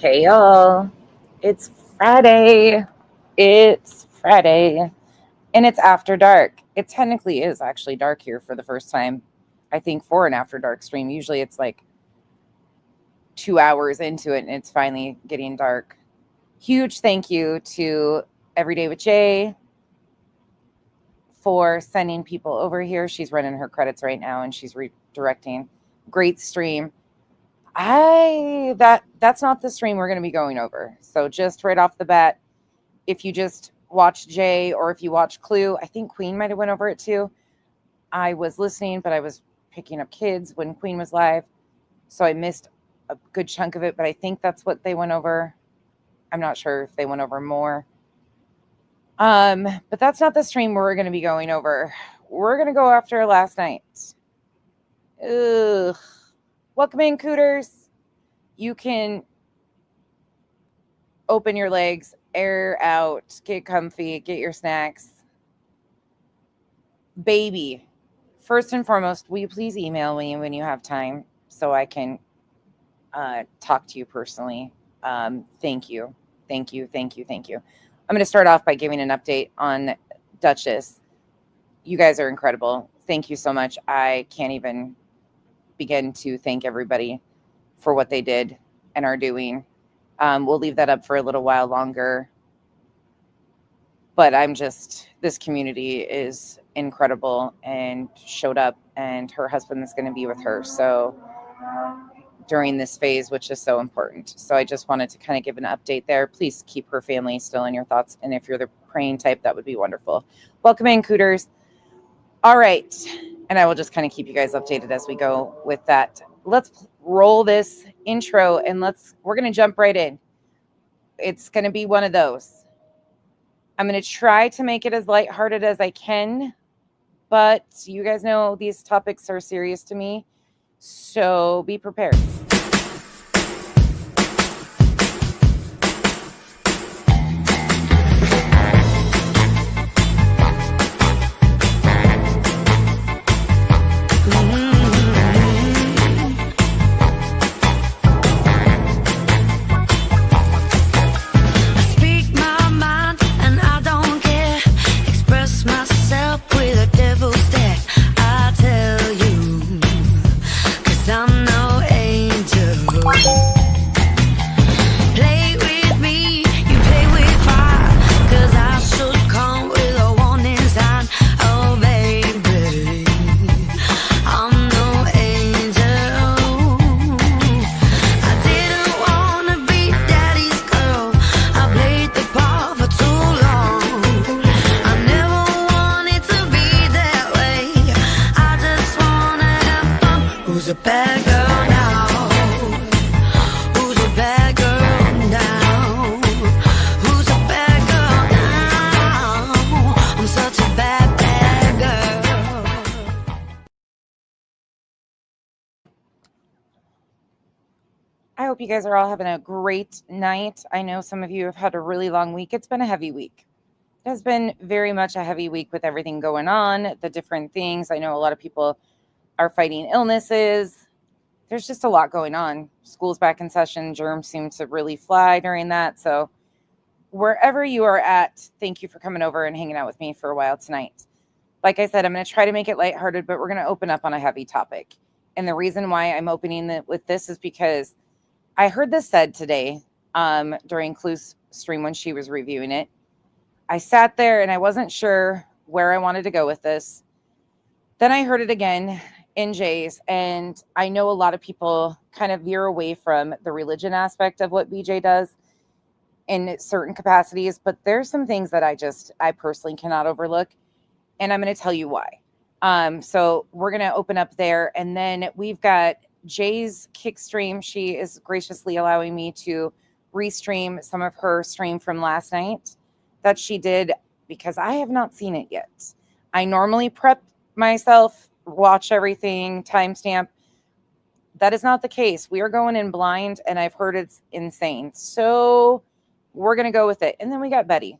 Hey y'all, it's Friday. It's Friday. And it's after dark. It technically is actually dark here for the first time, I think, for an after dark stream. Usually it's like 2 hours into it and it's finally getting dark. Huge thank you to Everyday with Jay for sending people over here. She's running her credits right now and she's redirecting. Great stream. That's not the stream we're going to be going over. So just right off the bat, if you just watch Jay or if you watch Clue, I think Queen might have went over it too. I was listening, but I was picking up kids when Queen was live, so I missed a good chunk of it, but I think that's what they went over. I'm not sure if they went over more. But that's not the stream we're going to be going over. We're going to go after last night. Ugh. Welcome in, Cooters. You can open your legs, air out, get comfy, get your snacks. Baby, first and foremost, will you please email me when you have time so I can talk to you personally? Thank you. Thank you. Thank you. Thank you. I'm going to start off by giving an update on Duchess. You guys are incredible. Thank you so much. I can't even begin to thank everybody for what they did and are doing. We'll leave that up for a little while longer. But this community is incredible and showed up, and her husband is going to be with her. So during this phase, which is so important. So I just wanted to kind of give an update there. Please keep her family still in your thoughts. And if you're the praying type, that would be wonderful. Welcome in, Cooters. All right. And I will just kind of keep you guys updated as we go with that. Let's roll this intro and we're going to jump right in. It's going to be one of those. I'm going to try to make it as lighthearted as I can, but you guys know these topics are serious to me, so be prepared. I hope you guys are all having a great night. I know some of you have had a really long week. It's been a heavy week. It has been very much a heavy week with everything going on, the different things. I know a lot of people are fighting illnesses. There's just a lot going on. School's back in session. Germs seem to really fly during that. So wherever you are at, thank you for coming over and hanging out with me for a while tonight. Like I said, I'm going to try to make it lighthearted, but we're going to open up on a heavy topic. And the reason why I'm opening with this is because I heard this said today during Clue's stream when she was reviewing it. I sat there and I wasn't sure where I wanted to go with this. Then I heard it again in Jay's, and I know a lot of people kind of veer away from the religion aspect of what BJ does in certain capacities, but there's some things that I personally cannot overlook, and I'm going to tell you why. So we're going to open up there, and then we've got Jay's kick stream. She is graciously allowing me to restream some of her stream from last night that she did because I have not seen it yet. I normally prep myself, watch everything, timestamp. That is not the case. We are going in blind, and I've heard it's insane. So we're going to go with it. And then we got Betty,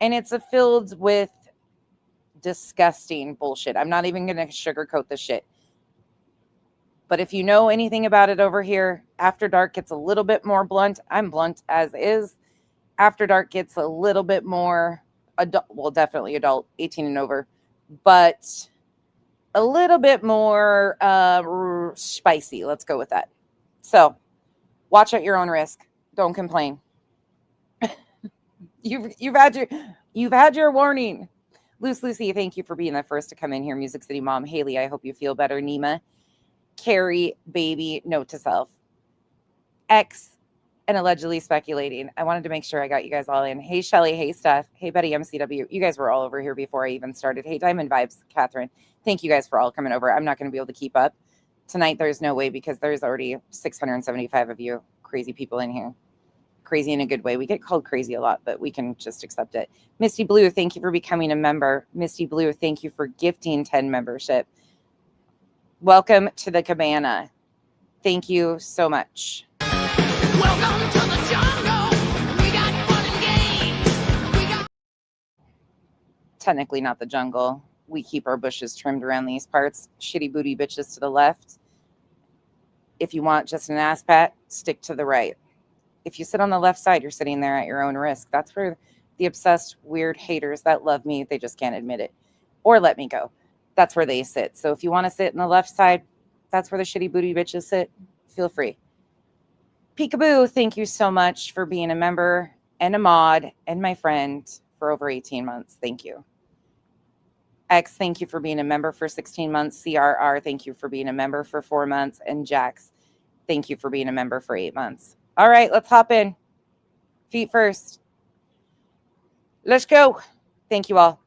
and it's filled with disgusting bullshit. I'm not even going to sugarcoat this shit. But if you know anything about it over here, After Dark gets a little bit more blunt. I'm blunt as is. After Dark gets a little bit more adult, well, definitely adult, 18 and over, but a little bit more spicy. Let's go with that. So watch at your own risk. Don't complain. You've had your warning. Lucy, thank you for being the first to come in here. Music City Mom, Haley, I hope you feel better. Nima, Carrie, baby, note to self. X, and allegedly speculating. I wanted to make sure I got you guys all in. Hey, Shelly. Hey, Steph. Hey, Betty MCW. You guys were all over here before I even started. Hey, Diamond Vibes, Catherine. Thank you guys for all coming over. I'm not going to be able to keep up tonight. There's no way because there's already 675 of you crazy people in here. Crazy in a good way. We get called crazy a lot, but we can just accept it. Misty Blue, thank you for becoming a member. Misty Blue, thank you for gifting 10 membership. Welcome to the cabana. Thank you so much. Welcome to the jungle. We got fun and games. Technically not the jungle. We keep our bushes trimmed around these parts. Shitty booty bitches to the left. If you want just an ass pat, stick to the right. If you sit on the left side, you're sitting there at your own risk. That's where the obsessed, weird haters that love me, they just can't admit it or let me go. That's where they sit. So if you want to sit on the left side, that's where the shitty booty bitches sit. Feel free. Peekaboo, thank you so much for being a member and a mod and my friend for over 18 months. Thank you. X, thank you for being a member for 16 months. CRR, thank you for being a member for 4 months. And Jax, thank you for being a member for 8 months. All right, let's hop in. Feet first. Let's go. Thank you all.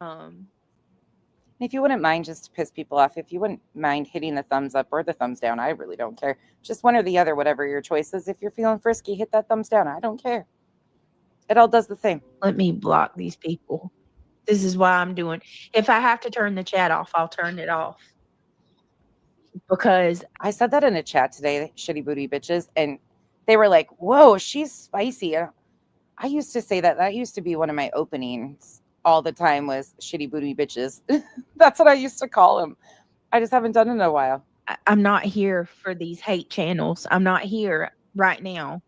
If you wouldn't mind, just to piss people off, if you wouldn't mind hitting the thumbs up or the thumbs down, I really don't care. Just one or the other, whatever your choice is. If you're feeling frisky, hit that thumbs down. I don't care. It all does the same. Let me block these people. This is why I'm doing. If I have to turn the chat off, I'll turn it off. Because I said that in a chat today, shitty booty bitches, and they were like, whoa, she's spicy. I used to say that. That used to be one of my openings all the time was shitty booty bitches. That's what I used to call them. I just haven't done it in a while. I'm not here for these hate channels. I'm not here right now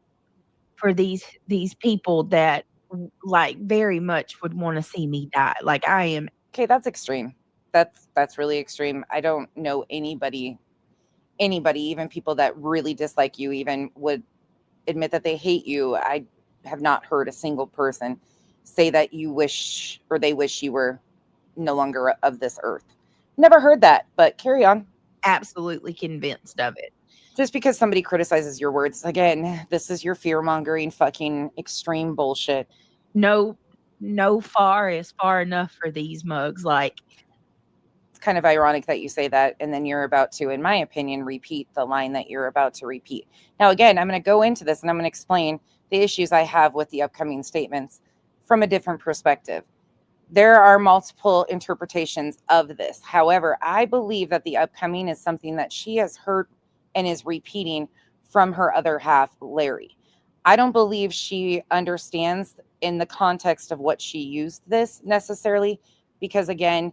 for these people that like very much would want to see me die. Like I am. Okay, that's extreme. That's really extreme. I don't know anybody, even people that really dislike you, even would admit that they hate you. I have not heard a single person say that you wish or they wish you were no longer of this earth. Never heard that, but carry on. Absolutely convinced of it. Just because somebody criticizes your words, again, this is your fear-mongering fucking extreme bullshit. No far is far enough for these mugs. Like, it's kind of ironic that you say that, and then you're about to, in my opinion, repeat the line that you're about to repeat. Now, again, I'm going to go into this and I'm going to explain the issues I have with the upcoming statements from a different perspective. There are multiple interpretations of this. However, I believe that the upcoming is something that she has heard and is repeating from her other half, Larry. I don't believe she understands in the context of what she used this necessarily, because again,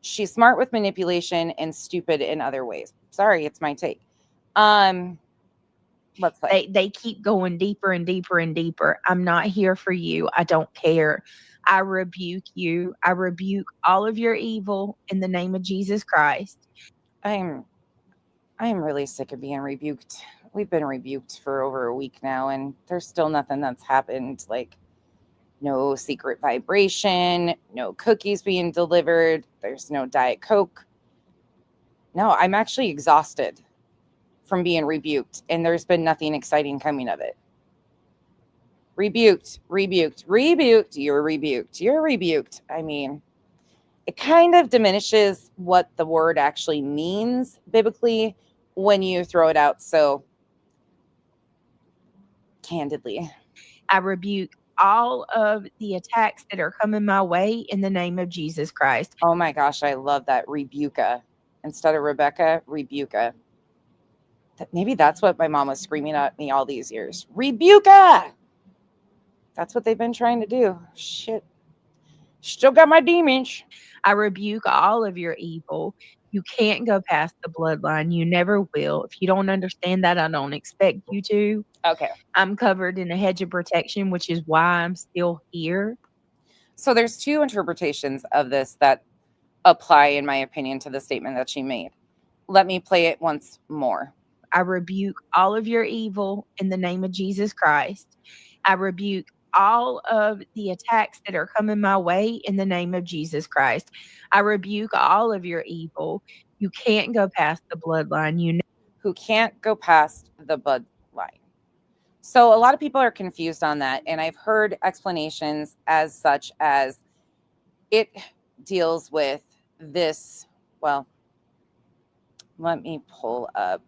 she's smart with manipulation and stupid in other ways. Sorry, it's my take. Let's play. They keep going deeper and deeper and deeper. I'm not here for you. I don't care. I rebuke you. I rebuke all of your evil in the name of Jesus Christ. I am really sick of being rebuked. We've been rebuked for over a week now, and there's still nothing that's happened. Like, no secret vibration, no cookies being delivered, there's no Diet Coke. No, I'm actually exhausted from being rebuked, and there's been nothing exciting coming of it. Rebuked, you're rebuked. I mean, it kind of diminishes what the word actually means biblically when you throw it out so candidly. I rebuke all of the attacks that are coming my way in the name of Jesus Christ. Oh my gosh, I love that. Rebuka. Instead of Rebecca, Rebuka. Maybe that's what my mom was screaming at me all these years. Rebuka! That's what they've been trying to do. Shit. Still got my demons. I rebuke all of your evil. You can't go past the bloodline. You never will. If you don't understand that, I don't expect you to. Okay. I'm covered in a hedge of protection, which is why I'm still here. So there's two interpretations of this that apply, in my opinion, to the statement that she made. Let me play it once more. I rebuke all of your evil in the name of Jesus Christ. I rebuke all of the attacks that are coming my way in the name of Jesus Christ. I rebuke all of your evil. You can't go past the bloodline. Who can't go past the bloodline. So a lot of people are confused on that. And I've heard explanations as such as it deals with this. Well, let me pull up.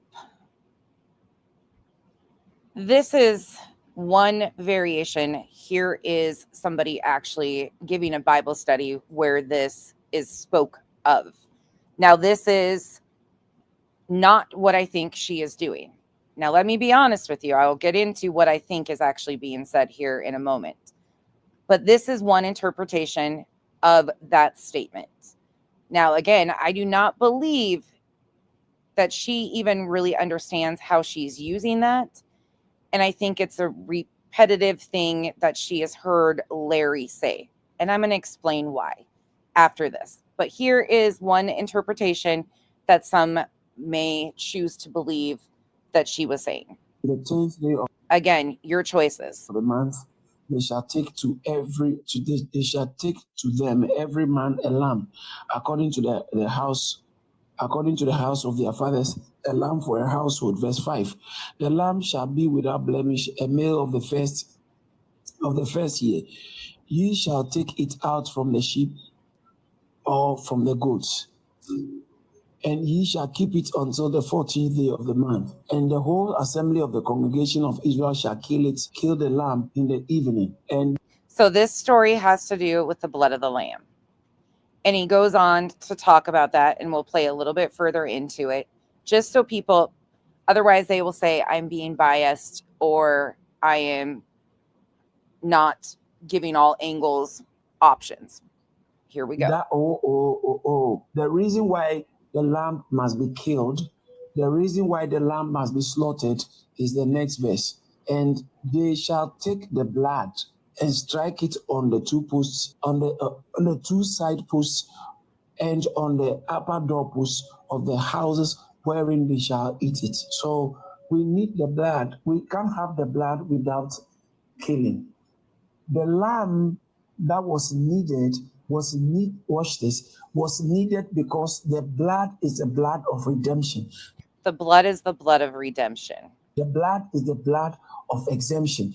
This is one variation. Here is somebody actually giving a Bible study where this is spoke of. Now, this is not what I think she is doing. Now, let me be honest with you. I will get into what I think is actually being said here in a moment. But this is one interpretation of that statement. Now, again, I do not believe that she even really understands how she's using that. And I think it's a repetitive thing that she has heard Larry say. And I'm going to explain why after this. But here is one interpretation that some may choose to believe that she was saying. The 10th day of Again, your choices. the month, they shall take they shall take to them every man a lamb, according to the house of their fathers, a lamb for a household. Verse 5. The lamb shall be without blemish, a male of the first year. Ye shall take it out from the sheep or from the goats, and ye shall keep it until the 14th day of the month. And the whole assembly of the congregation of Israel shall kill the lamb in the evening. And so this story has to do with the blood of the lamb. And he goes on to talk about that, and we'll play a little bit further into it, just so people, otherwise they will say I'm being biased or I am not giving all angles options. Here we go. The reason why the lamb must be killed, the reason why the lamb must be slaughtered is the next verse. And they shall take the blood and strike it on the two posts, on the two side posts, and on the upper doorposts of the houses wherein they shall eat it. So we need the blood. We can't have the blood without killing. The lamb that was needed was needed because the blood is the blood of redemption. The blood is the blood of redemption. The blood is the blood of exemption.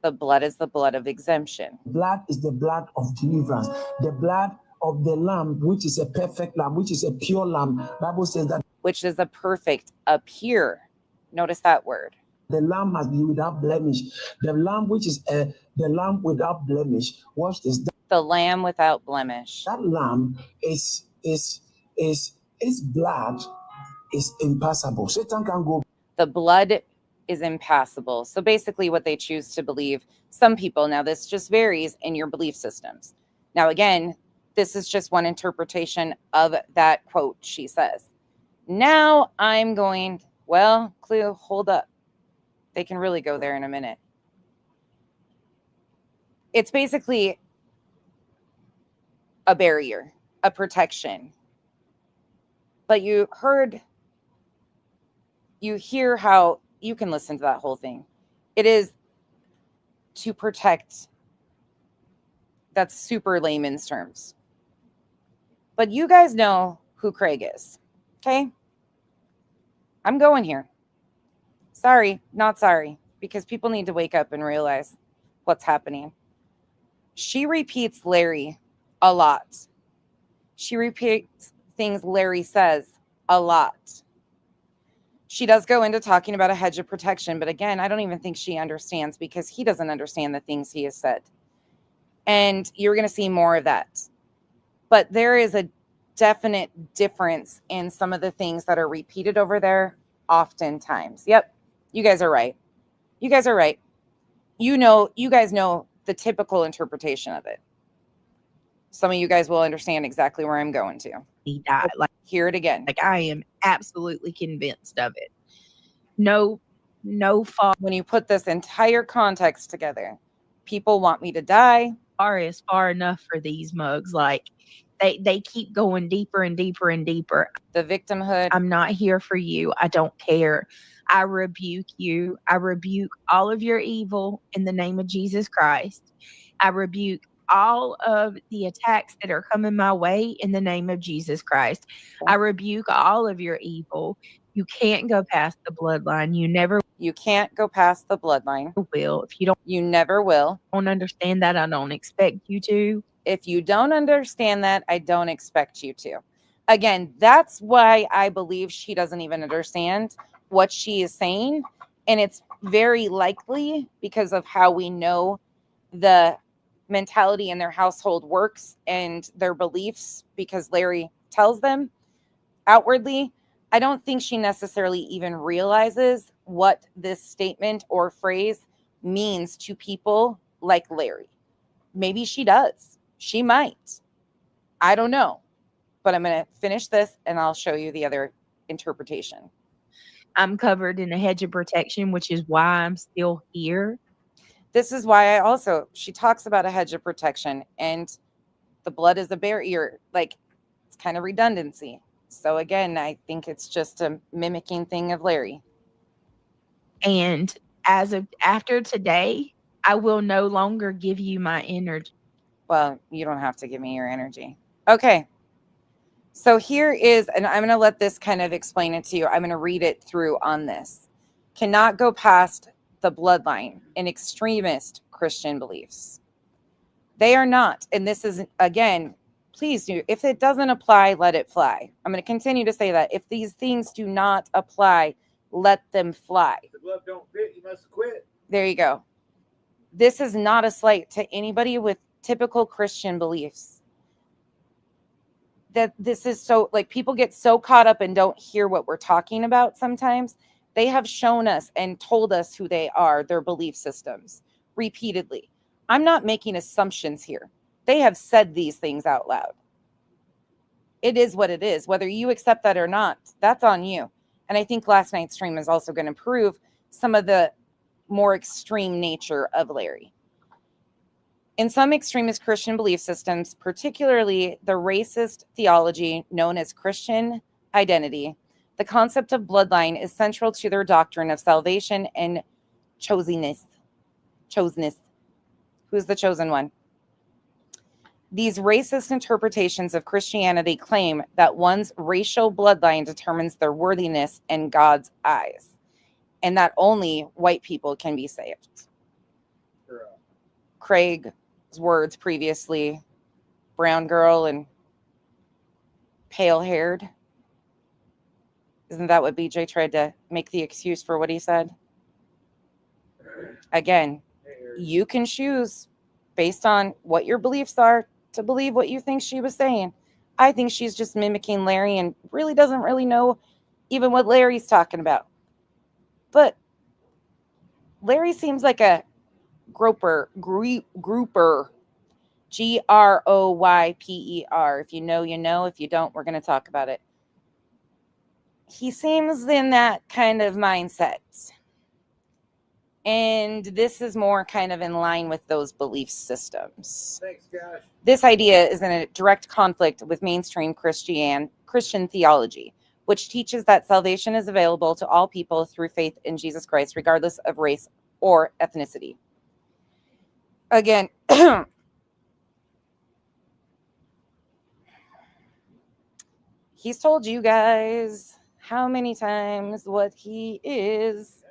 The blood is the blood of exemption. Blood is the blood of deliverance. The blood of the lamb, which is a perfect lamb, which is a pure lamb. Bible says that. Which is a perfect, a pure. Notice that word. The lamb must be without blemish. The lamb, which is the lamb without blemish. Watch this. The lamb without blemish. That lamb is its blood is impassable. Satan can go. The blood is impassable. So basically what they choose to believe, some people, now this just varies in your belief systems. Now, again, this is just one interpretation of that quote she says. Now I'm going, well, Cleo, hold up. They can really go there in a minute. It's basically a barrier, a protection. But you hear how you can listen to that whole thing. It is to protect. That's super layman's terms. But you guys know who Craig is, okay? I'm going here. Sorry, not sorry, because people need to wake up and realize what's happening. She repeats Larry a lot. She repeats things Larry says a lot. She does go into talking about a hedge of protection, but again, I don't even think she understands because he doesn't understand the things he has said. And you're going to see more of that. But there is a definite difference in some of the things that are repeated over there oftentimes. Yep, you guys are right. You guys are right. You guys know the typical interpretation of it. Some of you guys will understand exactly where I'm going to. He died. Hear it again. Like I am absolutely convinced of it. No fault. When you put this entire context together, people want me to die. Is far enough for these mugs. Like they keep going deeper and deeper and deeper. The victimhood. I'm not here for you. I don't care. I rebuke you. I rebuke all of your evil in the name of Jesus Christ. I rebuke all of the attacks that are coming my way in the name of Jesus Christ. I rebuke all of your evil. You can't go past the bloodline. You can't go past the bloodline. Will. You never will. Don't understand that, I don't expect you to. If you don't understand that, I don't expect you to. Again, that's why I believe she doesn't even understand what she is saying. And it's very likely because of how we know the mentality in their household works and their beliefs, because Larry tells them outwardly. I don't think she necessarily even realizes what this statement or phrase means to people like Larry. Maybe she does. She might. I don't know. But I'm going to finish this and I'll show you the other interpretation. I'm covered in a hedge of protection, which is why I'm still here. This is why she talks about a hedge of protection, and the blood is a barrier. Like, it's kind of redundancy. So again, I think it's just a mimicking thing of Larry. And after today, I will no longer give you my energy. Well, you don't have to give me your energy. Okay. So here is, and I'm going to let this kind of explain it to you. I'm going to read it through on this. Cannot go past the bloodline in extremist Christian beliefs. They are not. And this is, again, please do. If it doesn't apply, let it fly. I'm going to continue to say that. If these things do not apply, let them fly. If the glove don't fit, you must quit. There you go. This is not a slight to anybody with typical Christian beliefs. That this is so, like, people get so caught up and don't hear what we're talking about sometimes. They have shown us and told us who they are, their belief systems, repeatedly. I'm not making assumptions here. They have said these things out loud. It is what it is. Whether you accept that or not, that's on you. And I think last night's stream is also going to prove some of the more extreme nature of Larry. In some extremist Christian belief systems, particularly the racist theology known as Christian identity, the concept of bloodline is central to their doctrine of salvation and chosenness. Who's the chosen one? These racist interpretations of Christianity claim that one's racial bloodline determines their worthiness in God's eyes, and that only white people can be saved. Craig's words previously, brown girl and pale-haired. Isn't that what BJ tried to make the excuse for what he said? Again, you can choose based on what your beliefs are to believe what you think she was saying. I think she's just mimicking Larry and really doesn't really know even what Larry's talking about. But Larry seems like a grouper. Groyper. If you know, you know. If you don't, we're going to talk about it. He seems in that kind of mindset. And this is more kind of in line with those belief systems. Thanks, Josh. This idea is in a direct conflict with mainstream Christian theology, which teaches that salvation is available to all people through faith in Jesus Christ, regardless of race or ethnicity. Again, he's told you guys how many times what he is.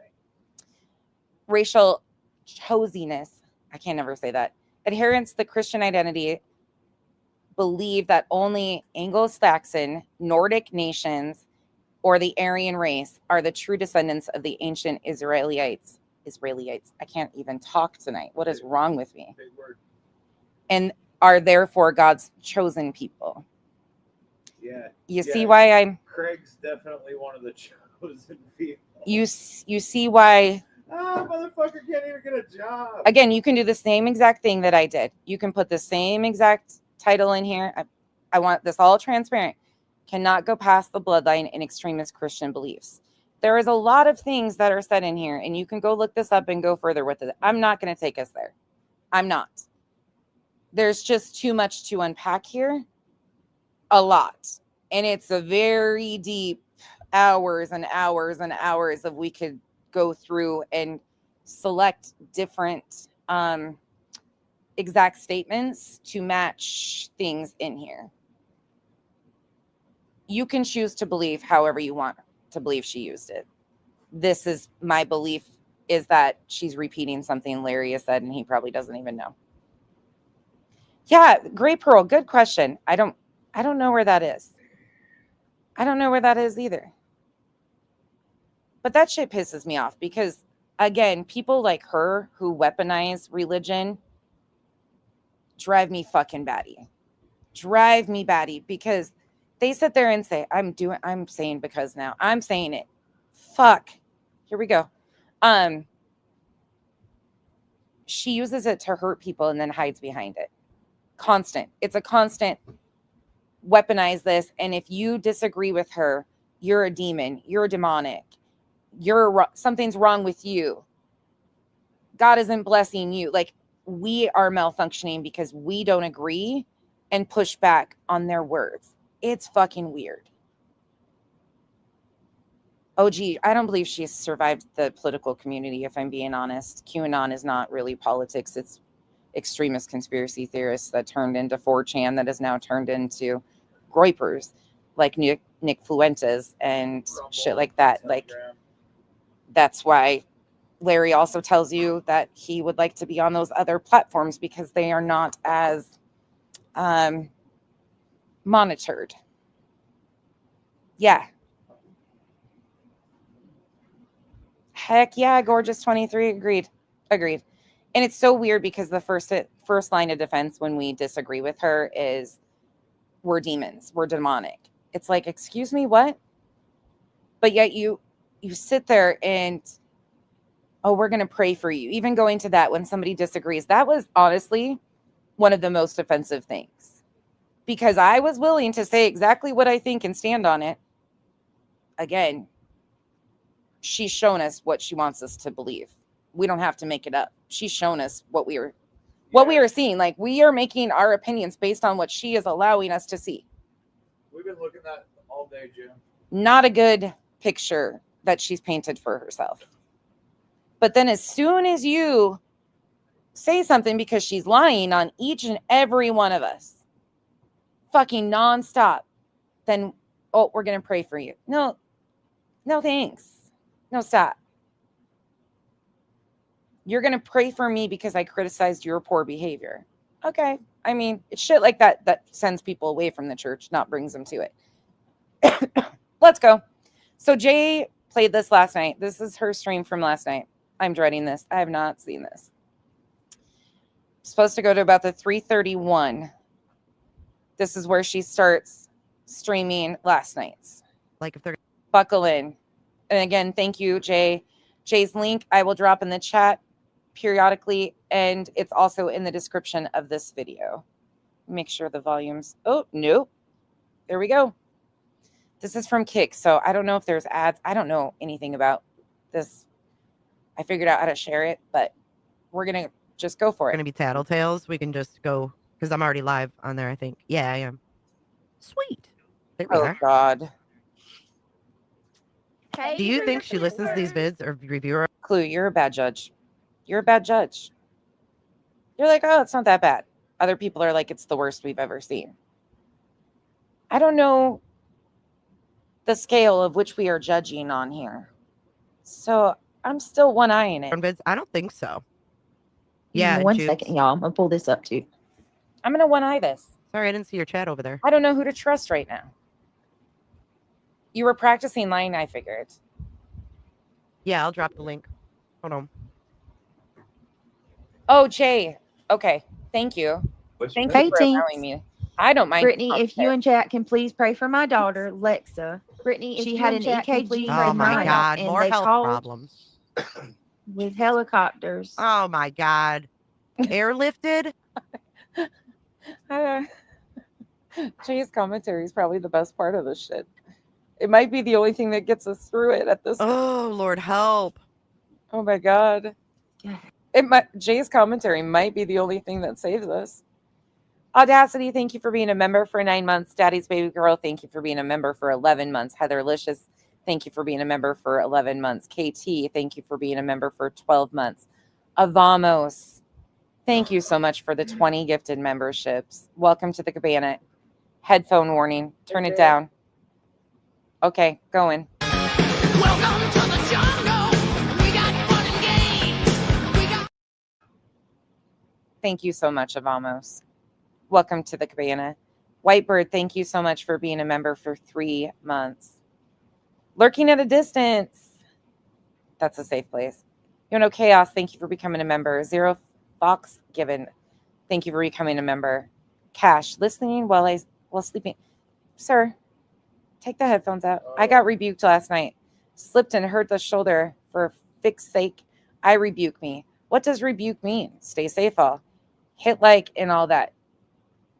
Racial chosenness. I can't never say that. Adherents to the Christian identity believe that only Anglo-Saxon, Nordic nations, or the Aryan race are the true descendants of the ancient Israelites. I can't even talk tonight. What is wrong with me? Big word. And are therefore God's chosen people. Yeah. You see why I'm... Craig's definitely one of the chosen people. You see why... Motherfucker can't even get a job. Again, you can do the same exact thing that I did. You can put the same exact title in here. I want this all transparent. Cannot go past the bloodline in extremist Christian beliefs. There is a lot of things that are said in here, and you can go look this up and go further with it. I'm not going to take us there. I'm not. There's just too much to unpack here. A lot. And it's a very deep hours and hours and hours of we could go through and select different exact statements to match things in here. You can choose to believe however you want to believe she used it. This is my belief, is that she's repeating something Larry has said and he probably doesn't even know. Yeah, Gray Pearl, good question. I don't know where that is. I don't know where that is either. But that shit pisses me off because, again, people like her who weaponize religion drive me fucking batty. Drive me batty because they sit there and say, I'm saying because now. I'm saying it. Fuck. Here we go. She uses it to hurt people and then hides behind it. Constant. It's a constant weaponize this. And if you disagree with her, you're a demon. You're demonic. Something's wrong with you. God isn't blessing you. Like, we are malfunctioning because we don't agree and push back on their words. It's fucking weird. Oh, gee, I don't believe she's survived the political community, if I'm being honest. QAnon is not really politics. It's extremist conspiracy theorists that turned into 4chan that is now turned into groypers like Nick Fuentes and shit like that. Like, that's why Larry also tells you that he would like to be on those other platforms because they are not as monitored. Yeah. Heck yeah, Gorgeous 23, agreed. And it's so weird because the first line of defense when we disagree with her is we're demons, we're demonic. It's like, excuse me, what? But yet you sit there and, oh, we're going to pray for you. Even going to that when somebody disagrees, that was honestly one of the most offensive things because I was willing to say exactly what I think and stand on it. Again, she's shown us what she wants us to believe. We don't have to make it up. She's shown us what we are seeing. Like, we are making our opinions based on what she is allowing us to see. We've been looking at that all day, Jim. Not a good picture that she's painted for herself. But then as soon as you say something because she's lying on each and every one of us, fucking nonstop, then, oh, we're going to pray for you. No, thanks. No, stop. You're going to pray for me because I criticized your poor behavior. Okay. I mean, it's shit like that that sends people away from the church, not brings them to it. Let's go. So Jay played this last night. This is her stream from last night. I'm dreading this. I have not seen this. Supposed to go to about the 3:31. This is where she starts streaming last night's. Like if they're buckle in. And again, thank you, Jay. Jay's link I will drop in the chat periodically, and it's also in the description of this video. Make sure the volume's, oh, nope. There we go. This is from Kick, so I don't know if there's ads. I don't know anything about this. I figured out how to share it, but we're going to just go for it. going to be Tattletales, we can just go, because I'm already live on there, I think. Yeah, I am. Sweet. There we are. God. Do you think she listens to these vids or reviewer? Clue, you're a bad judge. You're a bad judge. You're like, oh, it's not that bad. Other people are like, it's the worst we've ever seen. I don't know the scale of which we are judging on here. So I'm still one-eyeing it. Vids? I don't think so. Yeah. One second, y'all. I'm going to pull this up too. I'm going to one-eye this. Sorry, I didn't see your chat over there. I don't know who to trust right now. You were practicing lying, I figured. Yeah, I'll drop the link. Hold on. Oh, Jay. Okay. Thank you. Thank you for allowing me. I don't mind. Brittany, if you and chat can please pray for my daughter, Lexa. Brittany, if She you had and an chat can EKG please for pray Oh for my mine. God, And more they health called problems. with helicopters. Oh my God. Airlifted? Jay's commentary is probably the best part of this shit. It might be the only thing that gets us through it at this. Oh, Lord, help. Oh my God. Jay's commentary might be the only thing that saves us. Audacity, thank you for being a member for 9 months. Daddy's Baby Girl, thank you for being a member for 11 months. Heather Licious, thank you for being a member for 11 months. KT, thank you for being a member for 12 months. Avamos, thank you so much for the 20 gifted memberships. Welcome to the Cabana. Headphone warning. Turn it down. Okay, going. Welcome to the jungle. We got fun and games. We got. Thank you so much, Avamos. Welcome to the Cabana. Whitebird, thank you so much for being a member for 3 months. Lurking at a distance. That's a safe place. You know, Chaos, thank you for becoming a member. Zero Fox Given, thank you for becoming a member. Cash, listening while sleeping. Sir, take the headphones out. I got rebuked last night. Slipped and hurt the shoulder. For fix's sake, I rebuke me. What does rebuke mean? Stay safe, all. Hit like and all that.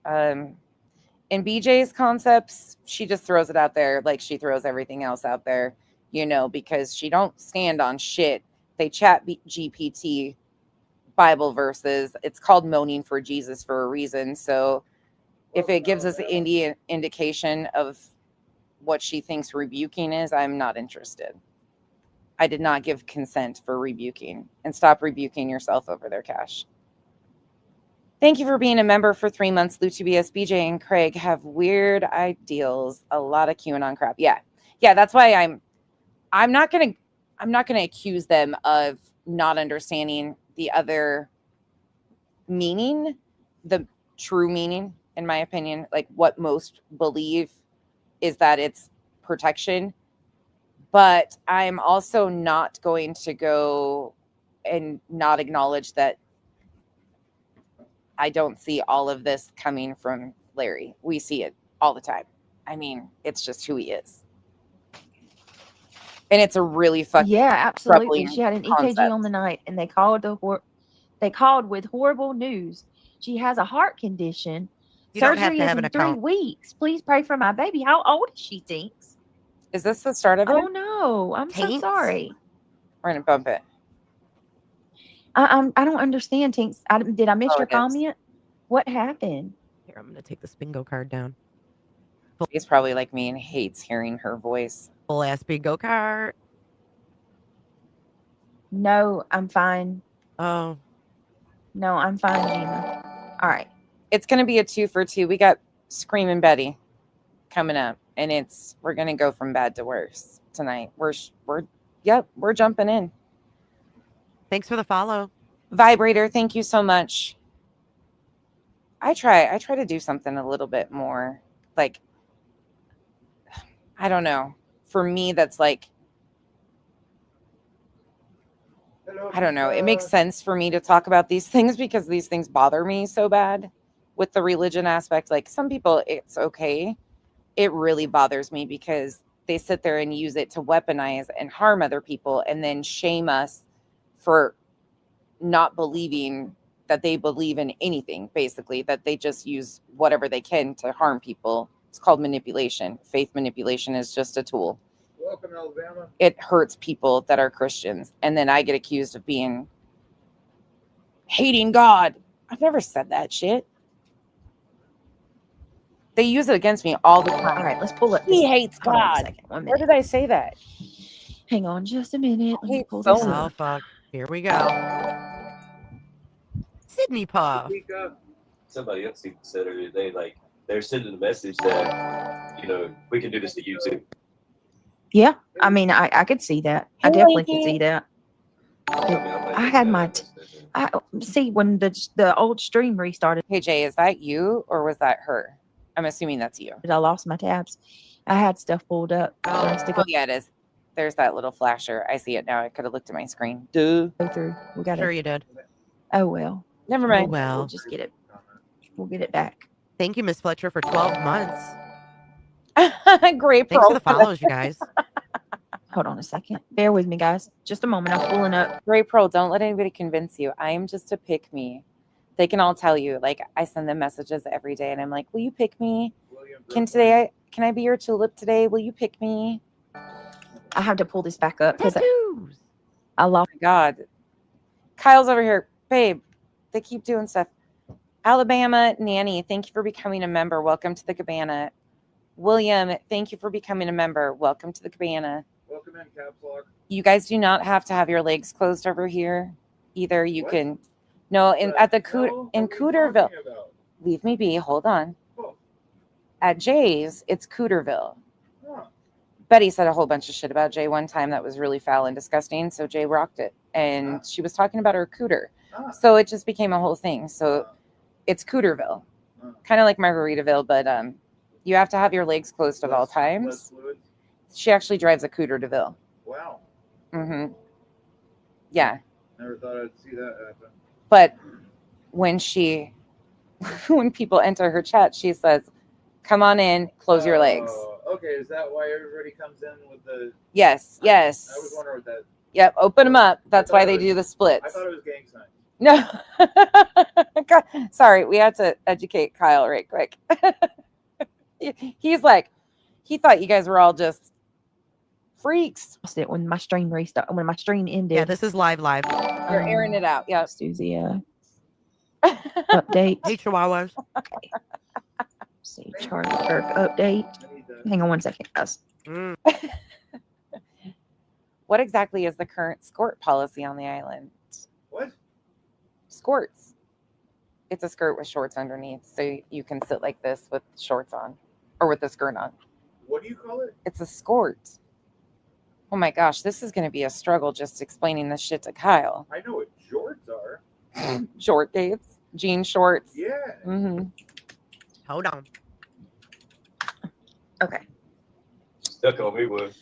In BJ's concepts, she just throws it out there like she throws everything else out there, you know, because she don't stand on shit. They chat GPT Bible verses. It's called moaning for Jesus for a reason. So if it gives us an indication of what she thinks rebuking is, I'm not interested. I did not give consent for rebuking. And stop rebuking yourself over there, Cash. Thank you for being a member for 3 months. LuTBS, BJ, and Craig have weird ideals. A lot of QAnon crap. Yeah, that's why I'm not gonna accuse them of not understanding the other meaning, the true meaning, in my opinion. Like what most believe is that it's protection. But I'm also not going to go and not acknowledge that I don't see all of this coming from Larry. We see it all the time. I mean, it's just who he is. And it's a really fucking absolutely. She had an EKG concept on the night, and they called with horrible news. She has a heart condition. You don't have Surgery to is have an in 3 account. weeks. Please pray for my baby. How old is she, Tinks? Is this the start of it? Oh no, I'm so Tinks? sorry. We're gonna bump it. I don't understand, Tinks. Did I miss Oh, your it is. comment? What happened? Here, I'm going to take this bingo card down. He's probably like me and hates hearing her voice. Full ass bingo card. No, I'm fine. Oh, No, I'm fine, Gina. All right. It's gonna be a 2 for 2. We got Screaming Betty coming up, and we're gonna go from bad to worse tonight. We're jumping in. thanks for the follow. Vibrator, thank you so much. I try to do something a little bit more like, I don't know. For me, that's like, I don't know. It makes sense for me to talk about these things because these things bother me so bad with the religion aspect. Like some people, it's okay. It really bothers me because they sit there and use it to weaponize and harm other people and then shame us for not believing that they believe in anything, basically, that they just use whatever they can to harm people. It's called manipulation. Faith manipulation is just a tool. Welcome, Alabama. It hurts people that are Christians. And then I get accused of hating God. I've never said that shit. They use it against me all the time. All right, let's pull up. He hates Hold on a God. second. 1 Where minute. did I say that? Hang on just a minute. Let me Hate pull this phone. Oh, up. fuck. Here we go. Sydney Puff. Speak up. Somebody else even said earlier today, like they're sending a message that, we can do this to you too. Yeah, I mean, I could see that. I definitely could see that. I had my I see when the old stream restarted. Hey, Jay, is that you or was that her? I'm assuming that's you. I lost my tabs. I had stuff pulled up. for us to Oh, yeah, it is. There's that little flasher. I see it now. I could have looked at my screen. Duh. go through. We got Sure to. you did. Oh well. Never Oh, mind. We'll well. just get it. We'll get it back. Thank you, Miss Fletcher, for 12 months. Great. Thanks for the follows, you guys. Hold on a second. Bear with me, guys. Just a moment. I'm pulling up. Great Pearl, don't let anybody convince you. I am just a pick me. They can all tell you, like, I send them messages every day and I'm like, will you pick me? William Can I be your tulip today? Will you pick me? I have to pull this back up because Tattoos. I lost. God. Kyle's over here. Babe, they keep doing stuff. Alabama Nanny, thank you for becoming a member. Welcome to the cabana. William, thank you for becoming a member. Welcome to the cabana. Welcome in, Caps Lock. You guys do not have to have your legs closed over here. Either you What? can. No, at the hell in are we Cooterville. talking about? Leave me be. Hold on. Oh. At Jay's, it's Cooterville. Huh. Betty said a whole bunch of shit about Jay one time that was really foul and disgusting. So Jay rocked it. And she was talking about her cooter. Ah. So it just became a whole thing. So it's Cooterville. Kind of like Margaritaville, but you have to have your legs closed at all Less times. fluid. She actually drives a Cooter DeVille. Wow. Mm-hmm. Yeah. Never thought I'd see that happen. But when when people enter her chat, she says, come on in, close your legs. Okay, is that why everybody comes in with the... Yes, yes. I was wondering what that... Yep, open them up. That's why thought they it do the I splits. thought it was gang signs. No. God, sorry, we had to educate Kyle right quick. He's like, he thought you guys were all just freaks. It when my stream restart. When my stream ended. Yeah, this is live. You're airing it out. Yep. Let's do the update. Hey, Chihuahuas. Okay. See, Charlie Kirk update. I need that. Hang on 1 second, guys. Mm. What exactly is the current skirt policy on the island? What? Skirts. It's a skirt with shorts underneath, so you can sit like this with shorts on, or with the skirt on. What do you call it? It's a skirt. Oh my gosh, this is going to be a struggle just explaining this shit to Kyle. I know what jorts are. Short dates, jean shorts. Yeah. Mm-hmm. Hold on. Okay. Stuck on me, wood.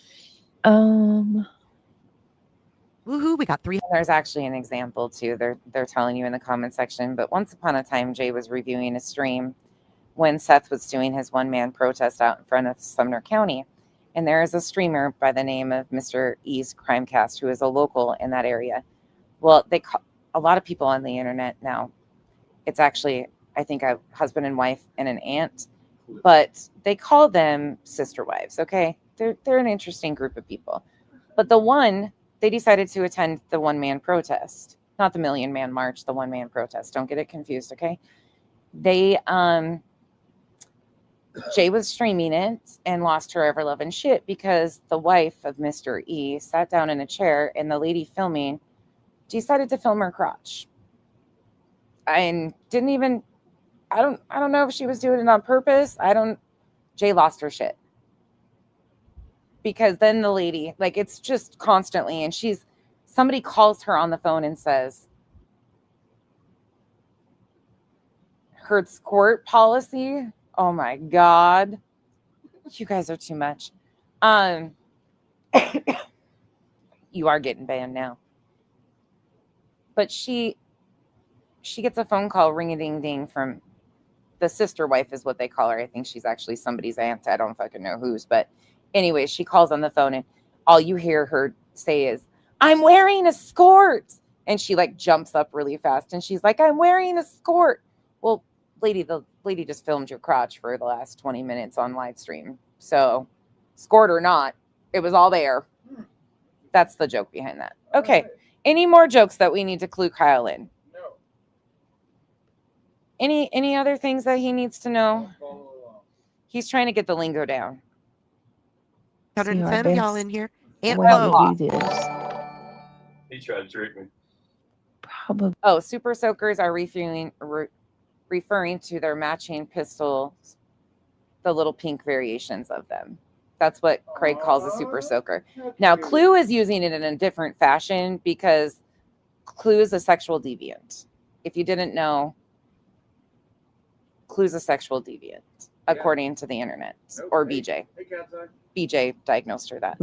Woohoo! We got 3. There's actually an example too. They're telling you in the comment section. But once upon a time, Jay was reviewing a stream when Seth was doing his one-man protest out in front of Sumner County. And there is a streamer by the name of Mr. E's Crimecast who is a local in that area. Well, they call a lot of people on the internet now. It's actually, I think, a husband and wife and an aunt, but they call them sister wives. Okay, they're an interesting group of people. But they decided to attend the one-man protest, not the million-man march, the one-man protest. Don't get it confused, okay? Jay was streaming it and lost her ever-loving shit because the wife of Mr. E sat down in a chair and the lady filming decided to film her crotch. And didn't even, I don't know if she was doing it on purpose. Jay lost her shit. Because then the lady, like, it's just constantly, and somebody calls her on the phone and says, her squirt policy, oh my God, you guys are too much. You are getting banned now. But she gets a phone call, ring-a-ding-ding, from the sister wife is what they call her. I think she's actually somebody's aunt. I don't fucking know whose, but anyway, she calls on the phone and all you hear her say is, I'm wearing a skirt. And she like jumps up really fast and she's like, I'm wearing a skirt. Well, the lady just filmed your crotch for the last 20 minutes on live stream. So skirt or not, it was all there. That's the joke behind that. Okay. All right. Any more jokes that we need to clue Kyle in? No. Any other things that he needs to know? I'll follow along. He's trying to get the lingo down. 110 of y'all in here. Aunt When Flo. we do this, He tried to trick me. probably Oh, super soakers are referring to their matching pistols, the little pink variations of them. That's what Craig calls a super soaker. Now, Clue is using it in a different fashion because Clue is a sexual deviant. If you didn't know, Clue's a sexual deviant, according to the internet, or Okay. BJ. Hey, Cat's Eye. BJ diagnosed her that.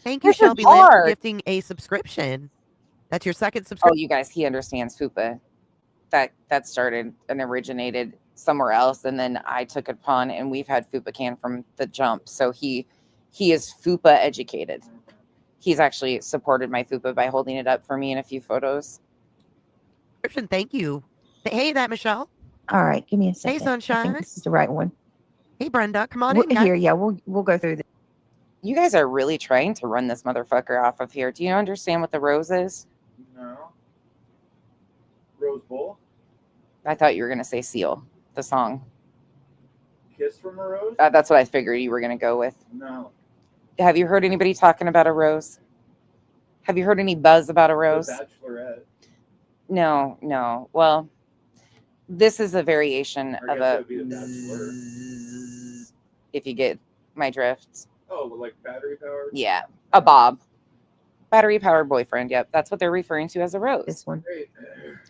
Thank you, This is Shelby Lynn, for hard. gifting a subscription. That's your second Oh, subscription. you guys, he understands FUPA. That started and originated somewhere else, and then I took it upon, and we've had FUPA can from the jump. So he is FUPA educated. He's actually supported my fupa by holding it up for me in a few photos. Christian, thank you. Hey, that Michelle. All right, give me a second. I Sunshine. think this is the right one. Hey, Brenda, come on We'll- in. guys. Here, yeah, we'll go through this. You guys are really trying to run this motherfucker off of here. Do you understand what the rose is? No. Rose Bowl? I thought you were going to say seal, the song. Kiss from a Rose? That's what I figured you were going to go with. No. Have you heard anybody talking about a rose? Have you heard any buzz about a rose? The Bachelorette. No. Well, this is a variation I of guess a. it'd be the Bachelor. If you get my drift. Oh, like battery powered? Yeah, a bob. Battery powered boyfriend. Yep, that's what they're referring to as a rose. This one. Great.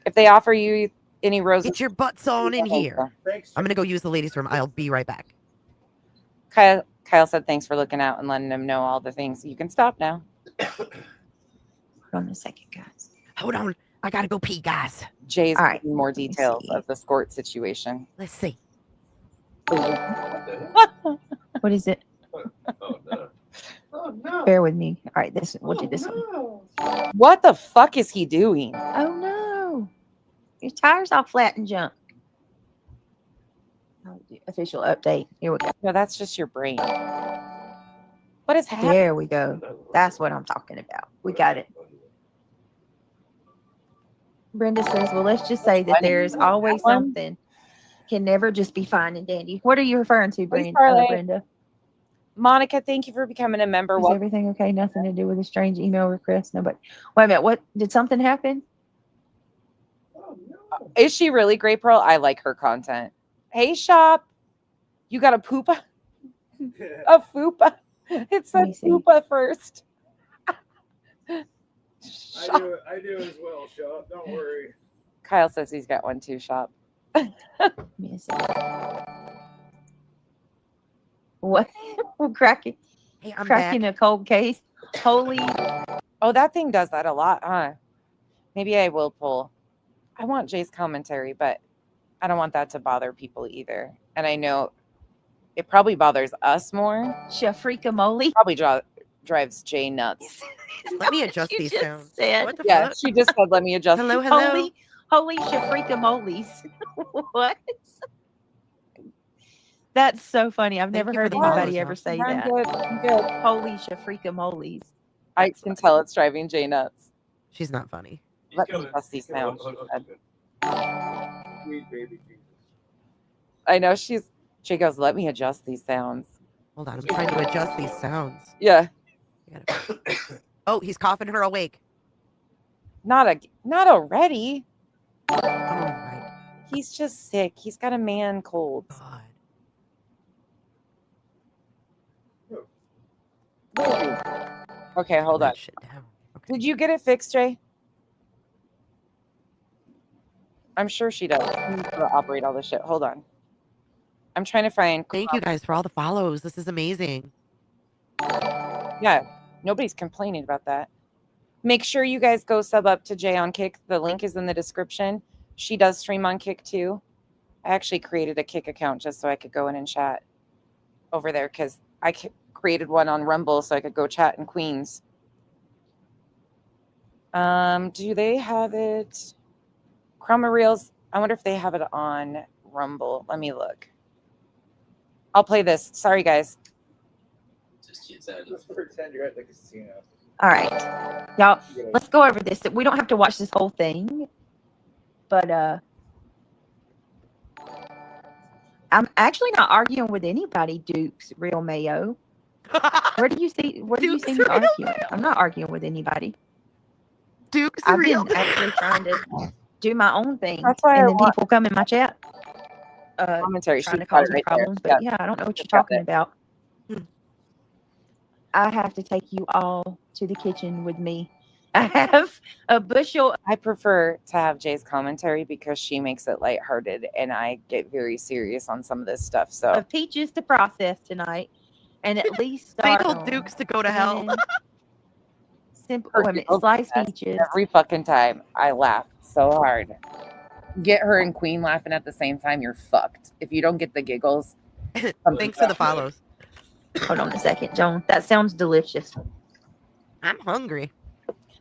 If they offer you any roses, Get your butts on in here. Thanks. I'm going to go use the ladies' room. I'll be right back. Kyle said thanks for looking out and letting him know all the things. You can stop now. Hold on a second, guys. Hold on. I got to go pee, guys. Jay's All right, giving more let me details see. of the skort situation. Let's see. What is it? Oh no. Oh no. Bear with me. All right, we'll do this one. No. What the fuck is he doing? Oh no. Your tire's all flat and junk. Official update. Here we go. No, that's just your brain. What is happening? There we go. That's what I'm talking about. We got it. Brenda says, well, let's just say that there's always That one? something. Can never just be fine and dandy. What are you referring to, Please, Brenda? Parlay. Brenda? Monica, thank you for becoming a member. Is Welcome. everything okay? Nothing to do with a strange email request? No, but wait a minute. What did something happen? Oh no. Is she really great, Pearl? I like her content. Hey, shop. You got a poopa? A fupa? It said Let me see. fupa first. I do as well, Shop. Don't worry. Kyle says he's got one too, shop. Give me a second. What? We're cracking Hey, I'm cracking back. a cold case. Holy. Oh, that thing does that a lot, huh? Maybe I will pull. I want Jay's commentary, but I don't want that to bother people either. And I know it probably bothers us more. Shafrika moly. Probably drives Jay nuts. Let me adjust You these just sounds. said. What the Yeah, fuck? she just said, let me adjust. Hello, hello. Holy Shafrika molies. What? That's so funny. I've never you for heard the anybody follows, ever y'all. say I'm that. good. I'm good. Holy Shafrika molies. I can tell it's driving Jay nuts. She's not funny. Let me adjust these sounds. Hold she on. said. Sweet baby Jesus. I know Jay goes, let me adjust these sounds. Hold on. I'm trying to adjust these sounds. Yeah. I gotta- Oh, he's coughing her awake. Not already. Oh my He's just sick. He's got a man cold. god. Okay, hold Turn on. that shit down. Okay. Did you get it fixed, Jay? I'm sure she does. She needs to operate all this shit. Hold on. I'm trying to find. Thank you guys for all the follows. This is amazing. Yeah, nobody's complaining about that. Make sure you guys go sub up to Jay on Kick. The link is in the description. She does stream on Kick too. I actually created a Kick account just so I could go in and chat over there because I created one on Rumble so I could go chat in Queens. Do they have it? Chroma Reels. I wonder if they have it on Rumble. Let me look. I'll play this. Sorry, guys. Just kids out of Let's pretend you're at the casino. All right. Y'all, let's go over this. We don't have to watch this whole thing. But I'm actually not arguing with anybody, Dukes, Real Mayo. Where do you see Dukes me Real arguing? Mayo. I'm not arguing with anybody. Duke's I've real. been actually trying to do my own thing. That's why I and then want- people come in my chat Commentary. trying She's to got cause it me right there. problems. But yeah, I don't know what you're She's got talking it. about. Hmm. I have to take you all to the kitchen with me. I have a bushel. I prefer to have Jay's commentary because she makes it lighthearted and I get very serious on some of this stuff. So of peaches to process tonight, and at least They start told on Dukes to go to hell. cinnamon, simple. Her Wait a minute, giggles sliced are best. peaches. Every fucking time I laugh so hard. Get her and Queen laughing at the same time, you're fucked. If you don't get the giggles, Thanks for the follows. Hold on a second, Joan. That sounds delicious. I'm hungry.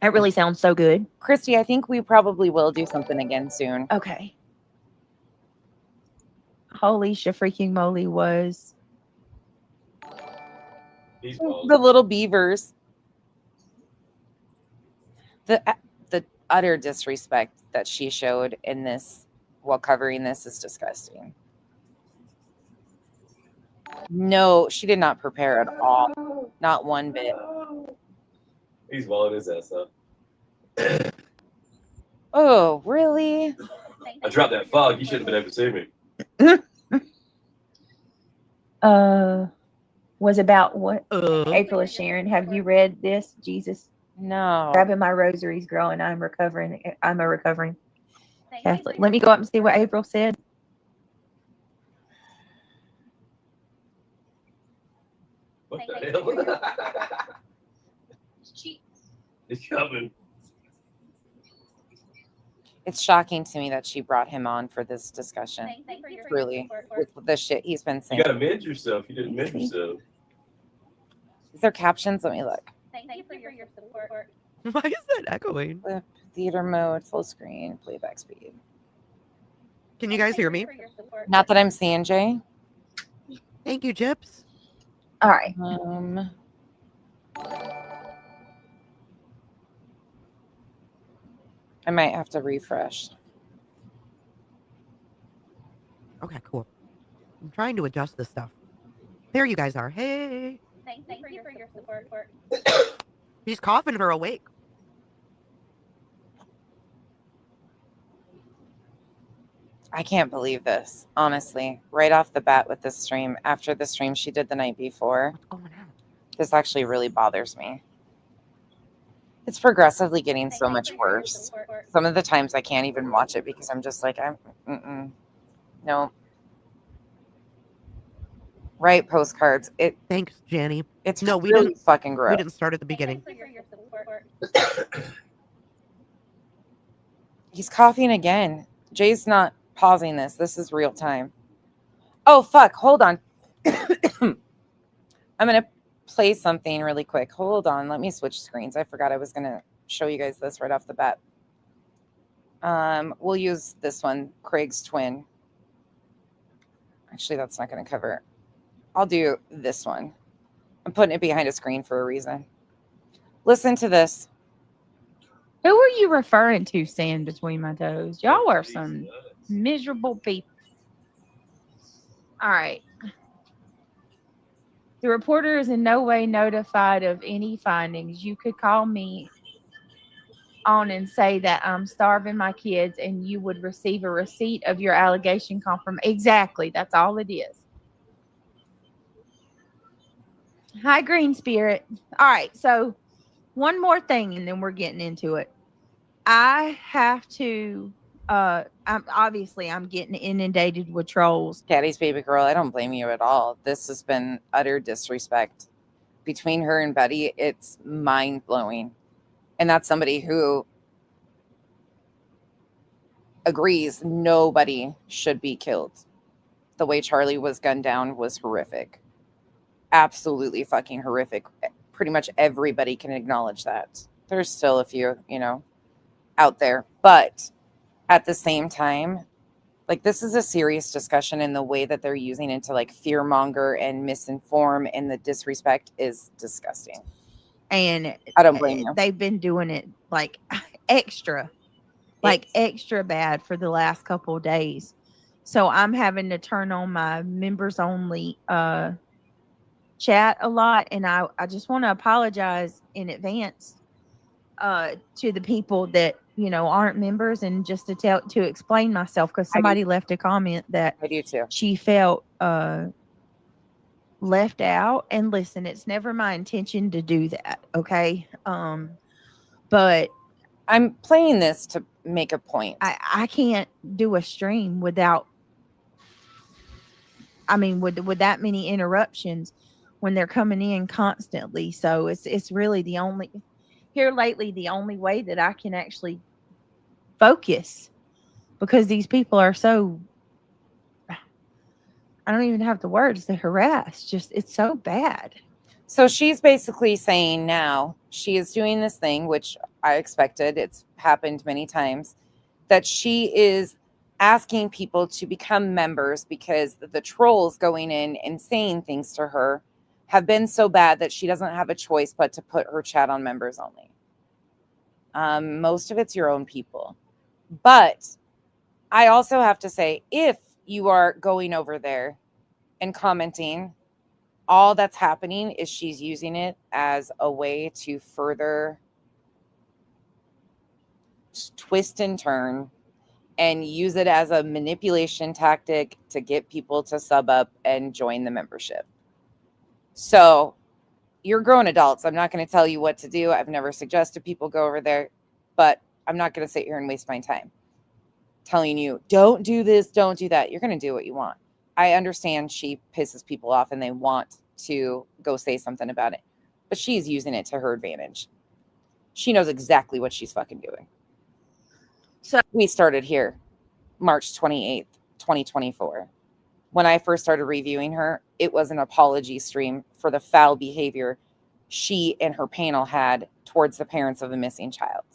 That really sounds so good. Christy, I think we probably will do something again soon. Okay. Holy freaking moly was. He's bald. The little beavers. The utter disrespect that she showed in this while covering this is disgusting. No, she did not prepare at all. Not one bit. He's balling his ass up. Oh, really? I dropped that fog. You shouldn't have been able to see me. Was about what Uh, April is sharing. Have you read this? Jesus. No. Grabbing my rosaries, girl, and I'm recovering. I'm a recovering Catholic. Let me go up and see what April said. What the hell? It's coming. It's shocking to me that she brought him on for this discussion. Truly, with the shit he's been You saying. gotta mend yourself. You didn't mend yourself. Is there captions? Let me look. Thank you for your support. why is that echoing? Flip, theater mode, full screen, playback speed. Can you guys hear me? Not that I'm seeing, Jay. Thank you, Chips. All right. I might have to refresh. Okay, cool. I'm trying to adjust this stuff. There you guys are. Hey. Thank you for your support. He's coughing her awake. I can't believe this, honestly. Right off the bat with this stream, after the stream she did the night before, What's going on? this actually really bothers me. It's progressively getting so much worse. Some of the times I can't even watch it because I'm just like, no. Write postcards. Thanks, Jenny. It's No, we really didn't. fucking We gross. didn't start at the beginning. Thank you for your support. He's coughing again. Jay's not pausing this. This is real time. Oh, fuck. Hold on. I'm going to play something really quick. Hold on. Let me switch screens. I forgot I was going to show you guys this right off the bat. We'll use this one, Craig's twin. Actually, that's not going to cover it. I'll do this one. I'm putting it behind a screen for a reason. Listen to this. Who are you referring to, sand between my toes? Y'all are some miserable people. All right. The reporter is in no way notified of any findings. You could call me on and say that I'm starving my kids and you would receive a receipt of your allegation confirmation. Exactly. That's all it is. Hi, Green Spirit. All right. So one more thing and then we're getting into it. I have to, I'm getting inundated with trolls. Caddy's baby girl, I don't blame you at all. This has been utter disrespect between her and Betty. It's mind blowing. And that's somebody who agrees nobody should be killed. The way Charlie was gunned down was horrific. Absolutely fucking horrific. Pretty much everybody can acknowledge that. There's still a few, out there. But at the same time, like, this is a serious discussion, and the way that they're using it to like fearmonger and misinform and the disrespect is disgusting. And I don't blame you. They've been doing it like extra bad for the last couple of days. So I'm having to turn on my members only chat a lot. And I just want to apologize in advance to the people that, aren't members, and just to explain myself, because somebody left a comment that I do too. she felt left out. And listen, it's never my intention to do that. Okay. But I'm playing this to make a point. I can't do a stream without, with that many interruptions when they're coming in constantly. So it's really the only way that I can actually focus, because these people are so, I don't even have the words, to harass. Just, it's so bad. So she's basically saying now she is doing this thing, which I expected. It's happened many times, that she is asking people to become members because the trolls going in and saying things to her have been so bad that she doesn't have a choice but to put her chat on members only. Most of it's your own people. But I also have to say, if you are going over there and commenting, all that's happening is she's using it as a way to further twist and turn and use it as a manipulation tactic to get people to sub up and join the membership. So you're grown adults. I'm not going to tell you what to do. I've never suggested people go over there, but I'm not going to sit here and waste my time telling you, don't do this, don't do that. You're going to do what you want. I understand she pisses people off and they want to go say something about it, but she's using it to her advantage. She knows exactly what she's fucking doing. So we started here March 28th, 2024. When I first started reviewing her, it was an apology stream for the foul behavior she and her panel had towards the parents of a missing child.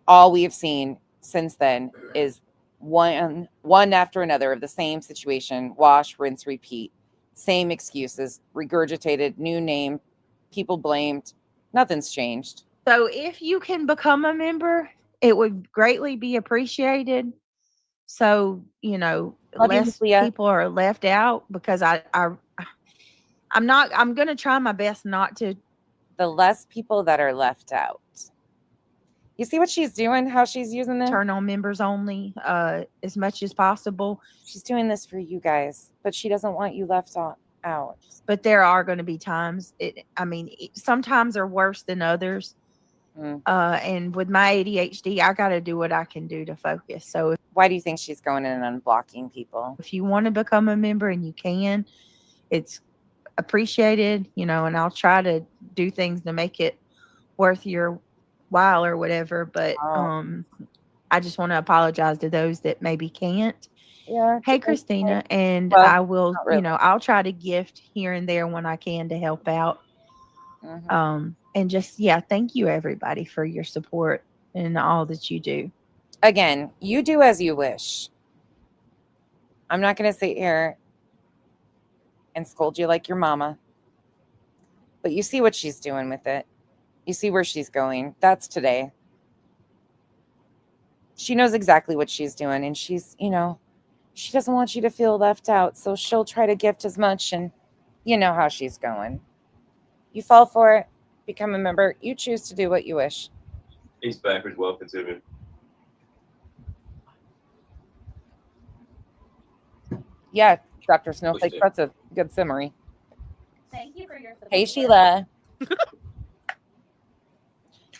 All we have seen since then is one after another of the same situation, wash, rinse, repeat, same excuses, regurgitated, new name, people blamed, nothing's changed. So if you can become a member, it would greatly be appreciated. So, you know, Love you, less Leah. people are left out, because I'm going to try my best not to. The less people that are left out. You see what she's doing, how she's using this? Turn on members only as much as possible. She's doing this for you guys, but she doesn't want you left out. But there are going to be times, sometimes are worse than others. And with my ADHD, I got to do what I can do to focus. So why do you think she's going in and unblocking people? If you want to become a member and you can, it's appreciated, you know, and I'll try to do things to make it worth your while or whatever. But I just want to apologize to those that maybe can't. Yeah. Hey, Christina, and well, I will, really. you know, I'll try to gift here and there when I can to help out. And just, thank you everybody for your support and all that you do. Again, you do as you wish. I'm not going to sit here and scold you like your mama, but you see what she's doing with it. You see where she's going. That's today. She knows exactly what she's doing, and she's, you know, she doesn't want you to feel left out, so she'll try to gift as much, and you know how she's going. You fall for it, become a member. You choose to do what you wish. He's backwards. Welcome to me. Yeah, Dr. Snowflake, that's a good summary. Thank you for your support. Hey, Sheila.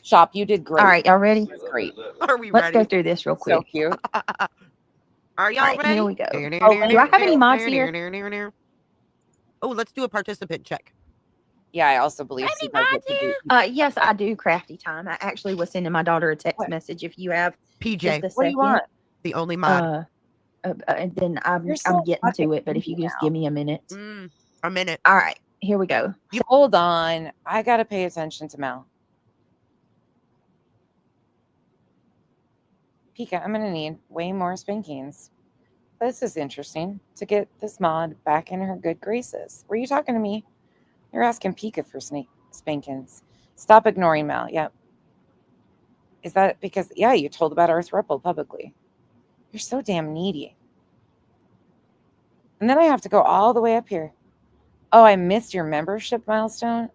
Shop, you did great. All right, y'all ready? That's great. Are we Let's ready? go through this real quick. So cute. Are y'all All right, ready? here we go. Oh, Do I have any mods here? Oh, let's do a participant check. Yeah, I also believe Any you guys mods get to here? do- Yes, I do. Crafty time. I actually was sending my daughter a text message. If you have PJ, just a What do you second, want? the only mod. and then I'm You're so getting fucking to it. But if you easy just now. give me a minute. A minute. All right, here we go. Hold on. I got to pay attention to Mel. Pika, I'm going to need way more spankings. This is interesting to get this mod back in her good graces. Were you talking to me? You're asking Pika for spankings. Stop ignoring Mel. Yep. Is that because, yeah, you told about Earth Ripple publicly. You're so damn needy. And then I have to go all the way up here. Oh, I missed your membership milestone.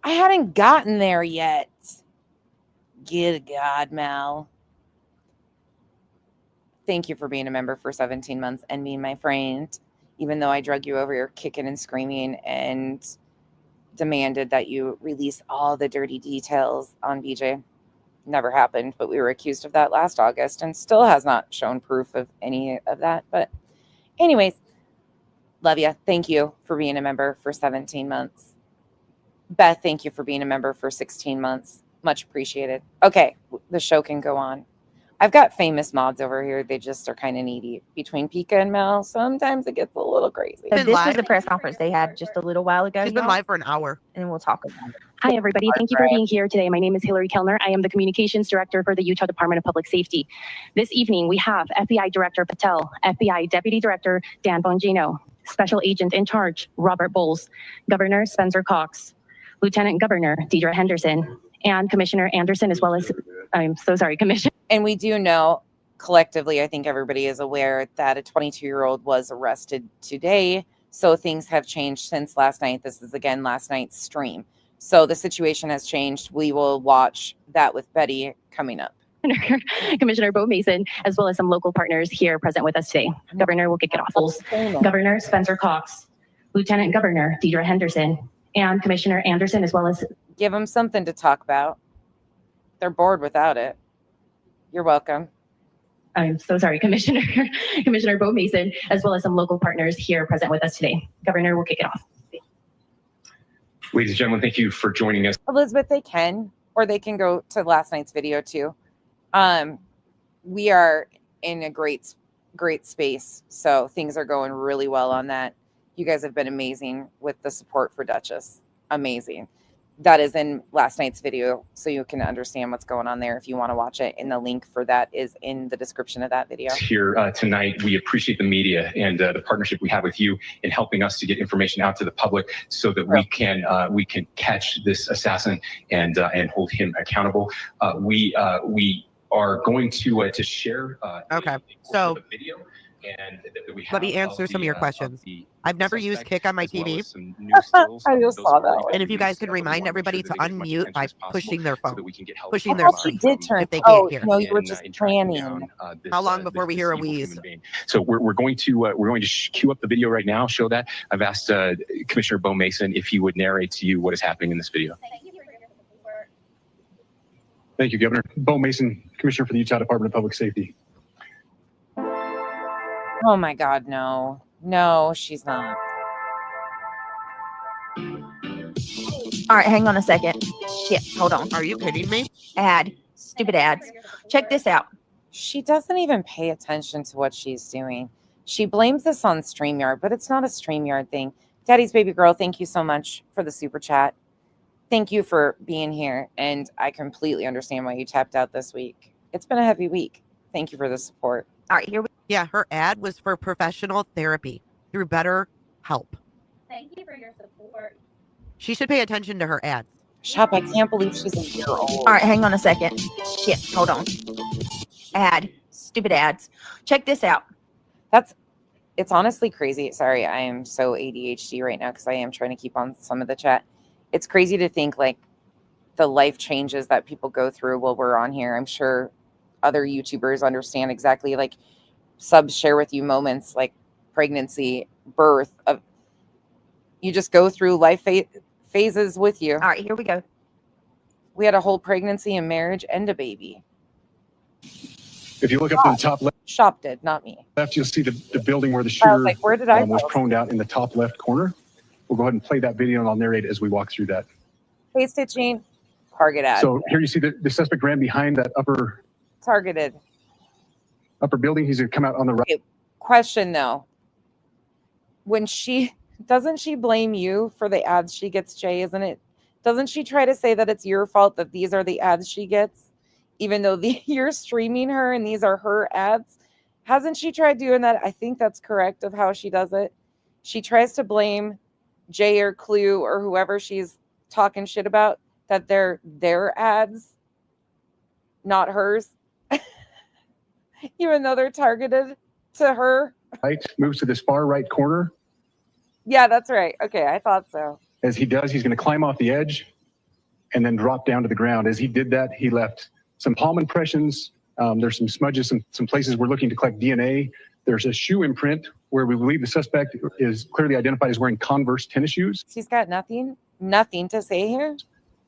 I hadn't gotten there yet. Good God, Mel. Thank you for being a member for 17 months and being my friend, even though I drug you over here kicking and screaming and demanded that you release all the dirty details on BJ. Never happened, but we were accused of that last August and still has not shown proof of any of that. But anyways, love you. Thank you for being a member for 17 months. Beth, thank you for being a member for 16 months. Much appreciated. Okay, the show can go on. I've got famous mods over here. They just are kind of needy between Pika and Mel. Sometimes it gets a little crazy. So Been this was live? the press conference they had just a little while ago. She's been y'all, live for an hour. and we'll talk about it. Hi, everybody. Thank you for being here today. My name is Hillary Kellner. I am the Communications Director for the Utah Department of Public Safety. This evening, we have FBI Director Patel, FBI Deputy Director Dan Bongino, Special Agent in Charge Robert Bowles, Governor Spencer Cox, Lieutenant Governor Deidre Henderson, and Commissioner Anderson, as well as, I'm so sorry, Commissioner. And we do know collectively, I think everybody is aware that a 22-year-old was arrested today. So things have changed since last night. This is again last night's stream. So the situation has changed. We will watch that with Betty coming up. Commissioner Bo Mason, as well as some local partners here present with us today. Governor, we'll kick it off. Governor Spencer Cox, Lieutenant Governor Deidre Henderson, and Commissioner Anderson, as well as... Give them something to talk about. They're bored without it. You're welcome. I'm so sorry, Commissioner Bo Mason, as well as some local partners here present with us today. Governor, we'll kick it off. Ladies and gentlemen, thank you for joining us. Elizabeth, they can, or they can go to last night's video too. We are in a great space. So things are going really well on that. You guys have been amazing with the support for Duchess. Amazing. That is in last night's video, so you can understand what's going on there if you want to watch it. And the link for that is in the description of that video. Here tonight, we appreciate the media and the partnership we have with you in helping us to get information out to the public so that we can catch this assassin and hold him accountable. We are going to share. Okay, so the video. And we let me answer some of your questions. I've never used Kick on my TV. I just saw that one. And if you guys can remind everybody to unmute by pushing their phone, pushing I their thought screen, you did turn. if they Oh, can't hear. no, you were just planning. How long before we hear a wheeze? So we're going to cue up the video right now. Show that. I've asked Commissioner Bo Mason if he would narrate to you what is happening in this video. Thank you, Governor. Bo Mason, Commissioner for the Utah Department of Public Safety. Oh my God, no. No, she's not. All right, hang on a second. Shit, hold on. Are you kidding me? Ad. Stupid ads. Check this out. She doesn't even pay attention to what she's doing. She blames this on StreamYard, but it's not a StreamYard thing. Daddy's baby girl, thank you so much for the super chat. Thank you for being here. And I completely understand why you tapped out this week. It's been a heavy week. Thank you for the support. All right, here we Yeah, her ad was for professional therapy through BetterHelp. Thank you for your support. She should pay attention to her ads. Shop, I can't believe she's a year old. All right, hang on a second. Shit, hold on. Ad. Stupid ads. Check this out. It's honestly crazy. Sorry, I am so ADHD right now because I am trying to keep on some of the chat. It's crazy to think like the life changes that people go through while we're on here. I'm sure other YouTubers understand exactly, like subs share with you moments like pregnancy, birth, of you just go through life phases with you. All right, here we go. We had a whole pregnancy and marriage and a baby. If you look up to the top Shop did, not me. left, you'll see the building where the I shooter was like, where did I was go? proned out in the top left corner. We'll go ahead and play that video and I'll narrate as we walk through that. Face stitching, target ad. So here you see the suspect ran behind that upper Targeted. building. He's going to come out on the right. Okay, question though. Doesn't she blame you for the ads she gets, Jay, isn't it? Doesn't she try to say that it's your fault that these are the ads she gets? Even though you're streaming her and these are her ads? Hasn't she tried doing that? I think that's correct of how she does it. She tries to blame Jay or Clue or whoever she's talking shit about that they're their ads, not hers. Even though they're targeted to her. Right, moves to this far right corner. Yeah, that's right. Okay, I thought so. As he does, he's going to climb off the edge and then drop down to the ground. As he did that, he left some palm impressions. There's some smudges, some places we're looking to collect DNA. There's a shoe imprint where we believe the suspect is clearly identified as wearing Converse tennis shoes. She's got nothing to say here.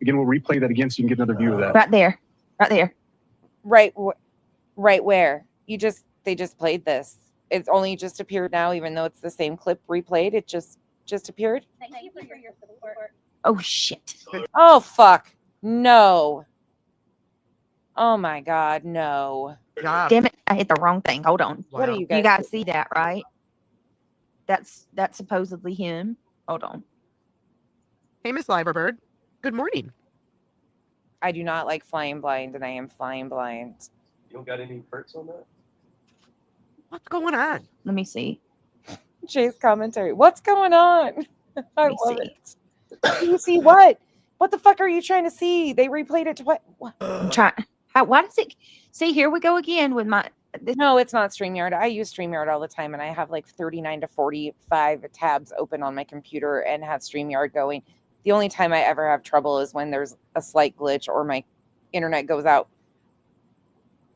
Again, we'll replay that again so you can get another view of that. Right there. Right there. Right where? They just played this. It's only just appeared now, even though it's the same clip replayed. It just appeared. Thank you for your support. Oh, shit. Oh, fuck. No. Oh, my God. No. job. Damn it! I hit the wrong thing. Hold on. What are Wow. you guys? You guys see that, right? That's supposedly him. Hold on. Hey, Miss Liverbird. Good morning. I do not like flying blind, and I am flying blind. You don't got any perks on that? What's going on? Let me see. Jay's commentary. What's going on? I Let me love see. it. You see what? What the fuck are you trying to see? They replayed it twice. I'm trying. Why does it? See, here we go again with my. No, it's not StreamYard. I use StreamYard all the time, and I have like 39 to 45 tabs open on my computer and have StreamYard going. The only time I ever have trouble is when there's a slight glitch or my internet goes out.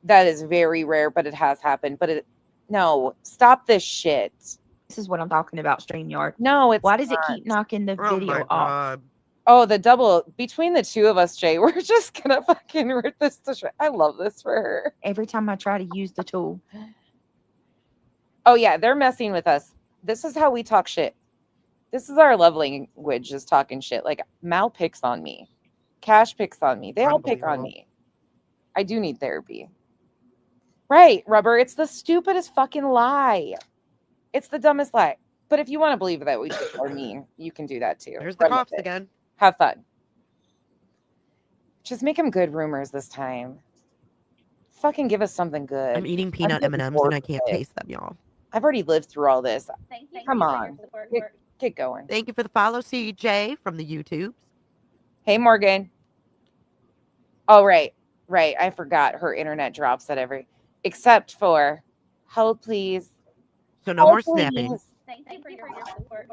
That is very rare, but it has happened. But no, stop this shit. This is what I'm talking about. StreamYard. No, it's Why does it not. keep knocking the Oh video my off? God. Oh, the double between the two of us, Jay. We're just gonna fucking rip this to shit. I love this for her. Every time I try to use the tool. Oh yeah, they're messing with us. This is how we talk shit. This is our love language, is talking shit. Like Mal picks on me, Cash picks on me. They all pick on Unbelievable. me. I do need therapy. Right, Rubber. It's the stupidest fucking lie. It's the dumbest lie. But if you want to believe that we are mean, you can do that too. There's the Run with coughs it. again. Have fun. Just make them good rumors this time. Fucking give us something good. I'm eating peanut getting M&Ms bored and I can't with it. taste them, y'all. I've already lived through all this. Come you for on. your support. Get going. Thank you for the follow, CJ from the YouTubes. Hey, Morgan. Oh, right. Right. I forgot her internet drops at every, except for, hold please. So no Hold, more snapping. please. Thank you for your support.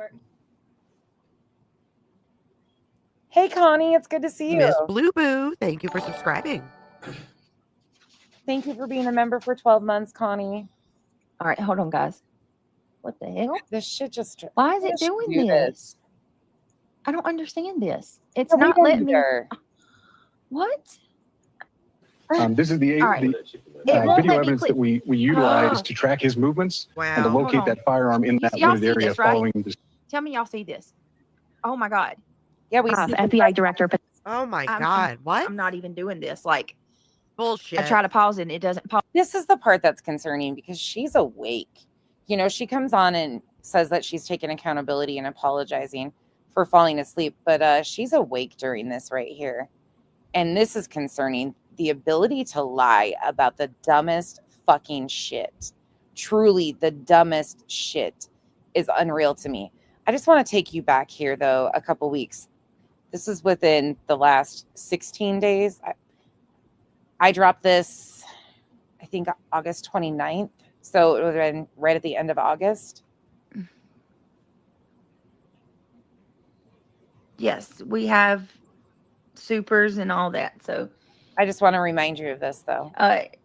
Hey, Connie. It's good to see you. Miss Blue Boo, thank you for subscribing. Thank you for being a member for 12 months, Connie. All right, hold on, guys. What the hell? This shit just. Why is Why it does she doing do this? I don't understand this. It's Yeah, we not don't letting me. either. What? This is the, All right. the It won't video let me evidence click. that we utilize Oh. to track his movements and to Wow. Hold locate on. that firearm in that Y'all wooded see area this, right? following this. Tell me y'all see this. Oh my God. Yeah, we see FBI Director Oh my I'm- God. What? I'm not even doing this. Like, Bullshit. I try to pause it and it doesn't pause. This is the part that's concerning because she's awake. You know, she comes on and says that she's taking accountability and apologizing for falling asleep, but she's awake during this right here. And this is concerning. The ability to lie about the dumbest fucking shit. Truly, the dumbest shit is unreal to me. I just want to take you back here, though, a couple weeks. This is within the last 16 days. I dropped this, I think, August 29th. So it would have been right at the end of August. Yes, we have supers and all that. So, I just want to remind you of this, though.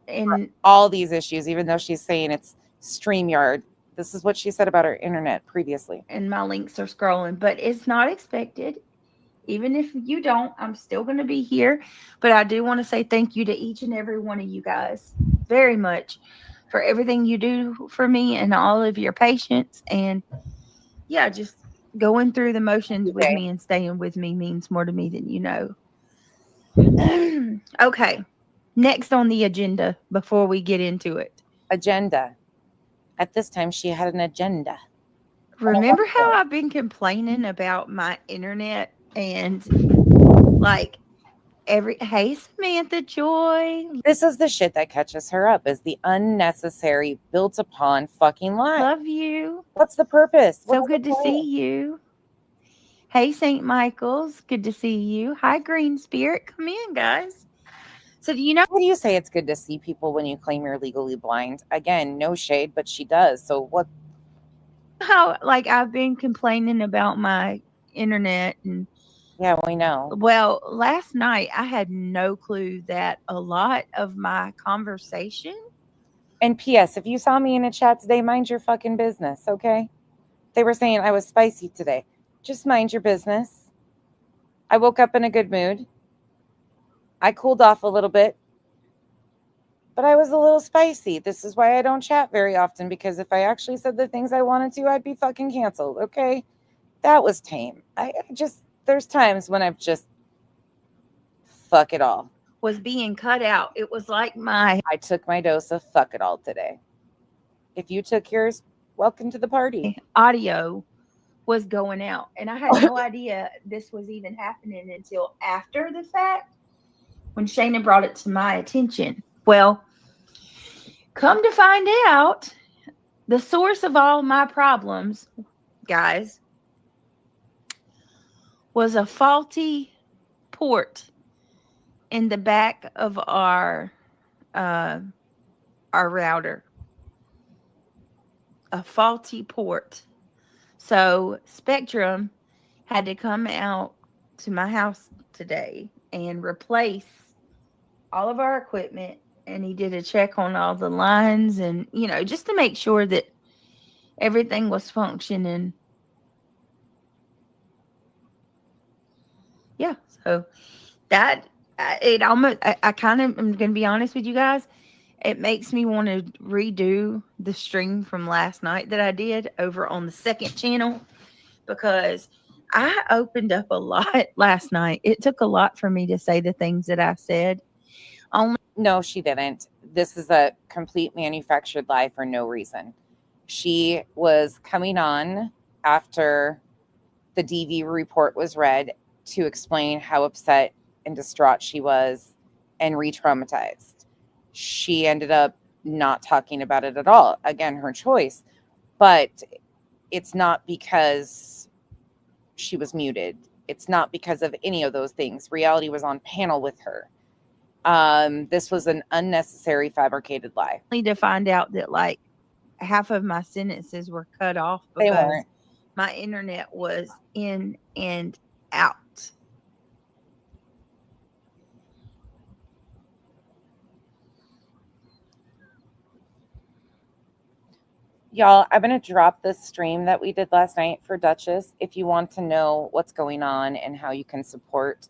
and All these issues, even though she's saying it's StreamYard, this is what she said about her internet previously. and my links are scrolling, but it's not expected. Even if you don't, I'm still going to be here. But I do want to say thank you to each and every one of you guys very much for everything you do for me and all of your patience. And yeah, just going through the motions with Okay. me and staying with me means more to me than you know. Okay. Next on the agenda before we get into it. Agenda. At this time, she had an agenda. Remember how I've been complaining about my internet and like hey Samantha Joy, This is the shit that catches her up, is the unnecessary, built upon fucking lie. love you. What's the purpose? So What's good the to see point? you. Hey St. Michael's, good to see you. Hi Green Spirit, come in guys. So do you know How do you say it's good to see people when you claim you're legally blind? Again, no shade, but she does. So what? how like I've been complaining about my internet and Yeah, we know. well, last night I had no clue that a lot of my conversation. And P.S., if you saw me in a chat today, mind your fucking business, okay? They were saying I was spicy today. Just mind your business. I woke up in a good mood. I cooled off a little bit. But I was a little spicy. This is why I don't chat very often, because if I actually said the things I wanted to, I'd be fucking canceled, okay? That was tame. There's times when I've just fuck it all. was being cut out. It was like my I took my dose of fuck it all today. If you took yours, welcome to the party. audio was going out. And I had no idea this was even happening until after the fact when Shayna brought it to my attention. Well, come to find out, the source of all my problems, guys, was a faulty port in the back of our router. A faulty port. So Spectrum had to come out to my house today and replace all of our equipment, and he did a check on all the lines and, you know, just to make sure that everything was functioning. Yeah, so that it almost I kind of am going to be honest with you guys, it makes me want to redo the stream from last night that I did over on the second channel, because I opened up a lot last night. It took a lot for me to say the things that I said. No, she didn't. This is a complete manufactured lie for no reason. She was coming on after the DV report was read to explain how upset and distraught she was and re-traumatized. She ended up not talking about it at all. Again, her choice. But it's not because she was muted. It's not because of any of those things. Reality was on panel with her. This was an unnecessary fabricated lie. To find out that like half of my sentences were cut off They because weren't. my internet was in and out. Y'all, I'm going to drop this stream that we did last night for Duchess. If you want to know what's going on and how you can support,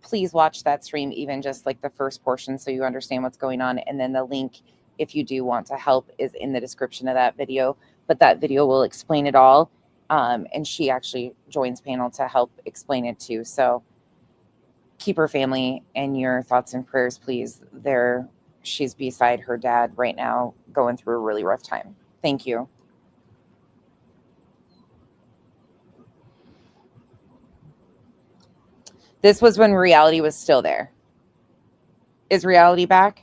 please watch that stream, even just like the first portion, so you understand what's going on. And then the link, if you do want to help, is in the description of that video. But that video will explain it all. And she actually joins panel to help explain it too. So keep her family in your thoughts and prayers, please. She's beside her dad right now, going through a really rough time. Thank you. This was when reality was still there. Is reality back?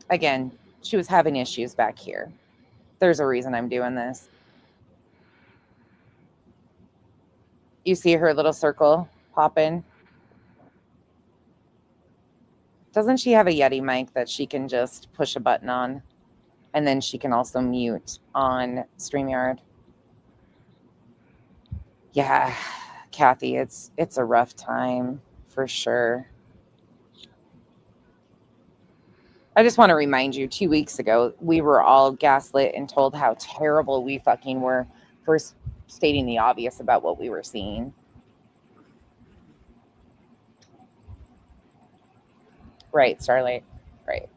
Again, she was having issues back here. There's a reason I'm doing this. You see her little circle popping? Doesn't she have a Yeti mic that she can just push a button on? And then she can also mute on StreamYard. Yeah, Kathy, it's a rough time for sure. I just want to remind you, 2 weeks ago, we were all gaslit and told how terrible we fucking were for stating the obvious about what we were seeing. Right, Starlight. Right.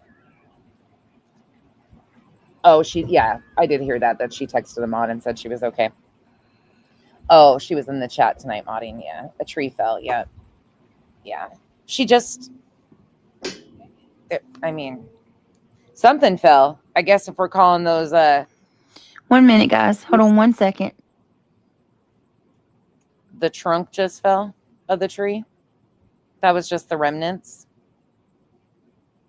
Oh, yeah, I did hear that she texted the mod and said she was okay. Oh, she was in the chat tonight modding. Yeah, a tree fell. Yeah. Yeah. She just, something fell. I guess if we're calling those. 1 minute, guys. Hold on 1 second. The trunk just fell of the tree. That was just the remnants.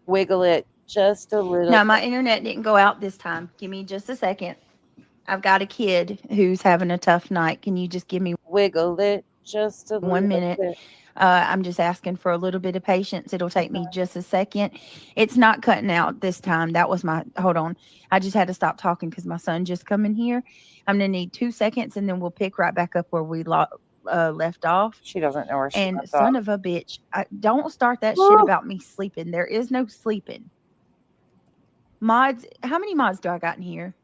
Wiggle it just a little. No, my internet didn't go out this time. Give me just a second. I've got a kid who's having a tough night. Can you just give me wiggle it just a 1 minute? Bit. I'm just asking for a little bit of patience. It'll take me just a second. It's not cutting out this time. That was hold on. I just had to stop talking because my son just come in here. I'm going to need 2 seconds and then we'll pick right back up where we left off. She doesn't know where she and left son off. Of a bitch. Don't start that shit about me sleeping. There is no sleeping. Mods, how many mods do I got in here?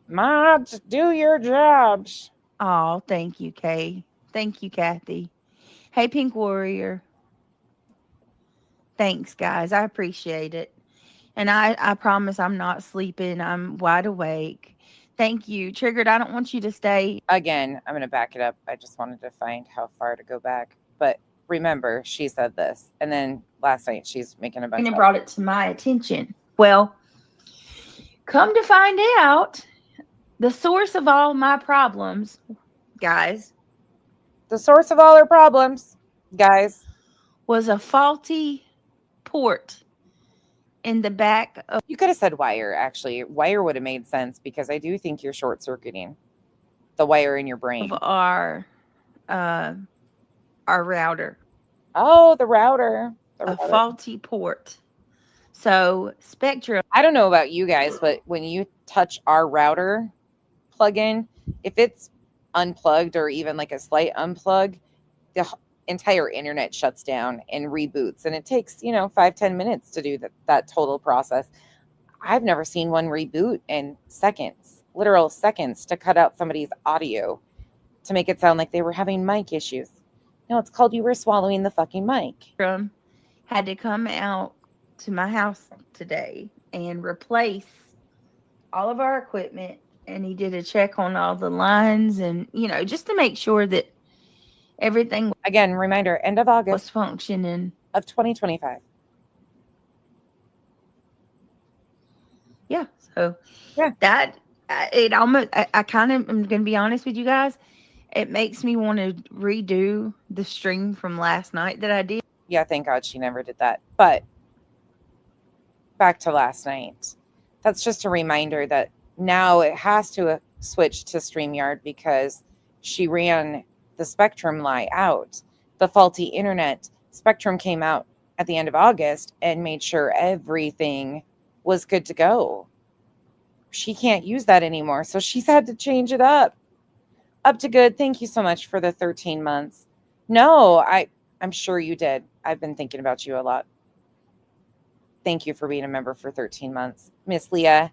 Mods, do your jobs. Oh, thank you, Kay. Thank you, Kathy. Hey, Pink Warrior. Thanks, guys. I appreciate it. And I promise I'm not sleeping. I'm wide awake. Thank you. Triggered, I don't want you to stay. Again, I'm going to back it up. I just wanted to find how far to go back. But remember, she said this. And then last night, she's making a bunch And of... brought it to my attention. Well, come to find out, the source of all my problems, guys, The source of all her problems, guys, was a faulty port in the back of... You could have said wire, actually. Wire would have made sense because I do think you're short-circuiting the wire in your brain. Of our router. Oh, the router. A faulty port. So Spectrum. I don't know about you guys, but when you touch our router plug-in, if it's unplugged or even like a slight unplug, the entire internet shuts down and reboots. And it takes, 5-10 minutes to do that total process. I've never seen one reboot in seconds, literal seconds, to cut out somebody's audio to make it sound like they were having mic issues. No, it's called you were swallowing the fucking mic. Had to come out to my house today and replace all of our equipment. And he did a check on all the lines and, just to make sure that everything, again, reminder, end of August, was functioning of 2025. Yeah. So yeah, that it almost, I kind of, I'm going to be honest with you guys. It makes me want to redo the stream from last night that I did. Yeah. Thank God she never did that. But back to last night. That's just a reminder that now it has to switch to StreamYard because she ran the Spectrum lie out. The faulty internet. Spectrum came out at the end of August and made sure everything was good to go. She can't use that anymore. So she's had to change it up. Up to good. Thank you so much for the 13 months. No, I'm sure you did. I've been thinking about you a lot. Thank you for being a member for 13 months. Miss Leah,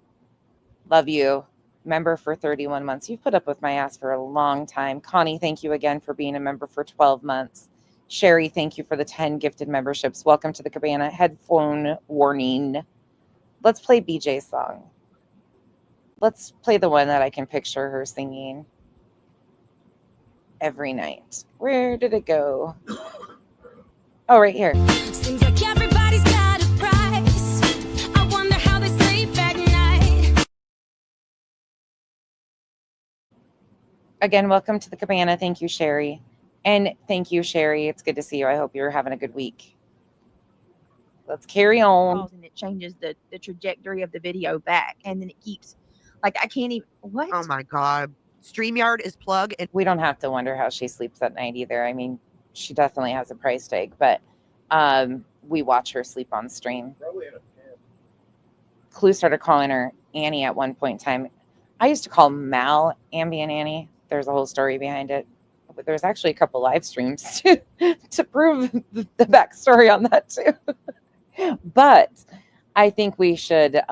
love you. Member for 31 months. You've put up with my ass for a long time. Connie, thank you again for being a member for 12 months. Sherry, thank you for the 10 gifted memberships. Welcome to the Cabana. Headphone warning. Let's play BJ's song. Let's play the one that I can picture her singing every night. Where did it go? Oh, right here. Seems like everybody's got a price. I wonder how they sleep at night. Again, welcome to the Cabana. Thank you, Sherry. And thank you, Sherry. It's good to see you. I hope you're having a good week. Let's carry on. And it changes the trajectory of the video back. And then it keeps, like, I can't even, what? Oh my God. StreamYard is plugged. And we don't have to wonder how she sleeps at night either. I mean, she definitely has a price tag, but we watch her sleep on stream. Probably in a pen. Clue started calling her Annie at one point in time. I used to call Mal Ambient Annie. There's a whole story behind it. But there's actually a couple live streams to prove the backstory on that too. But I think we should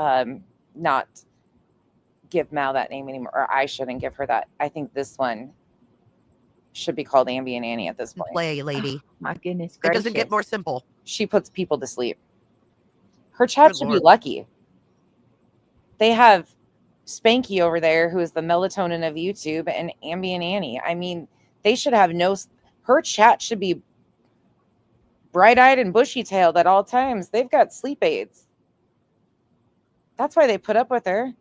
not give Mal that name anymore, or I shouldn't give her that. I think this one should be called Ambient Annie at this point. Play, lady. Oh, my goodness It gracious. doesn't get more simple. She puts people to sleep. Her chat Good should Lord. be lucky. They have Spanky over there, who is the melatonin of YouTube, and Ambient Annie. I mean, they should have her chat should be bright-eyed and bushy-tailed at all times. They've got sleep aids. That's why they put up with her.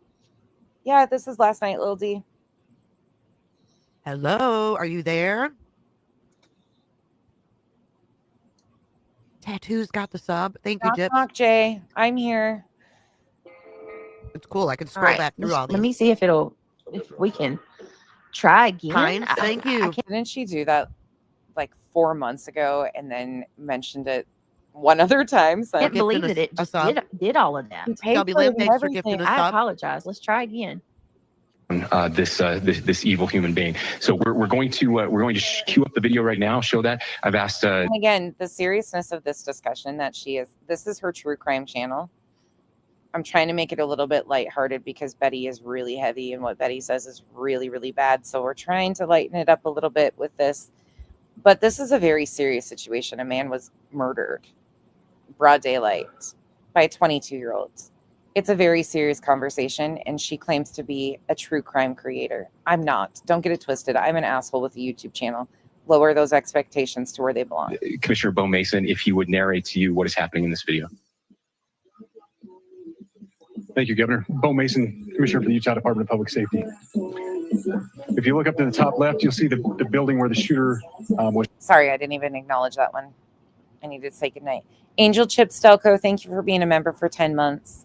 Yeah, this is last night, Lil D. Hello, are you there? Tattoos got the sub. Thank you, Knock, Gyps. knock, Jay. I'm here. It's cool. I can scroll back through all these. Let me see if we can try again. Pines, thank you. Didn't she do that like 4 months ago and then mentioned it one other time? So I can't believe that it just did all of that. Shelby Lim, thanks for gifting us I up. apologize. Let's try again. This evil human being. So we're going to cue up the video right now. Show that. I've asked. And again, the seriousness of this discussion that this is her true crime channel. I'm trying to make it a little bit lighthearted because Betty is really heavy and what Betty says is really, really bad. So we're trying to lighten it up a little bit with this. But this is a very serious situation. A man was murdered, broad daylight, by 22-year-olds. It's a very serious conversation, and she claims to be a true crime creator. I'm not. Don't get it twisted. I'm an asshole with a YouTube channel. Lower those expectations to where they belong. Commissioner Bo Mason, if he would narrate to you what is happening in this video. Thank you, Governor. Bo Mason, Commissioner for the Utah Department of Public Safety. If you look up to the top left, you'll see the building where the shooter was. Sorry, I didn't even acknowledge that one. I needed to say goodnight. Angel Chip Stelco, thank you for being a member for 10 months.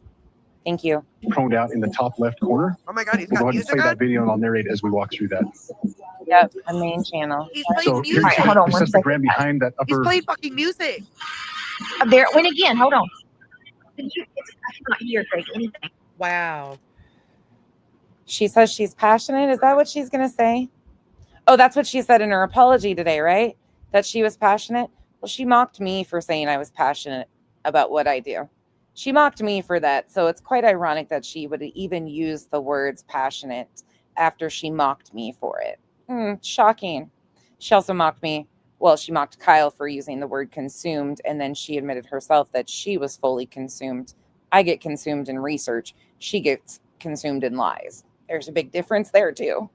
Thank you. Proned out in the top left corner. Oh my God, he's We'll got go ahead and music play on? that video and I'll narrate as we walk through that. Yep, a main channel. He's So playing here's music. hold on the one suspect second. ran behind that He's upper. playing fucking music. There it went again. Hold on. I cannot hear Greg, anything. Wow. She says she's passionate. Is that what she's going to say? Oh, that's what she said in her apology today, right? That she was passionate. Well, she mocked me for saying I was passionate about what I do. She mocked me for that. So it's quite ironic that she would even use the words passionate after she mocked me for it. Shocking. She also mocked me. Well, she mocked Kyle for using the word consumed, and then she admitted herself that she was fully consumed. I get consumed in research. She gets consumed in lies. There's a big difference there, too.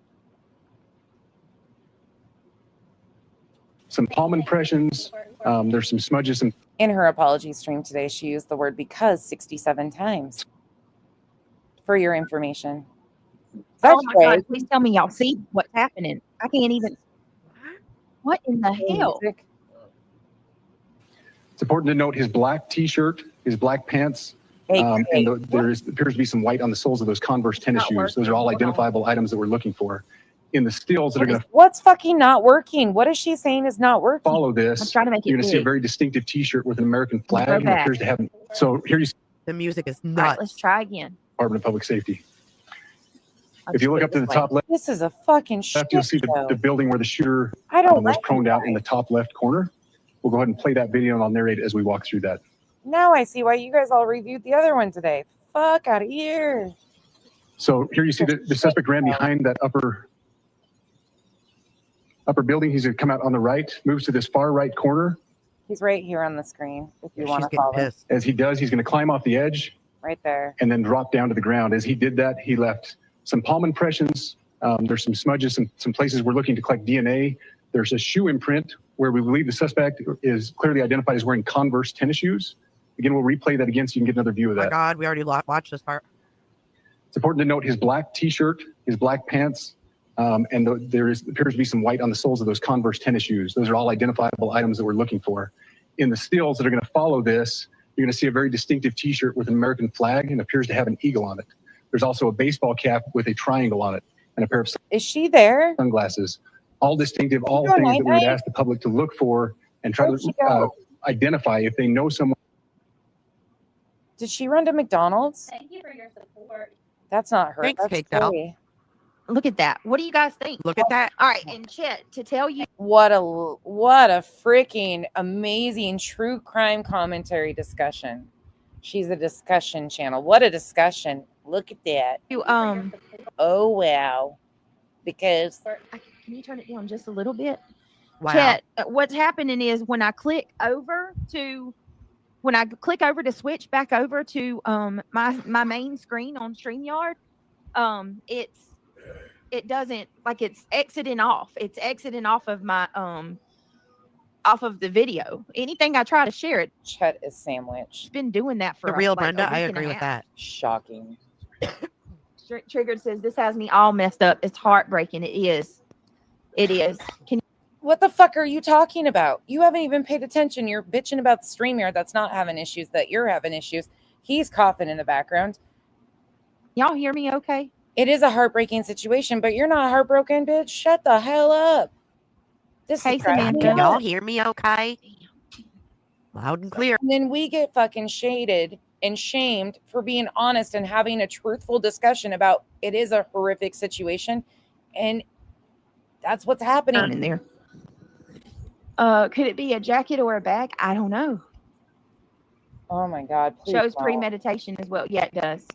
Some palm impressions. There's some smudges. In her apology stream today, she used the word because 67 times. For your information. Oh my God, please tell me y'all see what's happening. I can't even. What in the hell? It's important to note his black T-shirt, his black pants, and there appears to be some white on the soles of those Converse tennis shoes. Those are all identifiable items that we're looking for. In the stills that are going to What's fucking not working? What is she saying is not working? follow this, I'm trying to make it you're going to see a big. very distinctive T-shirt with an American flag. Go And it back. appears to have. So here you see The music is All nuts. right, let's try again. Department of Public Safety. If you look up to the top left, This is a fucking shit you'll see show. the building where the shooter I don't was like proned it. out in the top left corner. We'll go ahead and play that video and I'll narrate it as we walk through that. Now I see why you guys all reviewed the other one today. Fuck out of here. So here you see the suspect ran behind that upper building. He's going to come out on the right, moves to this far right corner. He's right here on the screen if you She's want to getting follow. pissed. As he does, he's going to climb off the edge Right there. and then drop down to the ground. As he did that, he left some palm impressions. There's some smudges, some places we're looking to collect DNA. There's a shoe imprint where we believe the suspect is clearly identified as wearing Converse tennis shoes. Again, we'll replay that again so you can get another view of Oh my that. God, we already watched this part. It's important to note his black T-shirt, his black pants, and there appears to be some white on the soles of those Converse tennis shoes. Those are all identifiable items that we're looking for. In the stills that are going to follow this, you're going to see a very distinctive T-shirt with an American flag and appears to have an eagle on it. There's also a baseball cap with a triangle on it and a pair of Is she there? sunglasses. All distinctive, all Go, things that we would Night-Night. ask the public to look for and try Where'd she to go? identify if they know someone. Did she run to McDonald's? Thank you for your support. That's not her. Thanks, That's Kate Cal. Chloe. Look at that. What do you guys think? Look at that. All right, and Chet, to tell you, What a freaking amazing true crime commentary discussion. She's a discussion channel. What a discussion. Look at that. Oh wow. Because can you turn it down just a little bit? Wow. Chet, what's happening is when I click over to switch back over to my main screen on StreamYard, it doesn't, like, it's exiting off. It's exiting off of my off of the video. Anything I try to share, it's Chet is sandwiched. been doing that for The real like, a Brenda, I week and a agree with half. that. Shocking. Triggered says this has me all messed up. It's heartbreaking. It is. It is. Can What the fuck are you talking about? You haven't even paid attention. You're bitching about the StreamYard that's not having issues, that you're having issues. He's coughing in the background. y'all hear me okay? It is a heartbreaking situation, but you're not heartbroken, bitch. Shut the hell up. This Hey, is cracking me Samantha. Can y'all up. hear me okay? Loud and clear. And then we get fucking shaded and shamed for being honest and having a truthful discussion about it is a horrific situation. And that's what's happening In there. Could it be a jacket or a bag? I don't know. Oh my God. Please Shows don't. premeditation as well. Yeah, it does.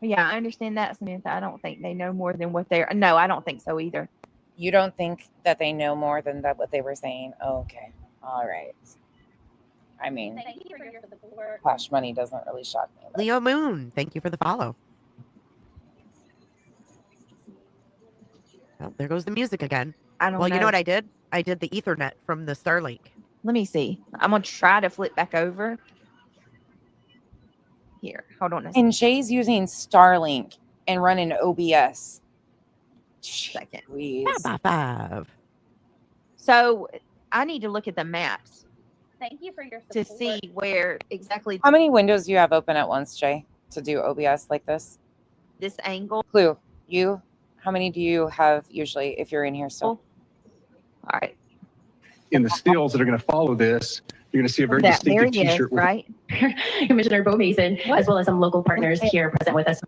Yeah, I understand that, Samantha. I don't think they know more than what they're. No, I don't think so either. You don't think that they know more than that what they were saying? Oh, okay. All right. I mean, Cash Money doesn't really shock me. but- Leo Moon, thank you for the follow. Oh, there goes the music again. I don't Well, know. you know what I did? I did the Ethernet from the Starlink. Let me see. I'm gonna try to flip back over. Here, hold on a And Jay's using Starlink and running OBS. second. Please. 5 So I need to look at the maps Thank you for your to see where exactly How many windows do you have open at once, Jay, to do OBS like this? this angle. Clue, you? How many do you have usually if you're in here still? All right. In the stills that are going to follow this, you're going to see a very That there distinctive he is, T-shirt with right? Commissioner Bo Mason, as well as some local partners here present with us.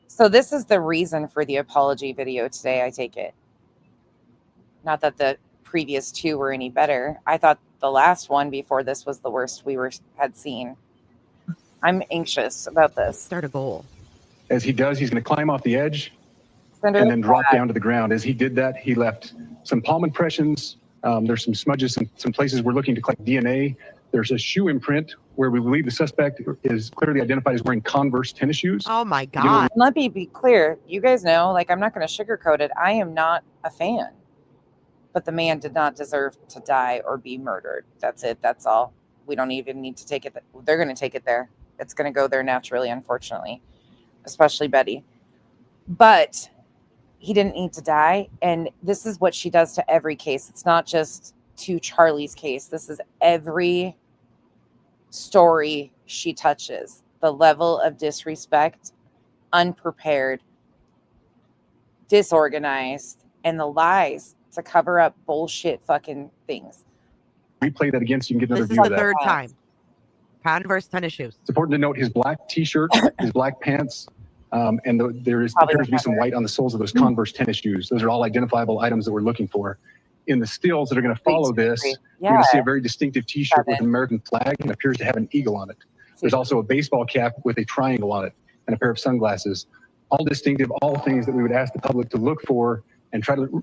So this is the reason for the apology video today, I take it. Not that the previous two were any better. I thought the last one before this was the worst we had seen. I'm anxious about this. Start a goal. As he does, he's going to climb off the edge Send and her then drop down to the ground. As he did that, he left some palm impressions. There's some smudges, some places we're looking to collect DNA. There's a shoe imprint where we believe the suspect is clearly identified as wearing Converse tennis shoes. Oh my God. And let me be clear. You guys know, like, I'm not going to sugarcoat it. I am not a fan. But the man did not deserve to die or be murdered. That's it. That's all. We don't even need to take it. They're going to take it there. It's going to go there naturally, unfortunately, especially Betty. But he didn't need to die. And this is what she does to every case. It's not just to Charlie's case. This is every story she touches. The level of disrespect, unprepared, disorganized, and the lies to cover up bullshit fucking things. Replay that again so you can get another This is view the of that. third time. Converse tennis shoes. It's important to note his black T-shirt, his black pants, and there appears to be some white on the soles of those Converse tennis shoes. Those are all identifiable items that we're looking for. In the stills that are going to follow this, you're going to see a very distinctive T-shirt with an American flag and appears to have an eagle on it. There's also a baseball cap with a triangle on it and a pair of sunglasses. All distinctive, all things that we would ask the public to look for and try to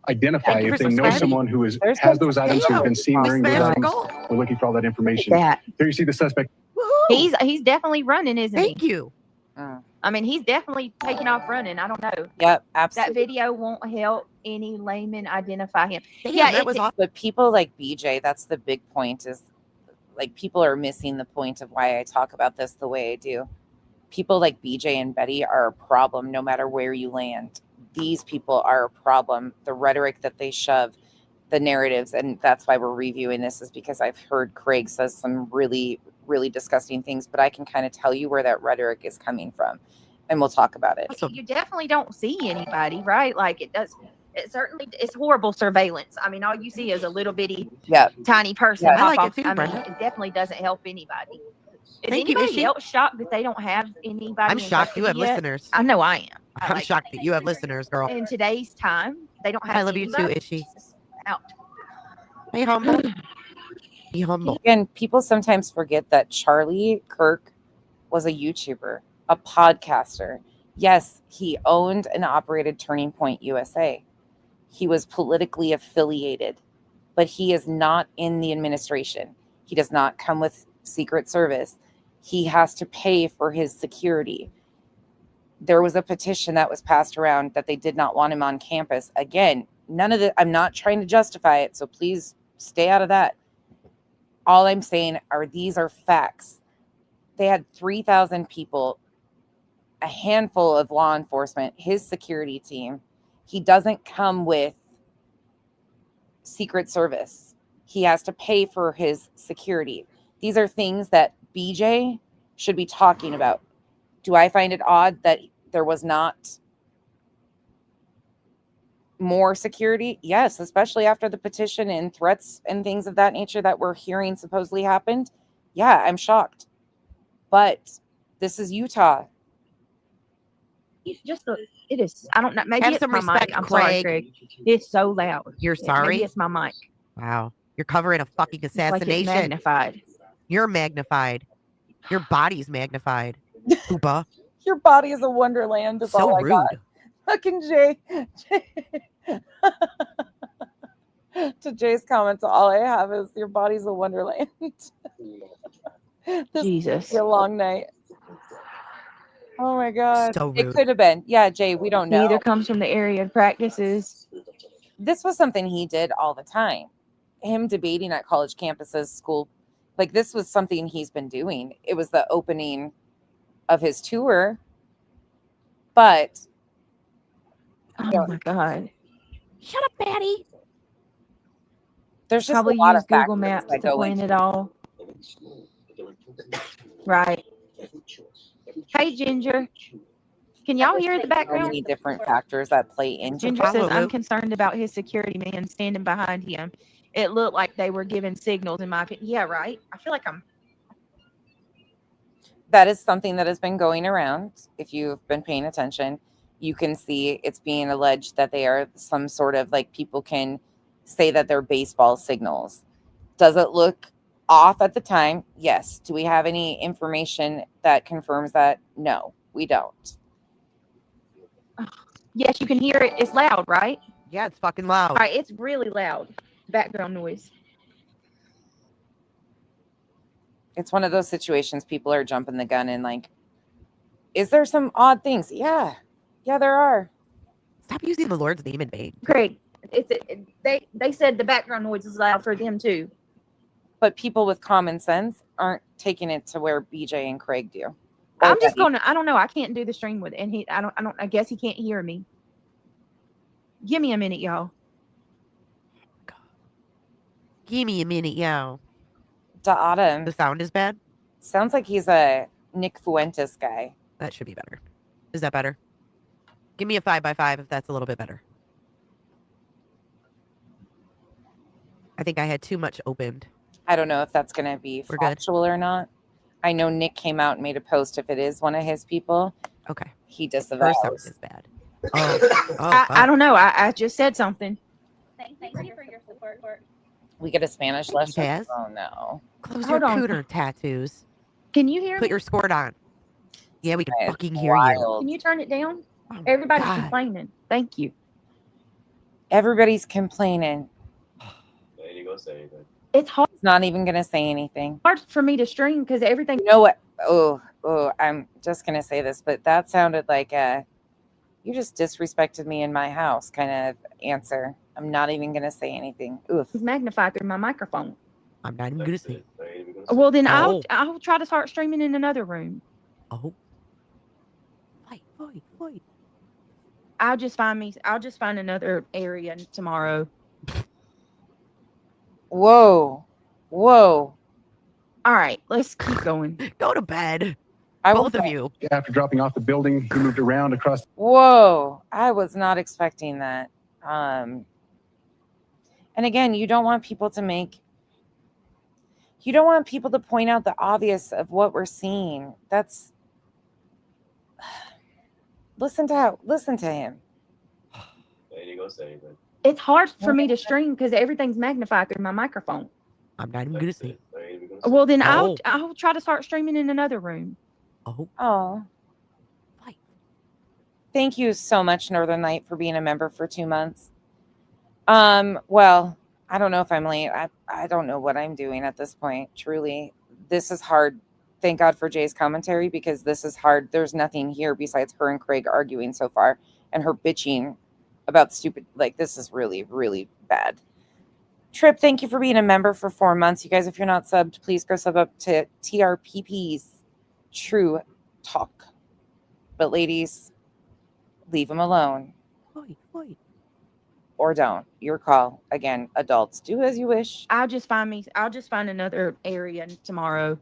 identify if they know someone who has those items, who has been seen wearing those items. We're looking for all that information. That. There you see the suspect. He's definitely running, isn't he? Thank you. I mean, he's definitely taking off running. I don't know. Yep, absolutely. That video won't help any layman identify him. Yeah, that was awesome. But people like BJ, that's the big point, is like people are missing the point of why I talk about this the way I do. People like BJ and Betty are a problem no matter where you land. These people are a problem. The rhetoric that they shove, the narratives, and that's why we're reviewing this, is because I've heard Craig says some really, really disgusting things, but I can kind of tell you where that rhetoric is coming from, and we'll talk about it. You definitely don't see anybody, right? Like it does. It's horrible surveillance. I mean, all you see is a little bitty, tiny person. Yeah, I like pop it too, off. I mean, Brenda. it definitely doesn't help anybody. Is Thank you, anybody Ishi. else shocked that they don't have anybody? I'm in shocked you have custody yet? listeners. I know I am. I'm shocked that you have listeners, girl. In today's time, they don't have. I love you too, anybody. Ishi. Out. Be humble. Be humble. Again, people sometimes forget that Charlie Kirk was a YouTuber, a podcaster. Yes, he owned and operated Turning Point USA. He was politically affiliated, but he is not in the administration. He does not come with Secret Service. He has to pay for his security. There was a petition that was passed around that they did not want him on campus. Again, none of the, I'm not trying to justify it, so please stay out of that. All I'm saying are these are facts. They had 3,000 people, a handful of law enforcement, his security team. He doesn't come with Secret Service. He has to pay for his security. These are things that BJ should be talking about. Do I find it odd that there was not more security? Yes, especially after the petition and threats and things of that nature that we're hearing supposedly happened. Yeah, I'm shocked. But this is Utah. It's just it is. I don't know. Maybe Have it's some my respect, mic. I'm sorry, Craig. Craig. It's so loud. You're sorry? Maybe it's my mic. Wow. You're covering a fucking It's like it's assassination. magnified. You're magnified. Your body's magnified. Booba. Your body is a wonderland. Is So all I got. rude. Fucking Jay. To Jay's comments, all I have is your body's a wonderland. This Jesus. is a long night. Oh my God. So It rude. could have been. Yeah, Jay, we don't He either know. comes from the area and practices. This was something he did all the time. Him debating at college campuses, school. Like, this was something he's been doing. It was the opening of his tour. But Oh Yeah. my God. Shut up, Patty. there's just Probably a lot use of Google factors Maps that to go plan into it all. Right. Hey, Ginger. Can y'all hear the so background? many different factors that play into Ginger it. says, Follow I'm Luke. concerned about his security man standing behind him. It looked like they were giving signals, in my opinion. Yeah, right. I feel like I'm. That is something that has been going around. If you've been paying attention, you can see it's being alleged that they are some sort of, like, people can say that they're baseball signals. Does it look off at the time? Yes. Do we have any information that confirms that? No, we don't. Yes, you can hear it. It's loud, right? Yeah, it's fucking loud. All right, it's really loud. Background noise. It's one of those situations people are jumping the gun and, like, is there some odd things? Yeah, there are. Stop using the Lord's name in vain. Great. They said the background noise is loud for them too. But people with common sense aren't taking it to where BJ and Craig do. I'm just gonna. I don't know. I can't do the stream with it, and he. I don't. I guess he can't hear me. Give me a minute, y'all. Give me a minute, yo. Autumn The sound is bad. sounds like he's a Nick Fuentes guy. That should be better. Is that better? Give me a 5x5 if that's a little bit better. I think I had too much opened. I don't know if that's going to be We're good. factual or not. I know Nick came out and made a post. If it is one of his people, Okay. he disavows. Her sound is bad. Oh, I don't know. I just said something. Thank you for your support. We get a Spanish Thank you, lesson. Taz. Oh no. Close Hold your on. cooter tattoos. Can you hear Put me? your skirt on. Yeah, we can It's fucking hear you. wild. Can you turn it down? Oh my Everybody's God. complaining. Thank you. Everybody's complaining. They ain't gonna say anything. It's hard He's not even going to say anything. for me to stream because everything. You know what? Oh, I'm just going to say this, but that sounded like you just disrespected me in my house kind of answer. I'm not even going to say anything. Oof. is magnified through my microphone. I'm not even going to That's say. it. They ain't even gonna say Well, then Oh. I'll try to start streaming in another room. Oh. Fight. I'll just find another area tomorrow. Whoa. All right, let's keep going. Go to bed. I Both was of you. After dropping off the building, he moved around across. Whoa. I was not expecting that. And again, you don't want people to point out the obvious of what we're seeing. That's listen to him. They ain't gonna say anything. It's hard for me to stream because everything's magnified through my microphone. I'm not even going to That's say. it. They ain't even gonna say Well, then Oh. I'll try to start streaming in another room. Oh. Oh, Fight. thank you so much, Northern Light, for being a member for 2 months. Well, I don't know if I'm late. I don't know what I'm doing at this point. Truly, this is hard. Thank God for Jay's commentary because this is hard. There's nothing here besides her and Craig arguing so far and her bitching about stupid. Like, this is really, really bad. Trip, thank you for being a member for 4 months. You guys, if you're not subbed, please go sub up to TRPP's True Talk. But ladies, leave them alone Fight. or don't. Your call. Again, adults, do as you wish. I'll just find another area tomorrow.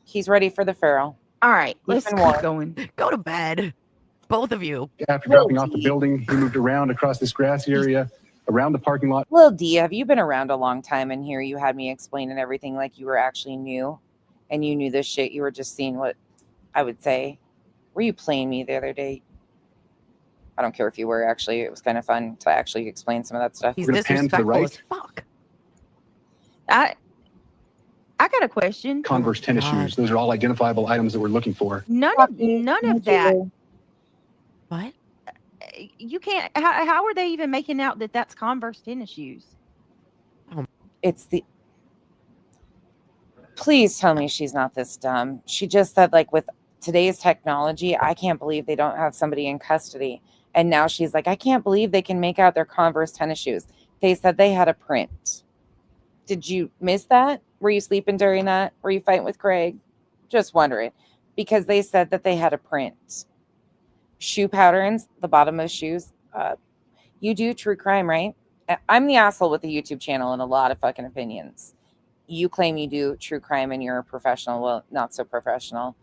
He's ready for the feral. All right, let's been keep warned. going. Go to bed. Both of you. After dropping off the building, he moved around across this grassy area, around the parking lot. Lil D, have you been around a long time in here? You had me explaining everything like you were actually new and you knew this shit. You were just seeing what I would say. Were you playing me the other day? I don't care if you were. Actually, it was kind of fun to actually explain some of that stuff. He's We're gonna pan to the disrespectful right. as fuck. I got a question. Converse tennis God. shoes. Those are all identifiable items that we're looking for. None of that. What? You can't. How are they even making out that that's Converse tennis shoes? it's the. Please tell me she's not this dumb. She just said, like, with today's technology, I can't believe they don't have somebody in custody. And now she's like, I can't believe they can make out their Converse tennis shoes. They said they had a print. Did you miss that? Were you sleeping during that? Were you fighting with Craig? Just wondering. Because they said that they had a print. Shoe patterns, the bottom of shoes. You do true crime, right? I'm the asshole with the YouTube channel and a lot of fucking opinions. You claim you do true crime and you're a professional. Well, not so professional.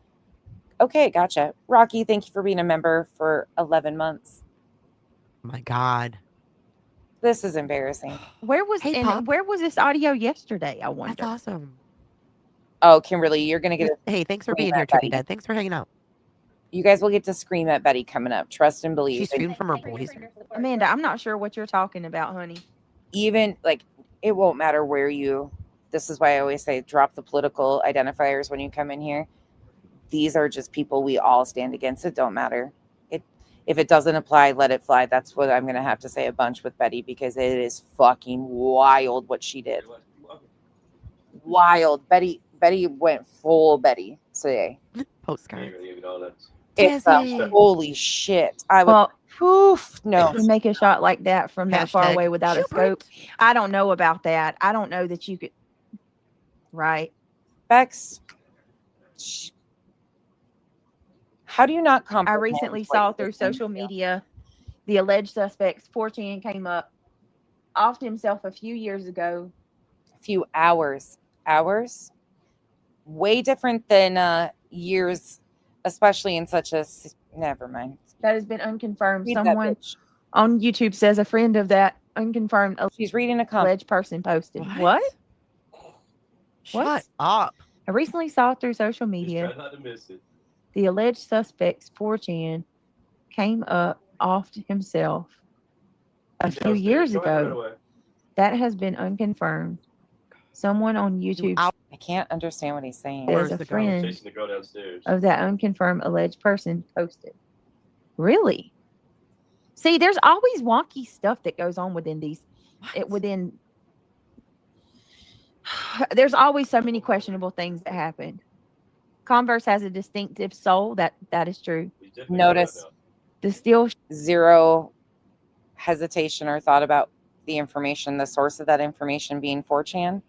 Okay, gotcha. Rocky, thank you for being a member for 11 months. Oh my God. This is embarrassing. Where was Hey, Pop. where was this audio yesterday? I wonder. That's awesome. Oh, Kimberly, you're going to get Hey, thanks for Scream being at here, Trippy Betty. Dad. Thanks for hanging out. You guys will get to scream at Betty coming up. Trust and believe. She's screaming from her boys. Amanda, I'm not sure what you're talking about, honey. Even, like, it won't matter where you, this is why I always say drop the political identifiers when you come in here. These are just people we all stand against. It don't matter. If it doesn't apply, let it fly. That's what I'm going to have to say a bunch with Betty, because it is fucking wild what she did. Wild. Betty went full Betty today. Postcards. It's Desi. holy shit. I would, Well, poof, no. to make a shot like that from that far Hashtag away without a shoot scope, I don't know about that. I don't know that you could. Right. Bex, how do you not I comprehend? recently what saw you through just said? social media the alleged suspect's 4chan came up, offed himself a few years ago. A few hours. Way different than years, especially in such a, never mind. That has been unconfirmed. Read that Someone bitch. on YouTube says a friend of that unconfirmed She's reading a comment. alleged person posted. What? Shut up. I recently saw through social media Try not to miss it. the alleged suspect's 4chan came up, offed himself a few years Go ahead, right ago. away. That has been unconfirmed. Someone on YouTube I can't understand what he's saying. says Where's a the friend Chasing the girl downstairs. of that unconfirmed alleged person posted. Really? See, there's always wonky stuff that goes on within these. There's always so many questionable things that happen. Converse has a distinctive soul. That is true. Notice The still zero hesitation or thought about the information, the source of that information being 4chan.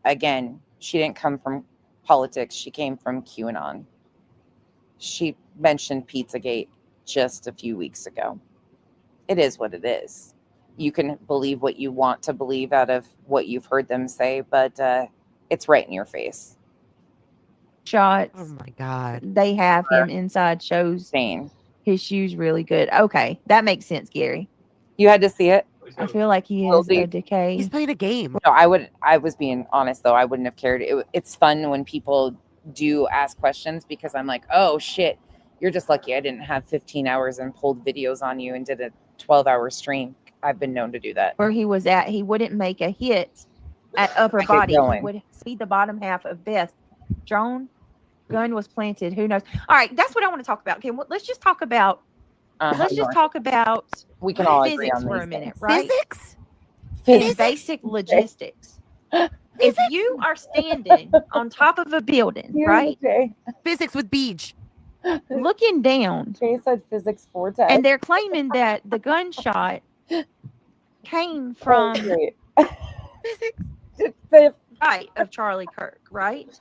Again, she didn't come from politics. She came from QAnon. She mentioned Pizzagate just a few weeks ago. It is what it is. You can believe what you want to believe out of what you've heard them say, but it's right in your face. shots. Oh my God. They have him inside shows Insane. his shoes really good. Okay, that makes sense, Gary. You had to see it? I feel like he Well, is a decay. He's playing a game. No, I was being honest though. I wouldn't have cared. It's fun when people do ask questions, because I'm like, oh shit, you're just lucky I didn't have 15 hours and pulled videos on you and did a 12-hour stream. I've been known to do that. Where he was at, he wouldn't make a hit at upper Keep body. He going. would see the bottom half of Beth. Drone gun was planted. Who knows? All right, that's what I want to talk about. Okay, well, let's just talk about. Let's just talk about We can all agree physics on for these a minute, things. right? Physics? And basic logistics. If you are standing on top of a building, right, Physics with Beach. looking down, Jay said physics 4 times. and they're claiming that the gunshot came from right of Charlie Kirk, right?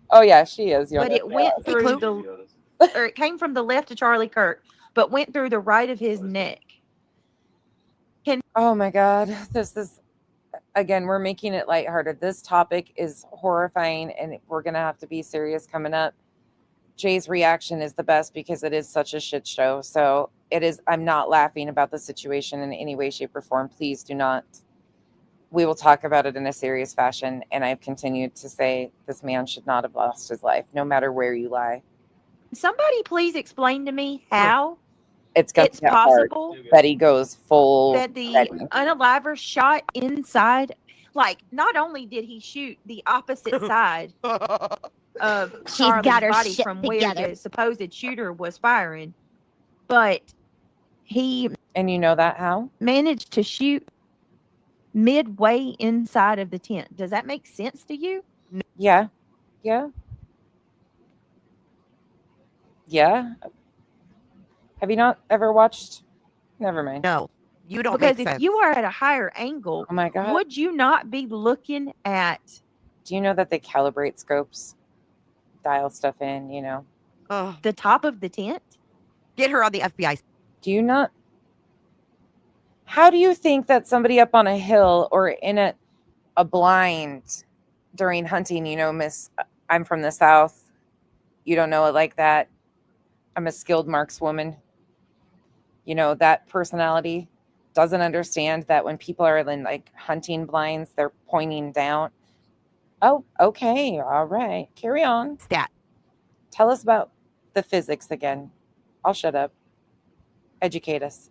Oh yeah, she is. But it went through or it came from the left of Charlie Kirk, but went through the right of his neck. Oh my God. This is, again, we're making it lighthearted. This topic is horrifying and we're going to have to be serious coming up. Jay's reaction is the best because it is such a shit show. So it is, I'm not laughing about the situation in any way, shape, or form. Please do not. We will talk about it in a serious fashion. And I've continued to say this man should not have lost his life, no matter where you lie. Somebody please explain to me how It's possible Betty goes full. that the Betty. unaliver shot inside. Like, not only did he shoot the opposite side of Charlie's got her body shit from where together. the supposed shooter was firing, but he And you know that how? managed to shoot midway inside of the tent. Does that make sense to you? Yeah. Yeah. Yeah. Have you not ever watched? Never mind. No, you don't Because make if sense. you are at a higher angle, Oh my God. would you not be looking at Do you know that they calibrate scopes, dial stuff in, you know? Ugh. the top of the tent? Get her on the FBI. Do you not? How do you think that somebody up on a hill or in a blind during hunting, you know, Miss, I'm from the South. You don't know it like that. I'm a skilled markswoman. You know, that personality doesn't understand that when people are in like hunting blinds, they're pointing down. Oh, okay. All right. Carry on. Stat. Tell us about the physics again. I'll shut up. Educate us.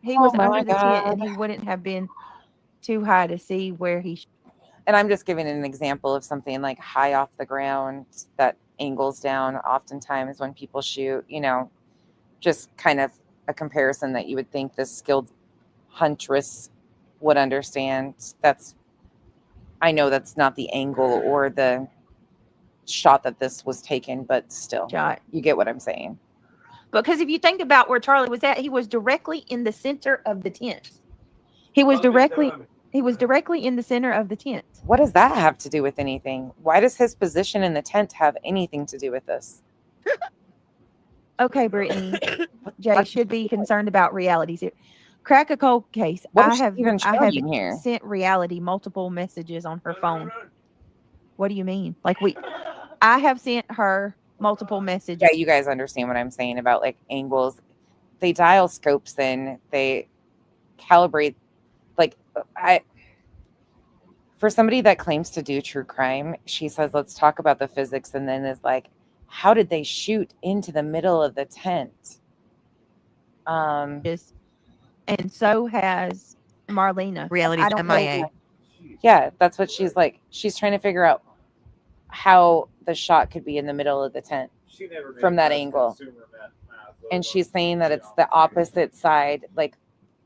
He was Oh my under the tent and God. he wouldn't have been too high to see where he And I'm just giving an example of something like high off the ground that angles down oftentimes when people shoot, you know, just kind of a comparison that you would think this skilled huntress would understand. I know that's not the angle or the shot that this was taken, but still, shot. you get what I'm saying. Because if you think about where Charlie was at, he was directly in the center of the tent. He was directly in the center of the tent. What does that have to do with anything? Why does his position in the tent have anything to do with this? Okay, Brittany. Jay should be concerned about realities here. Crack a cold case. What I is she have even shouting here? sent Reality multiple messages on her phone. What do you mean? I have sent her multiple messages. Yeah, you guys understand what I'm saying about like angles. They dial scopes in, they calibrate. Like for somebody that claims to do true crime, she says, let's talk about the physics, and then is like, how did they shoot into the middle of the tent? And so has Marlena. Reality's I don't know. MIA. Yeah, that's what she's like. She's trying to figure out how the shot could be in the middle of the tent from that angle. And she's saying that it's the opposite side, like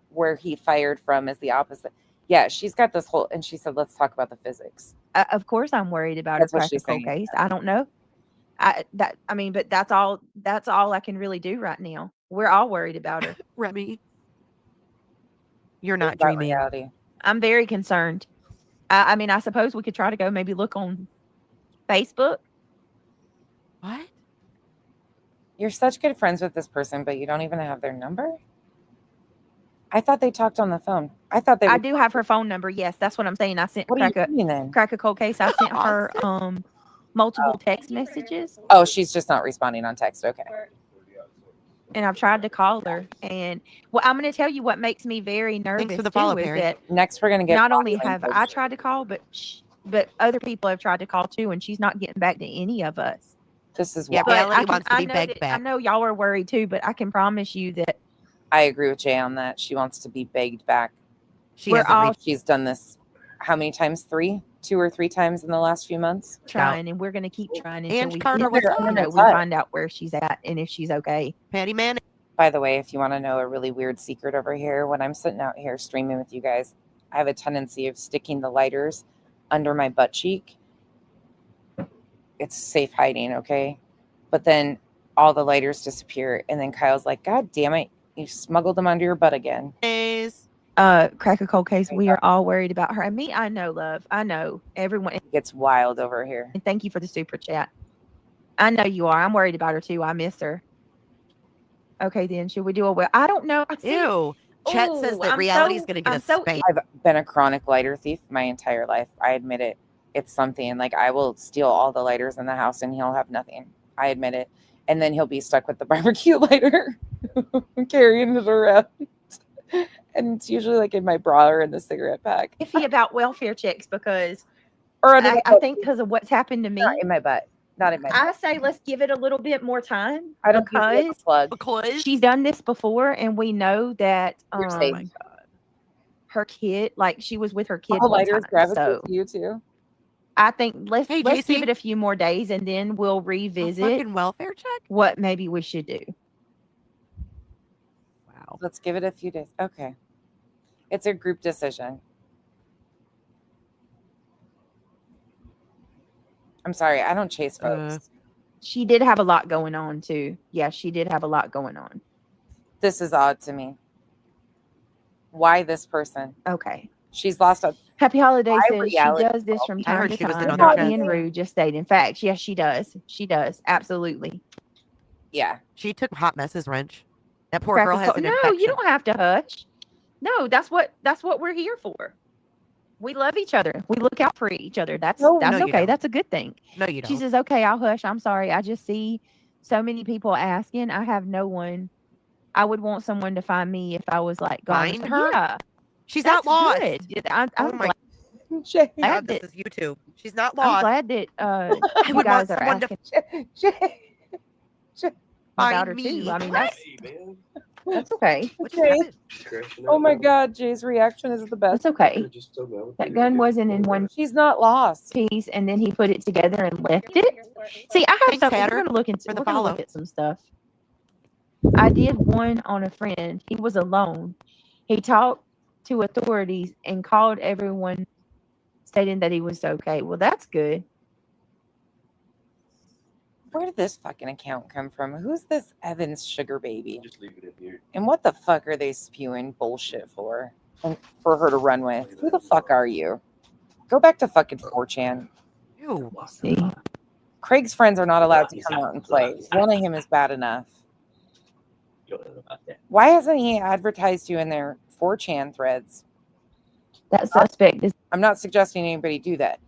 where he fired from is the opposite. Yeah, she's got this whole, and she said, let's talk about the physics. Of course, I'm worried about That's her what she's practical saying. case. I don't know. But that's all I can really do right now. We're all worried about her. Remy, you're not About dreaming. reality. I'm very concerned. I suppose we could try to go maybe look on Facebook. What? You're such good friends with this person, but you don't even have their number? I thought they talked on the phone. I thought they I would. do have her phone number. Yes, that's what I'm saying. I sent What are you doing then? crack a cold case. I sent her multiple text messages. Oh, she's just not responding on text. Okay. And I've tried to call her. And well, I'm going to tell you what makes me very nervous for the follow-up, too is Harry. that Next, we're going to get not only body have language. I tried to call, but other people have tried to call too, and she's not getting back to any of us. This is Yeah, why reality wants to be know begged that- back. I know y'all are worried too, but I can promise you that I agree with Jay on that. She wants to be begged back. She we're hasn't all reached. She's done this how many times? 2 or 3 times in the last few months. trying, and we're going to keep trying until And we, Carter, what's up? we find out where she's at and if she's okay. Patty Man. By the way, if you want to know a really weird secret over here, when I'm sitting out here streaming with you guys, I have a tendency of sticking the lighters under my butt cheek. It's safe hiding, okay? But then all the lighters disappear, and then Kyle's like, God damn it, you smuggled them under your butt again. Crack a cold case. We are all worried about her. And me, I know, love. I know. Everyone. It gets wild over here. And thank you for the super chat. I know you are. I'm worried about her too. I miss her. Okay, then should we do a well? I don't know. Ew. Chet says that reality's going to get a spank. I've been a chronic lighter thief my entire life. I admit it. It's something like I will steal all the lighters in the house and he'll have nothing. I admit it. And then he'll be stuck with the barbecue lighter, carrying it around. And it's usually like in my bra or in the cigarette pack. Iffy about welfare checks because Or I think because of what's happened to me. Not in my butt. Not in my butt. I say let's give it a little bit more time I don't give you a plug. Because she's done this before, and we know that You're safe. her kid, like she was with her kid. All one lighters time, gravitate so to you too. I think let's Hey, give JC. it a few more days, and then we'll revisit fucking welfare check. what maybe we should do. Wow. Let's give it a few days. Okay. It's a group decision. I'm sorry, I don't chase folks. She did have a lot going on too. Yeah, she did have a lot going on. This is odd to me. Why this person? Okay. She's lost a Happy Holiday Why says she reality does this from I time heard to she was in time. on Not their being chat. rude, just stating facts. Yes, she does. She does. Absolutely. yeah. She took hot messes wrench. That poor Crack girl a has co- an no, infection. you don't have to hush. No, that's what we're here for. We love each other. We look out for each other. That's No, no, you okay. don't. That's a good thing. No, you She don't. says, okay, I'll hush. I'm sorry. I just see so many people asking. I have no one. I would want someone to find me if I was like gone. Find her? Yeah, She's that's not lost. good. I'm Oh my Jay, glad God, this that is YouTube. She's not I'm lost. glad that I you would want guys are someone to asking Jay, about find her me. too. I mean, Hey, man. that's okay. What just Jay. happened? Crashing Oh out, my man. God, Jay's reaction is the best. That's okay. Just told me I would That do gun it. wasn't in one She's not lost. piece, and then he put it together and left it. See, I have Thanks, something. Hatter, We're gonna look into. for the We're gonna follow. look at some stuff. I did one on a friend. He was alone. He talked to authorities and called everyone, stating that he was okay. Well, that's good. Where did this fucking account come from? Who's this Evans sugar baby? Just leave it in here. And what the fuck are they spewing bullshit for? And for her to run with? Who the fuck are you? Go back to fucking 4chan. Ew. See, Craig's friends are not allowed to come out and play. One of him is bad enough. You don't know about that. Why hasn't he advertised you in their 4chan threads? that suspect is I'm not suggesting anybody do that,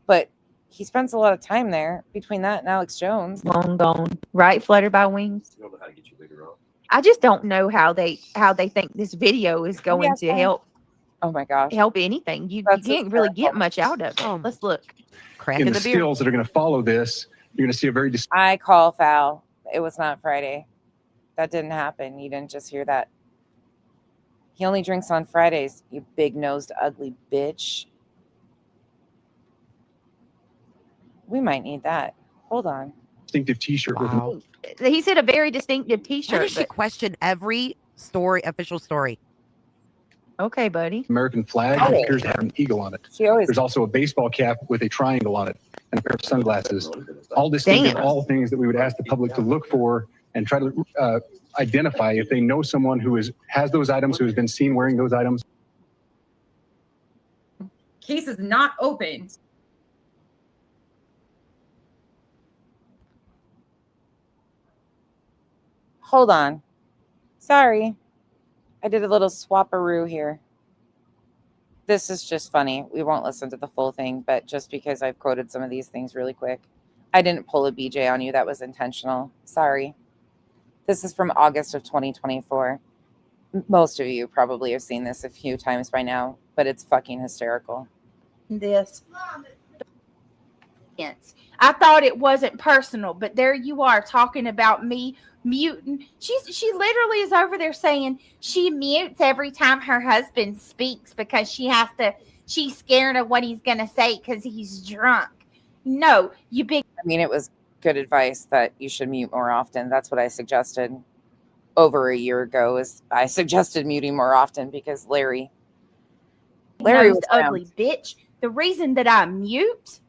but he spends a lot of time there between that and Alex Jones. long gone. Right, fluttered by wings. You don't know how to get your bigger off. I just don't know how they think this video is going Yeah, to fine. help Oh my gosh. anything. You That's can't really get hysterical. much out of it. Oh. Let's look. Cracking In the the beer. stills that are going to follow this, you're going to see a very I call foul. It was not Friday. That didn't happen. You didn't just hear that. He only drinks on Fridays, you big-nosed, ugly bitch. We might need that. Hold on. distinctive T-shirt with Wow. He said a very distinctive Why T-shirt. does she But, question every story, official story? okay, buddy. American flag that appears to have an eagle on it. She always There's also a baseball cap with a triangle on it and a pair of sunglasses. All distinctive, Damn. all things that we would ask the public to look for and try to identify if they know someone who has those items, who has been seen wearing those items. Case is not open. Hold on. Sorry. I did a little swapperoo here. This is just funny. We won't listen to the full thing, but just because I've quoted some of these things really quick. I didn't pull a BJ on you. That was intentional. Sorry. This is from August of 2024. Most of you probably have seen this a few times by now, but it's fucking hysterical. This. I thought it wasn't personal, but there you are talking about me muting. She literally is over there saying she mutes every time her husband speaks because she's scared of what he's gonna say because he's drunk. No, you big. I mean, it was good advice that you should mute more often. That's what I suggested over a year ago. Is I suggested muting more often because Larry was ugly bitch. The reason that I mute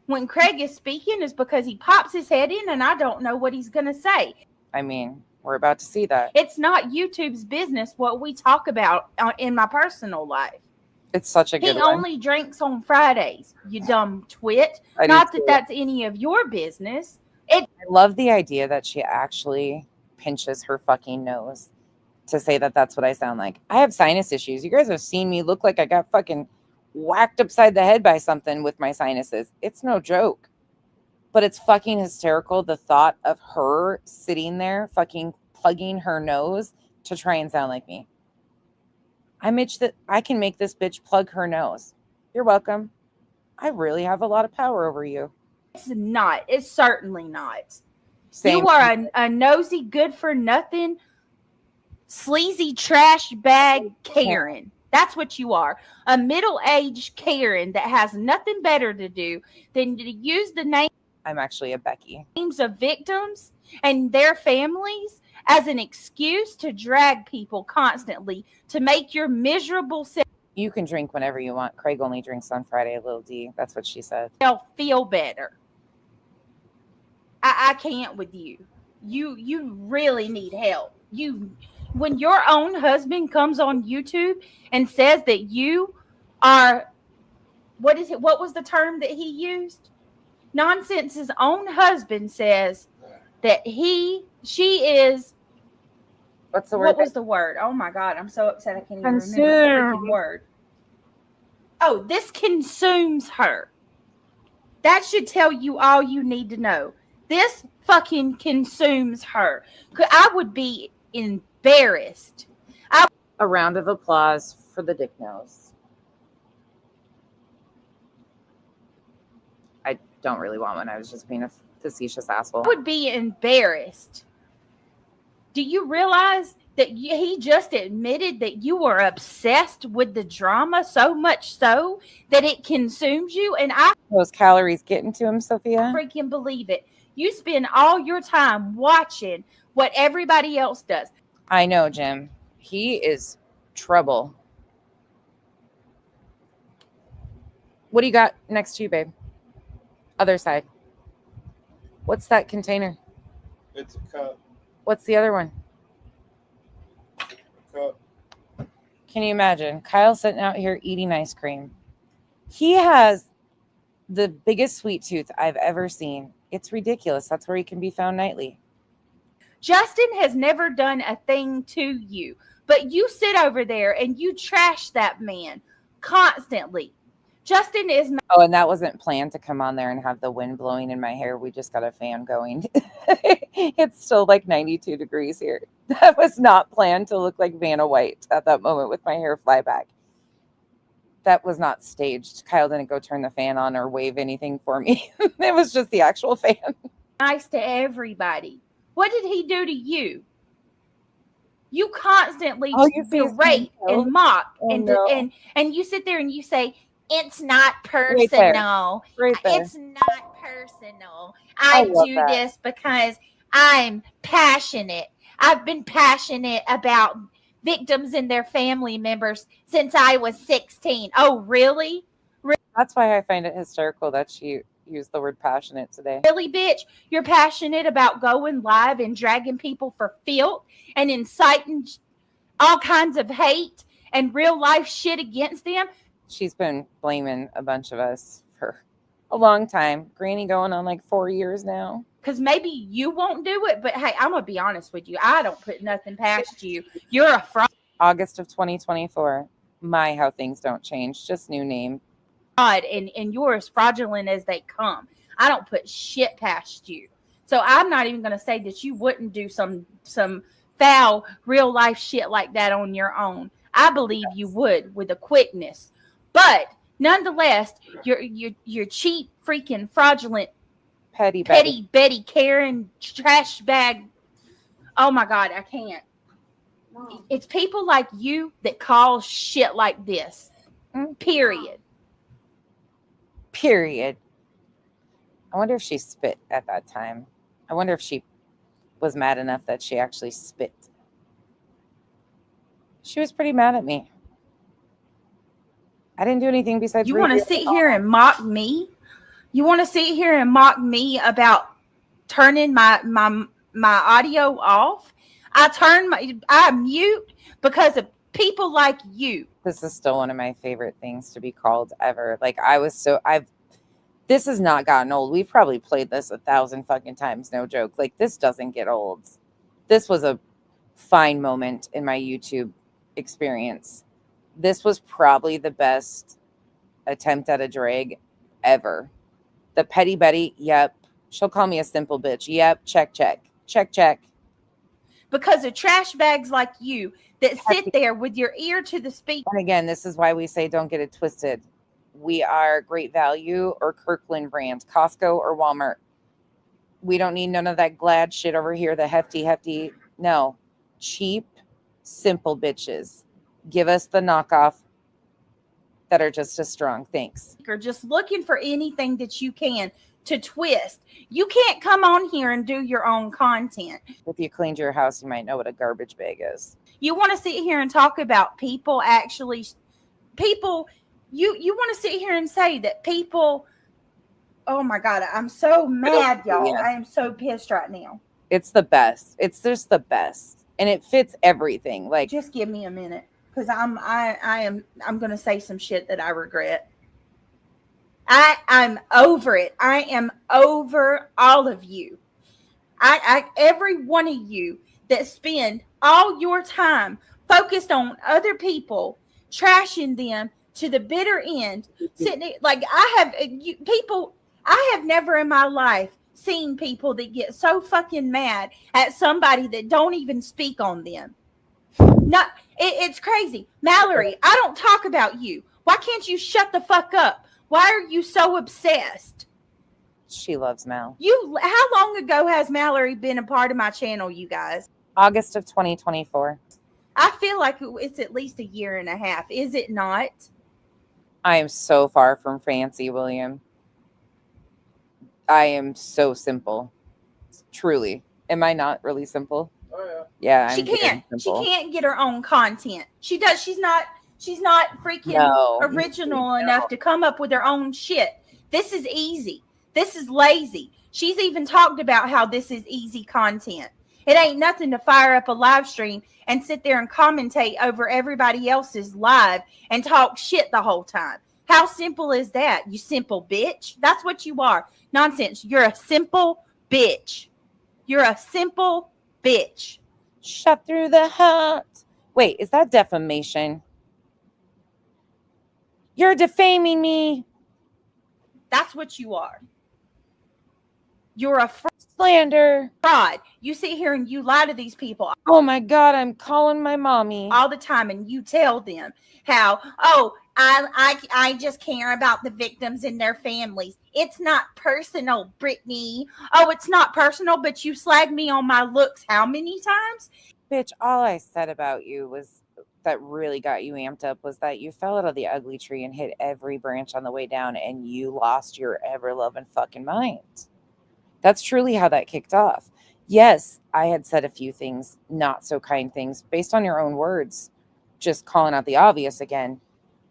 when Craig is speaking is because he pops his head in and I don't know what he's gonna say. I mean, we're about to see that. It's not YouTube's business what we talk about in my personal life. It's such a He good one. only drinks on Fridays, you dumb twit. I do Not that too. that's any of your business. I love the idea that she actually pinches her fucking nose to say that that's what I sound like. I have sinus issues. You guys have seen me look like I got fucking whacked upside the head by something with my sinuses. It's no joke. But it's fucking hysterical, the thought of her sitting there fucking plugging her nose to try and sound like me. I can make this bitch plug her nose. You're welcome. I really have a lot of power over you. It's not. It's certainly not. Same. You are a nosy, good for nothing, sleazy trash bag Karen. That's what you are. A middle-aged Karen that has nothing better to do than to use the I'm actually a Becky. names of victims and their families as an excuse to drag people constantly to make your miserable self You can drink whenever you want. Craig only drinks on Friday, little D. That's what she said. They'll feel better. I can't with you. You really need help. When your own husband comes on YouTube and says that you are, what was the term that he used? Nonsense's own husband says that she is. What's the word? What was the word? Oh my God, I'm so upset I can't even remember the freaking word. Oh, this consumes her. That should tell you all you need to know. This fucking consumes her. I would be embarrassed. A round of applause for the dick nose. I don't really want one. I was just being a facetious asshole. I would be embarrassed. Do you realize that he just admitted that you were obsessed with the drama so much so that it consumes you? And I those calories getting to him, Sophia. Freaking believe it. You spend all your time watching what everybody else does. I know, Jim. He is trouble. What do you got next to you, babe? Other side. What's that container? It's a cup. What's the other one? A cup. Can you imagine? Kyle's sitting out here eating ice cream. He has the biggest sweet tooth I've ever seen. It's ridiculous. That's where he can be found nightly. Justin has never done a thing to you, but you sit over there and you trash that man constantly. Justin is not. Oh, and that wasn't planned to come on there and have the wind blowing in my hair. We just got a fan going. It's still like 92 degrees here. That was not planned to look like Vanna White at that moment with my hair fly back. That was not staged. Kyle didn't go turn the fan on or wave anything for me. It was just the actual fan. Nice to everybody. What did he do to you? You constantly berate and mock and you sit there and you say, it's not personal. Right there. It's not personal. I do this because I'm passionate. I've been passionate about victims and their family members since I was 16. Oh, really? That's why I find it hysterical that she used the word passionate today. Really, bitch? You're passionate about going live and dragging people for filth and inciting all kinds of hate and real life shit against them? She's been blaming a bunch of us for a long time. Granny going on like 4 years now. Because maybe you won't do it, but hey, I'm going to be honest with you. I don't put nothing past you. You're a fraud. August of 2024. My, how things don't change. Just new name. And you're as fraudulent as they come. I don't put shit past you. So I'm not even going to say that you wouldn't do some foul real life shit like that on your own. I believe you would with a quickness. But nonetheless, you're cheap, freaking fraudulent, petty Betty Karen trash bag. Oh my God, I can't. It's people like you that call shit like this. Period. I wonder if she spit at that time. I wonder if she was mad enough that she actually spit. She was pretty mad at me. I didn't do anything besides. You want to sit here and mock me? You want to sit here and mock me about turning my audio off? I mute because of people like you. This is still one of my favorite things to be called ever. Like this has not gotten old. We've probably played this 1,000 fucking times. No joke. Like this doesn't get old. This was a fine moment in my YouTube experience. This was probably the best attempt at a drag ever. The petty Betty, yep. She'll call me a simple bitch. Yep, check. Because of trash bags like you that sit there with your ear to the speaker. And again, this is why we say don't get it twisted. We are Great Value or Kirkland brand, Costco or Walmart. We don't need none of that Glad shit over here, the hefty. No, cheap, simple bitches. Give us the knockoff that are just as strong. Thanks. You're just looking for anything that you can to twist. You can't come on here and do your own content. If you cleaned your house, you might know what a garbage bag is. You want to sit here and talk about people actually people, you want to sit here and say that people, oh my God, I'm so mad, y'all. Yes. I am so pissed right now. It's the best. It's just the best. And it fits everything. Like, Just give me a minute, because I'm gonna say some shit that I regret. I'm over it. I am over all of you. Every one of you that spend all your time focused on other people, trashing them to the bitter end. Sitting like I have never in my life seen people that get so fucking mad at somebody that don't even speak on them. Not it's crazy. Mallory, I don't talk about you. Why can't you shut the fuck up? Why are you so obsessed? she loves Mal. How long ago has Mallory been a part of my channel, you guys? August of 2024. I feel like it's at least a year and a half. Is it not? I am so far from fancy, William. I am so simple. Truly. Am I not really simple? Oh yeah. Yeah, She I'm very can't. simple. She can't get her own content. She does. She's not freaking No. original enough to come up with her own shit. This is easy. This is lazy. She's even talked about how this is easy content. It ain't nothing to fire up a live stream and sit there and commentate over everybody else's live and talk shit the whole time. How simple is that, you simple bitch? That's what you are. Nonsense. You're a simple bitch. You're a simple bitch. Shut through the heart. Wait, is that defamation? You're defaming me. That's what you are. You're a slander. Fraud. You sit here and you lie to these people. Oh my God, I'm calling my mommy all the time, and you tell them how, oh, I just care about the victims and their families. It's not personal, Brittany. Oh, it's not personal, but you slag me on my looks how many times? Bitch, all I said about you was that really got you amped up was that you fell out of the ugly tree and hit every branch on the way down, and you lost your ever-loving fucking mind. That's truly how that kicked off. Yes, I had said a few things, not so kind things, based on your own words, just calling out the obvious again.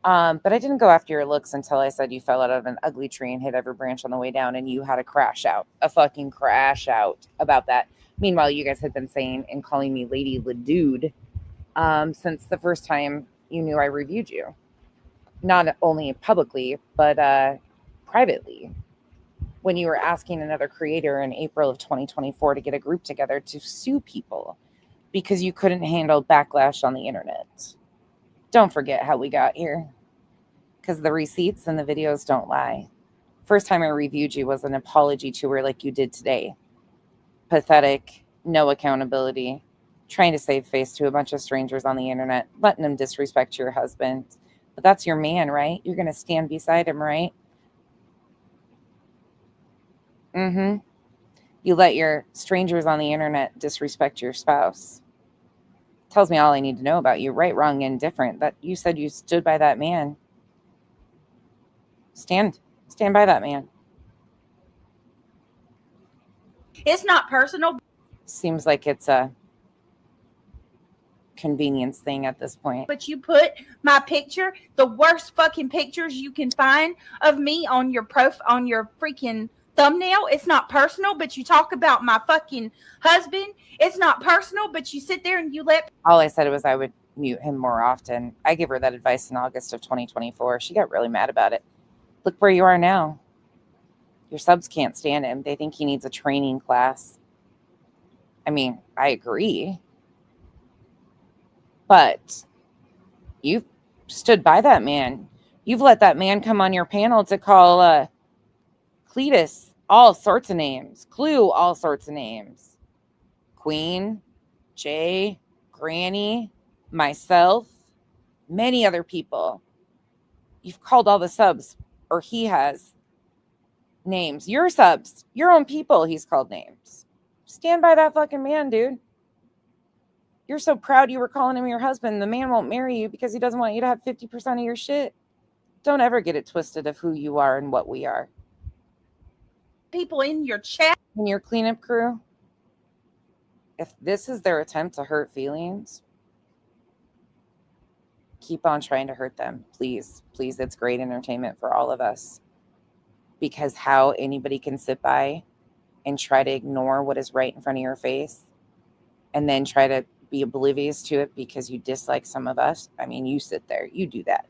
But I didn't go after your looks until I said you fell out of an ugly tree and hit every branch on the way down, and you had a crash out, a fucking crash out about that. Meanwhile, you guys had been saying and calling me Lady Ladude since the first time you knew I reviewed you. Not only publicly, but privately. When you were asking another creator in April of 2024 to get a group together to sue people because you couldn't handle backlash on the internet. Don't forget how we got here, because the receipts and the videos don't lie. First time I reviewed you was an apology tour like you did today. Pathetic, no accountability, trying to save face to a bunch of strangers on the internet, letting them disrespect your husband. But that's your man, right? You're going to stand beside him, right? Mm-hmm. You let your strangers on the internet disrespect your spouse. Tells me all I need to know about you. Right, wrong, indifferent. That you said you stood by that man. Stand by that man. It's not personal. Seems like it's a convenience thing at this point. But you put my picture, the worst fucking pictures you can find of me on your freaking thumbnail. It's not personal, but you talk about my fucking husband. It's not personal, but you sit there and you let. All I said was I would mute him more often. I gave her that advice in August of 2024. She got really mad about it. Look where you are now. Your subs can't stand him. They think he needs a training class. I mean, I agree. But you've stood by that man. You've let that man come on your panel to call Cletus all sorts of names. Clue all sorts of names. Queen, Jay, Granny, myself, many other people. You've called all the subs, or he has, names. Your subs, your own people, he's called names. Stand by that fucking man, dude. You're so proud you were calling him your husband. The man won't marry you because he doesn't want you to have 50% of your shit. Don't ever get it twisted of who you are and what we are. People in your chat. And your cleanup crew, if this is their attempt to hurt feelings, keep on trying to hurt them. Please, please. It's great entertainment for all of us. Because how anybody can sit by and try to ignore what is right in front of your face and then try to be oblivious to it because you dislike some of us. I mean, you sit there, you do that.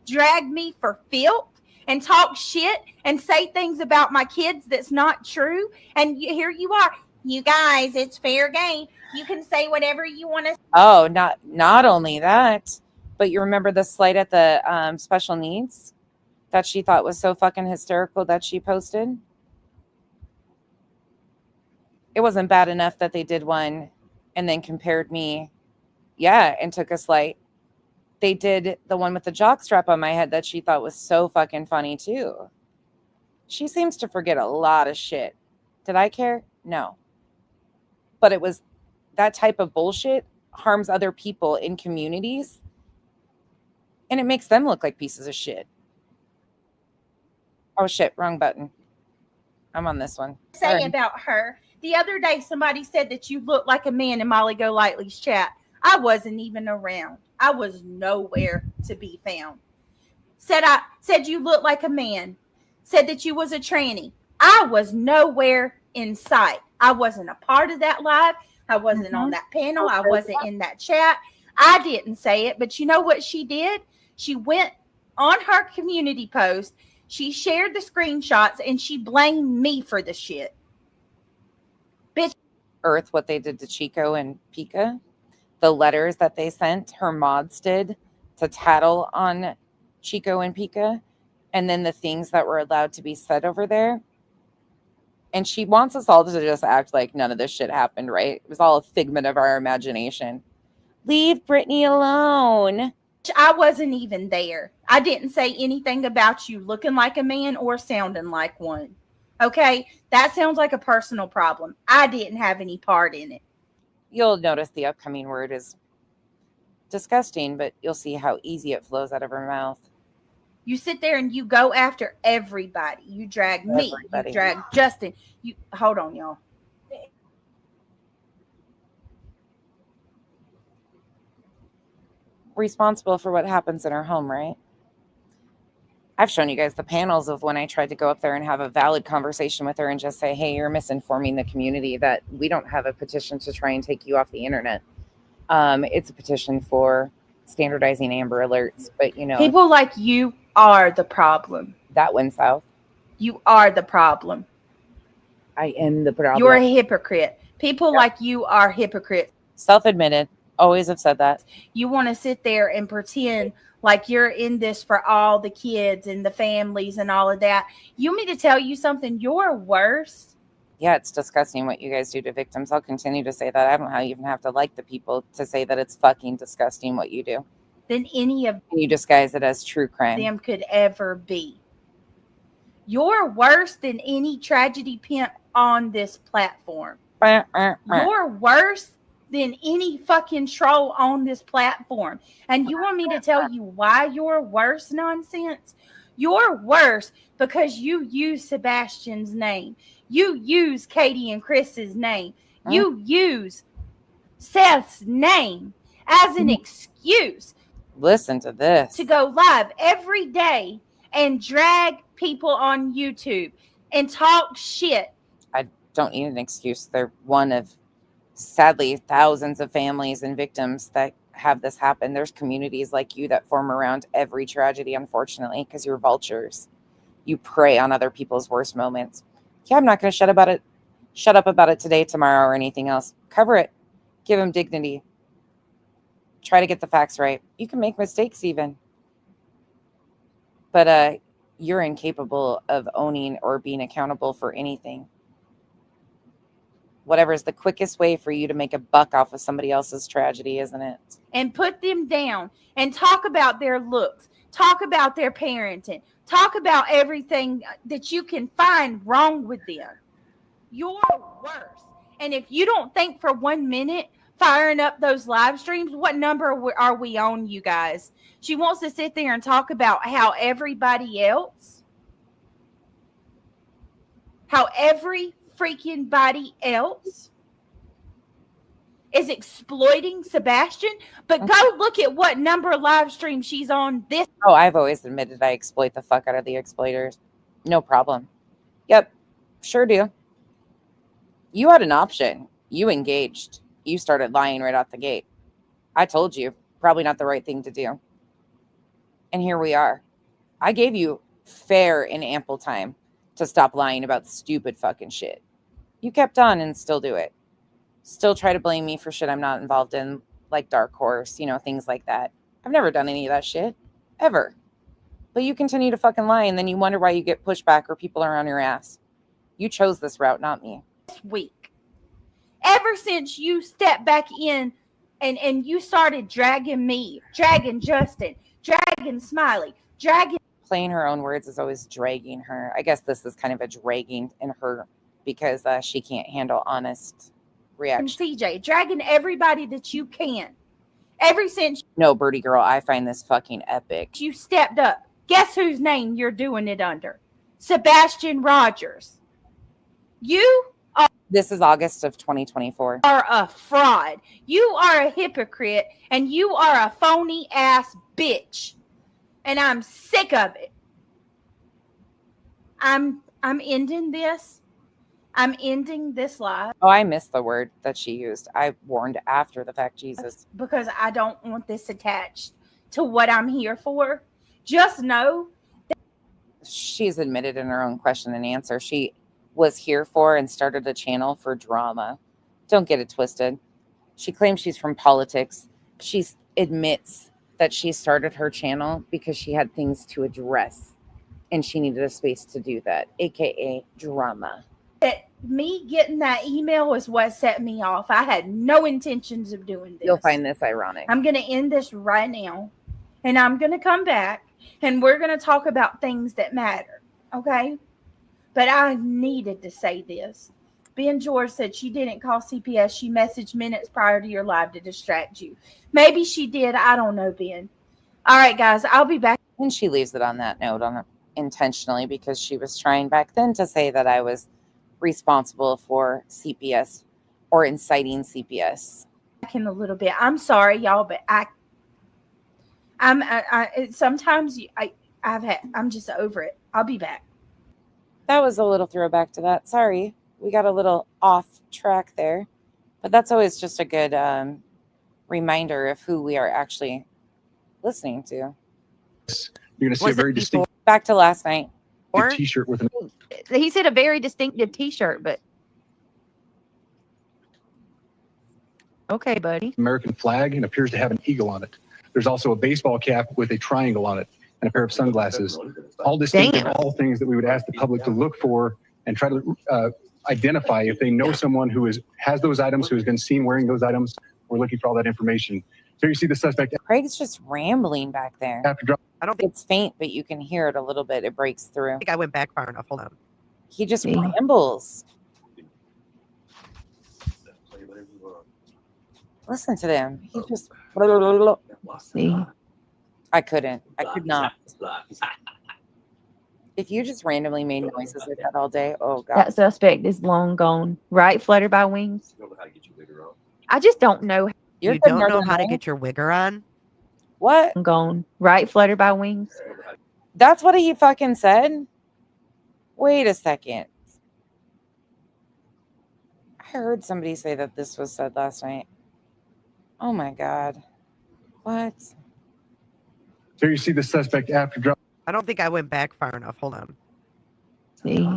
Drag me for filth and talk shit and say things about my kids that's not true. And here you are. You guys, it's fair game. You can say whatever you want to. Oh, not only that, but you remember the slight at the special needs that she thought was so fucking hysterical that she posted? It wasn't bad enough that they did one and then compared me, and took a slight. They did the one with the jock strap on my head that she thought was so fucking funny too. She seems to forget a lot of shit. Did I care? No. But it was that type of bullshit harms other people in communities and it makes them look like pieces of shit. Oh shit, wrong button. I'm on this one. Say about her. The other day, somebody said that you look like a man in Molly Golightly's chat. I wasn't even around. I was nowhere to be found. Said you look like a man. Said that you was a tranny. I was nowhere in sight. I wasn't a part of that live. I wasn't on that panel. I wasn't in that chat. I didn't say it, but you know what she did? She went on her community post. She shared the screenshots and she blamed me for the shit. Bitch. Earth, what they did to Chico and Pika, the letters that they sent, her mods did to tattle on Chico and Pika, and then the things that were allowed to be said over there. And she wants us all to just act like none of this shit happened, right? It was all a figment of our imagination. Leave Brittany alone. I wasn't even there. I didn't say anything about you looking like a man or sounding like one. Okay? That sounds like a personal problem. I didn't have any part in it. You'll notice the upcoming word is disgusting, but you'll see how easy it flows out of her mouth. You sit there and you go after everybody. You drag me. You drag Justin. You hold on, y'all. Responsible for what happens in her home, right? I've shown you guys the panels of when I tried to go up there and have a valid conversation with her and just say, hey, you're misinforming the community, that we don't have a petition to try and take you off the internet. It's a petition for standardizing Amber Alerts, but people like you are the problem. That went south. You are the problem. I am the problem. You're a hypocrite. People like you are hypocrites. Self-admitted. Always have said that. You want to sit there and pretend like you're in this for all the kids and the families and all of that. You want me to tell you something? You're worse. Yeah, it's disgusting what you guys do to victims. I'll continue to say that. I don't even have to like the people to say that it's fucking disgusting what you do. Than any of you disguise it as true crime. Them could ever be. You're worse than any tragedy pimp on this platform. You're worse than any fucking troll on this platform. And you want me to tell you why you're worse, nonsense? You're worse because you use Sebastian's name. You use Katie and Chris's name. You use Seth's name as an excuse. Listen to this. To go live every day and drag people on YouTube and talk shit. I don't need an excuse. They're one of, sadly, thousands of families and victims that have this happen. There's communities like you that form around every tragedy, unfortunately, because you're vultures. You prey on other people's worst moments. Yeah, I'm not going to shut up about it today, tomorrow, or anything else. Cover it. Give them dignity. Try to get the facts right. You can make mistakes even. But you're incapable of owning or being accountable for anything. Whatever is the quickest way for you to make a buck off of somebody else's tragedy, isn't it? And put them down and talk about their looks. Talk about their parenting. Talk about everything that you can find wrong with them. You're worse. And if you don't think for 1 minute firing up those live streams, what number are we on, you guys? She wants to sit there and talk about how every freaking body else is exploiting Sebastian, but go look at what number live stream she's on this. Oh, I've always admitted I exploit the fuck out of the exploiters. No problem. Yep, sure do. You had an option. You engaged. You started lying right out the gate. I told you, probably not the right thing to do. And here we are. I gave you fair and ample time to stop lying about stupid fucking shit. You kept on and still do it. Still try to blame me for shit I'm not involved in, like Dark Horse, things like that. I've never done any of that shit. Ever. But you continue to fucking lie, and then you wonder why you get pushback or people are on your ass. You chose this route, not me. Week. Ever since you stepped back in and you started dragging me, dragging Justin, dragging Smiley, dragging... Playing her own words is always dragging her. I guess this is kind of a dragging in her because she can't handle honest reaction. CJ, dragging everybody that you can. Ever since... No, Birdie girl, I find this fucking epic. You stepped up. Guess whose name you're doing it under? Sebastian Rogers. You are... This is August of 2024. Are a fraud. You are a hypocrite, and you are a phony ass bitch. And I'm sick of it. I'm ending this. I'm ending this live. Oh, I missed the word that she used. I warned after the fact, Jesus. Because I don't want this attached to what I'm here for. Just know that she's admitted in her own question and answer. She was here for and started a channel for drama. Don't get it twisted. She claims she's from politics. She admits that she started her channel because she had things to address and she needed a space to do that, aka drama. Me getting that email is what set me off. I had no intentions of doing this. You'll find this ironic. I'm going to end this right now, and I'm going to come back, and we're going to talk about things that matter, okay? But I needed to say this. Ben George said she didn't call CPS. She messaged minutes prior to your live to distract you. Maybe she did. I don't know, Ben. All right, guys, I'll be back. And she leaves it on that note intentionally because she was trying back then to say that I was responsible for CPS or inciting CPS. In a little bit. I'm sorry, y'all, but I'm sometimes I'm just over it. I'll be back. That was a little throwback to that. Sorry, we got a little off track there, but that's always just a good reminder of who we are actually listening to. You're going to see a very distinct. Back to last night. T-shirt with an... He said a very distinctive T-shirt, but okay, buddy. American flag and appears to have an eagle on it. There's also a baseball cap with a triangle on it and a pair of sunglasses. All distinct and all things that we would ask the public to look for and try to identify if they know someone who has those items, who has been seen wearing those items. We're looking for all that information. So you see the suspect. Craig's just rambling back there. I don't think it's faint, but you can hear it a little bit. It breaks through. I think I went back far enough. Hold on. He just rambles. Listen to them. He just. See. I couldn't. I could not. If you just randomly made noises like that all day, oh god. That suspect is long gone. Right, fluttered by wings. I just don't know. You don't know how to get your wigger on? What? Gone. Right, fluttered by wings. That's what he fucking said? Wait a second. I heard somebody say that this was said last night. Oh my god. What? So you see the suspect after drop. I don't think I went back far enough. Hold on. See.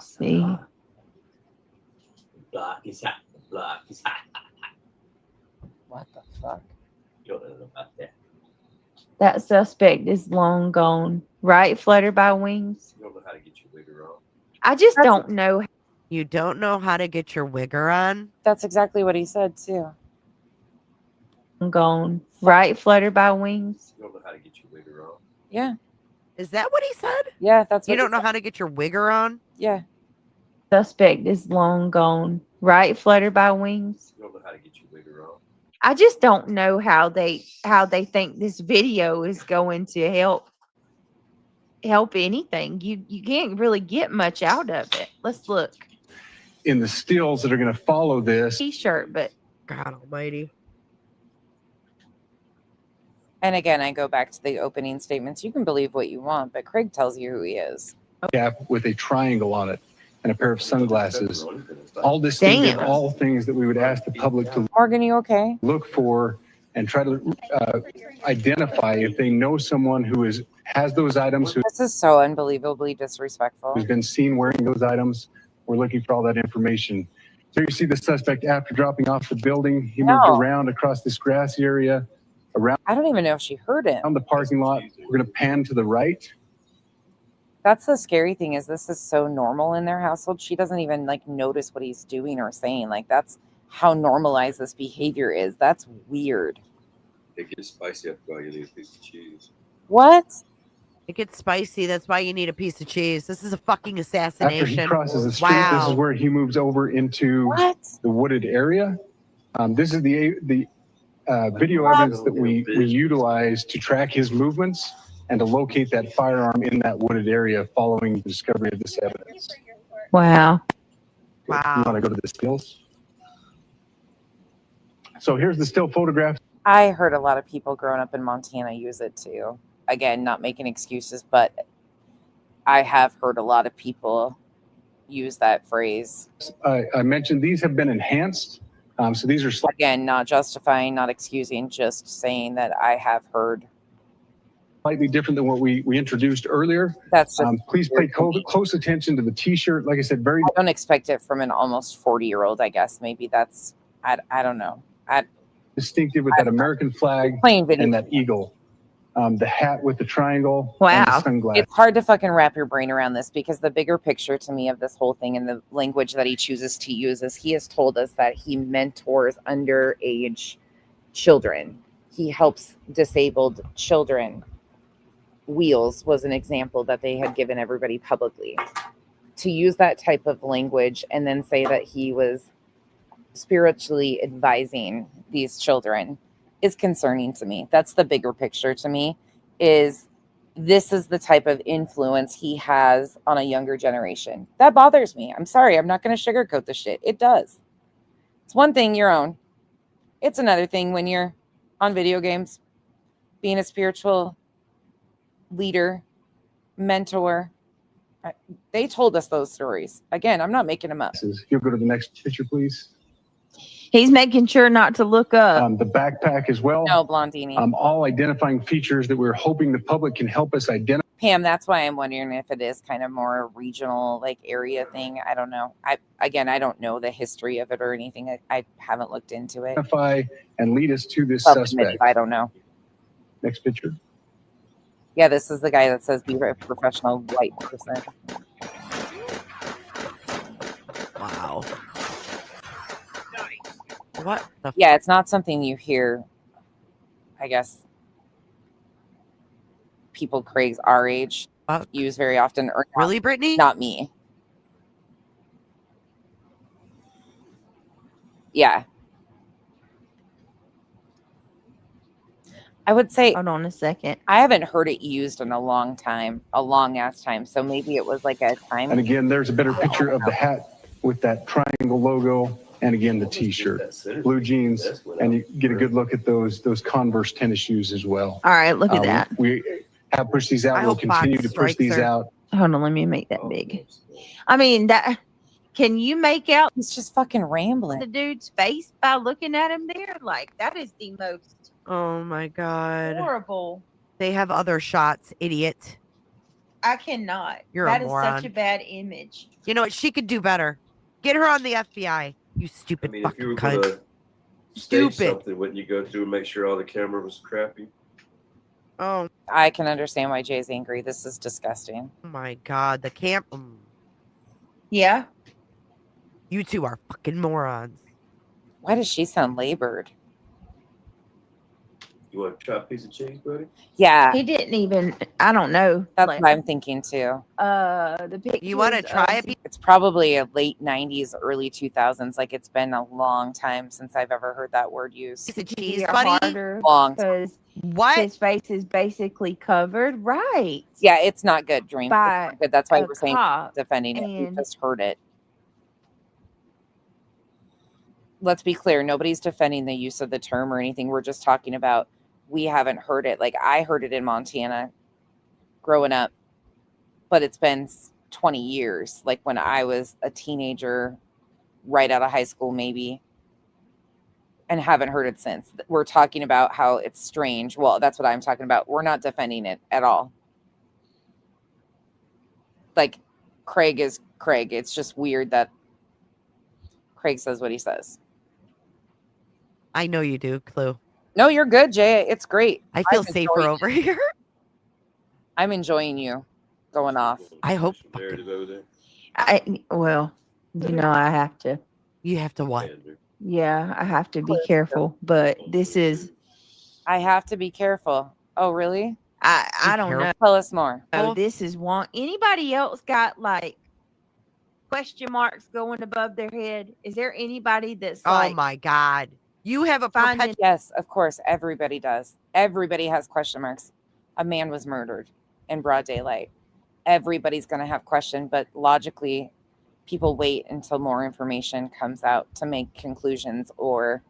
See. What the fuck? That suspect is long gone. Right, fluttered by wings. I just don't know. You don't know how to get your wigger on? That's exactly what he said too. Gone. Right, fluttered by wings. Yeah. Is that what he said? Yeah, that's what you don't know how to get your wigger on? Yeah. Suspect is long gone. Right, fluttered by wings. I just don't know how they think this video is going to help help anything. You can't really get much out of it. Let's look. In the stills that are going to follow this, T-shirt, but God almighty. And again, I go back to the opening statements. You can believe what you want, but Craig tells you who he is. cap with a triangle on it and a pair of sunglasses. All distinctive, Damn. all things that we would ask the public to Morgan, you okay? look for and try to identify if they know someone who has those items, This is so unbelievably disrespectful. who's been seen wearing those items. We're looking for all that information. So you see the suspect after dropping off the building. He moved No. around across this grassy area, around I don't even know if she heard him. the parking lot. We're going to pan to the right. That's the scary thing is this is so normal in their household. She doesn't even like notice what he's doing or saying. Like that's how normalized this behavior is. That's weird. It gets spicy after all. You need a piece of cheese. What? It gets spicy. That's why you need a piece of cheese. This is a fucking After he assassination. crosses the street, this is Wow. where he moves over into What? the wooded area. This is the video evidence that we utilize to track his movements and to locate that firearm in that wooded area following the discovery of this evidence. wow. You want to go to the stills? So here's the still photograph. I heard a lot of people growing up in Montana use it too. Again, not making excuses, but I have heard a lot of people use that phrase. I mentioned these have been enhanced. So these are Again, not justifying, not excusing, just saying that I have heard. slightly different than what we introduced earlier. That's just Please pay close attention to the T-shirt. Like I said, very I don't expect it from an almost 40-year-old, I guess. Maybe that's, I don't know. distinctive with that American flag Playing video. and that eagle. The hat with the triangle and Wow. the sunglasses. It's hard to fucking wrap your brain around this because the bigger picture to me of this whole thing and the language that he chooses to use is he has told us that he mentors underage children. He helps disabled children. Wheels was an example that they had given everybody publicly. To use that type of language and then say that he was spiritually advising these children is concerning to me. That's the bigger picture to me, is this is the type of influence he has on a younger generation. That bothers me. I'm sorry. I'm not going to sugarcoat the shit. It does. It's one thing your own. It's another thing when you're on video games, being a spiritual leader, mentor. They told us those stories. Again, I'm not making them up. You'll go to the next picture, please. He's making sure not to look up. The backpack as well. No, Blondini. All identifying features that we're hoping the public can help us identify. Pam, that's why I'm wondering if it is kind of more a regional like area thing. I don't know. I don't know the history of it or anything. I haven't looked into it. Identify and lead us to this Self-admitted, suspect. I don't know. Next picture. Yeah, this is the guy that says be a professional white person. Wow. What the Yeah, it's not something you hear, I guess, people Craig's our age use very often. Or not, really, Brittany? Not me. Yeah. I would say, Hold on a second. I haven't heard it used in a long time, a long ass time. So maybe it was like a time. And again, there's a better picture of the hat with that triangle logo. And again, the T-shirt, blue jeans, and you get a good look at those Converse tennis shoes as well. All right, look at that. We have pushed these out. I We'll hope continue Fox to push strikes these her. out. Hold on, let me make that big. I mean, that can you make out He's just fucking the rambling. dude's face by looking at him there? Like that is the most Oh my god. horrible. They have other shots, idiot. I cannot. You're a That is moron. such a bad image. You know what? She could do better. Get her on the FBI. You I stupid mean, if you fucking were cunt. going to stage Stupid. something, wouldn't you go through and make sure all the camera was crappy? Oh I can understand why Jay's angry. This is disgusting. my god. The camp. Yeah. You two are fucking morons. Why does she sound labored? You want to try a piece of cheese, buddy? Yeah, He didn't even. I don't know. that's Like, what I'm thinking too. the pictures. You want to try a piece? It's probably a late 90s, early 2000s. Like it's been a long time since I've ever heard that word used. Piece of cheese, buddy? Harder Long. because What? his face is basically covered. Right. Yeah, it's not good, Dream. It's By not good. That's why a we're saying cop, defending it. We and- just heard it. Let's be clear. Nobody's defending the use of the term or anything. We're just talking about we haven't heard it. Like I heard it in Montana growing up, but it's been 20 years. Like when I was a teenager, right out of high school, maybe, and haven't heard it since. We're talking about how it's strange. Well, that's what I'm talking about. We're not defending it at all. Like Craig is Craig. It's just weird that Craig says what he says. I know you do, Clue. No, you're good, Jay. It's great. I feel I'm safer enjoying over it. here. I'm enjoying you going off. I hope. Narrative over there. Well, you know, I have to. You have to what? Yeah, I have to be careful. But this is. I have to be careful. Oh, really? I don't know. Tell us more. Oh, this is one. Anybody else got like question marks going above their head? Is there anybody that's Oh like, my God. You have a Finding- perpetual. Yes, of course. Everybody does. Everybody has question marks. A man was murdered in broad daylight. Everybody's going to have question, but logically, people wait until more information comes out to make conclusions or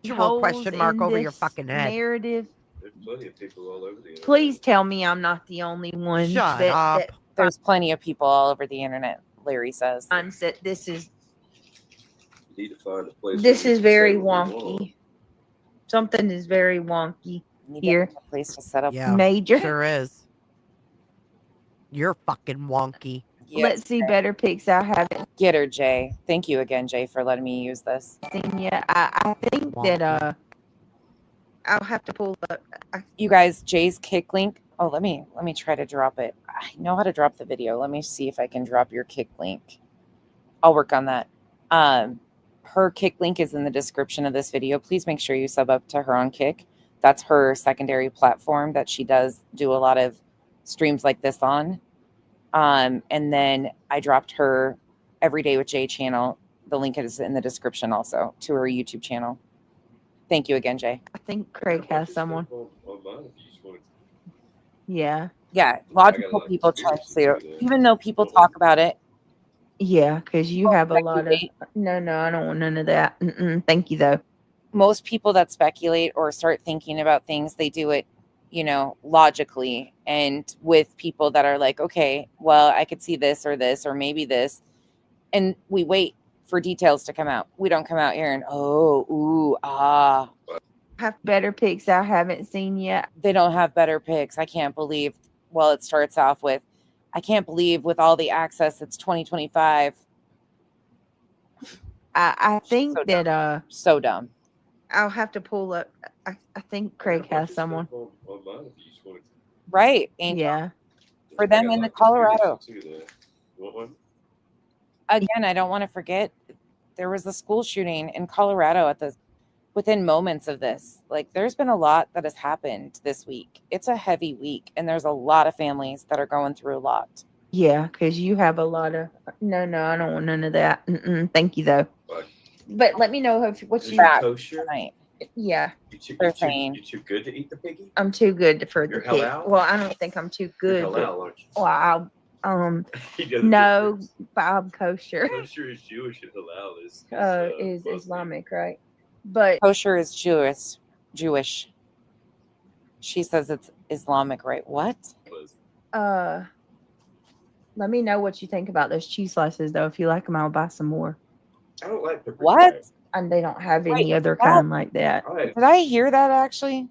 question mark in over your this fucking head? narrative? There's plenty of people all over the internet. Please tell me I'm not the only one. Shut up. there's plenty of people all over the internet, Larry says. Finds that this is You need to find a place. this where you is can very say what you want. wonky. Something is very wonky Need here. a place to set up. Yeah, Major. sure is. You're fucking wonky. Yes, Let's see better pics. I haven't get her, Jay. Thank you again, Jay, for letting me use this. seen yet. I think that I'll have to pull up. You guys, Jay's kick link. Oh, let me try to drop it. I know how to drop the video. Let me see if I can drop your kick link. I'll work on that. Her kick link is in the description of this video. Please make sure you sub up to her on Kick. That's her secondary platform that she does do a lot of streams like this on. And then I dropped her Everyday with Jay channel. The link is in the description also to her YouTube channel. Thank you again, Jay. I think Craig has someone. Online if you just wanted to. Yeah. Yeah, logical people try to, even though people talk about it. Yeah, because you have a lot of. No, I don't want none of that. Thank you, though. Most people that speculate or start thinking about things, they do it, logically. And with people that are like, okay, well, I could see this or maybe this. And we wait for details to come out. We don't come out here and, Have better pics I haven't seen yet. They don't have better pics. I can't believe. Well, it starts off with, I can't believe with all the access, it's 2025. I think So that So dumb. I'll have to pull up. I think Craig has someone. Online if you just wanted to. Right. Angel. Yeah. For them in the Colorado. Too, there. You want one? Again, I don't want to forget there was a school shooting in Colorado within moments of this. Like there's been a lot that has happened this week. It's a heavy week and there's a lot of families that are going through a lot. Yeah, because you have a lot of. No, I don't want none of that. Thank you, though. But let me know what Is you. it kosher? Tonight. Yeah, They're saying. You too good to eat the piggy? I'm too good for the You're pig. halal? Well, I don't think I'm too good. You're but- halal, aren't you? Well, He doesn't no, difference. Bob kosher. Kosher is Jewish and halal is Is Muslim. Islamic, right? But Kosher is Jewish. She says it's Islamic, right? What? let me know what you think about those cheese slices, though. If you like them, I'll buy some more. I don't like pepper What? jack. And they don't have any Wait, other what? kind like that. I like Did I hear that actually?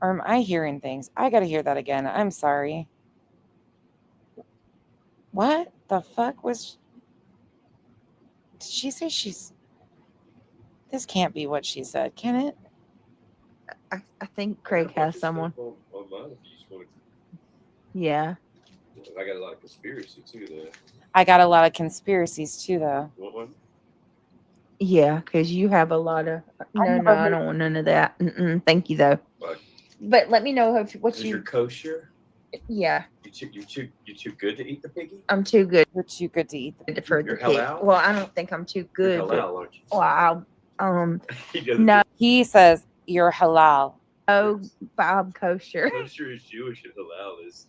Or am I hearing things? I got to hear that again. I'm sorry. What the fuck was? Did she say she's? This can't be what she said, can it? I think Craig has someone. Online if you just wanted to. Yeah. I got a lot of conspiracy too there. I got a lot of conspiracies too, though. You want one? Yeah, because you have a lot of. No, never I don't want none of that. Thank you though. What? But let me know what Is your kosher? Yeah, You too good to eat the piggy? I'm too good You're too good to eat. for the You're pig. halal? Well, I don't think I'm too You're good. But, halal, aren't you? well, He doesn't no, He says you're halal. Bob kosher Kosher is Jewish and halal is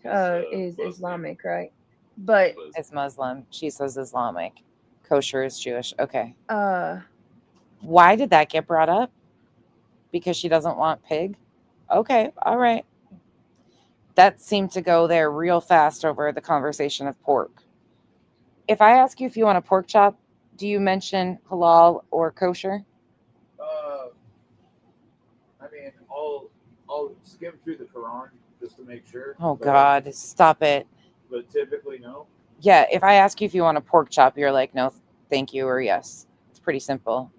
Muslim. Islamic, right? But It's Muslim. She says Islamic. Kosher is Jewish. Okay. uh, Why did that get brought up? Because she doesn't want pig? Okay. All right. That seemed to go there real fast over the conversation of pork. If I ask you if you want a pork chop, do you mention halal or kosher? I mean, I'll skim through the Quran just to make sure. Oh, God. Stop it. But typically, no. Yeah. If I ask you if you want a pork chop, you're like, no, thank you, or yes. It's pretty simple.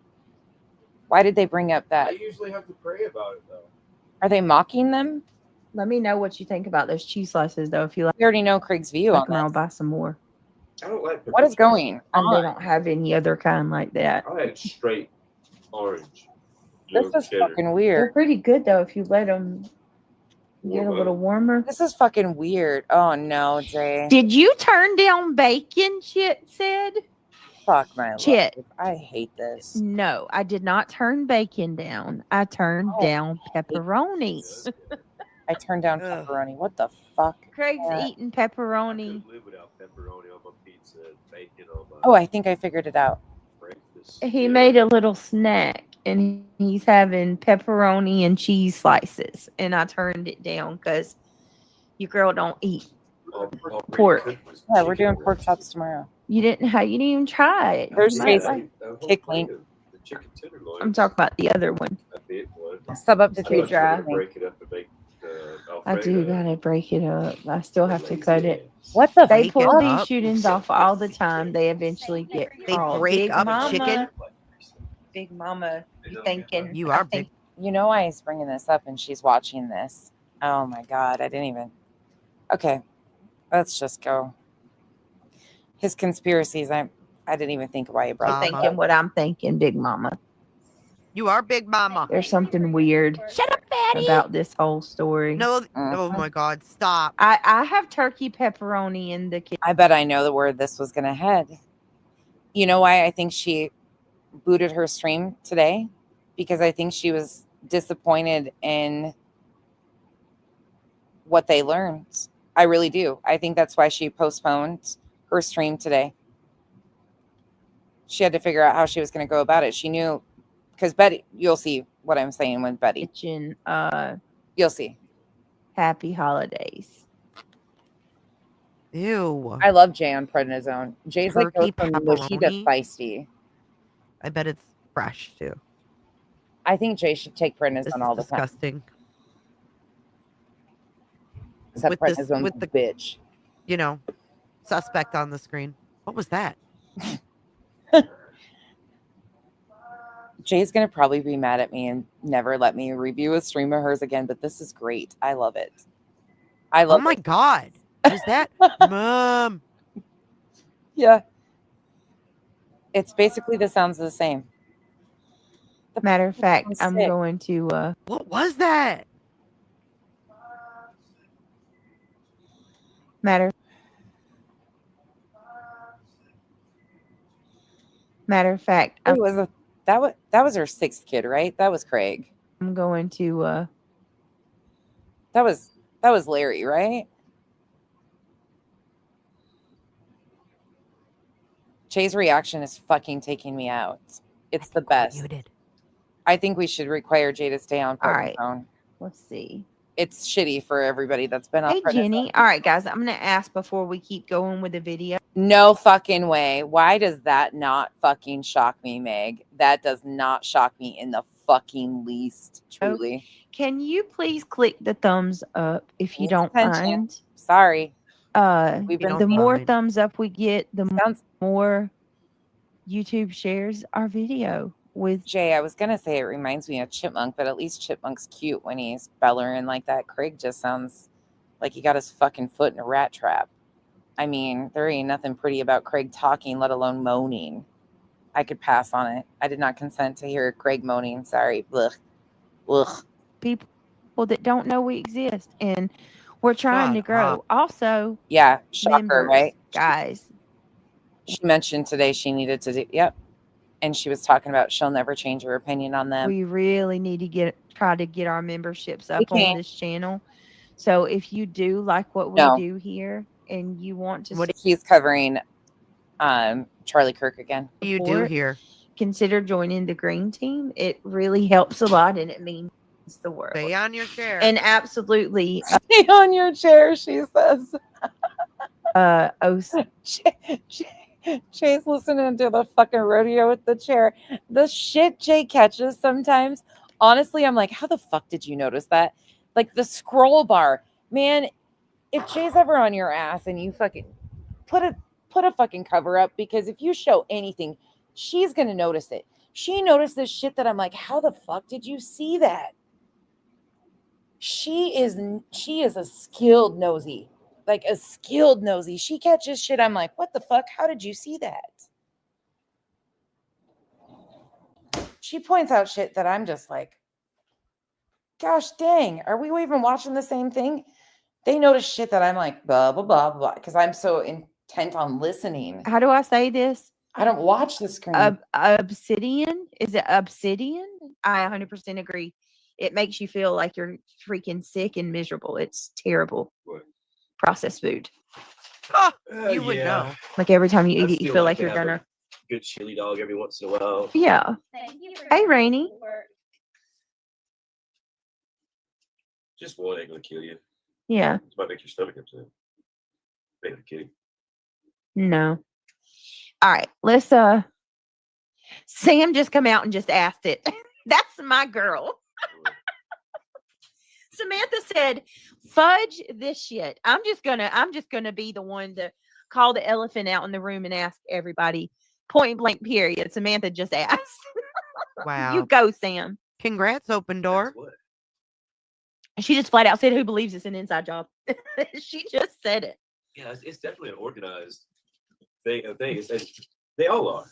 Why did they bring up I that? usually have to pray about it though. Are they mocking them? let me know what you think about those cheese slices, though. If you like We already know Craig's view on them, I'll this. buy some more. I don't like What is going on? They don't have any other kind like that. I like straight orange. This No is cheddar. fucking They're weird. pretty good though if you let them get a little warmer. This is fucking weird. Oh no, Jay. Did you turn down bacon? Chit said. Fuck my Chit. life. I hate this. No, I did not turn bacon down. I turned down pepperoni. I turned down Ugh. pepperoni. What the fuck? Craig's Yeah. eating I pepperoni. could live without pepperoni on my pizza and bacon on my Oh, I think I figured it out. breakfast. He made a little snack and he's having pepperoni and cheese slices. And I turned it down because your girl don't eat pork. Yeah, we're doing pork chops tomorrow. You didn't even try it. There's You might Jason. like- Kick link. The chicken tenderloins. I'm talking about the other one. I did one. Sub up to I thought two you were dry. gonna break it up and make I do gotta break it up. I still have to cut it. What the They Break pull it these up? shootings off all the time. They eventually get They called. break Big up Mama, chicken? Big Mama, you thinking? You I are think big. You know why he's bringing this up and she's watching this. Oh my God. I didn't even. Okay. Let's just go. His conspiracies. I didn't even think why he brought them thinking up. what I'm thinking, Big Mama. You are Big Mama. There's something weird Shut up, Fatty. about this whole story. No. Oh my God. Stop. I have turkey pepperoni in the kitchen. I bet I know the word this was going to head. You know why I think she booted her stream today? Because I think she was disappointed in what they learned. I really do. I think that's why she postponed her stream today. She had to figure out how she was going to go about it. She knew, because Betty, you'll see what I'm saying with Betty. Kitchen. You'll see. Happy holidays. Ew. I love Jay on prednisone. Jay's like goes Turkey from mushy to pepperoni? feisty. I bet it's fresh too. I think Jay should take prednisone This is all the time. disgusting. Except With this- prednisone's with a the- bitch. You know, suspect on the screen. What was that? Jay's gonna probably be mad at me and never let me review a stream of hers again, but this is great. I love it. I Oh love my it. God. Is that Mom? Yeah. It's basically the sounds of the same. Matter of fact, fucking I'm sick. going to What was that? matter of fact, It was that was her sixth kid, right? That was Craig. I'm going to That was Larry, right? Jay's reaction is fucking taking me out. It's the best. Muted. I think we should require Jay to stay on All right. prednisone. let's see. It's shitty for everybody that's been on Hey prednisone. Jenny. All right, guys, I'm gonna ask before we keep going with the video. No fucking way. Why does that not fucking shock me, Meg? That does not shock me in the fucking least, truly. Can you please click the thumbs up if you Yes, don't attention. mind? Sorry. The We've been don't more mind. thumbs up we get, the Sounds more YouTube shares our video with Jay, I was gonna say it reminds me of Chipmunk, but at least Chipmunk's cute when he's bellering like that. Craig just sounds like he got his fucking foot in a rat trap. I mean, there ain't nothing pretty about Craig talking, let alone moaning. I could pass on it. I did not consent to hear Craig moaning. Sorry. Ugh. Ugh. People that don't know we exist, and we're trying to Shut grow. up. Also, Yeah. Shocker, members, right? guys. She mentioned today she needed to do, yep. And she was talking about she'll never change her opinion on them. We really need to try to get our memberships up on can't. this channel. So if you do like what we No. do here and you want to What he's covering Charlie Kirk again. What do you do support, here? consider joining the green team. It really helps a lot and it means the world. Stay on your chair. And absolutely Stay on your chair, she says. Jay's listening to the fucking rodeo with the chair. The shit Jay catches sometimes. Honestly, I'm like, how the fuck did you notice that? Like the scroll bar, man. If Jay's ever on your ass and you fucking put a fucking cover up, because if you show anything, she's gonna notice it. She noticed this shit that I'm like, how the fuck did you see that? She is a skilled nosy. Like a skilled nosy. She catches shit. I'm like, what the fuck? How did you see that? She points out shit that I'm just like, gosh dang, are we even watching the same thing? They notice shit that I'm like, blah, blah, blah, blah, because I'm so intent on listening. How do I say this? I don't watch the screen. Obsidian? Is it obsidian? I 100% agree. It makes you feel like you're freaking sick and miserable. It's terrible. What? Processed food. Oh, you would Yeah. know. Like every time you I eat it, you still feel like like to you're have a gonna. Good chili dog every once in a while. Yeah. Hey, Rainy. Just one ain't gonna kill you. Yeah. It might make your stomach upset. Maybe I'm kidding. No. All right. Let's Sam just come out and just asked it. That's my girl. Samantha said, fudge this shit. I'm just gonna be the one to call the elephant out in the room and ask everybody point blank period. Samantha just asked. Wow. You go, Sam. Congrats, open door. What? She just flat out said, who believes it's an inside job? She just said it. Yeah, it's definitely an organized thing. They all are.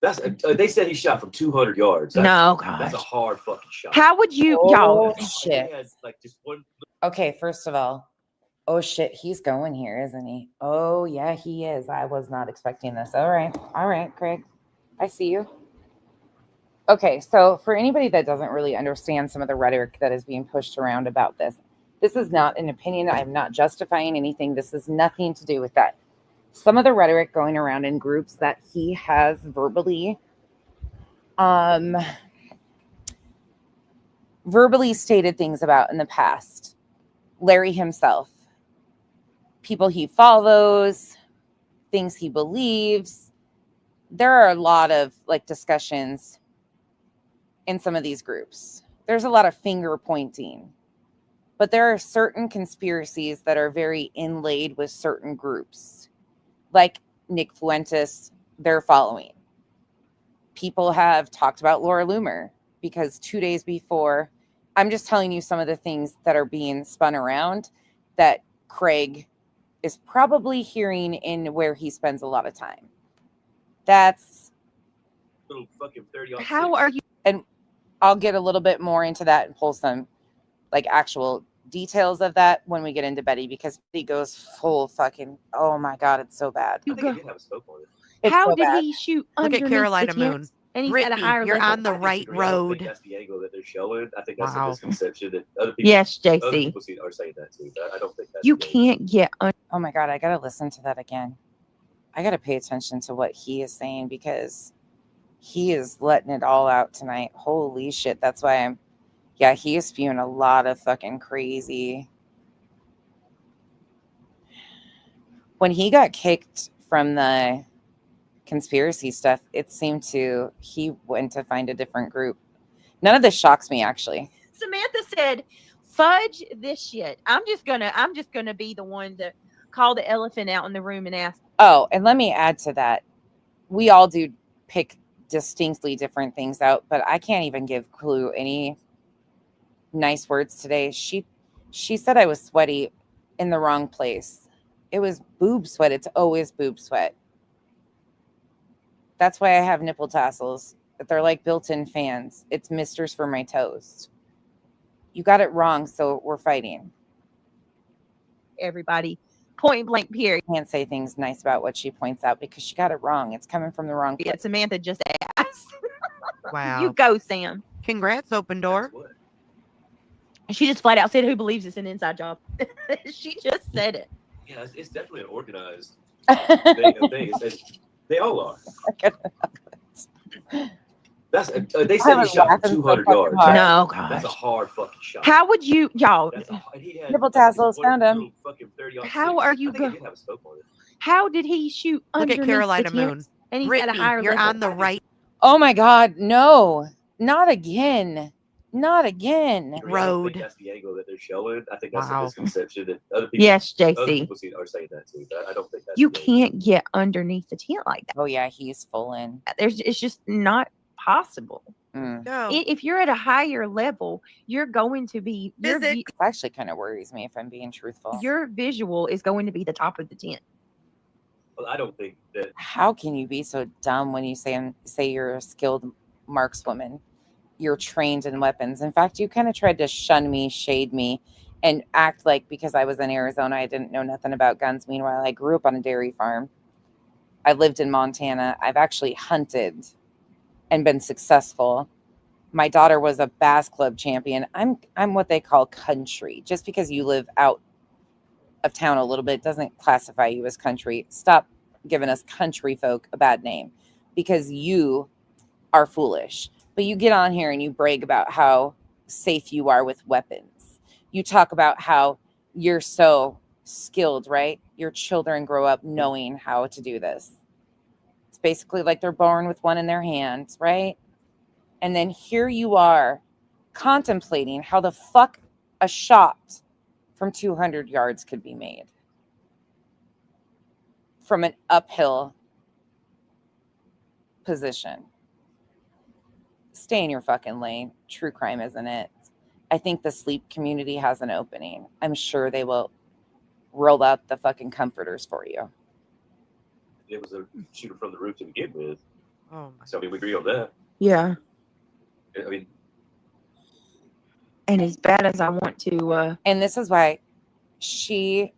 That's they said he shot from 200 yards. No, that's a gosh. hard fucking shot. How would you, Oh, y'all? shit. He has, like, just one. Okay, first of all, oh shit, he's going here, isn't he? Oh yeah, he is. I was not expecting this. All right, Craig. I see you. Okay, so for anybody that doesn't really understand some of the rhetoric that is being pushed around about this is not an opinion. I am not justifying anything. This has nothing to do with that. Some of the rhetoric going around in groups that he has verbally stated things about in the past. Larry himself, people he follows, things he believes. There are a lot of like discussions in some of these groups. There's a lot of finger pointing, but there are certain conspiracies that are very inlaid with certain groups, like Nick Fuentes, they're following. People have talked about Laura Loomer because 2 days before, I'm just telling you some of the things that are being spun around that Craig is probably hearing in where he spends a lot of time. That's Little fucking 30. How are you? And I'll get a little bit more into that and pull some like actual details of that when we get into Betty, because he goes full fucking, oh my God, it's so bad. I think he did have a scope on it. It's How so did bad. he shoot Look at underneath Carolina the tent? Moon. And he's Brittany, at a higher you're level. on the I right disagree. I don't think road. that's the angle that they're showing. I think that's Wow. a misconception that other people. Yes, Other JC. people are saying that too. But I don't think that's You the angle. can't get Oh my God, I got to listen to that again. I got to pay attention to what he is saying because he is letting it all out tonight. Holy shit. That's why he is spewing a lot of fucking crazy. When he got kicked from the conspiracy stuff, it seemed he went to find a different group. None of this shocks me, actually. Samantha said, fudge this shit. I'm just gonna be the one to call the elephant out in the room and ask. Oh, and let me add to that. We all do pick distinctly different things out, but I can't even give Clue any nice words today. She said I was sweaty in the wrong place. It was boob sweat. It's always boob sweat. That's why I have nipple tassels. They're like built-in fans. It's misters for my toes. You got it wrong, so we're fighting. Everybody, point blank period. Can't say things nice about what she points out because she got it wrong. It's coming from the wrong place. Yeah, Samantha just asked. Wow. You go, Sam. Congrats, Open Door. What? She just flat out said, "Who believes it's an inside job?" She just said it. Yeah, it's definitely an organized thing. They all are. That's they said he shot from 200 yards. No, That's a gosh. hard fucking shot. How would you, y'all? Nipple tassels, found him. How are you going? How did he shoot Look underneath at Carolina the tent? Moon. And he's Brittany, at a higher you're level. on the right Oh my God, no, not again. Not again. I don't road. think that's the angle that they're showing. I think that's Wow. a misconception. And other people, Yes, other JC. people are saying that too. But I don't think that's You the angle. can't get underneath the tent like that. Oh yeah, he's full in. It's just not possible. Mm. No. If you're at a higher level, you're going to be Physics. It actually kind of worries me if I'm being truthful. your visual is going to be the top of the tent. Well, I don't think that. How can you be so dumb when you say you're a skilled markswoman? You're trained in weapons. In fact, you kind of tried to shun me, shade me, and act like because I was in Arizona, I didn't know nothing about guns. Meanwhile, I grew up on a dairy farm. I lived in Montana. I've actually hunted and been successful. My daughter was a bass club champion. I'm what they call country. Just because you live out of town a little bit doesn't classify you as country. Stop giving us country folk a bad name because you are foolish. But you get on here and you brag about how safe you are with weapons. You talk about how you're so skilled, right? Your children grow up knowing how to do this. It's basically like they're born with one in their hand, right? And then here you are contemplating how the fuck a shot from 200 yards could be made from an uphill position. Stay in your fucking lane. True crime isn't it. I think the sleep community has an opening. I'm sure they will roll out the fucking comforters for you. It was a shooter from the roof to begin with. Oh my. So I mean, we agree on that. Yeah. I mean, And as bad as I want to, And this is why she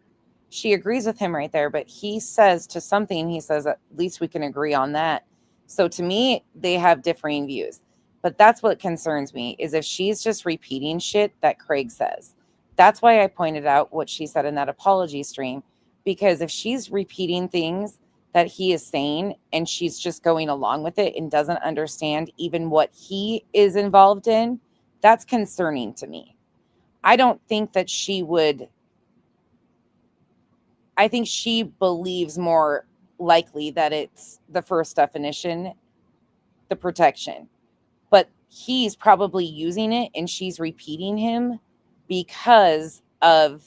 agrees with him right there, but he says to something, he says, at least we can agree on that. So to me, they have differing views. But that's what concerns me, is if she's just repeating shit that Craig says. That's why I pointed out what she said in that apology stream, because if she's repeating things that he is saying and she's just going along with it and doesn't understand even what he is involved in, that's concerning to me. I don't think that she would. I think she believes more likely that it's the first definition, the protection. But he's probably using it and she's repeating him because of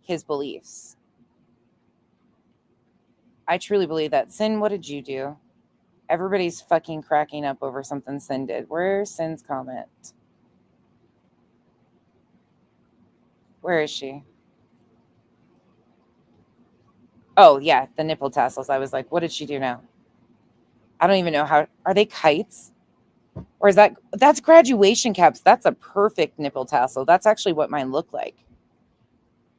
his beliefs. I truly believe that. Sin, what did you do? Everybody's fucking cracking up over something Sin did. Where's Sin's comment? Where is she? Oh, yeah, the nipple tassels. I was like, what did she do now? I don't even know how. Are they kites? Or is that's graduation caps? That's a perfect nipple tassel. That's actually what mine looked like.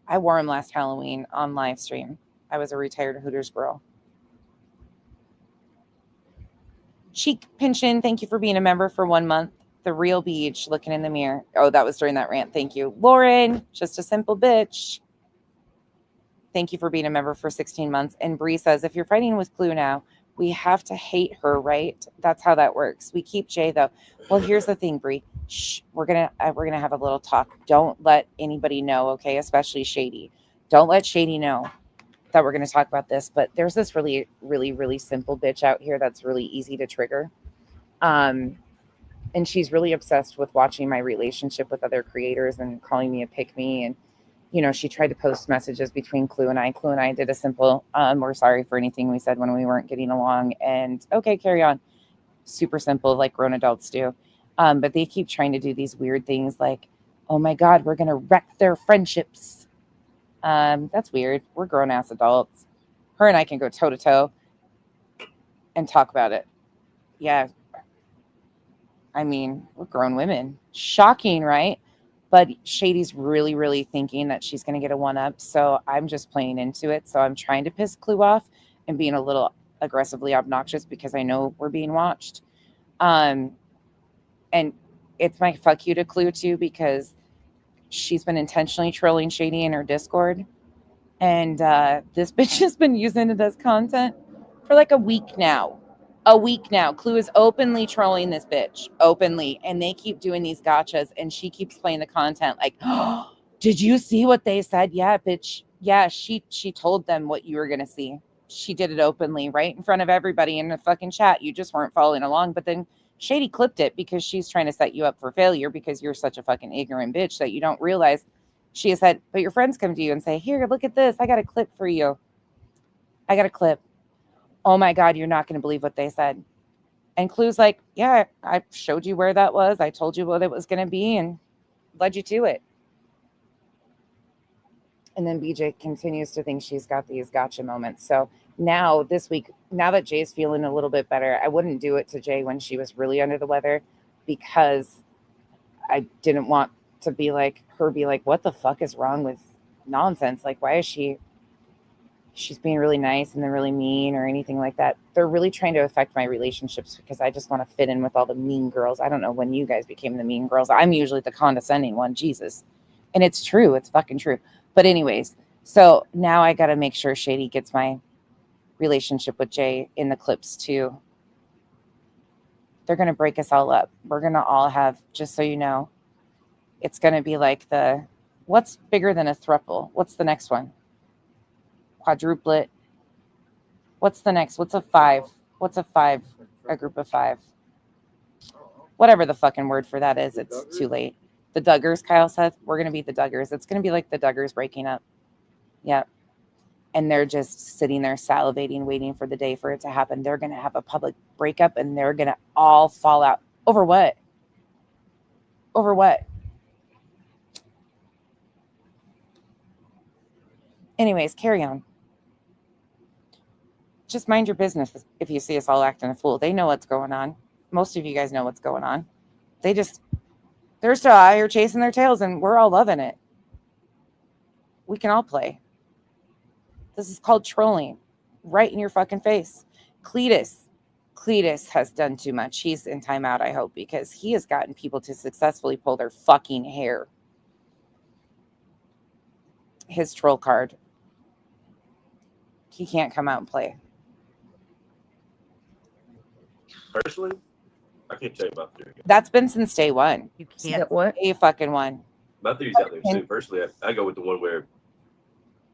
I wore them last Halloween on live stream. I was a retired Hooters girl. Cheek Pinchin, thank you for being a member for 1 month. The Real Beach, looking in the mirror. Oh, that was during that rant. Thank you. Lauren, just a simple bitch. Thank you for being a member for 16 months. And Bree says, if you're fighting with Clue now, we have to hate her, right? That's how that works. We keep Jay though. Well, here's the thing, Bree. Shh, we're gonna have a little talk. Don't let anybody know, okay? Especially Shady. Don't let Shady know that we're gonna talk about this. But there's this really, really, really simple bitch out here that's really easy to trigger. And she's really obsessed with watching my relationship with other creators and calling me a pick-me. And you know, she tried to post messages between Clue and I. Clue and I did a simple, we're sorry for anything we said when we weren't getting along. And okay, carry on. Super simple, like grown adults do. But they keep trying to do these weird things like, oh my God, we're going to wreck their friendships. That's weird. We're grown-ass adults. Her and I can go toe-to-toe. and talk about it. Yeah. I mean, we're grown women. Shocking, right? But Shady's really, really thinking that she's going to get a one-up. So I'm just playing into it. So I'm trying to piss Clue off and being a little aggressively obnoxious because I know we're being watched. And it's my fuck you to Clue too, because she's been intentionally trolling Shady in her Discord. And this bitch has been using it as content for like a week now. Clue is openly trolling this bitch, openly. And they keep doing these gotchas, and she keeps playing the content like, oh, did you see what they said? Yeah, bitch. Yeah, she told them what you were going to see. She did it openly right in front of everybody in the fucking chat. You just weren't following along. But then Shady clipped it because she's trying to set you up for failure because you're such a fucking ignorant bitch that you don't realize. She has said, but your friends come to you and say, here, look at this. I got a clip for you. I got a clip. Oh my God, you're not going to believe what they said. And Clue's like, yeah, I showed you where that was. I told you what it was going to be and led you to it. And then BJ continues to think she's got these gotcha moments. So now this week, now that Jay's feeling a little bit better, I wouldn't do it to Jay when she was really under the weather because I didn't want to be like, what the fuck is wrong with nonsense? Like, why is she's being really nice and then really mean or anything like that? They're really trying to affect my relationships because I just want to fit in with all the mean girls. I don't know when you guys became the mean girls. I'm usually the condescending one, Jesus. And it's true. It's fucking true. But anyways, so now I got to make sure Shady gets my relationship with Jay in the clips too. They're going to break us all up. We're going to all have, just so you know, it's going to be like what's bigger than a thruple? What's the next one? Quadruplet. What's the next? What's a five? What's a five? A group of five. Whatever the fucking word for that is. It's too late. The Duggars, Kyle said. We're going to be the Duggars. It's going to be like the Duggars breaking up. Yep. And they're just sitting there salivating, waiting for the day for it to happen. They're going to have a public breakup and they're going to all fall out. Over what? Over what? Anyways, carry on. Just mind your business if you see us all acting a fool. They know what's going on. Most of you guys know what's going on. They're still out here chasing their tails and we're all loving it. We can all play. This is called trolling. Right in your fucking face. Cletus has done too much. He's in timeout, I hope, because he has gotten people to successfully pull their fucking hair. His troll card. He can't come out and play. Personally, I can't tell you about theory. That's been since day one. You can't. What? Day fucking one. My theory's out there too. Personally, I go with the one where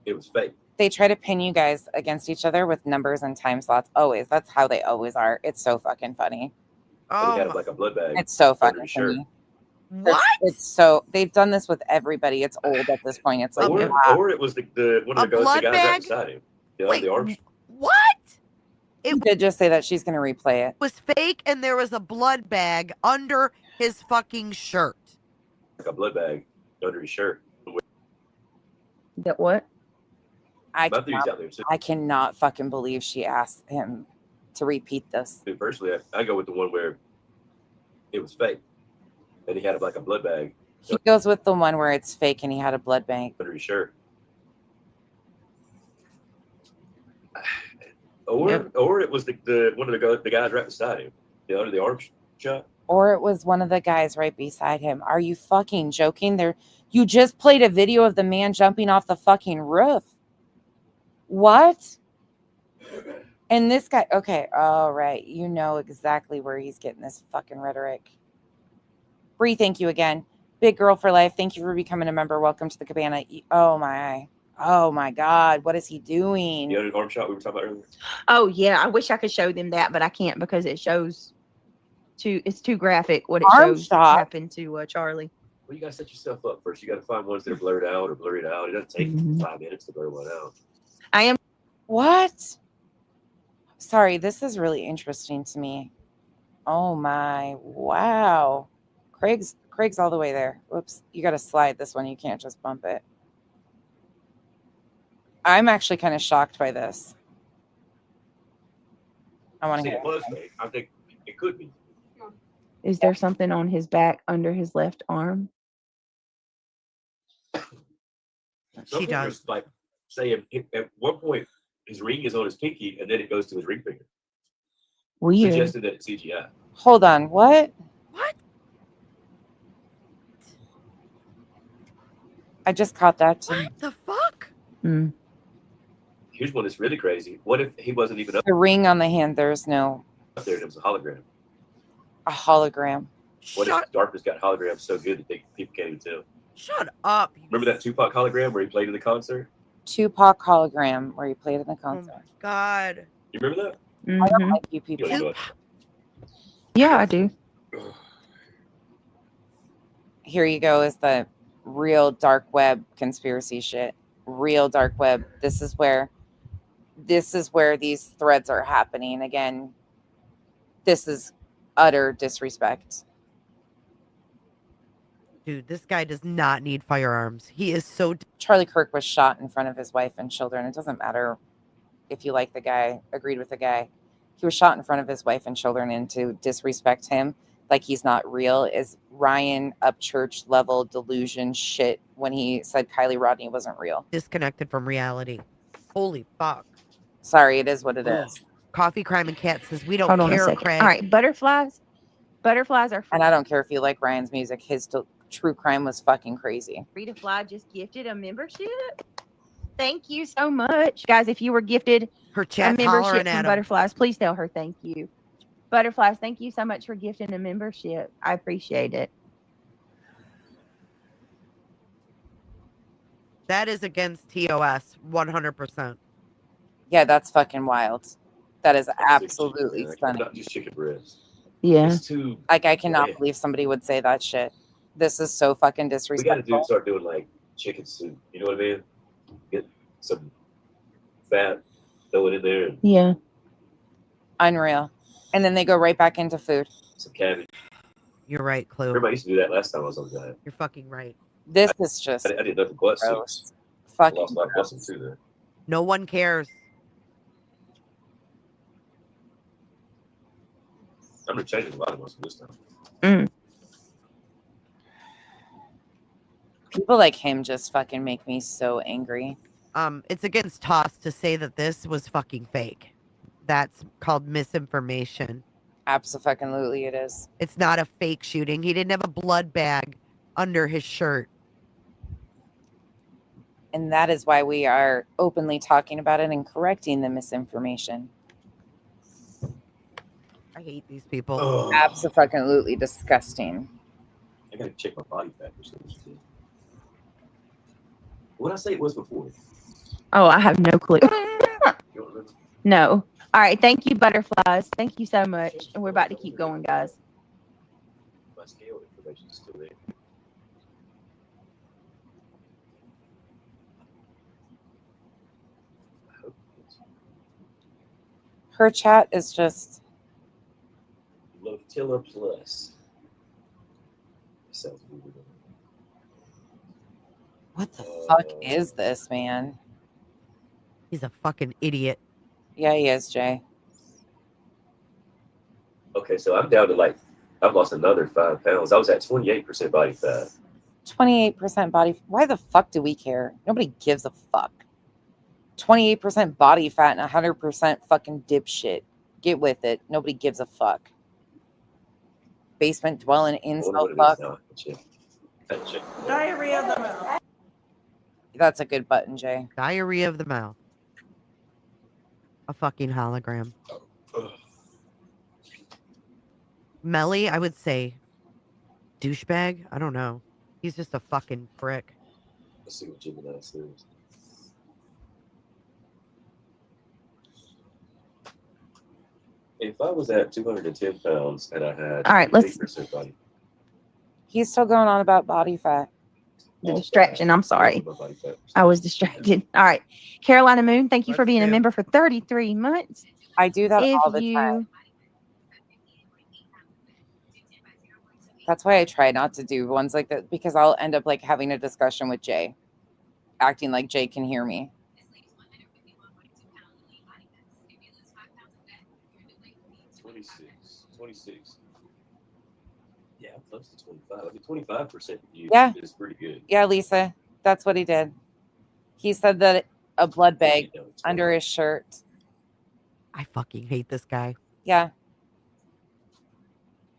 it was fake. They try to pin you guys against each other with numbers and time slots. Always. That's how they always are. It's so fucking funny. And he had like a blood bag. It's so under fucking his shirt. funny. What? It's so they've done this with everybody. It's old at this point. It's like Or it was the one of the guys right beside him. Wait, the arms. what? It did just say that she's going to replay it. Was fake and there was a blood bag under his fucking shirt. Like a blood bag under his shirt. That what? I My theory's out there too. cannot fucking believe she asked him to repeat this. Personally, I go with the one where it was fake. And he had like a blood bag He goes with the one where it's fake and he had a blood bank. under his shirt. Or it was the one of the guys right beside him, under the arm shot. Or it was one of the guys right beside him. Are you fucking joking? You just played a video of the man jumping off the fucking roof. What? And this guy, okay, all right. You know exactly where he's getting this fucking rhetoric. Bree, thank you again. Big Girl for Life, thank you for becoming a member. Welcome to the cabana. Oh my God, what is he doing? The other arm shot we were talking about earlier. Oh yeah, I wish I could show them that, but I can't because it shows it's too graphic what it Arm shows shot. happened to Charlie. Well, you gotta set yourself up first. You gotta find ones that are blurred out or blurred out. It doesn't take 5 minutes to blur one out. I am What? Sorry, this is really interesting to me. Oh my, wow. Craig's all the way there. Whoops, you got to slide this one. You can't just bump it. I'm actually kind of shocked by this. I want to See, hear it was fake. I think it could be. Is there something on his back under his left arm? Some She does. pictures, like, say at one point his ring is on his pinky and then it goes to his ring finger. Weird. Suggested that it's CGI. Hold on. What? What? I just caught that too. What the fuck? Mm. Here's one that's really crazy. What if he wasn't even up The ring on the hand, there's no there and it was a hologram? a hologram. What Shut, if darkness got holograms so good that people can't even tell? shut up. you Remember that Tupac hologram where he played in the concert? Tupac hologram where he played in the Oh concert. my god. You remember that? I don't Mhm. like you people. You don't know Yeah, I do. it. Here you go is the real dark web conspiracy shit. Real dark web. This is where these threads are happening. Again, this is utter disrespect. Dude, this guy does not need firearms. He is so Charlie Kirk was shot in front of his wife and children. It doesn't matter if you like the guy, agreed with the guy. He was shot in front of his wife and children, and to disrespect him like he's not real is Ryan Upchurch level delusion shit when he said Kylie Rodney wasn't real. disconnected from reality. Holy fuck. Sorry, it is what it Ugh. is. Coffee Crime and Cat says we don't Hold on a care, second. Craig. All right, butterflies. Butterflies are free. And I don't care if you like Ryan's music. His true crime was fucking crazy. Free to Fly just gifted a membership. Thank you so much, guys. If you were gifted Her a chat's membership hollering from at him. Butterflies, please tell her thank you. Butterflies, thank you so much for gifting a membership. I appreciate it. That is against TOS 100%. Yeah, that's fucking wild. That is That's absolutely chicken, stunning. not just chicken breast. Yeah. It's too. Like, I cannot bland. believe somebody would say that shit. This is so fucking We got to disrespectful. start doing like chicken soup. You know what I mean? Get some fat, throw it in there, and Yeah. Unreal. And then they go right back into food. some cabbage. You're right, Clue. Remember, I used to do that last time I was on the diet. You're fucking right. This is just I did nothing but soups. gross. I Fucking lost my gross. muscle too there. No one cares. I'm retaining a lot of muscle this time. People like him just fucking make me so angry. It's against TOS to say that this was fucking fake. That's called misinformation. Absolutely, it is. It's not a fake shooting. He didn't have a blood bag under his shirt. And that is why we are openly talking about it and correcting the misinformation. I hate these people. Oh, Absolutely disgusting. I gotta check my body fat percentage too. What did I say it was before? Oh, I have no clue. You don't remember? No. All right. Thank you, Butterflies. Thank you so much. And we're about to keep going, guys. My scale information is still there. I hope it is. Her chat is just Lotilla Plus. Sounds weird. what the fuck is this, man? He's a fucking idiot. Yeah, he is, Jay. Okay, so I'm down to like, I've lost another 5 pounds. I was at 28% body fat. 28% body. Why the fuck do we care? Nobody gives a fuck. 28% body fat and 100% fucking dipshit. Get with it. Nobody gives a fuck. Basement dwelling I wonder incel what it is fuck. now. Check. Diarrhea of the mouth. That's a good button, Jay. Diarrhea of the mouth. A fucking hologram. Ugh. Melly, I would say douchebag. I don't know. He's just a fucking prick. Let's see what Gemini says. If I was at 210 pounds and I had All right, let's- 8% body He's still going on about body fat. The distraction. I'm sorry. my body fat I was distracted. All right. Carolina Moon, thank you for Let's being a do. member for 33 months. I do that all If the you time. That's why I try not to do ones like that, because I'll end up like having a discussion with Jay, acting like Jay can hear me. 26. Yeah, I'm close to 25. I mean, 25% Yeah. is pretty good. Yeah, Lisa, that's what he did. He said that a blood bag You know, under his shirt. I fucking hate this guy. Yeah.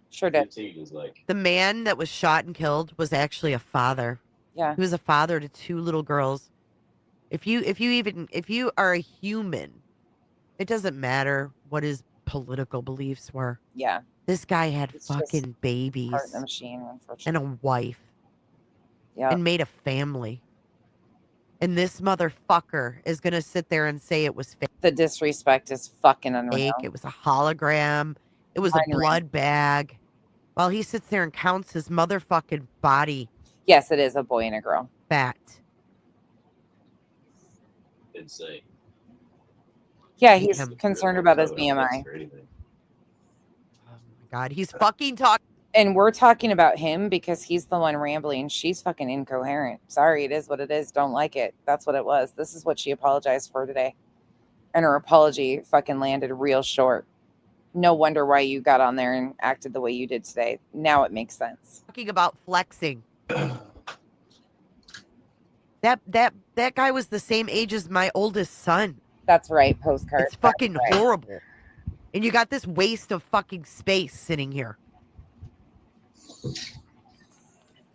Sure did. 15 is like, The man that was shot and killed was actually a father. Yeah. He was a father to 2 little girls. If you are a human, it doesn't matter what his political beliefs were. Yeah. This guy had It's just fucking babies Part of the machine, and unfortunately. a wife Yeah. and made a family. And this motherfucker is going to sit there and say it was fake. The disrespect is fucking unreal. It was a hologram. It was a Unreal. blood bag. While he sits there and counts his motherfucking body Yes, it is a boy and a girl. fat. insane. Yeah, Hate he's him. concerned about his I don't know if BMI. that's anything. Oh my God. He's fucking talking. And we're talking about him because he's the one rambling. She's fucking incoherent. Sorry, it is what it is. Don't like it. That's what it was. This is what she apologized for today. And her apology fucking landed real short. No wonder why you got on there and acted the way you did today. Now it makes sense. Talking about flexing. That guy was the same age as my oldest son. That's right, postcard. It's fucking That's right. horrible. And you got this waste of fucking space sitting here.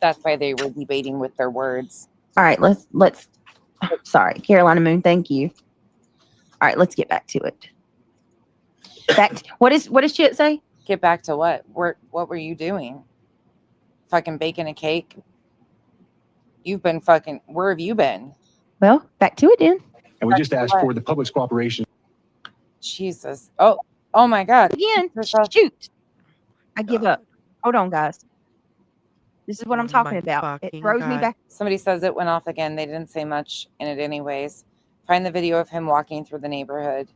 That's why they were debating with their words. All right, let's sorry, Carolina Moon, thank you. All right, let's get back to it. What does Chit say? Get back to what? What were you doing? Fucking baking a cake? You've been fucking, where have you been? Well, back to it then. And we just asked for the public's cooperation. Jesus. Oh my God. Again, shoot. I give up. Hold on, guys. This is what I'm Oh talking my about. It fucking throws me God. back. Somebody says it went off again. They didn't say much in it anyways. Find the video of him walking through the neighborhood.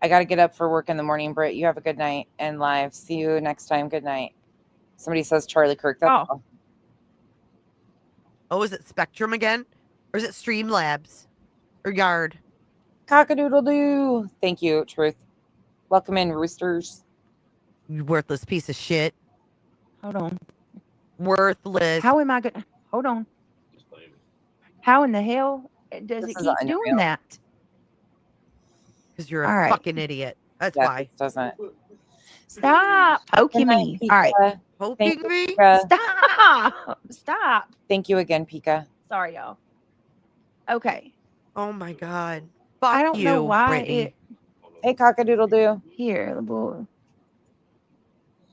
I got to get up for work in the morning, Britt. You have a good night and live. See you next time. Good night. Somebody says Charlie Kirk. That's all. Oh, is it Spectrum again? Or is it Streamlabs? Or Yard? Cock-a-doodle-doo. Thank you, Truth. Welcome in, roosters. You worthless piece of shit. Hold on. Worthless. How am I going to hold on? How in the hell does This it is keep unreal. doing that? Because you're a All right. fucking idiot. That's Yeah, why. it doesn't. Stop poking Good night, me. All right. Pika. Poking Thank you, me? Pika. Stop. Thank you again, Pika. Sorry, y'all. Okay. Oh my God. Fuck I don't you, know why Brittany. it Hey, cock-a-doodle-doo. here, the boy.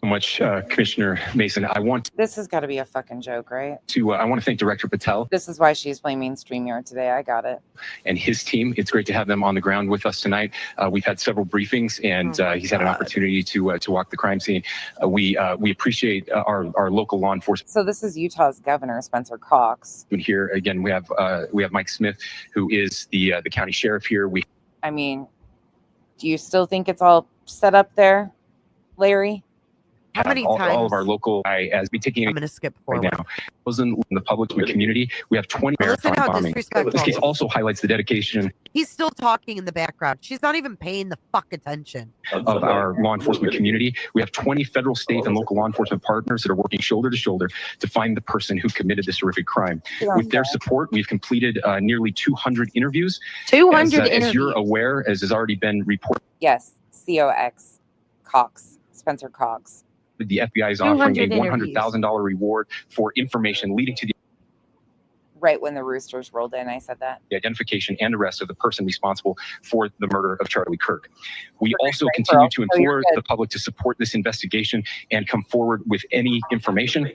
So much, Commissioner Mason. I want This has got to be a fucking joke, right? to thank Director Patel This is why she's blaming StreamYard today. I got it. and his team. It's great to have them on the ground with us tonight. We've had several briefings, and Oh my he's had an God. opportunity to walk the crime scene. We appreciate our local law enforcement So this is Utah's governor, Spencer Cox. here. Again, we have Mike Smith, who is the county sheriff here. We I mean, do you still think it's all set up there, Larry? How many all times? of our local as we taking I'm going to skip right forward. now. In the public community, we have 20 Listen marathon how bombing. disrespectful. This case also highlights the dedication He's still talking in the background. She's not even paying the fuck attention. of our law enforcement community. We have 20 federal, state, and local law enforcement partners that are working shoulder to shoulder to find the person who committed this horrific crime. With their support, we've completed nearly 200 interviews. 200 As interviews. you're aware, as has already been reported, Yes, COX, Cox, Spencer Cox. the FBI is offering a 200 interviews. $100,000 reward for information leading to the Right when the roosters rolled in, I said that. identification and arrest of the person responsible for the murder of Charlie Kirk. We also Right, continue girl. to So you're implore good. the public to support this investigation and come forward with any information.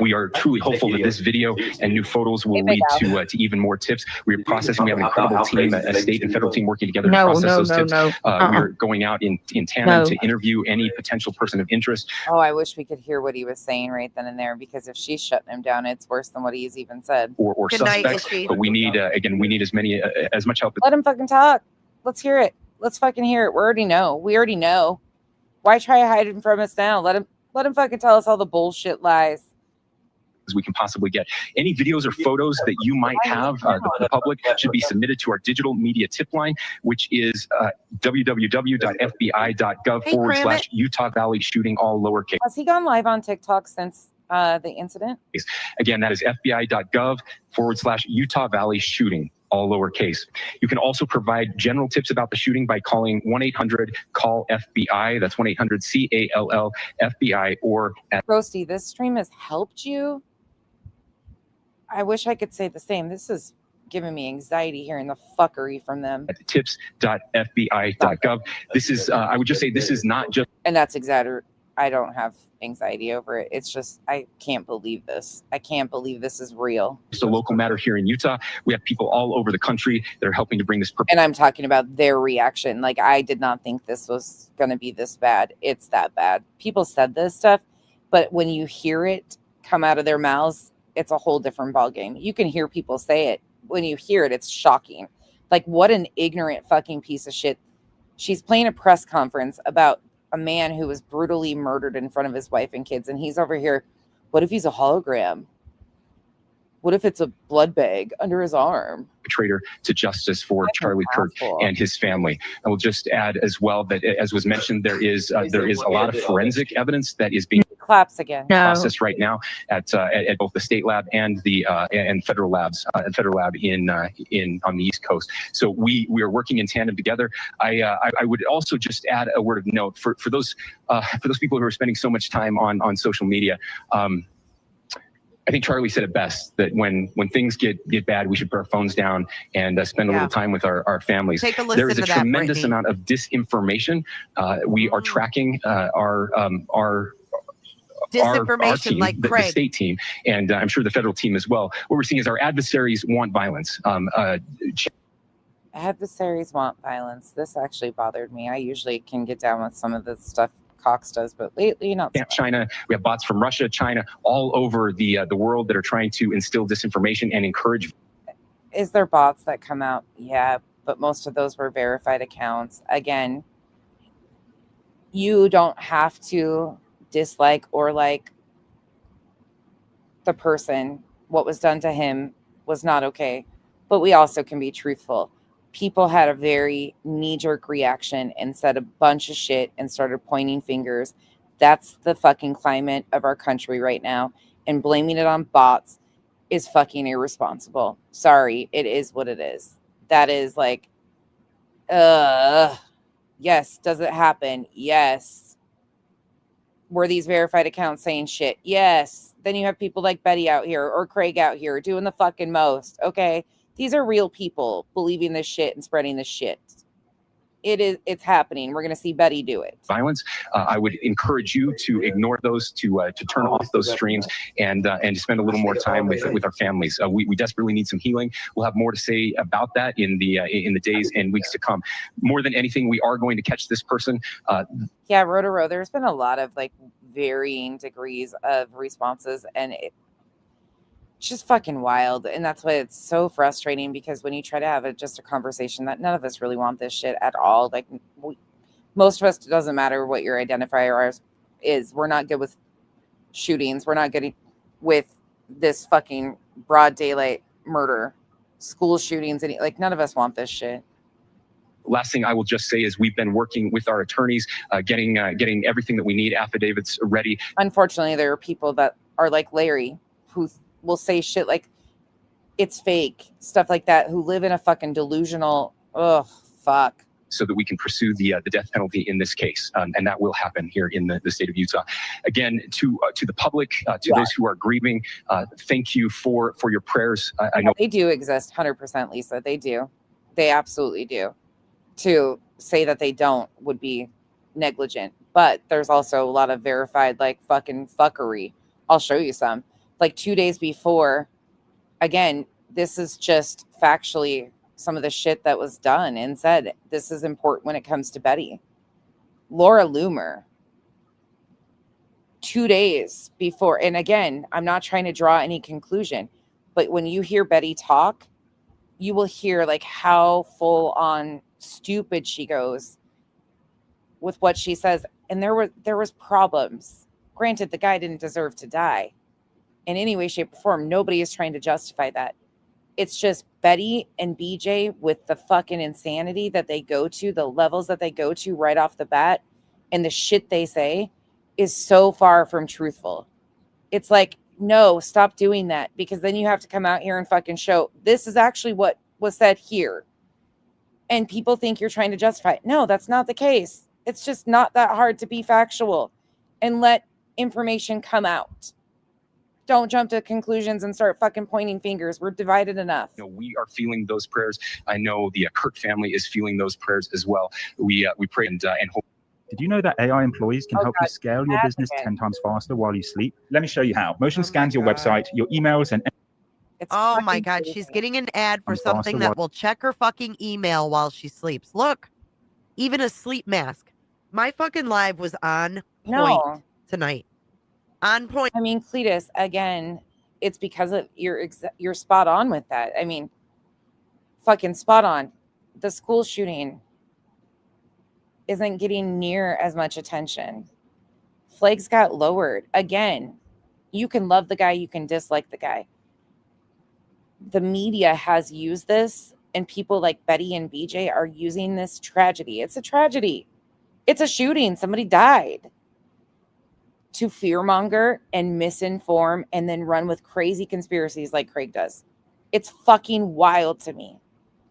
We are truly hopeful that this video and new photos will lead to even more tips. We are processing. We have an incredible team, a state and federal team working together to process those tips. We're going out in tandem No. to interview any potential person of interest. Oh, I wish we could hear what he was saying right then and there, because if she's shutting him down, it's worse than what he's even said. Or Good night, suspects, Itchy. but we need we need as much help. Let him fucking talk. Let's hear it. Let's fucking hear it. We already know. Why try hiding from us now? Let him fucking tell us all the bullshit lies. as we can possibly get. Any videos or photos that you might have, the public should be submitted to our digital media tip line, which is www.fbi.gov/Utah Valley shooting, all lowercase. Has he gone live on TikTok since the incident? Again, that is fbi.gov/Utah Valley shooting, all lowercase. You can also provide general tips about the shooting by calling 1-800-CALL-FBI. That's 1-800-CALL-FBI, or at Roasty, this stream has helped you. I wish I could say the same. This is giving me anxiety hearing the fuckery from them. tips.fbi.gov. This is, I would just say, this is not just. And that's exaggerated. I don't have anxiety over it. It's just, I can't believe this. I can't believe this is real. It's a local matter here in Utah. We have people all over the country that are helping to bring this. And I'm talking about their reaction. Like, I did not think this was going to be this bad. It's that bad. People said this stuff, but when you hear it come out of their mouths, it's a whole different ballgame. You can hear people say it. When you hear it, it's shocking. Like, what an ignorant fucking piece of shit. She's playing a press conference about a man who was brutally murdered in front of his wife and kids. And he's over here. What if he's a hologram? What if it's a blood bag under his arm? Perpetrator to justice for Charlie Kirk and his family. I will just add as well that, as was mentioned, there is a lot of forensic evidence that is being claps again processed right now at both the state lab and the and federal labs, federal lab in on the East Coast. So we are working in tandem together. I would also just add a word of note for those people who are spending so much time on social media. I think Charlie said it best, that when things get bad, we should put our phones down and spend a little time with our families. Take a listen there is to a that, tremendous Brittany. amount of disinformation. We are tracking our Disinformation, team, like the Craig. state team, and I'm sure the federal team as well. What we're seeing is our adversaries want violence. Adversaries want violence. This actually bothered me. I usually can get down with some of the stuff Cox does, but lately not so much. China, we have bots from Russia, China, all over the world that are trying to instill disinformation and encourage. Is there bots that come out? Yeah, but most of those were verified accounts. Again, you don't have to dislike or like the person. What was done to him was not okay, but we also can be truthful. People had a very knee-jerk reaction and said a bunch of shit and started pointing fingers. That's the fucking climate of our country right now. And blaming it on bots is fucking irresponsible. Sorry, it is what it is. That is like, yes. Does it happen? Yes. Were these verified accounts saying shit? Yes. Then you have people like Betty out here or Craig out here doing the fucking most. Okay. These are real people believing this shit and spreading this shit. It's happening. We're going to see Betty do it. Violence. I would encourage you to ignore those, to turn off those streams, and to spend a little more time with our families. We desperately need some healing. We'll have more to say about that in the days and weeks to come. More than anything, we are going to catch this person. Yeah, Roto-Row, there's been a lot of like varying degrees of responses, and it's just fucking wild. And that's why it's so frustrating, because when you try to have just a conversation, that none of us really want this shit at all. Like most of us, it doesn't matter what your identifier is. We're not good with shootings. We're not good with this fucking broad daylight murder, school shootings. And like, none of us want this shit. Last thing I will just say is we've been working with our attorneys, getting everything that we need, affidavits ready. Unfortunately, there are people that are like Larry, who will say shit like it's fake, stuff like that, who live in a fucking delusional, fuck. So that we can pursue the death penalty in this case, and that will happen here in the state of Utah. Again, to the public, those who are grieving, thank you for your prayers. I know they do exist, 100%, Lisa. They do, they absolutely do. To say that they don't would be negligent, but there's also a lot of verified like fucking fuckery. I'll show you some. Like 2 days before, again, this is just factually some of the shit that was done and said. This is important when it comes to Betty. Laura Loomer, 2 days before, and again, I'm not trying to draw any conclusion, but when you hear Betty talk, you will hear like how full on stupid she goes with what she says. And there was problems. Granted, the guy didn't deserve to die, in any way, shape, or form. Nobody is trying to justify that. It's just Betty and BJ with the fucking insanity that they go to, the levels that they go to right off the bat, and the shit they say is so far from truthful. It's like, no, stop doing that, because then you have to come out here and fucking show this is actually what was said here. And people think you're trying to justify it. No, that's not the case. It's just not that hard to be factual and let information come out. Don't jump to conclusions and start fucking pointing fingers. We're divided enough. We are feeling those prayers. I know the Kirk family is feeling those prayers as well. We pray and hope. Did you know that AI employees can help you scale your business 10 times faster while you sleep? Let me show you how. Motion scans your website, your emails, and oh my God, she's getting an ad for something that will check her fucking email while she sleeps. Look, even a sleep mask. My fucking live was on point tonight. On point. I mean, Cletus, again, it's because of you're spot on with that. I mean, fucking spot on. The school shooting isn't getting near as much attention. Flags got lowered. Again, you can love the guy, you can dislike the guy. The media has used this, and people like Betty and BJ are using this tragedy. It's a tragedy. It's a shooting. Somebody died. To fearmonger and misinform and then run with crazy conspiracies like Craig does. It's fucking wild to me.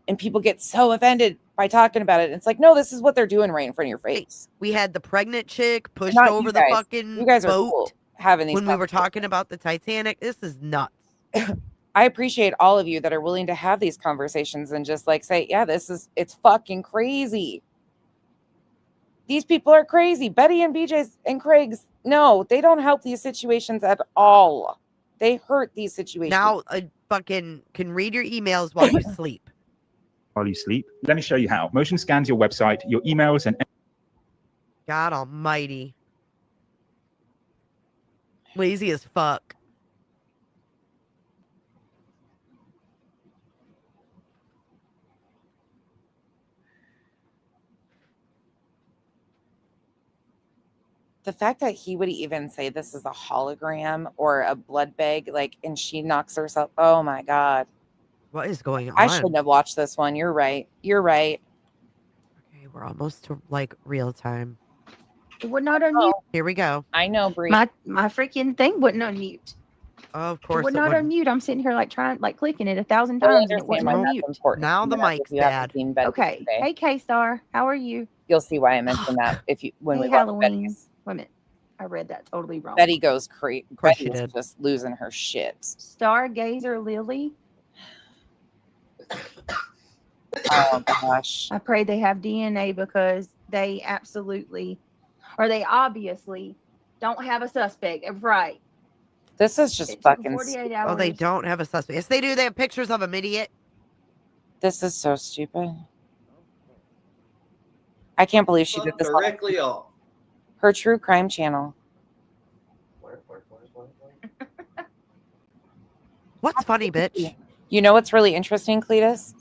And people get so offended by talking about it. It's like, no, this is what they're doing right in front of your face. We had the pregnant chick pushed Not over you the guys. fucking You guys are boat cool having these when we were talking about the Titanic. This is nuts. I appreciate all of you that are willing to have these conversations and just like say, yeah, it's fucking crazy. These people are crazy. Betty and BJ's and Craig's, no, they don't help these situations at all. They hurt these situations. Now, fucking can read your emails while you sleep. While you sleep? Let me show you how. Motion scans your website, your emails, and God almighty. Lazy as fuck. The fact that he would even say this is a hologram or a blood bag, like, and she knocks herself. Oh my God. What is going on? I shouldn't have watched this one. You're right. You're right. Okay, we're almost to like real time. It would not unmute. Here we go. I know, Bree. My freaking thing wouldn't unmute. Of It course would it not wouldn't. unmute. I'm sitting here like trying, like clicking it 1,000 I times and it understand wouldn't why that's unmute. important. Now the But mic's if you haven't bad. seen Betty Okay. today, Hey, K-Star. How are you? you'll see why I mentioned that if you when Hey, we watch Halloween. Betty's. Wait a minute. I read that totally wrong. Betty goes crazy. course Betty she is did. just losing her shit. Stargazer Lily. Oh gosh. I pray they have DNA because they absolutely, or they obviously don't have a suspect. Right. This is just It took fucking 48 hours. Oh, they don't have a suspect. Yes, they do. They have pictures of him, idiot. This is so stupid. I can't believe she did this on directly off. her true crime channel. What's funny, bitch? You know what's really interesting, Cletus?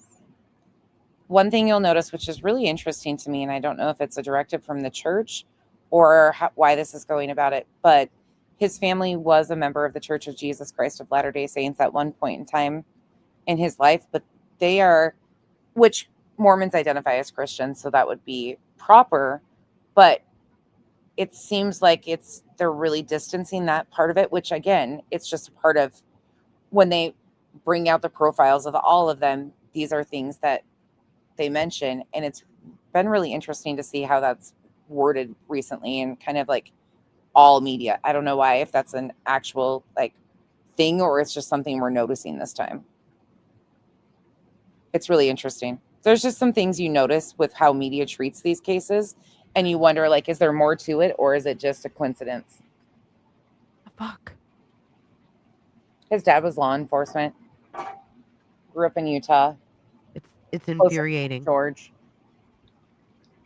One thing you'll notice, which is really interesting to me, and I don't know if it's a directive from the church or why this is going about it, but his family was a member of the Church of Jesus Christ of Latter-day Saints at one point in time in his life, but they are, which Mormons identify as Christians, so that would be proper, but it seems like they're really distancing that part of it, which again, it's just a part of when they bring out the profiles of all of them, these are things that they mention, and it's been really interesting to see how that's worded recently and kind of like all media. I don't know why, if that's an actual like thing or it's just something we're noticing this time. It's really interesting. There's just some things you notice with how media treats these cases, and you wonder, like, is there more to it or is it just a coincidence? Fuck. His dad was law enforcement. Grew up in Utah. It's infuriating. George.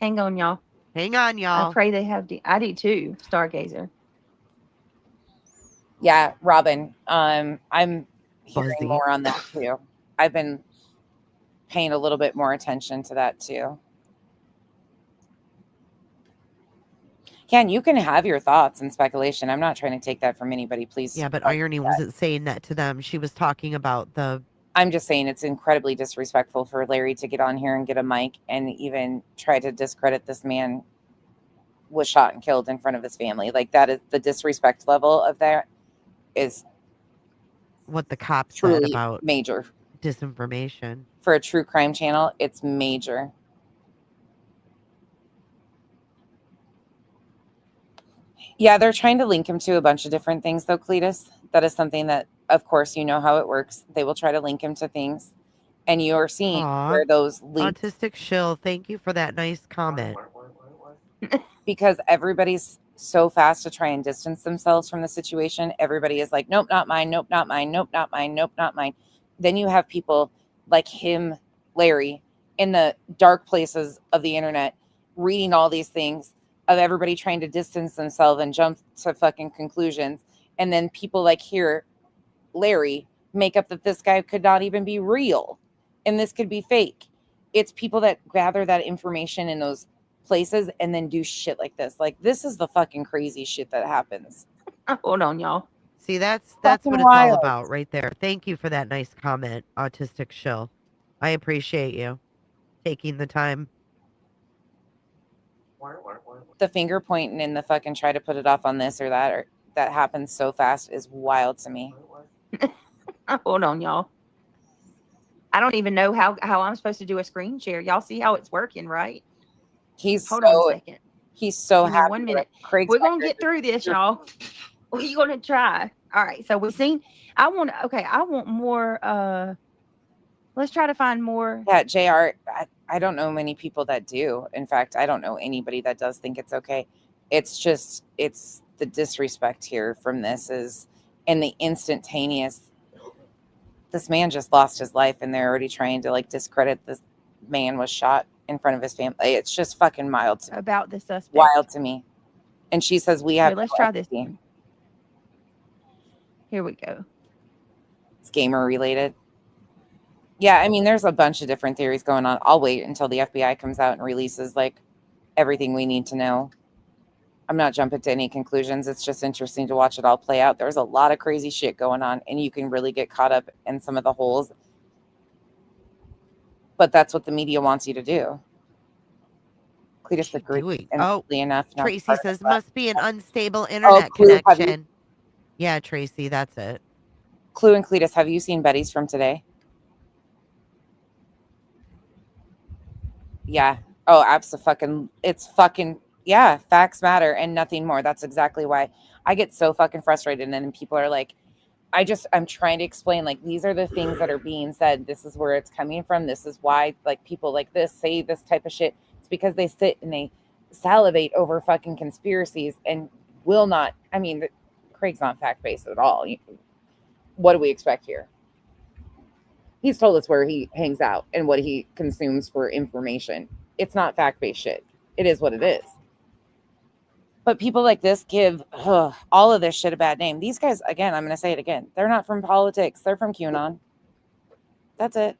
Hang on, y'all. Hang on, I y'all. pray they have. I do too. Stargazer. Yeah, Robin. I'm hearing Fuzzy. more on that too. I've been paying a little bit more attention to that too. Ken, you can have your thoughts and speculation. I'm not trying to take that from anybody. Please. Yeah, but Irony wasn't saying that to them. She was talking about the. I'm just saying it's incredibly disrespectful for Larry to get on here and get a mic and even try to discredit this man was shot and killed in front of his family. Like, that is the disrespect level of that is what the cops said truly about major disinformation. For a true crime channel, it's major. Yeah, they're trying to link him to a bunch of different things, though, Cletus. That is something that, of course, you know how it works. They will try to link him to things. And you're seeing where those links. Autistic Shill, thank you for that nice comment. Because everybody's so fast to try and distance themselves from the situation. Everybody is like, nope, not mine. Nope, not mine. Nope, not mine. Nope, not mine. Then you have people like him, Larry, in the dark places of the internet, reading all these things of everybody trying to distance themselves and jump to fucking conclusions. And then people like here, Larry, make up that this guy could not even be real and this could be fake. It's people that gather that information in those places and then do shit like this. Like, this is the fucking crazy shit that happens. Hold on, y'all. See, that's Fucking what it's wild. all about right there. Thank you for that nice comment, Autistic Shill. I appreciate you taking the time. The finger pointing and the fucking try to put it off on this or that, or that happens so fast is wild to me. Hold on, y'all. I don't even know how I'm supposed to do a screen share. Y'all see how it's working, right? Hold on a second. He's so Give me happy. 1 minute. Craig's We're gonna get through this, y'all. We're gonna try. All right. So we've seen. I want more. Let's try to find more. Yeah, JR, I don't know many people that do. In fact, I don't know anybody that does think it's okay. It's just, it's the disrespect here from this is, and the instantaneous, this man just lost his life and they're already trying to like discredit this man was shot in front of his family. It's just fucking wild to me. About the suspect. Wild to me. And she says we have. Here, let's try this. Here we go. It's gamer related. Yeah, I mean, there's a bunch of different theories going on. I'll wait until the FBI comes out and releases like everything we need to know. I'm not jumping to any conclusions. It's just interesting to watch it all play out. There's a lot of crazy shit going on, and you can really get caught up in some of the holes. But that's what the media wants you to do. Cletus agreed. Enough. Tracy says must be an unstable internet connection. Yeah, Tracy, that's it. Clue and Cletus, have you seen Betty's from today? Yeah. Oh, absolutely. It's fucking, yeah, facts matter and nothing more. That's exactly why I get so fucking frustrated. And then people are like, I'm trying to explain, like, these are the things that are being said. This is where it's coming from. This is why, like, people like this say this type of shit. It's because they sit and they salivate over fucking conspiracies and will not. I mean, Craig's not fact-based at all. What do we expect here? He's told us where he hangs out and what he consumes for information. It's not fact-based shit. It is what it is. But people like this give all of this shit a bad name. These guys, again, I'm going to say it again. They're not from politics. They're from QAnon. That's it.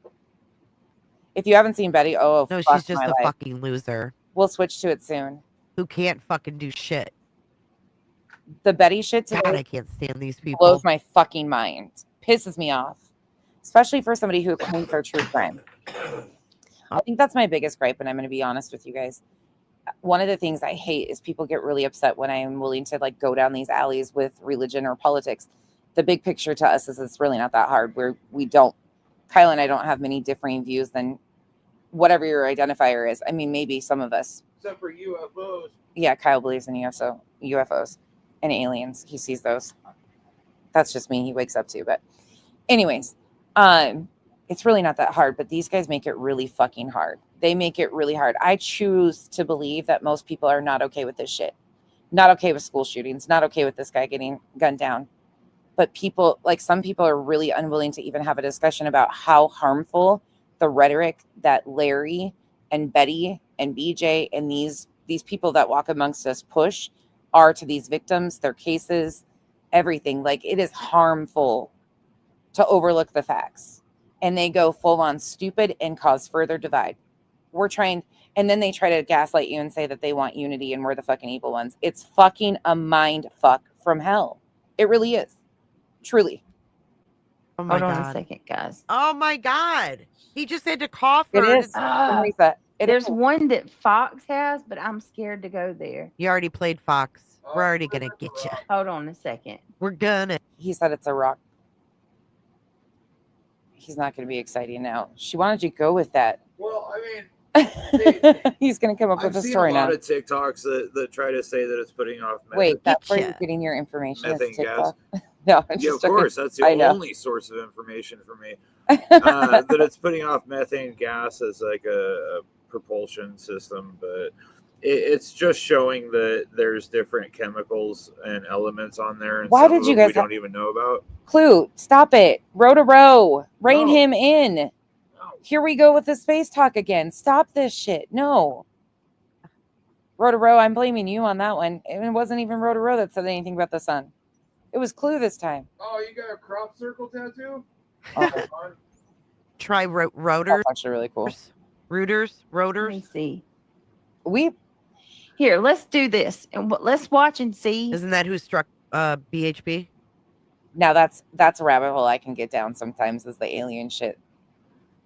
If you haven't seen Betty, no, she's just a fucking loser. We'll switch to it soon. Who can't fucking do shit. The Betty shit today, God, I can't stand these people. Blows my fucking mind. Pisses me off. Especially for somebody who claims they're true crime. I think that's my biggest gripe, and I'm going to be honest with you guys. One of the things I hate is people get really upset when I am willing to like go down these alleys with religion or politics. The big picture to us is it's really not that hard. Kyle and I don't have many differing views than whatever your identifier is. I mean, maybe some of us. Except for UFOs. Yeah, Kyle believes in UFOs and aliens. He sees those. That's just me. He wakes up to. But anyways, it's really not that hard. But these guys make it really fucking hard. They make it really hard. I choose to believe that most people are not okay with this shit. Not okay with school shootings. Not okay with this guy getting gunned down. But people, like some people are really unwilling to even have a discussion about how harmful the rhetoric that Larry and Betty and BJ and these people that walk amongst us push are to these victims, their cases, everything. Like, it is harmful to overlook the facts. And they go full on stupid and cause further divide. we're trying, and then they try to gaslight you and say that they want unity and we're the fucking evil ones. It's fucking a mind fuck from hell. It really is. Truly. Oh my Hold on a God. second, guys. Oh my God. He just had to cough It her. is. Reset. There's one that Fox has, but I'm scared to go there. You already played Fox. We're already going to get you. Hold on a second. We're gonna. He said it's a rock. He's not going to be exciting now. She wanted you to go with that. Well, I mean, he's going to come up with I've a seen story a lot now. of TikToks that try to say that it's putting off Wait, that's where Getcha. you're getting your information is methane gas. TikTok? No, I'm Yeah, just of joking. course. That's the I know. only source of information for me. That it's putting off methane gas as like a propulsion system, but it's just showing that there's different chemicals and elements on there, and Why some did of you them guys we don't even know about. Clue, stop it. Row to row. Rein No. him in. Here we go with the space talk again. Stop this shit. No. Row to row, I'm blaming you on that one. It wasn't even row to row that said anything about the sun. It was Clue this time. Oh, you got a crop circle tattoo? Oh, Try rotors. that's actually really cool. Rooters. Let me Rotors. see. We Here, let's do this, and let's watch and see. Isn't that who struck BHP? now that's a rabbit hole I can get down sometimes is the alien shit.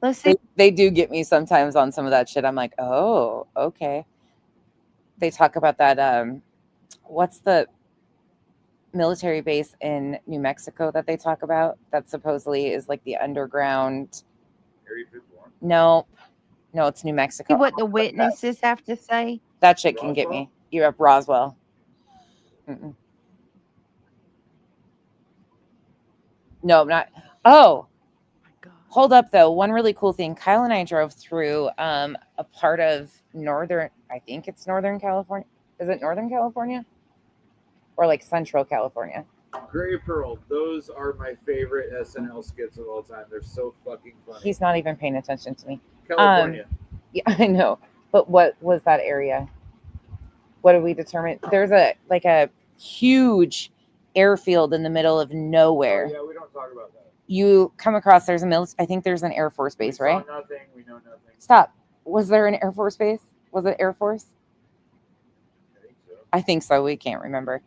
Let's see. They do get me sometimes on some of that shit. I'm like, oh, okay. They talk about that. What's the military base in New Mexico that they talk about that supposedly is like the underground? Area 51. No, it's New Mexico. See what the witnesses have to say. That shit can get me. You're up Roswell. Mm-mm. No, I'm not. Oh, hold up though. One really cool thing. Kyle and I drove through a part of I think it's Northern California. Is it Northern California? Or like Central California? Gray Pearl. Those are my favorite SNL skits of all time. They're so fucking funny. He's not even paying attention to me. California. Yeah, I know. But what was that area? What did we determine? There's a huge airfield in the middle of nowhere. Oh, yeah, we don't talk about that. You come across, there's I think there's an Air Force base, We right? saw nothing. We know nothing. Stop. Was there an Air Force base? Was it Air Force? I think so. I think so. We can't remember.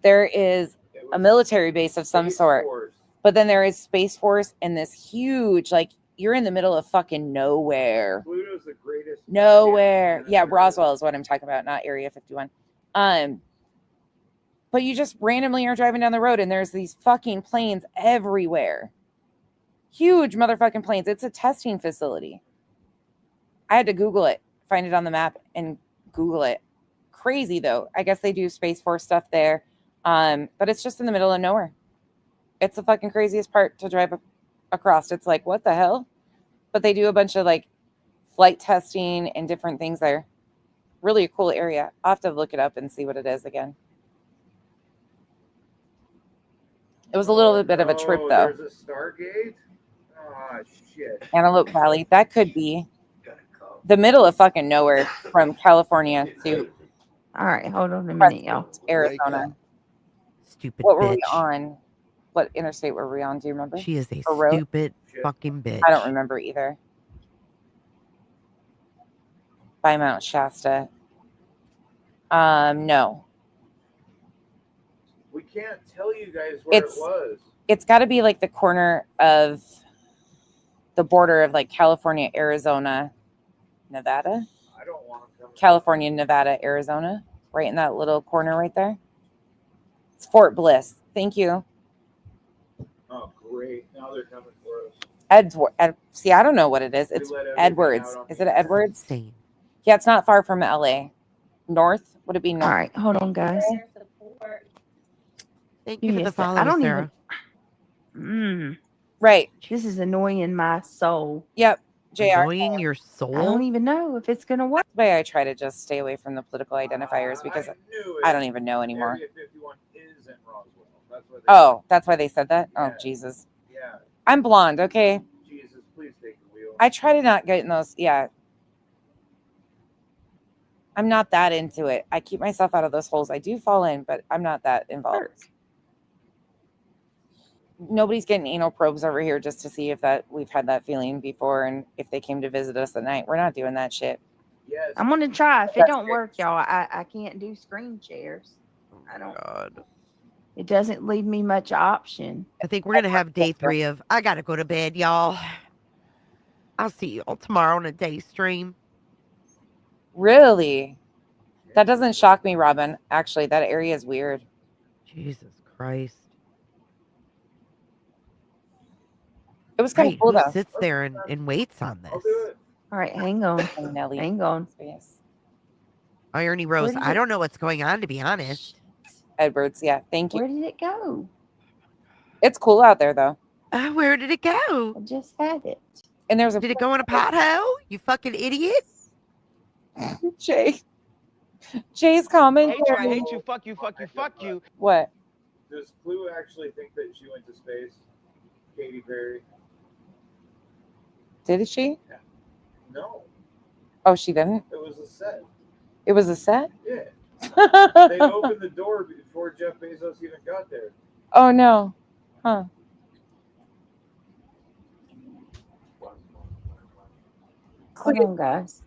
There is a military base of some sort. Force. But then there is Space Force and this huge, like, you're in the middle of fucking nowhere. Pluto's the greatest. Nowhere. Yeah, Roswell is what I'm talking about, not Area 51. But you just randomly are driving down the road and there's these fucking planes everywhere. Huge motherfucking planes. It's a testing facility. I had to Google it, find it on the map and Google it. Crazy though. I guess they do Space Force stuff there. But it's just in the middle of nowhere. It's the fucking craziest part to drive across. It's like, what the hell? But they do a bunch of like flight testing and different things there. Really a cool area. I'll have to look it up and see what it is again. It was a little bit of a trip though. There's a Stargate? Oh, shit. Antelope Valley. That could be the middle of fucking nowhere from California to All right, hold on a minute, y'all. Arizona. Stupid What were bitch. we on? What interstate were we on? Do you remember? She is a Or road? stupid fucking bitch. I don't remember either. By Mount Shasta. No. We can't tell you guys where it was. It's got to be like the corner of the border of like California, Arizona, Nevada. I don't want to come. California, Nevada, Arizona. Right in that little corner right there. It's Fort Bliss. Thank you. Oh, great. Now they're coming for us. See, I don't know what it is. It's let everything Edwards. out on Is me. it Edwards? Insane. Yeah, it's not far from LA. North? Would it be north? All right, hold on, guys. Thank you for the follow, I don't Sarah. even. Right. This is annoying my soul. Yep. JR. Annoying your soul? I don't even know if it's gonna work. That's why I try to just stay away from the political identifiers because I don't even know anymore. Area 51 is in Roswell. That's what Oh, that's why they said that? Oh, Yeah. Jesus. Yeah. I'm blonde, okay? Jesus, please take the wheel. I try to not get in those. Yeah. I'm not that into it. I keep myself out of those holes. I do fall in, but I'm not that involved. nobody's getting anal probes over here just to see if that we've had that feeling before and if they came to visit us at night. We're not doing that shit. Yes. I'm gonna try. If it don't work, y'all, I can't do screen shares. I don't. God. It doesn't leave me much option. I think we're gonna have day 3 of I gotta go to bed, y'all. I'll see you all tomorrow on a day stream. Really? That doesn't shock me, Robin. Actually, that area is weird. Jesus Christ. It was kind of Right, cool who though. sits there and waits on this? All right, hang on. Nelly. Hang on. Yes. Irony Rose, did I it- don't know what's going on, to be honest. Edwards, yeah. Thank you. Where did it go? It's cool out there though. Where did it go? I just had it. And there's a Did it go in a pothole? You fucking idiot. Jay. Jay's comment. Hate you, I hate you, fuck you, fuck you, fuck you. What? Does Clue actually think that she went to space? Katy Perry? Did she? No, Oh, she didn't? it was a set. It was a set? Yeah. They opened the door before Jeff Bezos even got there. Oh no. Huh. Hold on, guys.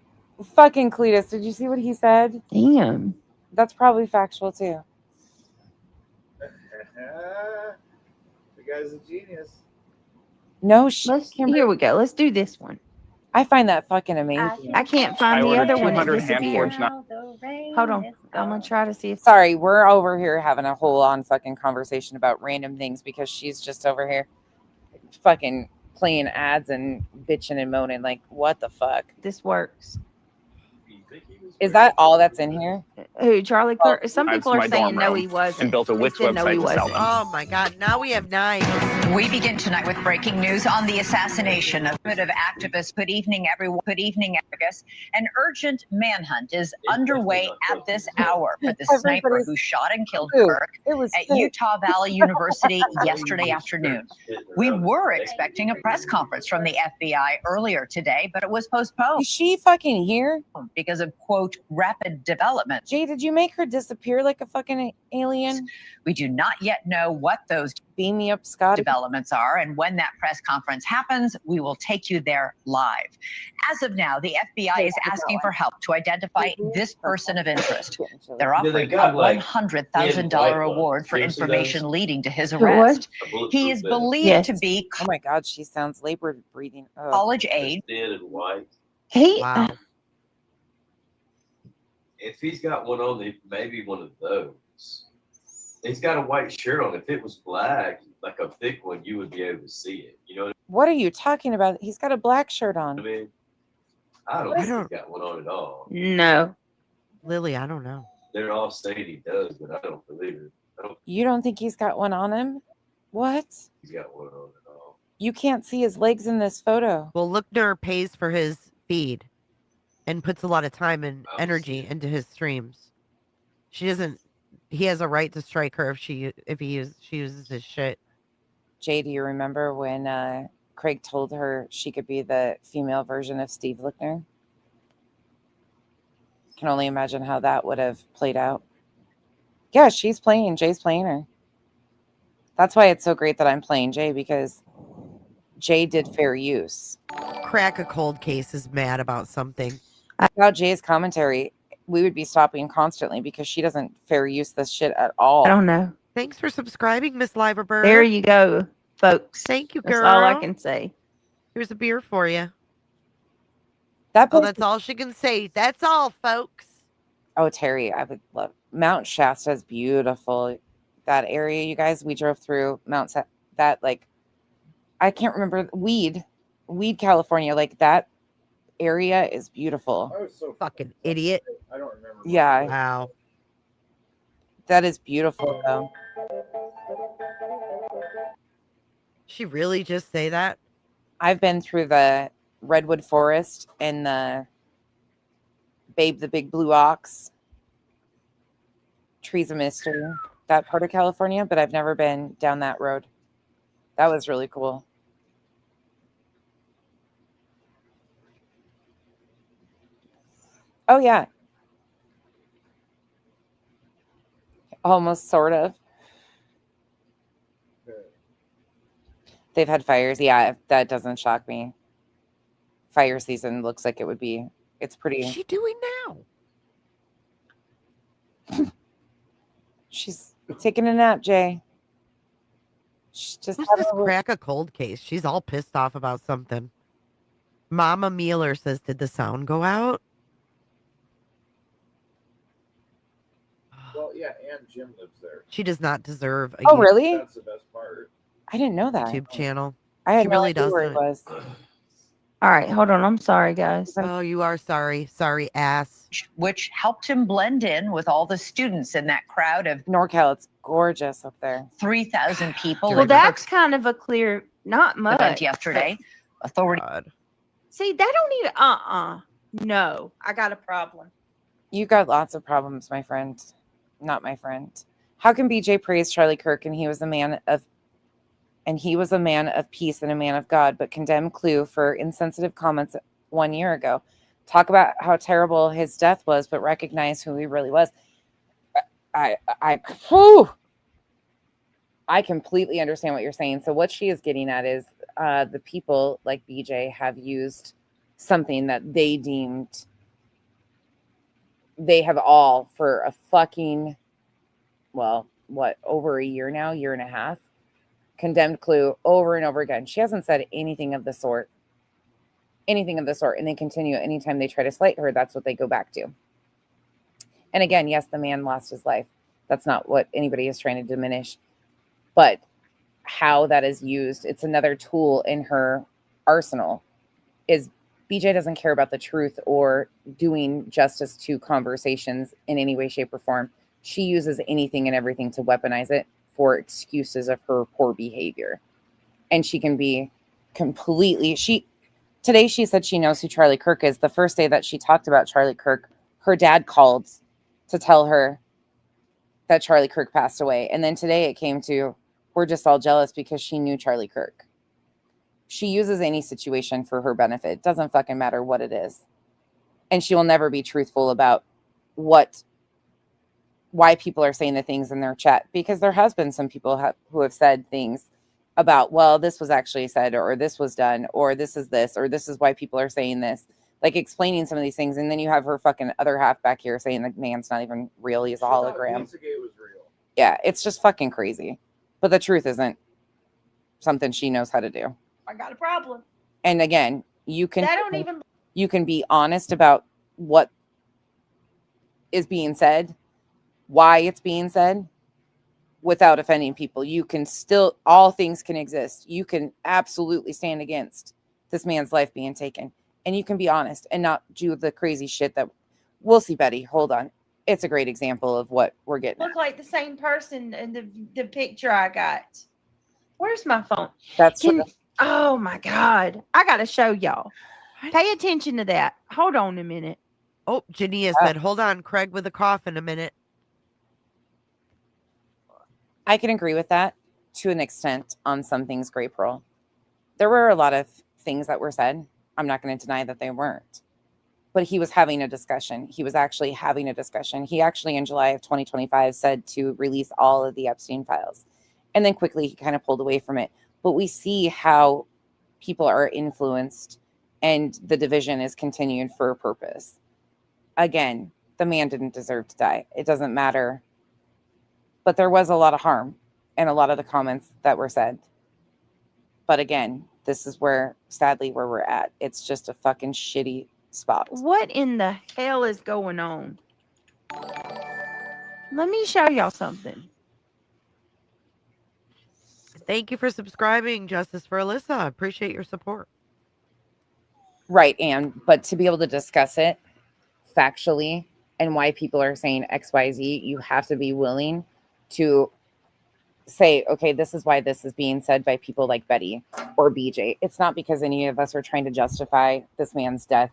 Fucking Cletus, did you see what he said? Damn. That's probably factual too. The guy's a genius. No Here we go. Let's do this one. I find that fucking amazing. I can't find I the ordered other one. It 200 hand disappeared. forged Hold on. I'm gonna try to see if. Sorry, we're over here having a whole on fucking conversation about random things because she's just over here fucking playing ads and bitching and moaning. Like, what the fuck? This works. Is that all that's in here? Who, Charlie Clerk? Some That's people are my saying dorm no, room he wasn't. and built a They Wix said no, he website to sell wasn't. them. Oh my God, now we have 9. We begin tonight with breaking news on the assassination of activists. Good evening, everyone. Good evening, August. An urgent manhunt is underway at this hour for the sniper who shot and killed Kirk at Utah Valley University yesterday afternoon. We were expecting a press conference from the FBI earlier today, but it was postponed. Is she fucking here? Because of, quote, rapid development. Jay, did you make her disappear like a fucking alien? We do not yet know what those beam me up, Scott developments are, and when that press conference happens, we will take you there live. As of now, the FBI is asking for help to identify this person of interest. They're offering a $100,000 reward for information leading to his arrest. He is believed to be oh my God, she sounds labored breathing. Ugh. college age. Thin and white. He. Wow. If he's got one on, maybe one of those. He's got a white shirt on. If it was black, like a thick one, you would be able to see it. You know what What are you talking about? He's got a black shirt on. I mean? I don't think he's got one on at all. No. Lily, I don't know. They're all saying he does, but I don't believe it. You don't think he's got one on him? What? He's got one on at all. You can't see his legs in this photo. Well, Lookner pays for his feed and puts a lot of time and energy into his streams. She doesn't. He has a right to strike her if she uses his shit. Jay, do you remember when Craig told her she could be the female version of Steve Lookner? Can only imagine how that would have played out. Yeah, she's playing. Jay's playing her. That's why it's so great that I'm playing Jay, because Jay did fair use. Crack a cold case is mad about something. About Jay's commentary, we would be stopping constantly because she doesn't fair use this shit at all. I don't know. Thanks for subscribing, Miss Liverbird. There you go, folks. Thank you, girl. That's all I can say. Here's a beer for you. That oh, that's all she can say. That's all, folks. Oh, Terry, I would love Mount Shasta is beautiful. That area, you guys, we drove through Mount that like I can't remember Weed, California. Like that area is beautiful. I was so fucking idiot. I don't remember. Yeah. Wow. That is beautiful though. She really just say that? I've been through the Redwood Forest and the Babe the Big Blue Ox, Trees of Mystery, that part of California, but I've never been down that road. That was really cool. Oh, yeah. Almost, sort of. They've had fires. Yeah, that doesn't shock me. Fire season looks like it would be. It's pretty. What's she doing now? She's taking a nap, Jay. She's just Who's this crack a cold case? She's all pissed off about something. Mama Mealer says, did the sound go out? Well, yeah, and Jim lives there. She does not deserve a Oh, really? That's the best part. I didn't know that. YouTube channel. I had She no really idea where it doesn't. was. All right, hold on. I'm sorry, guys. Oh, you are sorry. Sorry, ass. which helped him blend in with all the students in that crowd of NorCal. It's gorgeous up there. 3,000 people. Well, that's kind of a clear, not much. Event yesterday. Authority. See, they don't need, no, I got a problem. You got lots of problems, my friend. Not my friend. How can BJ praise Charlie Kirk and he was a man of peace and a man of God, but condemn Clue for insensitive comments 1 year ago? Talk about how terrible his death was, but recognize who he really was. I completely understand what you're saying. So what she is getting at is the people like BJ have used something that they deemed they have all for a fucking, well, what, over a year now, year and a half, condemned Clue over and over again. She hasn't said anything of the sort. And they continue anytime they try to slight her. That's what they go back to. And again, yes, the man lost his life. That's not what anybody is trying to diminish. But how that is used, it's another tool in her arsenal. Is BJ doesn't care about the truth or doing justice to conversations in any way, shape, or form. She uses anything and everything to weaponize it for excuses of her poor behavior. And she can be completely... Today she said she knows who Charlie Kirk is. The first day that she talked about Charlie Kirk, her dad called to tell her that Charlie Kirk passed away. And then today it came to, we're just all jealous because she knew Charlie Kirk. She uses any situation for her benefit. It doesn't fucking matter what it is. And she will never be truthful about why people are saying the things in their chat, because there has been some people who have said things about, well, this was actually said, or this was done, or this is why people are saying this, like explaining some of these things. And then you have her fucking other half back here saying the man's not even real. He's a hologram. Pizzagate was real. Yeah, it's just fucking crazy. But the truth isn't something she knows how to do. I got a problem. And again, you can be honest about what is being said, why it's being said, without offending people. You can still, all things can exist. You can absolutely stand against this man's life being taken. And you can be honest and not do the crazy shit that we'll see. Betty, hold on. It's a great example of what we're getting. Look like the same person in the picture I got. Where's my phone? Oh my God. I got to show y'all. Pay attention to that. Hold on a minute. Oh, Jania said, hold on, Craig with a cough in a minute. I can agree with that to an extent on some things, Gray Pearl. There were a lot of things that were said. I'm not going to deny that they weren't. But he was having a discussion. He was actually having a discussion. He actually, in July of 2025, said to release all of the Epstein files. And then quickly, he kind of pulled away from it. But we see how people are influenced and the division is continued for a purpose. Again, the man didn't deserve to die. It doesn't matter. But there was a lot of harm in a lot of the comments that were said. But again, this is where, sadly, where we're at. It's just a fucking shitty spot. What in the hell is going on? Let me show y'all something. Thank you for subscribing, Justice for Alyssa. I appreciate your support. Right, Anne. But to be able to discuss it factually and why people are saying XYZ, you have to be willing to say, okay, this is why this is being said by people like Betty or BJ. It's not because any of us are trying to justify this man's death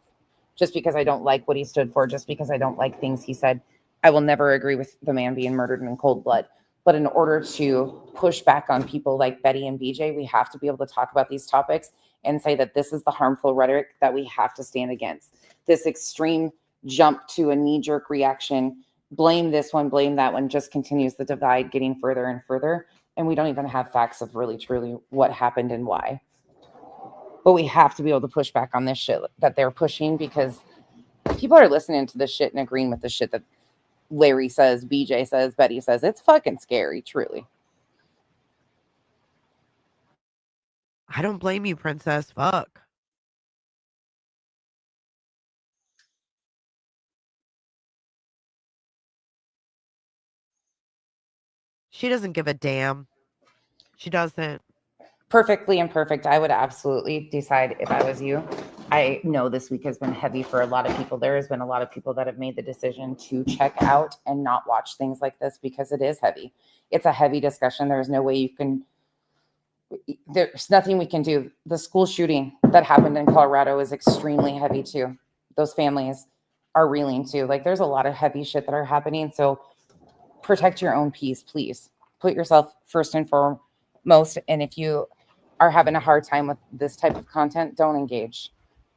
just because I don't like what he stood for, just because I don't like things he said. I will never agree with the man being murdered in cold blood. But in order to push back on people like Betty and BJ, we have to be able to talk about these topics and say that this is the harmful rhetoric that we have to stand against. This extreme jump to a knee-jerk reaction, blame this one, blame that one, just continues the divide getting further and further. And we don't even have facts of really truly what happened and why. But we have to be able to push back on this shit that they're pushing, because people are listening to this shit and agreeing with the shit that Larry says, BJ says, Betty says. It's fucking scary, truly. I don't blame you, princess. Fuck. She doesn't give a damn. She doesn't. Perfectly imperfect. I would absolutely decide if I was you. I know this week has been heavy for a lot of people. There has been a lot of people that have made the decision to check out and not watch things like this because it is heavy. It's a heavy discussion. There's no way you can, there's nothing we can do. The school shooting that happened in Colorado is extremely heavy too. Those families are reeling too. Like, there's a lot of heavy shit that are happening. So protect your own peace, please. Put yourself first and foremost. And if you are having a hard time with this type of content, don't engage.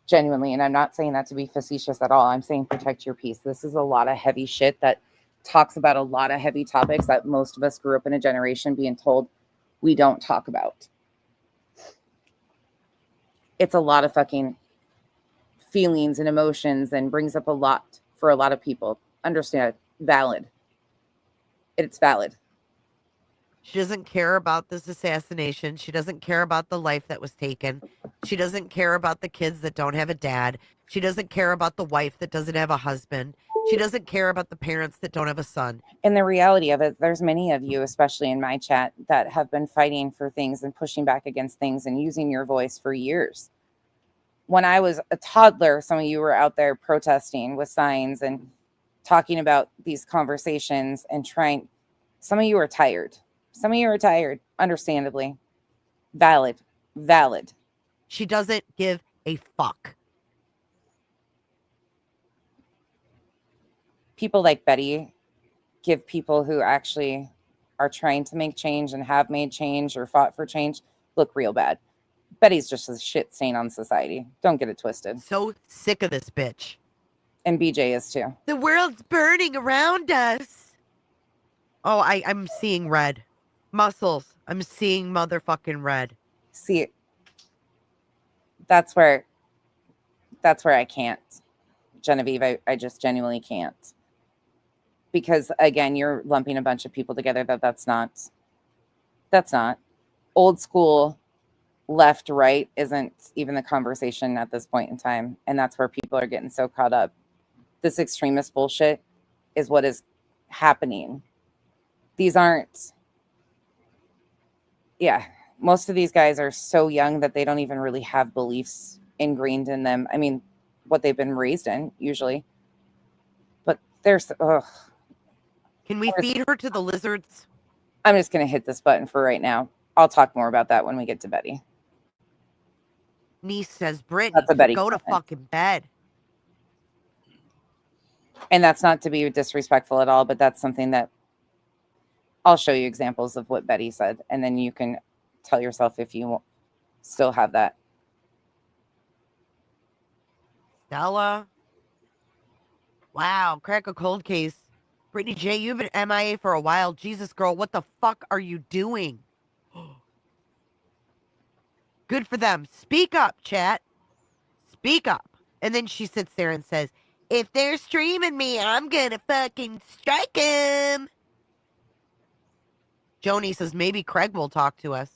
Genuinely. And I'm not saying that to be facetious at all. I'm saying protect your peace. This is a lot of heavy shit that talks about a lot of heavy topics that most of us grew up in a generation being told we don't talk about. It's a lot of fucking feelings and emotions and brings up a lot for a lot of people. Understand, valid. It's valid. She doesn't care about this assassination. She doesn't care about the life that was taken. She doesn't care about the kids that don't have a dad. She doesn't care about the wife that doesn't have a husband. She doesn't care about the parents that don't have a son. And the reality of it, there's many of you, especially in my chat, that have been fighting for things and pushing back against things and using your voice for years. When I was a toddler, some of you were out there protesting with signs and talking about these conversations and trying. Some of you are tired. Some of you are tired, understandably. Valid. She doesn't give a fuck. People like Betty give people who actually are trying to make change and have made change or fought for change look real bad. Betty's just a shit stain on society. Don't get it twisted. So sick of this bitch. And BJ is too. The world's burning around us. Oh, I'm seeing red. Muscles. I'm seeing motherfucking red. See, that's where I can't. Genevieve, I just genuinely can't. Because again, you're lumping a bunch of people together that's not. Old school, left, right isn't even the conversation at this point in time. And that's where people are getting so caught up. This extremist bullshit is what is happening. These aren't, most of these guys are so young that they don't even really have beliefs ingrained in them. I mean, what they've been raised in, usually. But there's, Can we feed her to the lizards? I'm just going to hit this button for right now. I'll talk more about that when we get to Betty. Niece says, Brittany, go to fucking bed. And that's not to be disrespectful at all, but that's something that I'll show you examples of what Betty said. And then you can tell yourself if you still have that. Stella. Wow, crack a cold case. Brittany J, you've been MIA for a while. Jesus, girl, what the fuck are you doing? Good for them. Speak up, chat. Speak up. And then she sits there and says, if they're streaming me, I'm gonna fucking strike him. Joni says, maybe Craig will talk to us.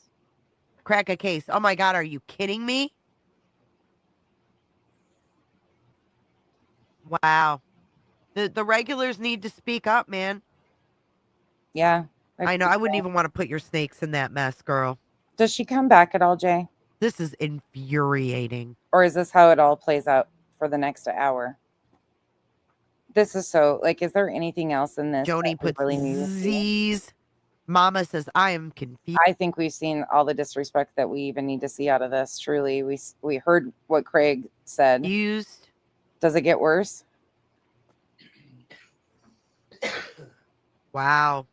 Crack a case. Oh my God, are you kidding me? Wow. The regulars need to speak up, man. Yeah. I know. I wouldn't even want to put your snakes in that mess, girl. Does she come back at all, Jay? This is infuriating. Or is this how it all plays out for the next hour? This is so, like, is there anything else in this? Joni puts really need Z's. Mama says, I am confused. I think we've seen all the disrespect that we even need to see out of this. Truly, we heard what Craig said. Used. Does it get worse? Wow.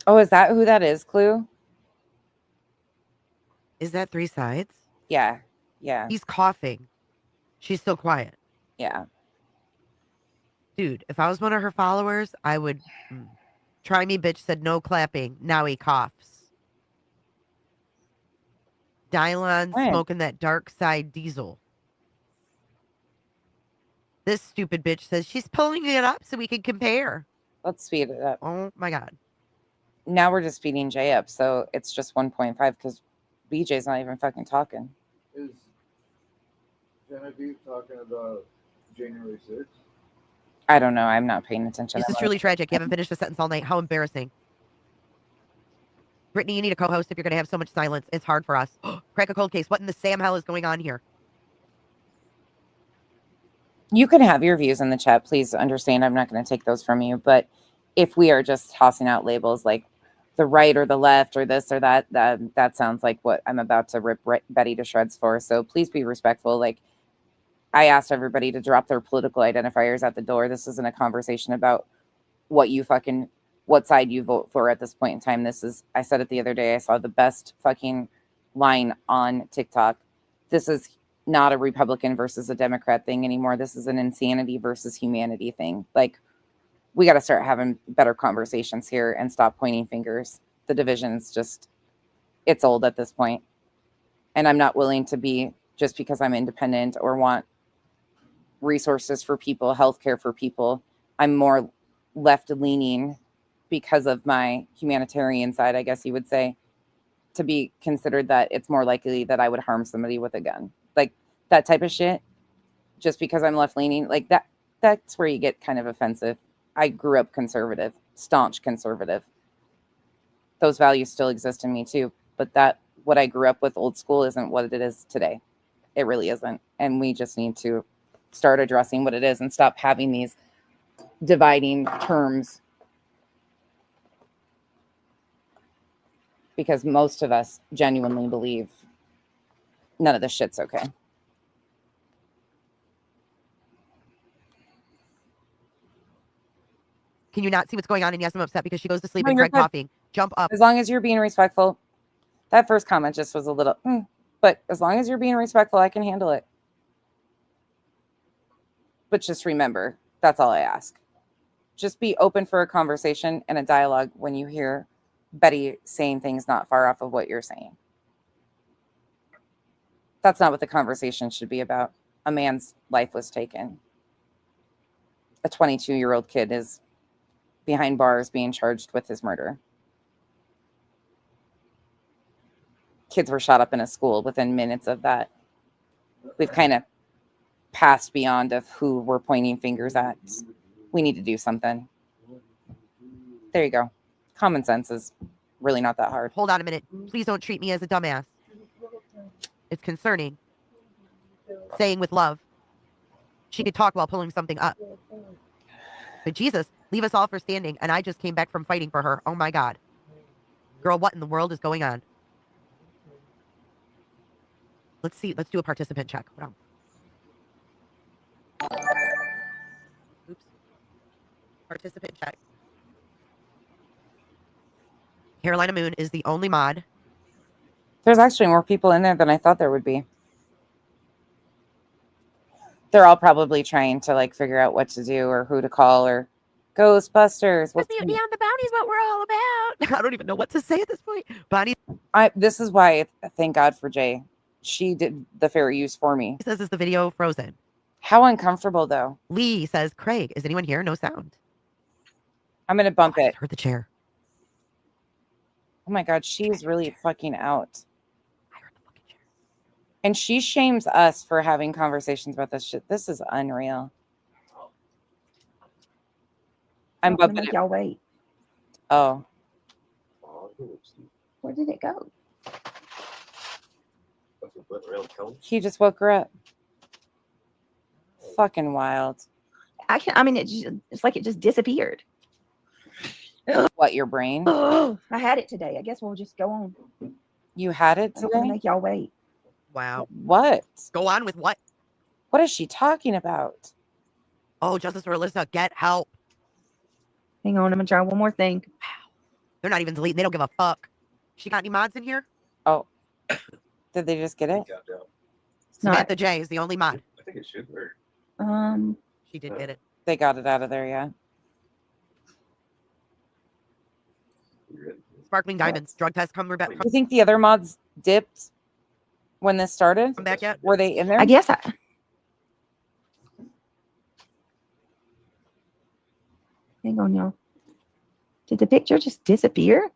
Oh, is that who that is, Clue? Is that three sides? Yeah. He's coughing. She's still quiet. Yeah. Dude, if I was one of her followers, I would. Try me, bitch said no clapping. Now he coughs. Dylon smoking that dark side diesel. This stupid bitch says she's pulling it up so we can compare. Let's speed it up. Oh my God. Now we're just speeding Jay up, so it's just 1.5 because BJ's not even fucking talking. Is Genevieve talking about January 6th? I don't know. I'm not paying attention. This is truly tragic. You haven't finished a sentence all night. How embarrassing. Brittany, you need a co-host if you're going to have so much silence. It's hard for us. Crack a cold case. What in the Sam hell is going on here? You can have your views in the chat. Please understand I'm not going to take those from you. But if we are just tossing out labels like the right or the left or this or that, that sounds like what I'm about to rip Betty to shreds for. So please be respectful. Like, I asked everybody to drop their political identifiers at the door. This isn't a conversation about what side you vote for at this point in time. I said it the other day. I saw the best fucking line on TikTok. This is not a Republican versus a Democrat thing anymore. This is an insanity versus humanity thing. Like, we got to start having better conversations here and stop pointing fingers. The division's just, it's old at this point. And I'm not willing to be, just because I'm independent or want resources for people, healthcare for people, I'm more left leaning because of my humanitarian side, I guess you would say, to be considered that it's more likely that I would harm somebody with a gun. Like that type of shit, just because I'm left leaning, like that's where you get kind of offensive. I grew up conservative, staunch conservative. Those values still exist in me too, but what I grew up with old school isn't what it is today. It really isn't. And we just need to start addressing what it is and stop having these dividing terms, because most of us genuinely believe none of this shit's okay. Can you not see what's going on? And yes, I'm upset because she goes to sleep and Craig coughing. Jump up. As long as you're being respectful. That first comment just was a little, but as long as you're being respectful, I can handle it. But just remember, that's all I ask. Just be open for a conversation and a dialogue when you hear Betty saying things not far off of what you're saying. That's not what the conversation should be about. A man's life was taken. A 22-year-old kid is behind bars being charged with his murder. Kids were shot up in a school within minutes of that. We've kind of passed beyond of who we're pointing fingers at. We need to do something. There you go. Common sense is really not that hard. Hold on a minute. Please don't treat me as a dumbass. It's concerning. Saying with love. She could talk while pulling something up. But Jesus, leave us all for standing. And I just came back from fighting for her. Oh my God. Girl, what in the world is going on? Let's see. Let's do a participant check. Hold on. Oops. Participant check. Carolina Moon is the only mod. There's actually more people in there than I thought there would be. They're all probably trying to like figure out what to do or who to call or Ghostbusters. What's the Beyond the Bounty is what we're all about. I don't even know what to say at this point. Bonnie. This is why thank God for Jay. She did the fair use for me. Says is the video frozen. How uncomfortable though. Lee says, Craig, is anyone here? No sound. I'm gonna bump it. I heard the chair. Oh my God, she's really fucking out. And she shames us for having conversations about this shit. This is unreal. I'm bumping it. Y'all wait. Oh. Where did it go? He just woke her up. Fucking wild. It's like it just disappeared. What, your brain? I had it today. I guess we'll just go on. You had it I'm gonna today? make y'all wait. Wow. What? Go on with what? What is she talking about? Oh, Justice for Alyssa, get help. Hang on, I'm gonna try one more thing. Wow. They're not even deleting. They don't give a fuck. She got any mods in here? Oh. Did they just get it? Samantha J is the only mod. I think it should work. She did get it. They got it out of there, yeah. Sparkling diamonds. Drug test come back. Do you think the other mods dipped when this started? Come back yet? Were they in there? I guess hang on, y'all. Did the picture just disappear?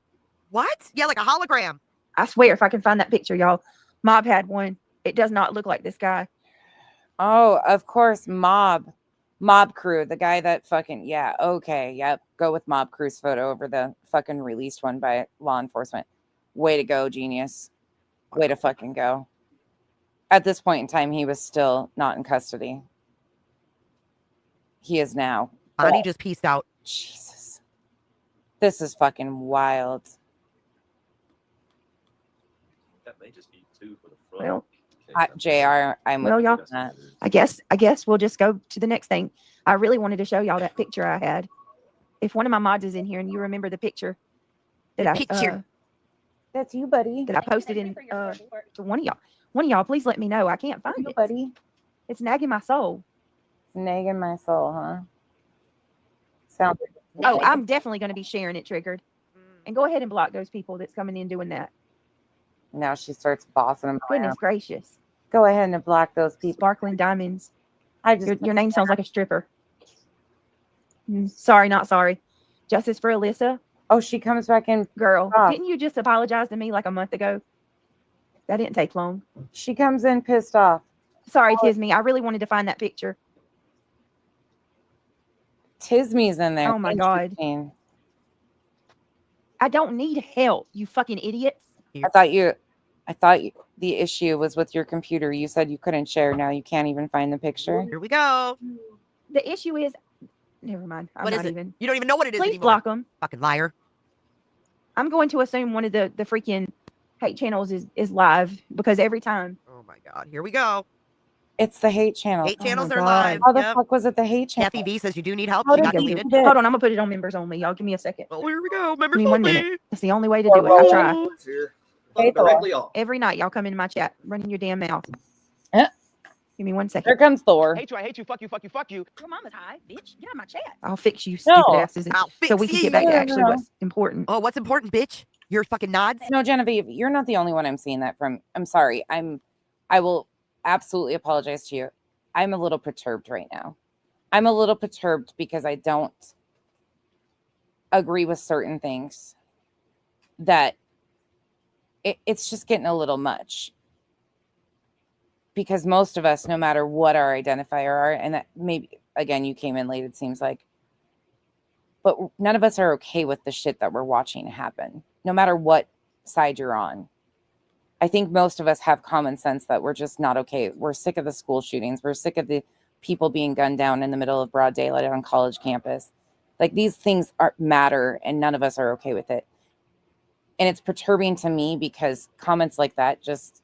What? Yeah, like a hologram. I swear, if I can find that picture, y'all. Mob had one. It does not look like this guy. Oh, of course, Mob Crew, the guy that fucking, yeah, okay, yep. Go with Mob Crew's photo over the fucking released one by law enforcement. Way to go, genius. Way to fucking go. At this point in time, he was still not in custody. He is now. Bonnie just peaced out. Jesus. This is fucking wild. That may just be two for the front. Well, JR, I'm well, with y'all. you on that. I guess we'll just go to the next thing. I really wanted to show y'all that picture I had. If one of my mods is in here and you remember the picture that That's you, buddy. that I posted in to one of y'all, please let me know. I can't find it, buddy. It's nagging my soul. Nagging my soul, huh? Sounds. Oh, I'm definitely going to be sharing it, Triggered. And go ahead and block those people that's coming in doing that. Now she starts bossing them Goodness around. gracious. Go ahead and block those people. Sparkling diamonds. I just Your name sounds like a stripper. Sorry, not sorry. Justice for Alyssa. Oh, she comes back in. Girl, didn't you just apologize to me like a month ago? That didn't take long. She comes in pissed off. Sorry, Tisme. I really wanted to find that picture. Tisme's in there. Oh my God. I don't need help, you fucking idiots. I thought the issue was with your computer. You said you couldn't share. Now you can't even find the picture. Here we go. The issue is, never mind. What is it? You don't even know what it is Please anymore. block them. Fucking liar. I'm going to assume one of the freaking hate channels is live because every time. Oh my God. Here we go. It's the hate channel. Hate channels my are God. live. How the Yep. fuck was it the hate channel? Kathy V says you do need help. How She did got you deleted. do that? Hold on, I'm gonna put it on members only. Y'all give me a second. Oh, here we go. Give Members me 1 only. minute. That's the only way to do it. I try. Hey, Directly off. Every night, y'all come into my chat, running your damn mouth. Eh. Give me 1 second. Here comes Thor. Hate you, I hate you, fuck you, fuck you, fuck you. Your mama's high, bitch. Get out of my chat. I'll fix you, stupid No. asses. I'll fix So we can you. get back to No, no, actually no. what's important. Oh, what's important, bitch? Your fucking nods. No, Genevieve, you're not the only one I'm seeing that from. I'm sorry. I will absolutely apologize to you. I'm a little perturbed right now. I'm a little perturbed because I don't agree with certain things that it's just getting a little much. Because most of us, no matter what our identifier are, and that maybe, again, you came in late, it seems like, but none of us are okay with the shit that we're watching happen, no matter what side you're on. I think most of us have common sense that we're just not okay. We're sick of the school shootings. We're sick of the people being gunned down in the middle of broad daylight on college campus. Like, these things matter, and none of us are okay with it. And it's perturbing to me because comments like that just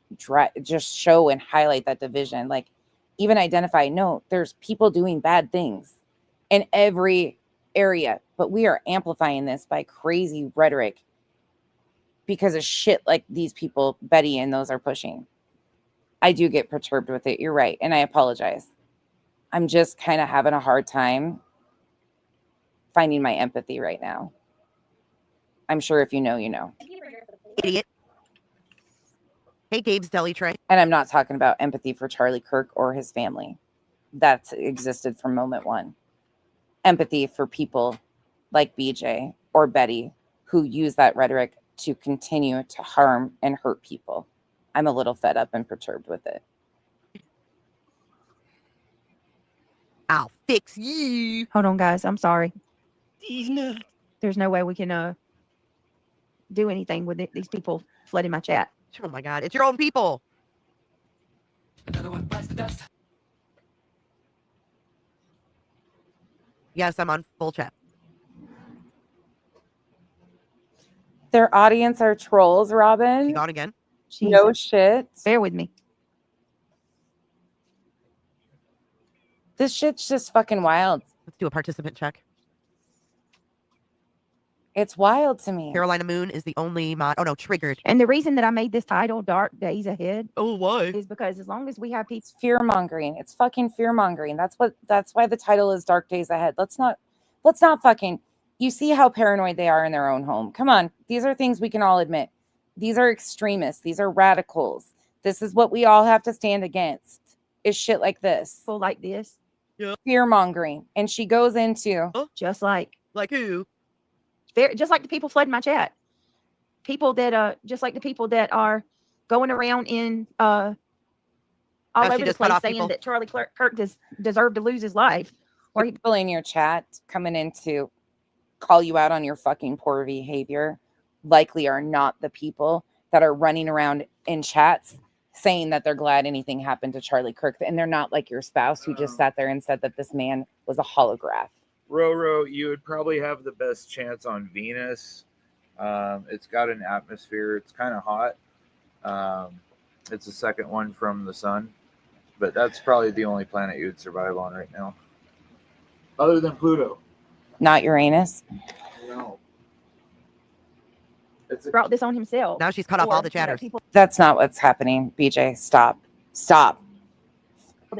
show and highlight that division. Like, even identify, no, there's people doing bad things in every area, but we are amplifying this by crazy rhetoric because of shit like these people, Betty and those, are pushing. I do get perturbed with it. You're right. And I apologize. I'm just kind of having a hard time finding my empathy right now. I'm sure if you know, you know. Idiot. Hey, Gabe's Deli Tray. And I'm not talking about empathy for Charlie Kirk or his family. That's existed from moment one. Empathy for people like BJ or Betty who use that rhetoric to continue to harm and hurt people. I'm a little fed up and perturbed with it. I'll fix you. Hold on, guys. I'm sorry. There's no way we can do anything with it. These people flooding my chat. Oh my God, it's your own people. Yes, I'm on full chat. Their audience are trolls, Robin. She gone again? No shit. Bear with me. This shit's just fucking wild. Let's do a participant check. It's wild to me. Carolina Moon is the only mod. Oh no, triggered. And the reason that I made this title "Dark Days Ahead" why? is because as long as we have people fear mongering, it's fucking fear mongering. That's why the title is Dark Days Ahead. Let's not fucking. You see how paranoid they are in their own home. Come on, these are things we can all admit. These are extremists. These are radicals. This is what we all have to stand against. Is shit like this. people like this, Fear mongering, and she goes into just like who? Just like the people flooding my chat. People that just like the people that are going around in all over the place saying that Charlie Kirk deserved to lose his life. Or people in your chat coming in to call you out on your fucking poor behavior likely are not the people that are running around in chats saying that they're glad anything happened to Charlie Kirk. And they're not like your spouse who just sat there and said that this man was a holograph. Roro, you would probably have the best chance on Venus. It's got an atmosphere. It's kind of hot. It's the second one from the sun, but that's probably the only planet you'd survive on right now, other than Pluto. Not Uranus. No. Brought this on himself. Now she's cut off all the chatters. People That's not what's happening, BJ. Stop. that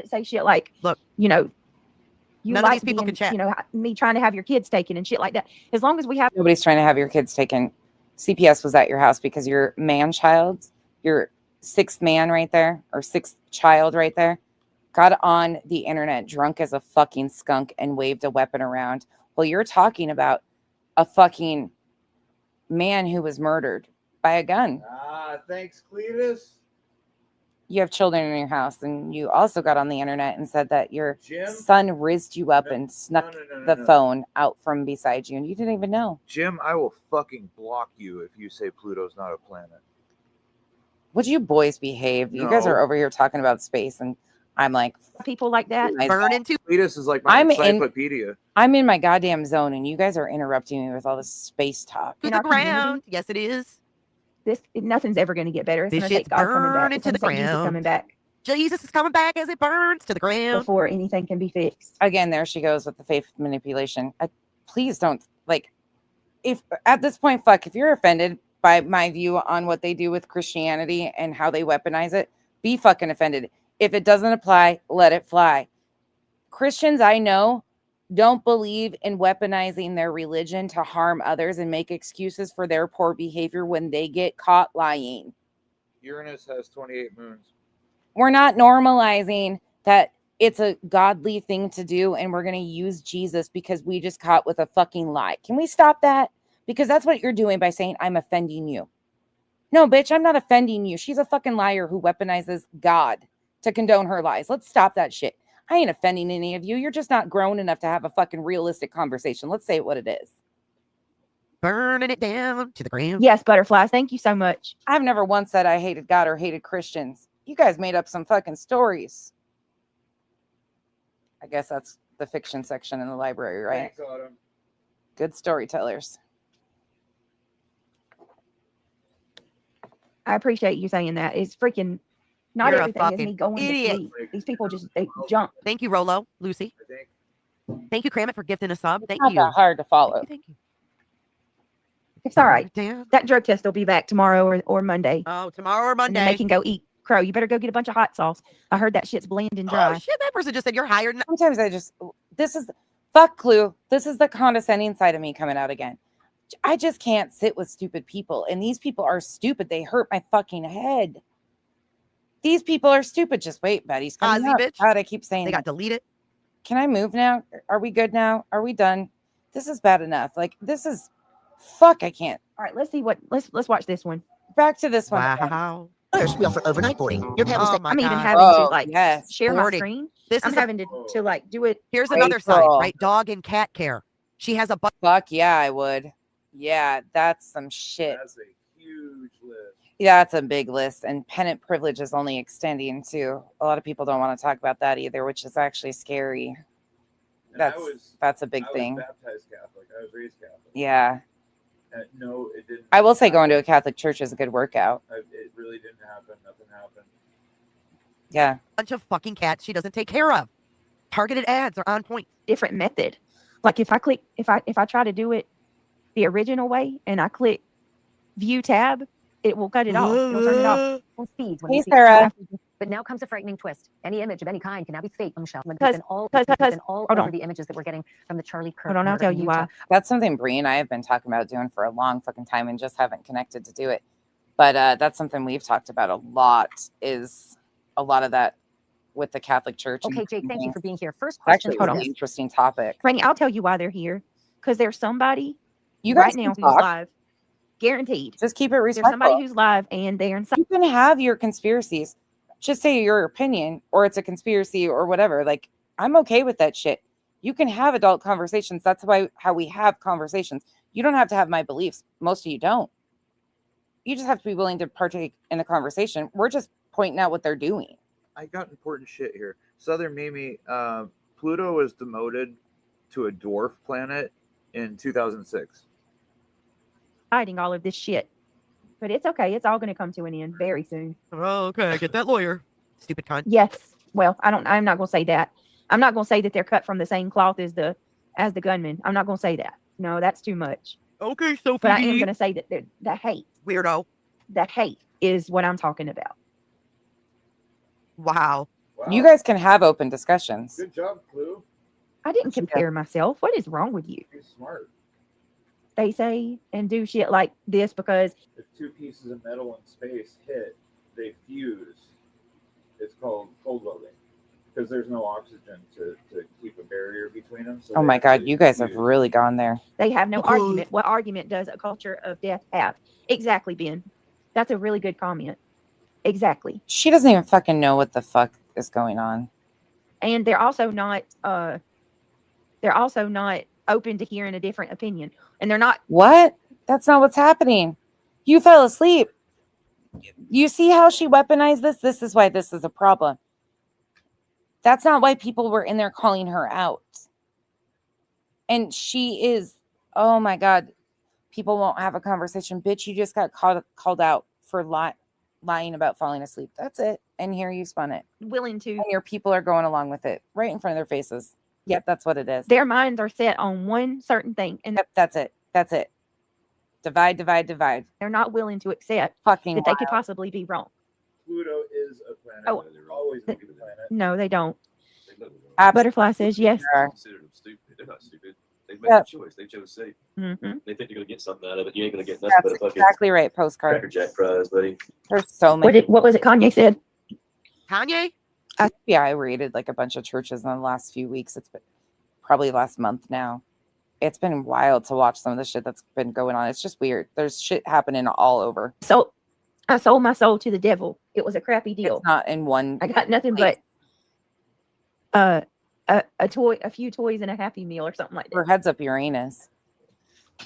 say shit like, look, you know, you none like of these people being, can chat. you know, me trying to have your kids taken and shit like that. As long as we have Nobody's trying to have your kids taken. CPS was at your house because your man-child, your sixth man right there, or sixth child right there, got on the internet drunk as a fucking skunk and waved a weapon around. Well, you're talking about a fucking man who was murdered by a gun. Thanks, Cletus. You have children in your house, and you also got on the internet and said that your son rizzed you up and snuck the phone out from beside you, and you didn't even know. Jim, I will fucking block you if you say Pluto's not a planet. Would you boys behave? You guys No. are over here talking about space, and I'm like, people like that. Burn into Cletus is like my encyclopedia. I'm in my goddamn zone, and you guys are interrupting me with all this space talk. to the ground. Yes, it is. Nothing's ever going to get better. It's This going to take shit's God coming back. burning It's to gonna the take Jesus ground. coming back Jesus is coming back as it burns to the ground before anything can be fixed. Again, there she goes with the faith manipulation. Please don't, like, if at this point, if you're offended by my view on what they do with Christianity and how they weaponize it, be fucking offended. If it doesn't apply, let it fly. Christians I know don't believe in weaponizing their religion to harm others and make excuses for their poor behavior when they get caught lying. Uranus has 28 moons. We're not normalizing that it's a godly thing to do and we're going to use Jesus because we just caught with a fucking lie. Can we stop that? Because that's what you're doing by saying I'm offending you. No, bitch, I'm not offending you. She's a fucking liar who weaponizes God to condone her lies. Let's stop that shit. I ain't offending any of you. You're just not grown enough to have a fucking realistic conversation. Let's say it what it is. Burning it down to the ground. Yes, butterflies. Thank you so much. I've never once said I hated God or hated Christians. You guys made up some fucking stories. I guess that's the fiction section in the library, right? Thanks, Autumn. Good storytellers. I appreciate you saying that. It's freaking not You're a everything is fucking me going idiot. to sleep. These people just they jump. Thank you, Rolo, Lucy. Thank you, Kramit, for gifting a sub. Thank Not you. that hard to follow. Thank you. It's all right. Damn. That drug test will be back tomorrow or Monday. Oh, tomorrow or And then Monday. they can go eat crow. You better go get a bunch of hot sauce. I heard that shit's bland and dry. Oh shit! That person just said you're hired. Sometimes this is fuck Clue. This is the condescending side of me coming out again. I just can't sit with stupid people. And these people are stupid. They hurt my fucking head. These people are stupid. Just wait, Betty's coming Ozzy, up. bitch. God, I keep saying They got that. deleted. Can I move now? Are we good now? Are we done? This is bad enough. Like, this is fuck. I can't. All right, let's see what let's watch this one. Back to this one. Wow. First, we offer overnight boarding. Your pet will Oh stay. my I'm even God. having to Oh, like yes. share my Boarding. screen. This I'm is a- having to like do it. Here's another side, April. right? Dog and cat care. She has a Fuck yeah, I would. Yeah, that's some shit. That's a huge list. Yeah, that's a big list. And pennant privilege is only extending too. A lot of people don't want to talk about that either, which is actually scary. And I That's a big I thing. was baptized Catholic. I was raised Catholic. Yeah. No, it didn't. I will say going to a Catholic church is a good workout. It really didn't happen. Nothing happened. Yeah. bunch of fucking cats she doesn't take care of. Targeted ads are on point. Different method. Like if I click, if I try to do it the original way and I click view tab, it will cut it off. It'll turn it off. Feeds when Hey, you see Sarah. But now comes a frightening twist. Any image of any kind can now be fake, Michelle. It's Because- been all hold over on. the images that we're getting from the Charlie Kirk. Hold on, I'll murder tell in you Utah. why. That's something Bree and I have been talking about doing for a long fucking time and just haven't connected to do it. But that's something we've talked about a lot, is a lot of that with the Catholic Church. Okay, Jake, thank you for being here. First It's question. actually a really interesting topic. Rainey, I'll tell you why they're here. Because there's somebody You guys right can now who's talk. live. Guaranteed. Just keep it There's respectful. somebody who's live and they're inside. You can have your conspiracies. Just say your opinion, or it's a conspiracy or whatever. Like, I'm okay with that shit. You can have adult conversations. That's how we have conversations. You don't have to have my beliefs. Most of you don't. You just have to be willing to partake in the conversation. We're just pointing out what they're doing. I got important shit here. Southern Mimi, Pluto was demoted to a dwarf planet in 2006. Hiding all of this shit. But it's okay. It's all going to come to an end very soon. Oh, okay. Get that lawyer. Stupid cunt. Yes. Well, I'm not going to say that. I'm not going to say that they're cut from the same cloth as the gunman. I'm not going to say that. No, that's too much. Okay, Sophie. But I am going to say that the hate. Weirdo. That hate is what I'm talking about. Wow. You guys can have open discussions. Good job, Clue. I didn't compare myself. What is wrong with you? You're smart. They say and do shit like this because If two pieces of metal in space hit, they fuse. It's called cold welding because there's no oxygen to keep a barrier between them. So Oh they my God, actually you guys have fuse. really gone there. they have no argument. What argument does a culture of death have? Exactly, Ben. That's a really good comment. Exactly. She doesn't even fucking know what the fuck is going on. And they're also not open to hearing a different opinion. And they're not What? That's not what's happening. You fell asleep. You see how she weaponized this? This is why this is a problem. That's not why people were in there calling her out. And she is, oh my God, people won't have a conversation. Bitch, you just got called out for lying about falling asleep. That's it. And here you spun it. willing to. And your people are going along with it right in front of their faces. Yep, that's what it is. Their minds are set on one certain thing. And Yep, that's it. That's it. Divide, divide, divide. they're not willing to accept Fucking that they could wild. possibly be wrong. Pluto is a planet. Oh. They're always a planet. No, they don't. Absolutely. Butterfly says yes. They are. Consider them stupid. They're not stupid. They've made Yep. a choice. They chose safe. Mm-hmm. They think they're gonna get something out of it. You ain't gonna get nothing but a That's fucking exactly right, postcard. Cracker Jack prize, buddy. There's so many. What was it Kanye said? Kanye? Yeah, I raided like a bunch of churches in the last few weeks. It's been probably last month now. It's been wild to watch some of the shit that's been going on. It's just weird. There's shit happening all over. So I sold my soul to the devil. It was a crappy deal. It's not in one. I got nothing but a few toys and a Happy Meal or something like that. Her heads up, Uranus.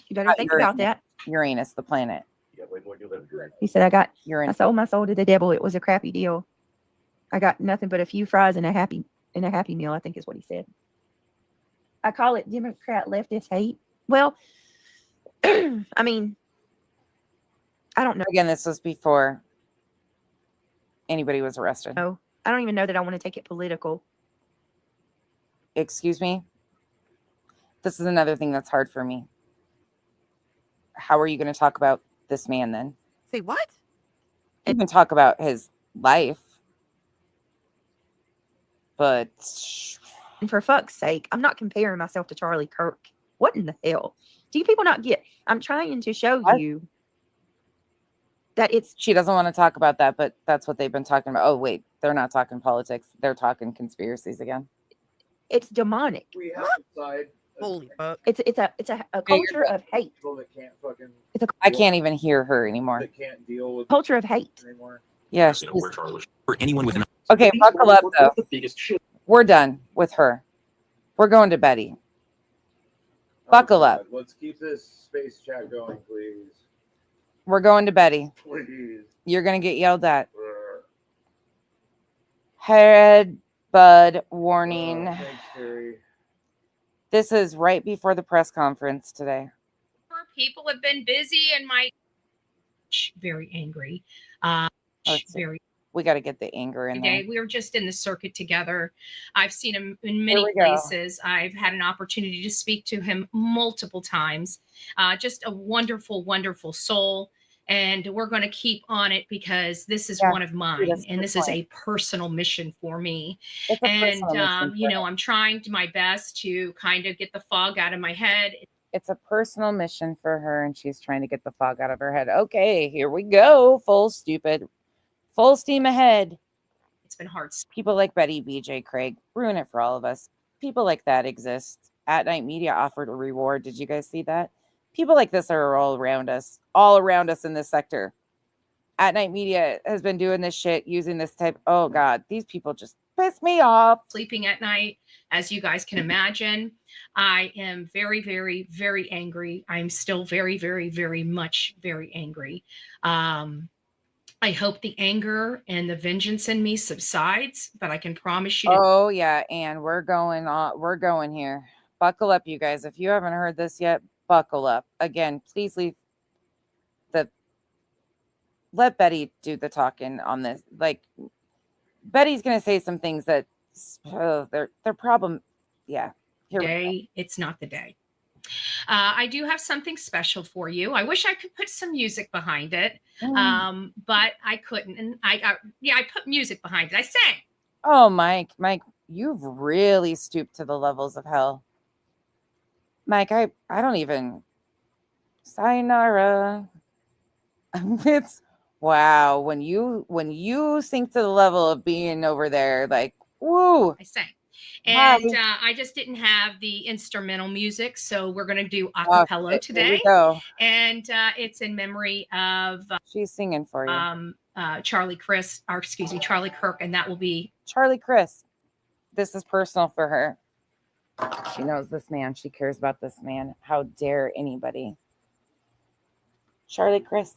You better Not think about that. Uranus, the planet. You got way more than you'll ever drink. He said I Uranus. sold my soul to the devil. It was a crappy deal. I got nothing but a few fries and a Happy Meal, I think is what he said. I call it Democrat leftist hate. Well, I mean, I don't know. Again, this was before anybody was arrested. No, I don't even know that I want to take it political. Excuse me? This is another thing that's hard for me. How are you going to talk about this man then? Say what? You can talk about his life, but And for fuck's sake, I'm not comparing myself to Charlie Kirk. What in the hell? Do you people not get? I'm trying to show you that it's. She doesn't want to talk about that, but that's what they've been talking about. Oh, wait, they're not talking politics. They're talking conspiracies again. It's demonic. We have to side. Holy fuck. It's a culture of hate. People that can't fucking. It's a I can't even hear her anymore. That can't deal with culture of hate. anymore. Yeah. For anyone with an Okay, buckle up though. We're done with her. We're going to Betty. Buckle up. Let's keep this space chat going, please. We're going to Betty. Please. You're going to get yelled at. Head bud warning. Thanks, Terry. This is right before the press conference today. People have been busy and my very angry. Let's see. Very We got to get the anger in there. Day. We were just in the circuit together. I've seen him in Here many we go. places. I've had an opportunity to speak to him multiple times. Just a wonderful, wonderful soul. And we're going to keep on it because this is one of mine. that's a And good this is point. a personal mission for me. It's a And, personal mission you for know, her. I'm trying my best to kind of get the fog out of my head. It's a personal mission for her, and she's trying to get the fog out of her head. Okay, here we go. Full steam ahead. It's been hard. People like Betty, BJ, Craig, ruin it for all of us. People like that exist. At Night Media offered a reward. Did you guys see that? People like this are all around us in this sector. At Night Media has been doing this shit, using this type. Oh God, these people just piss me off. Sleeping at night, as you guys can imagine. I am very, very, very angry. I'm still very, very, very much very angry. I hope the anger and the vengeance in me subsides, but I can promise you. Oh yeah, and we're going here. Buckle up, you guys. If you haven't heard this yet, buckle up. Again, please let Betty do the talking on this. Like, Betty's gonna say some things that they're problem. Yeah, It's not the day. I do have something special for you. I wish I could put some music behind it, but I couldn't. And I put music behind it. I sang. Oh, Mike, you've really stooped to the levels of hell. Mike, I don't even. Sayonara. It's wow. When you sink to the level of being over there, like, woo. I sang. And I just didn't have the instrumental music, so we're going to do a cappella today. Here we go. And it's in memory of she's singing for you. Charlie Kirk, and that will be Charlie Chris. This is personal for her. She knows this man. She cares about this man. How dare anybody? Charlie Chris.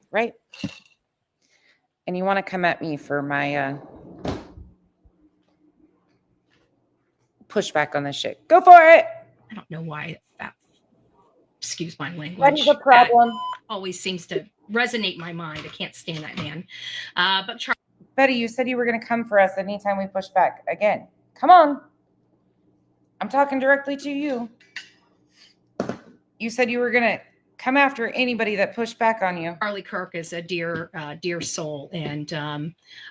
Right? And you want to come at me for my pushback on this shit. Go for it. I don't know why that, excuse my language. That is a problem. That always seems to resonate in my mind. I can't stand that man. But Betty, you said you were going to come for us anytime we push back. Again, come on. I'm talking directly to you. You said you were going to come after anybody that pushed back on you. Charlie Kirk is a dear soul, and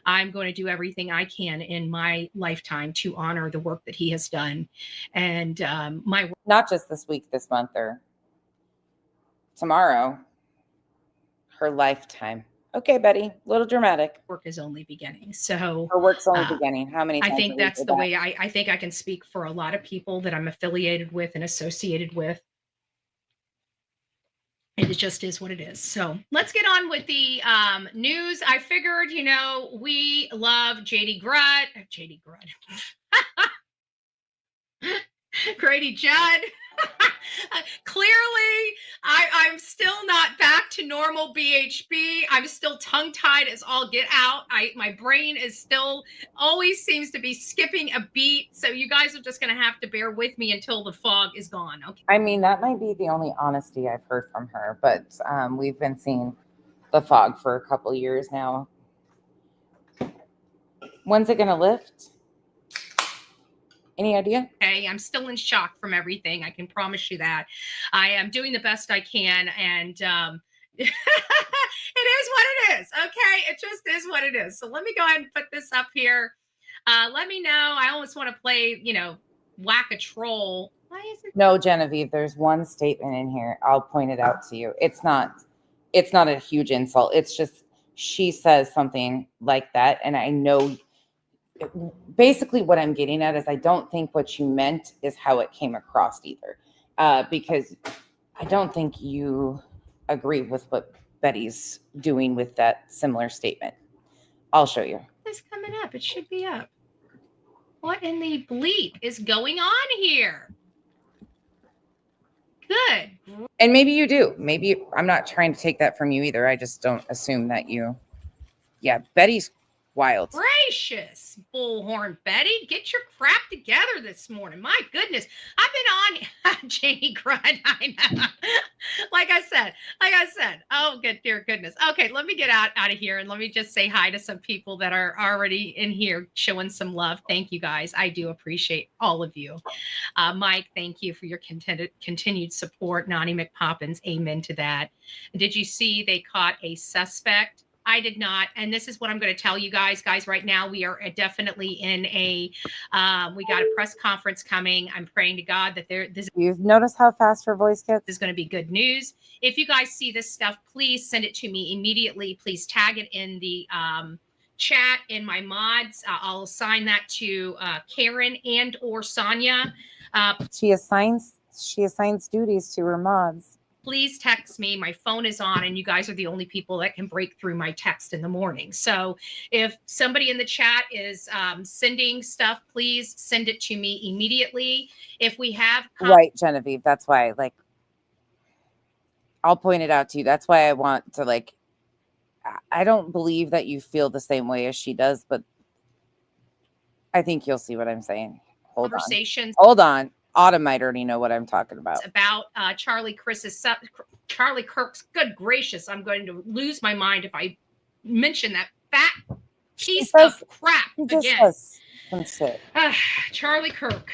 I'm going to do everything I can in my lifetime to honor the work that he has done. And not just this week, this month, or tomorrow, her lifetime. Okay, Betty, a little dramatic. Work is only beginning. So her work's only beginning. How many times I think that's the way I think I can speak for a lot of people that I'm affiliated with and associated with. It just is what it is. So let's get on with the news. I figured, we love JD Grutt. Grady Judd. Clearly, I'm still not back to normal BHB. I'm still tongue-tied as all get out. My brain is still always seems to be skipping a beat. So you guys are just going to have to bear with me until the fog is gone. Okay. I mean, that might be the only honesty I've heard from her, but we've been seeing the fog for a couple years now. When's it going to lift? Any idea? Okay, I'm still in shock from everything. I can promise you that. I am doing the best I can, and it is what it is. Okay, it just is what it is. So let me go ahead and put this up here. Let me know. I almost want to play, whack a troll. Why is it? No, Genevieve. There's one statement in here. I'll point it out to you. It's not a huge insult. It's just she says something like that, and I know. Basically what I'm getting at is I don't think what you meant is how it came across either, because I don't think you agree with what Betty's doing with that similar statement. I'll show you. It's coming up. It should be up. What in the bleep is going on here? Good. And maybe you do. Maybe I'm not trying to take that from you either. I just don't assume that you. Yeah, Betty's Wild. Gracious, bullhorn Betty, get your crap together this morning. My goodness, I've been on Janie Grunt. I know. Like I said. Oh, good dear goodness. Okay, let me get out of here and let me just say hi to some people that are already in here showing some love. Thank you guys. I do appreciate all of you. Mike, thank you for your continued support. Nani McPoppins, amen to that. Did you see they caught a suspect? I did not. And this is what I'm going to tell you guys. Guys, right now we are definitely in we got a press conference coming. I'm praying to God that You've noticed how fast her voice gets? This is going to be good news. If you guys see this stuff, please send it to me immediately. Please tag it in the chat in my mods. I'll assign that to Karen and or Sonia. She assigns duties to her mods. Please text me. My phone is on, and you guys are the only people that can break through my text in the morning. So if somebody in the chat is sending stuff, please send it to me immediately. If we have right, Genevieve, that's why, like, I'll point it out to you. That's why I want to, like, I don't believe that you feel the same way as she does, but I think you'll see what I'm saying. Conversations. Hold on. Autumn might already know what I'm talking about. About Charlie Kirk's. Good gracious, I'm going to lose my mind if I mention that fat piece of crap again. Charlie Kirk.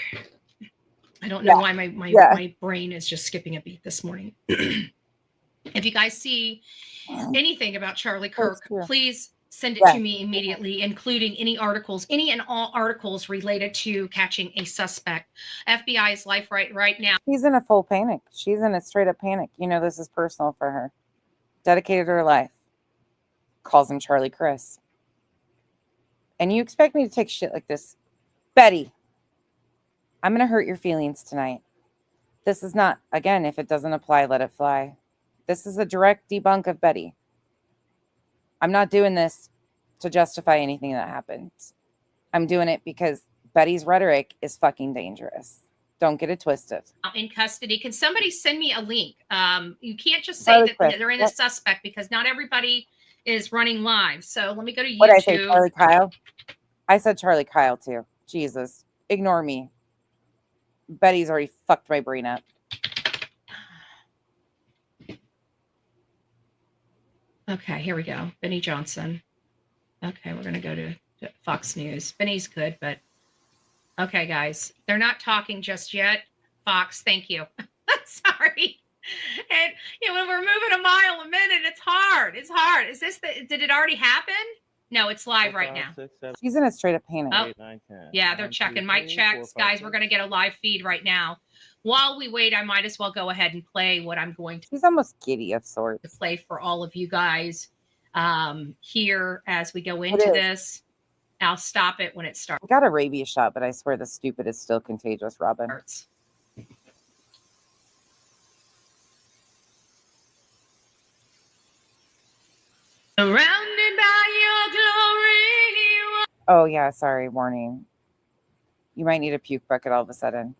I don't know why my brain is just skipping a beat this morning. If you guys see anything about Charlie Kirk, please send it to me immediately, including any and all articles related to catching a suspect. FBI's life right now. She's in a full panic. She's in a straight up panic. You know, this is personal for her. Dedicated her life. Calls him Charlie Chris. And you expect me to take shit like this? Betty, I'm going to hurt your feelings tonight. This is not, again, if it doesn't apply, let it fly. This is a direct debunk of Betty. I'm not doing this to justify anything that happened. I'm doing it because Betty's rhetoric is fucking dangerous. Don't get it twisted. In custody. Can somebody send me a link? You can't just say that they're in the suspect because not everybody is running live. So let me go to YouTube. What did I say, Charlie Kyle? I said Charlie Kyle too. Jesus. Ignore me. Betty's already fucked my brain up. Okay, here we go. Benny Johnson. Okay, we're going to go to Fox News. Benny's good, but okay, guys. They're not talking just yet. Fox, thank you. Sorry. And when we're moving a mile a minute, it's hard. It's hard. Is this did it already happen? No, it's live right now. She's in a straight up panic. Oh, yeah, they're checking. Mic checks. Guys, we're going to get a live feed right now. While we wait, I might as well go ahead and play what I'm going to. She's almost giddy of sorts. To play for all of you guys here as we go into this. I'll stop it when it starts. I got a rabies shot, but I swear the stupid is still contagious, Robin. Surrounded by your glory. Oh, yeah, sorry, warning. You might need a puke bucket all of a sudden.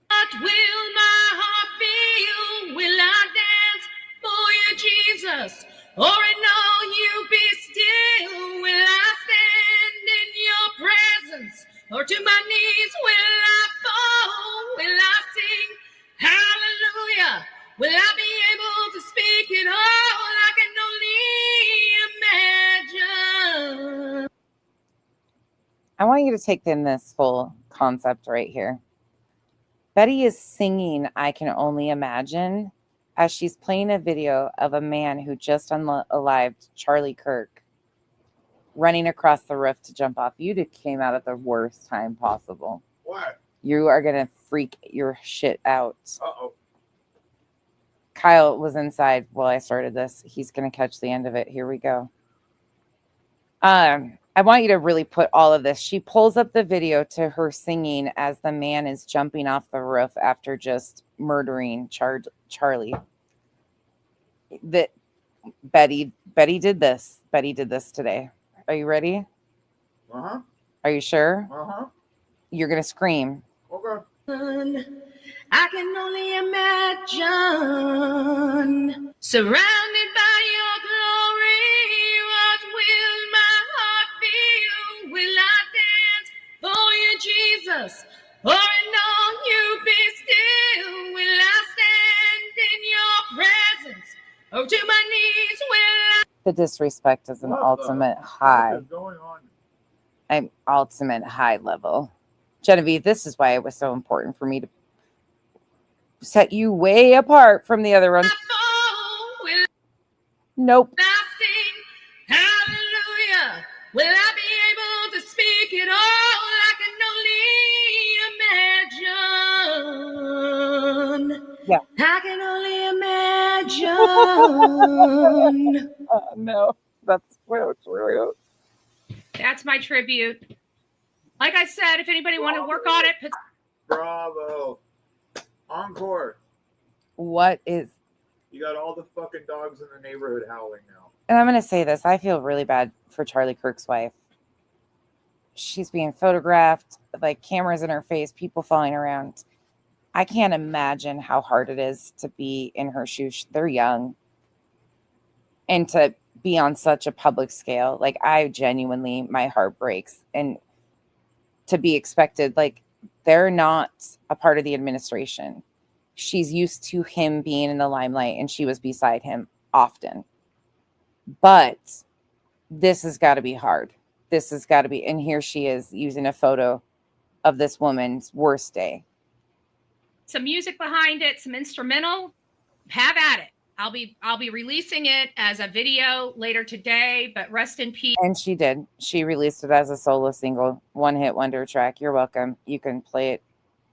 What will my heart feel? Will I dance for you, Jesus? Or in all you be still? Will I stand in your presence? Or to my knees will I fall? Will I sing hallelujah? Will I be able to speak it all? I can only imagine. I want you to take in this full concept right here. Betty is singing I Can Only Imagine as she's playing a video of a man who just unalived Charlie Kirk running across the roof to jump off. You came out at the worst time possible. What? You are going to freak your shit out. Uh-oh. Kyle was inside while I started this. He's going to catch the end of it. Here we go. I want you to really put all of this. She pulls up the video to her singing as the man is jumping off the roof after just murdering Charlie. Betty did this. Betty did this today. Are you ready? Uh-huh. Are you sure? Uh-huh. You're going to scream. Okay. I can only imagine, surrounded by your glory, what will my heart Jesus. For I know you be still. Will I stand in your presence? Oh, to my knees will I. The disrespect is an ultimate high. What is going on? An ultimate high level. Genevieve, this is why it was so important for me to set you way apart from the other ones. Nope. Hallelujah. Will I be able to speak it all? I can only imagine. Yeah. I can only imagine. No, that's true. That's my tribute. Like I said, if anybody wanted to work on it, Bravo. Encore. What is... You got all the fucking dogs in the neighborhood howling now. And I'm going to say this. I feel really bad for Charlie Kirk's wife. She's being photographed, like cameras in her face, people falling around. I can't imagine how hard it is to be in her shoes. They're young. And to be on such a public scale. Like, I genuinely, my heart breaks. And to be expected, like, they're not a part of the administration. She's used to him being in the limelight, and she was beside him often. But this has got to be hard. This has got to be, and here she is using a photo of this woman's worst day. some music behind it, some instrumental, have at it. I'll be releasing it as a video later today, but rest in peace. And she did. She released it as a solo single, one-hit wonder track. You're welcome. You can play it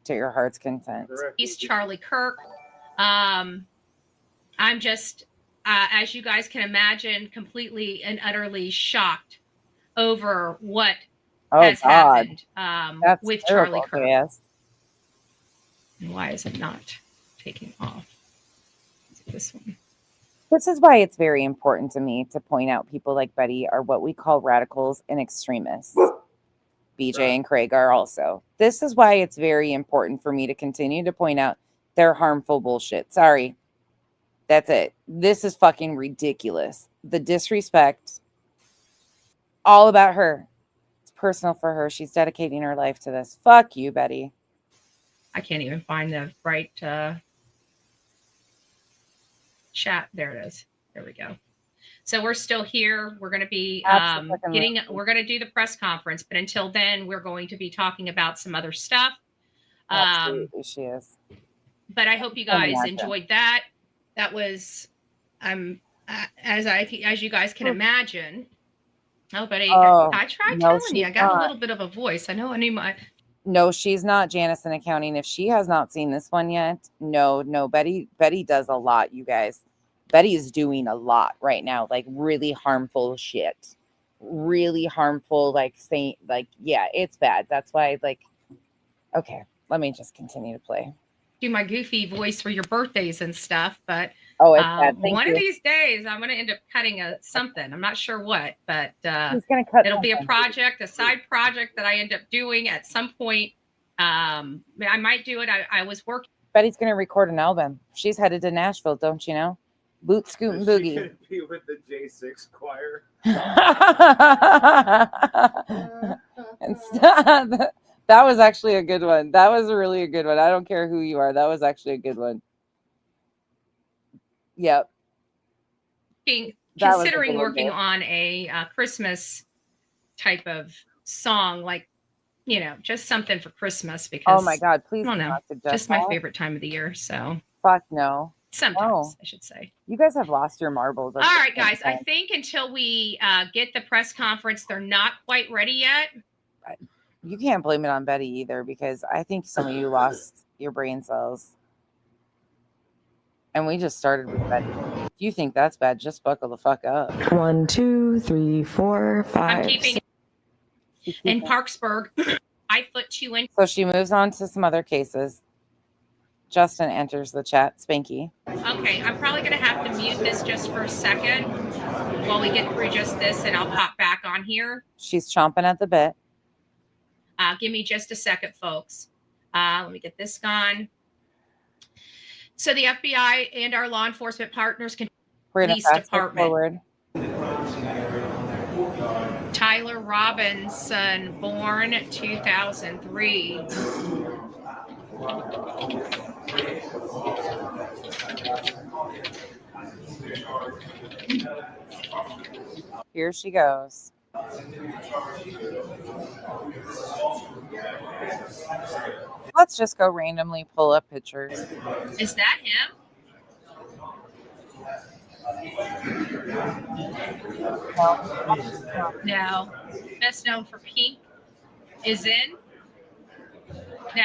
to your heart's content. He's Charlie Kirk. I'm just, as you guys can imagine, completely and utterly shocked over what has happened with Charlie Kirk. Yes. And why is it not taking off? This one. This is why it's very important to me to point out people like Betty are what we call radicals and extremists. BJ and Craig are also. This is why it's very important for me to continue to point out their harmful bullshit. Sorry. That's it. This is fucking ridiculous. The disrespect. All about her. It's personal for her. She's dedicating her life to this. Fuck you, Betty. I can't even find the right chat. There it is. There we go. So we're still here. We're going to be we're going to do the press conference, but until then, we're going to be talking about some other stuff. Absolutely, she is. But I hope you guys enjoyed that. That was, as you guys can imagine. Oh, but I tried telling you, I got a little bit of a voice. I know I need my. No, she's not Janice in accounting. If she has not seen this one yet, no, Betty does a lot, you guys. Betty is doing a lot right now, like really harmful shit. Really harmful, like saying, like, yeah, it's bad. That's why, like, okay, let me just continue to play. Do my goofy voice for your birthdays and stuff, but it's bad. One of these days I'm going to end up cutting something. I'm not sure what, but he's going to cut. It'll be a project, a side project that I end up doing at some point. I might do it. I was working. Betty's going to record an album. She's headed to Nashville, don't you know? Boot, scoot, and boogie. She could be with the J6 choir. And that was actually a good one. That was really a good one. I don't care who you are. That was actually a good one. Yep. Considering working on a Christmas type of song, like, you know, just something for Christmas because. Oh my God! Please, I don't know. Just my favorite time of the year. So. Fuck no. Sometimes I should say. You guys have lost your marbles. All right, guys. I think until we get the press conference, they're not quite ready yet. You can't blame it on Betty either, because I think some of you lost your brain cells. And we just started with Betty. If you think that's bad, just buckle the fuck up. 1, 2, 3, 4, 5. I'm keeping in Parksburg. I put you in. So she moves on to some other cases. Justin enters the chat. Spanky. Okay, I'm probably going to have to mute this just for a second while we get through just this, and I'll pop back on here. She's chomping at the bit. Give me just a second, folks. Let me get this gone. So the FBI and our law enforcement partners can. We're going to fast forward. Tyler Robinson, born 2003. Here she goes. Let's just go randomly pull up pictures. Is that him? No. Best known for Pink is in. No,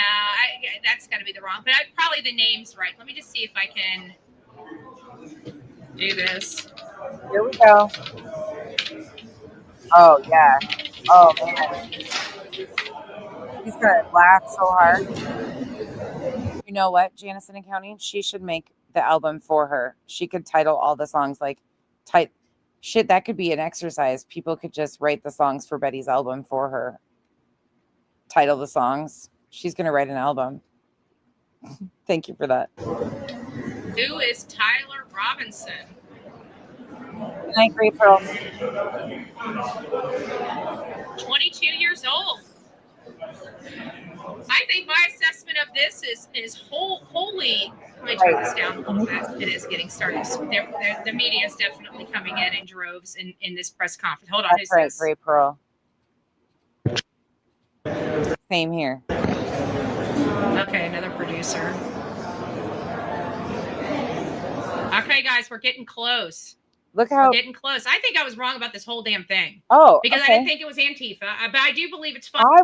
that's got to be the wrong. But probably the name's right. Let me just see if I can do this. Here we go. Oh yeah. Oh man. He's gonna laugh so hard. You know what, Janison and County? She should make the album for her. She could title all the songs like shit, that could be an exercise. People could just write the songs for Betty's album for her. Title the songs. She's gonna write an album. Thank you for that. Who is Tyler Robinson? Good night, Great Pearl. 22 years old. I think my assessment of this is wholly. Let me turn this down a little bit. It is getting started. The media is definitely coming in droves in this press conference. Hold on, That's who's right, this? Great Pearl. Same here. Okay, another producer. Okay, guys, we're getting close. Look how we're getting close. I think I was wrong about this whole damn thing. Oh, because okay. I didn't think it was Antifa, but I do believe it's fun. I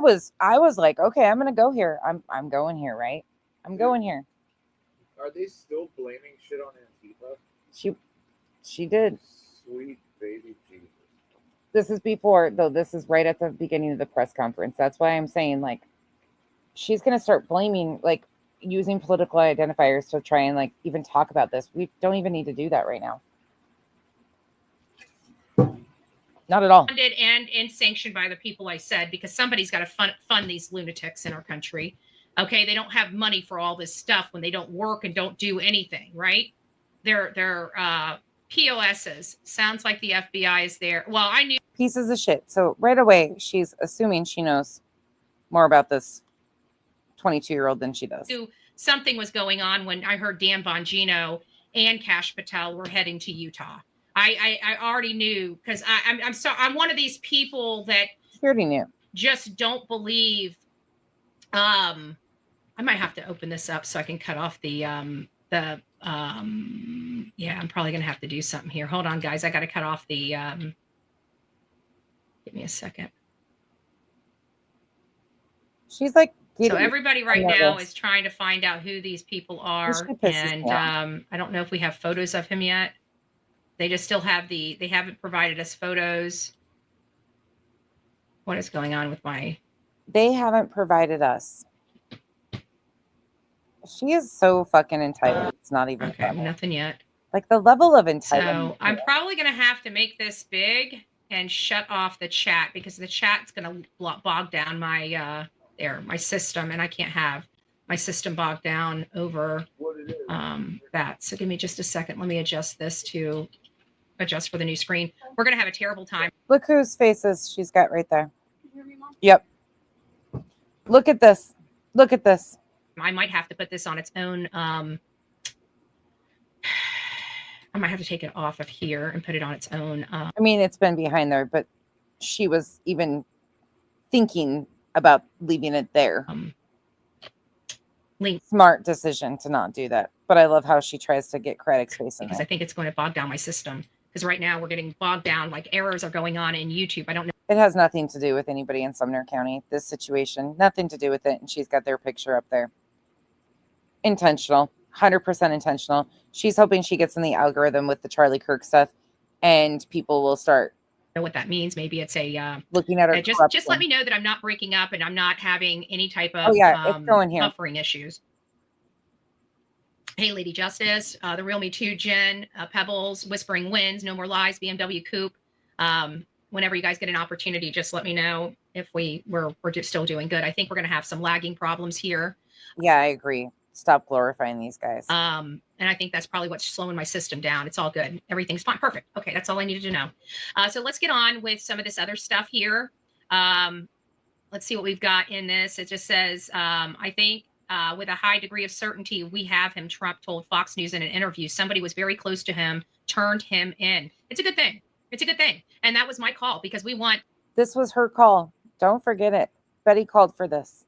was like, okay, I'm gonna go here. I'm going here, right? I'm going here. Are they still blaming shit on Antifa? She did. Sweet baby Jesus. This is before, though. This is right at the beginning of the press conference. That's why I'm saying, like, she's gonna start blaming, like, using political identifiers to try and like even talk about this. We don't even need to do that right now. Not at all. Funded and sanctioned by the people I said, because somebody's got to fund these lunatics in our country. Okay, they don't have money for all this stuff when they don't work and don't do anything, right? They're POSs. Sounds like the FBI is there. Well, I knew Pieces of shit. So right away, she's assuming she knows more about this 22-year-old than she does. Something was going on when I heard Dan Bongino and Kash Patel were heading to Utah. I already knew, because I'm one of these people that she already knew. Just don't believe. I might have to open this up so I can cut off the yeah, I'm probably gonna have to do something here. Hold on, guys. I got to cut off the. Give me a second. She's like. So everybody right now is trying to find out who these people are, and I don't know if we have photos of him yet. They just still have they haven't provided us photos. What is going on with my? They haven't provided us. She is so fucking entitled. It's not even funny. Nothing yet. Like the level of entitlement. So I'm probably going to have to make this big and shut off the chat, because the chat's going to bog down my my system, and I can't have my system bogged down over that. So give me just a second. Let me adjust this to adjust for the new screen. We're going to have a terrible time. Look whose faces she's got right there. Yep. Look at this. Look at this. I might have to put this on its own. I might have to take it off of here and put it on its own. I mean, it's been behind there, but she was even thinking about leaving it there. Smart decision to not do that. But I love how she tries to get credit space in because there. I think it's going to bog down my system. Because right now we're getting bogged down, like errors are going on in YouTube. I don't know. It has nothing to do with anybody in Sumner County. This situation, nothing to do with it. And she's got their picture up there. Intentional, 100% intentional. She's hoping she gets in the algorithm with the Charlie Kirk stuff, and people will start know what that means. Maybe it's a looking at her. Just let me know that I'm not breaking up and I'm not having any type of it's going here. buffering issues. Hey, Lady Justice, the Real Me Too, Jen, Pebbles, Whispering Winds, No More Lies, BMW Coupe. Whenever you guys get an opportunity, just let me know if we're just still doing good. I think we're going to have some lagging problems here. Yeah, I agree. Stop glorifying these guys. And I think that's probably what's slowing my system down. It's all good. Everything's fine. Perfect. Okay, that's all I needed to know. So let's get on with some of this other stuff here. Let's see what we've got in this. It just says, I think with a high degree of certainty, we have him, Trump told Fox News in an interview. Somebody was very close to him, turned him in. It's a good thing. It's a good thing. And that was my call because we want. This was her call. Don't forget it. Betty called for this.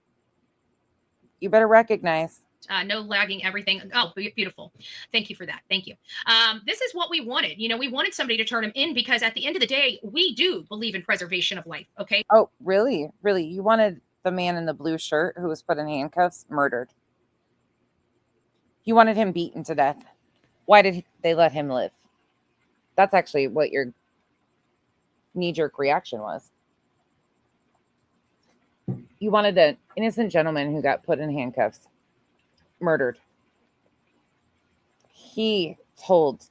You better recognize. No lagging everything. Oh, beautiful. Thank you for that. Thank you. This is what we wanted. You know, we wanted somebody to turn him in because at the end of the day, we do believe in preservation of life. Okay. Oh, really? Really? You wanted the man in the blue shirt who was put in handcuffs murdered. You wanted him beaten to death. Why did they let him live? That's actually what your knee-jerk reaction was. You wanted an innocent gentleman who got put in handcuffs murdered. He told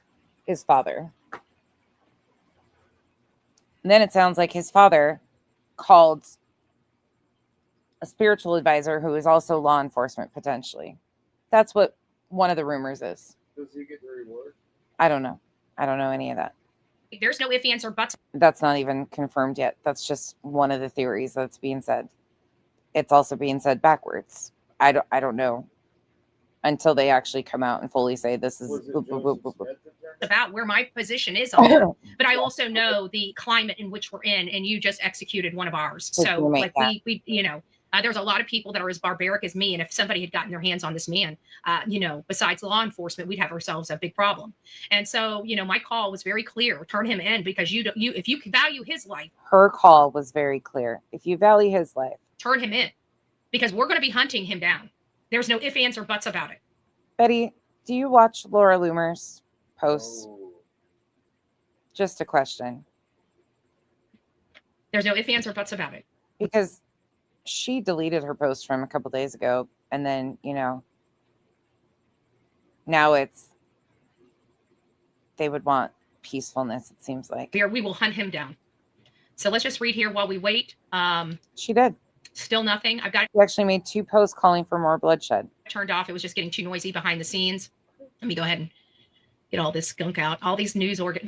his father. And then it sounds like his father called a spiritual advisor who is also law enforcement potentially. That's what one of the rumors is. Does he get the reward? I don't know. I don't know any of that. There's no ifs, ands, or buts. That's not even confirmed yet. That's just one of the theories that's being said. It's also being said backwards. I don't know until they actually come out and fully say this is boop, boop, boop, boop, boop. About where my position is on it. But I also know the climate in which we're in, and you just executed one of ours. So like we you know, there's a lot of people that are as barbaric as me, and if somebody had gotten their hands on this man, you know, besides law enforcement, we'd have ourselves a big problem. And so, you know, my call was very clear: turn him in because you if you value his life. Her call was very clear. If you value his life, turn him in because we're going to be hunting him down. There's no ifs, ands, or buts about it. Betty, do you watch Laura Loomer's posts? Just a question. There's no ifs, ands, or buts about it. Because she deleted her post from a couple days ago, and then, you know, now it's they would want peacefulness, it seems like. We will hunt him down. So let's just read here while we wait. She did. Still nothing. I've got She actually made 2 posts calling for more bloodshed. Turned off. It was just getting too noisy behind the scenes. Let me go ahead and get all this skunk out. All these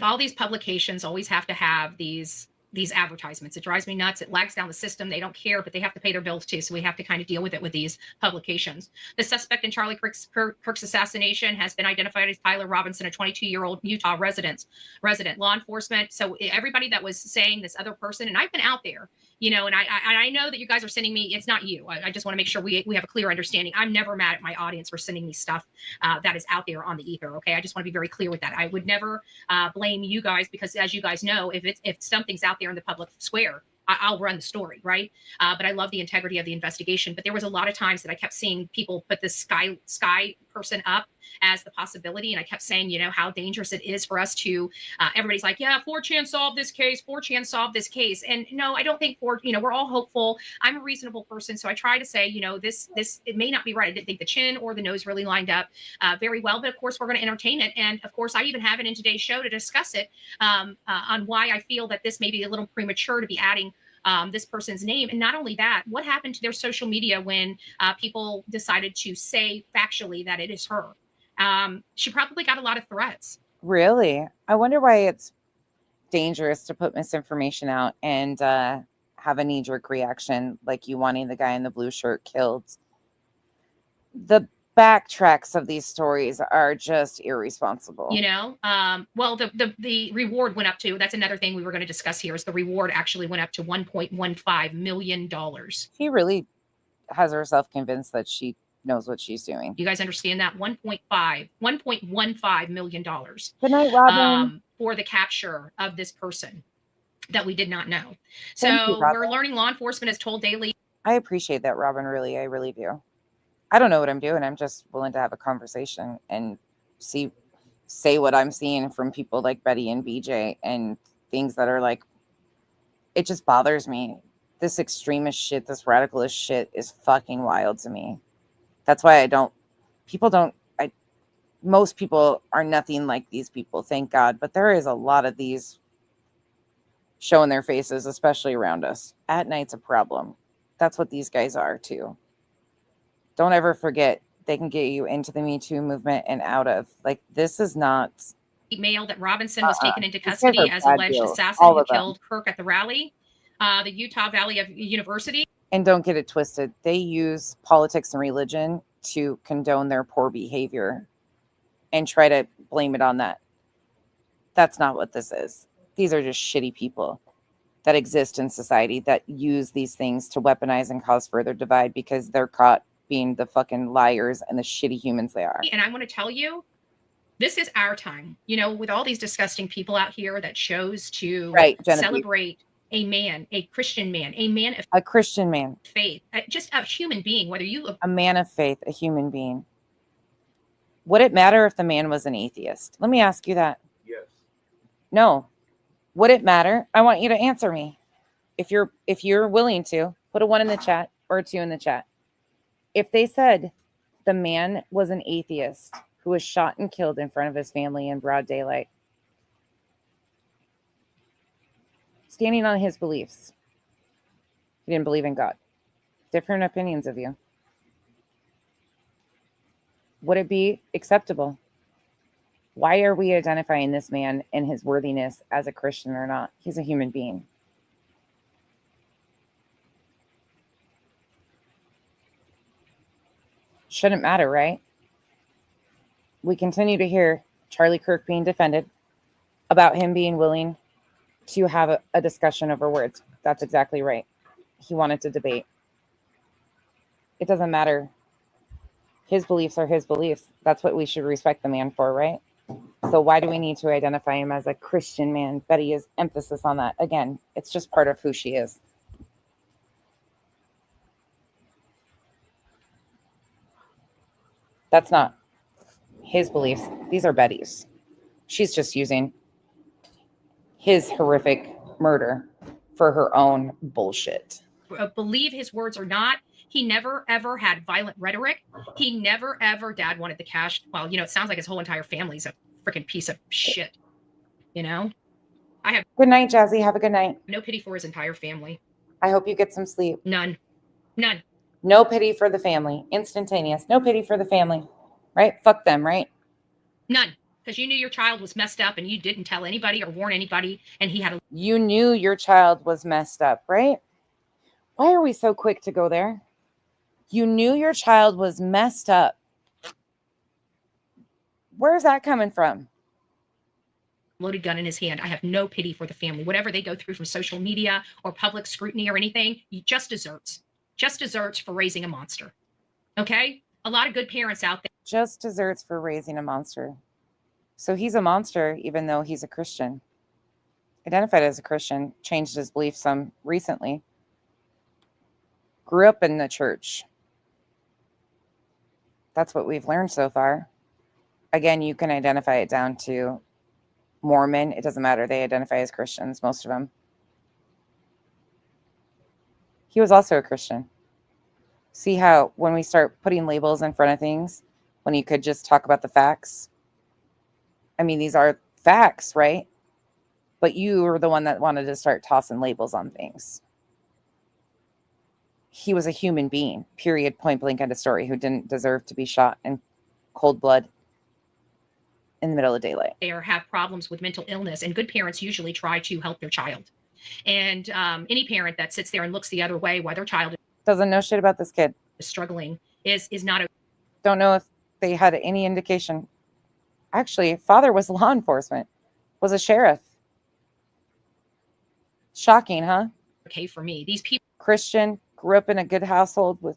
all these publications always have to have these advertisements. It drives me nuts. It lags down the system. They don't care, but they have to pay their bills too. So we have to kind of deal with it with these publications. The suspect in Charlie Kirk's assassination has been identified as Tyler Robinson, a 22-year-old Utah resident. Law enforcement. So everybody that was saying this other person, and I've been out there, you know, and I know that you guys are sending me. It's not you. I just want to make sure we have a clear understanding. I'm never mad at my audience for sending me stuff that is out there on the ether. Okay, I just want to be very clear with that. I would never blame you guys because, as you guys know, if something's out there in the public square, I'll run the story, right? But I love the integrity of the investigation. But there was a lot of times that I kept seeing people put this sky person up as the possibility, and I kept saying, you know, how dangerous it is for us to. Everybody's like, yeah, 4chan solved this case. 4chan solved this case, and no, I don't think you know, we're all hopeful. I'm a reasonable person, so I try to say, you know, this it may not be right. I didn't think the chin or the nose really lined up very well, but of course we're going to entertain it, and of course I even have it in today's show to discuss it on why I feel that this may be a little premature to be adding this person's name. And not only that, what happened to their social media when people decided to say factually that it is her? She probably got a lot of threats. Really? I wonder why it's dangerous to put misinformation out and have a knee-jerk reaction like you wanting the guy in the blue shirt killed. The backtracks of these stories are just irresponsible. You know, well, the reward went up to, that's another thing we were going to discuss here, is the reward actually went up to $1.15 million. She really has herself convinced that she knows what she's doing. You guys understand that? $1.15 million. Good night, Robin. For the capture of this person that we did not know. Thank you, Robin. We're learning law enforcement is told daily. I appreciate that, Robin. Really, I really do. I don't know what I'm doing. I'm just willing to have a conversation and say what I'm seeing from people like Betty and BJ and things that are like, it just bothers me. This extremist shit, this radicalist shit is fucking wild to me. That's why most people are nothing like these people, thank God. But there is a lot of these showing their faces, especially around us. At night's a problem. That's what these guys are too. Don't ever forget, they can get you into the Me Too movement and out of. Like, this is not. Mail that Robinson was taken into custody as alleged assassin who killed Kirk at the rally. the Utah Valley of University. And don't get it twisted. They use politics and religion to condone their poor behavior and try to blame it on that. That's not what this is. These are just shitty people that exist in society that use these things to weaponize and cause further divide because they're caught being the fucking liars and the shitty humans they are. And I want to tell you, this is our time, you know, with all these disgusting people out here that chose to celebrate a man, a Christian man, a Christian man, faith, just a human being, whether you a man of faith, a human being. Would it matter if the man was an atheist? Let me ask you that. Yes. No. Would it matter? I want you to answer me. If you're willing to, put a 1 in the chat or a 2 in the chat. If they said the man was an atheist who was shot and killed in front of his family in broad daylight, standing on his beliefs, he didn't believe in God. Different opinions of you. Would it be acceptable? Why are we identifying this man and his worthiness as a Christian or not? He's a human being. Shouldn't matter, right? We continue to hear Charlie Kirk being defended about him being willing to have a discussion over words. That's exactly right. He wanted to debate. It doesn't matter. His beliefs are his beliefs. That's what we should respect the man for, right? So why do we need to identify him as a Christian man? Betty is emphasis on that. Again, it's just part of who she is. That's not his beliefs. These are Betty's. She's just using his horrific murder for her own bullshit. Believe his words or not, he never ever had violent rhetoric. He never ever, Dad wanted the cash. Well, you know, it sounds like his whole entire family's a freaking piece of shit. You know, I have good night, Jazzy. Have a good night. No pity for his entire family. I hope you get some sleep. None. No pity for the family. Instantaneous. No pity for the family. Right? Fuck them, right? None. Because you knew your child was messed up and you didn't tell anybody or warn anybody, and he had a. You knew your child was messed up, right? Why are we so quick to go there? You knew your child was messed up. Where's that coming from? Loaded gun in his hand. I have no pity for the family. Whatever they go through from social media or public scrutiny or anything, he just desserts for raising a monster. Okay? A lot of good parents out there. Just desserts for raising a monster. So he's a monster, even though he's a Christian. Identified as a Christian, changed his beliefs some recently. Grew up in the church. That's what we've learned so far. Again, you can identify it down to Mormon. It doesn't matter. They identify as Christians, most of them. He was also a Christian. See how when we start putting labels in front of things, when you could just talk about the facts? I mean, these are facts, right? But you were the one that wanted to start tossing labels on things. He was a human being, period, point blank, end of story, who didn't deserve to be shot in cold blood in the middle of daylight. They have problems with mental illness, and good parents usually try to help their child. And any parent that sits there and looks the other way while their child doesn't know shit about this kid, is struggling, is not a. Don't know if they had any indication. Actually, father was law enforcement, was a sheriff. Shocking, huh? Okay, for me, these people. Christian, grew up in a good household with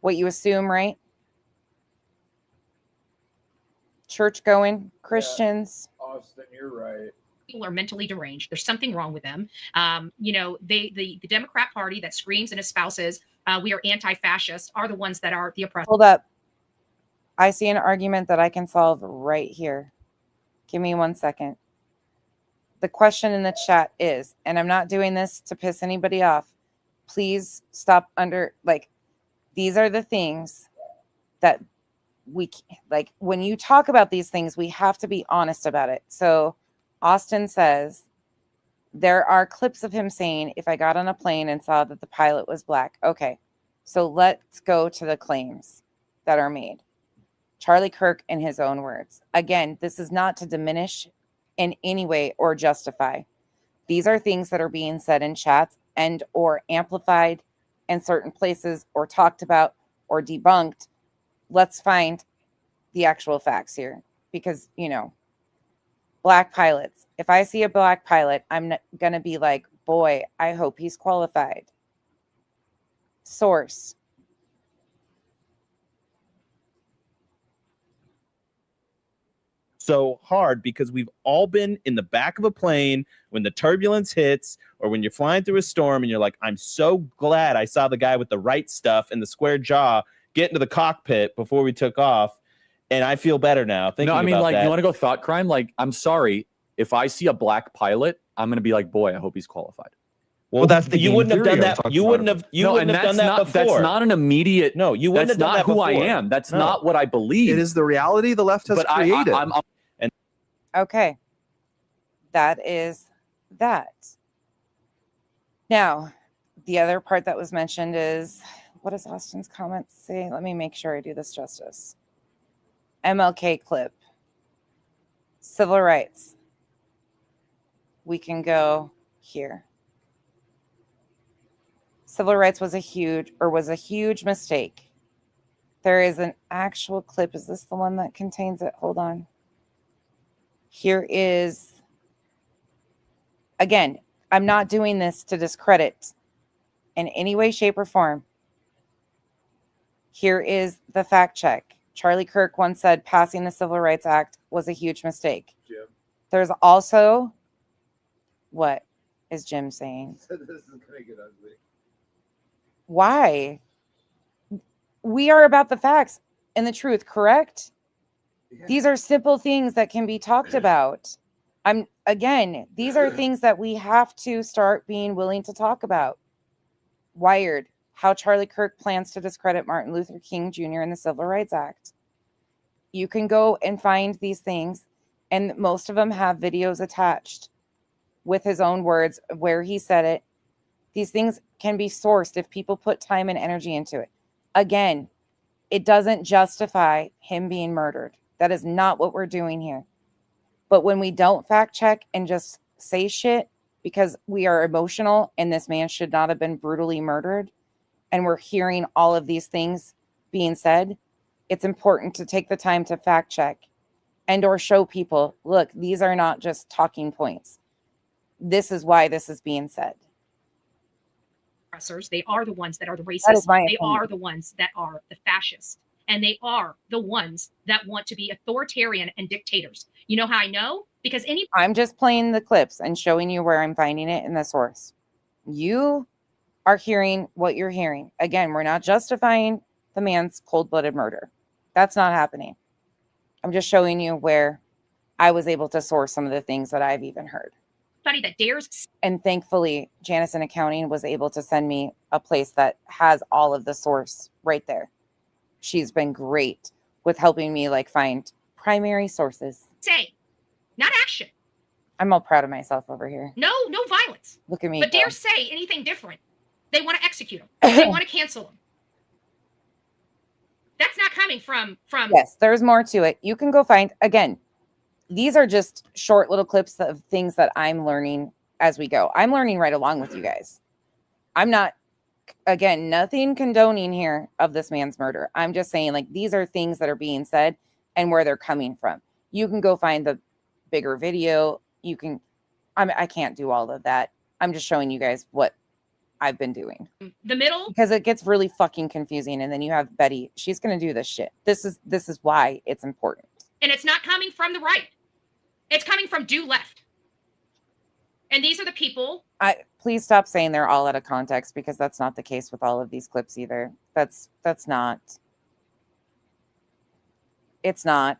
what you assume, right? Church going Christians. Yeah. Austin, you're right. People are mentally deranged. There's something wrong with them. You know, the Democrat Party that screams and espouses we are anti-fascist are the ones that are the oppressors. Hold up. I see an argument that I can solve right here. Give me 1 second. The question in the chat is, and I'm not doing this to piss anybody off, please stop these are the things that we, like, when you talk about these things, we have to be honest about it. So Austin says, there are clips of him saying, if I got on a plane and saw that the pilot was black. Okay, so let's go to the claims that are made. Charlie Kirk, in his own words. Again, this is not to diminish in any way or justify. These are things that are being said in chats and or amplified in certain places or talked about or debunked. Let's find the actual facts here, because, you know, black pilots. If I see a black pilot, I'm going to be like, boy, I hope he's qualified. Source. So hard because we've all been in the back of a plane when the turbulence hits, or when you're flying through a storm and you're like, I'm so glad I saw the guy with the right stuff and the square jaw get into the cockpit before we took off, and I feel better now. No, I mean, about like, that. you want to go thought crime? Like, I'm sorry, if I see a black pilot, I'm gonna be like, boy, I hope he's qualified. Well, that's the you wouldn't have done that. You wouldn't have. You wouldn't have done that before. That's not an immediate. No, you wouldn't have done that before. That's not who I am. That's not what I believe. It is the reality the left has created. Okay. That is that. Now, the other part that was mentioned is, what does Austin's comments say? Let me make sure I do this justice. MLK clip. Civil rights. We can go here. Civil rights was a huge mistake. There is an actual clip. Is this the one that contains it? Hold on. Here is, again, I'm not doing this to discredit in any way, shape, or form. Here is the fact check. Charlie Kirk once said passing the Civil Rights Act was a huge mistake. Jim. There's also, what is Jim saying? This is gonna get ugly. Why? We are about the facts and the truth, correct? Yeah. These are simple things that can be talked about. These are things that we have to start being willing to talk about. Wired, how Charlie Kirk plans to discredit Martin Luther King Jr. in the Civil Rights Act. You can go and find these things, and most of them have videos attached with his own words where he said it. These things can be sourced if people put time and energy into it. Again, it doesn't justify him being murdered. That is not what we're doing here. But when we don't fact check and just say shit because we are emotional and this man should not have been brutally murdered, and we're hearing all of these things being said, it's important to take the time to fact check and or show people, look, these are not just talking points. This is why this is being said. They are the ones that are the racists. They are the ones that are the fascists. And they are the ones that want to be authoritarian and dictators. You know how I know? Because I'm just playing the clips and showing you where I'm finding it in the source. You are hearing what you're hearing. Again, we're not justifying the man's cold-blooded murder. That's not happening. I'm just showing you where I was able to source some of the things that I've even heard. That dares. And thankfully, Janison Accounting was able to send me a place that has all of the source right there. She's been great with helping me find primary sources. Say, not action. I'm all proud of myself over here. No violence. Look at me. But dare say anything different. They want to execute them. They want to cancel them. That's not coming from. Yes, there's more to it. You can go find, again, these are just short little clips of things that I'm learning as we go. I'm learning right along with you guys. I'm not, again, nothing condoning here of this man's murder. I'm just saying, these are things that are being said and where they're coming from. You can go find the bigger video. You can, I can't do all of that. I'm just showing you guys what I've been doing. The middle? Because it gets really fucking confusing. And then you have Betty. She's going to do this shit. This is why it's important. And it's not coming from the right. It's coming from due left. And these are the people. Please stop saying they're all out of context, because that's not the case with all of these clips either. That's not. It's not.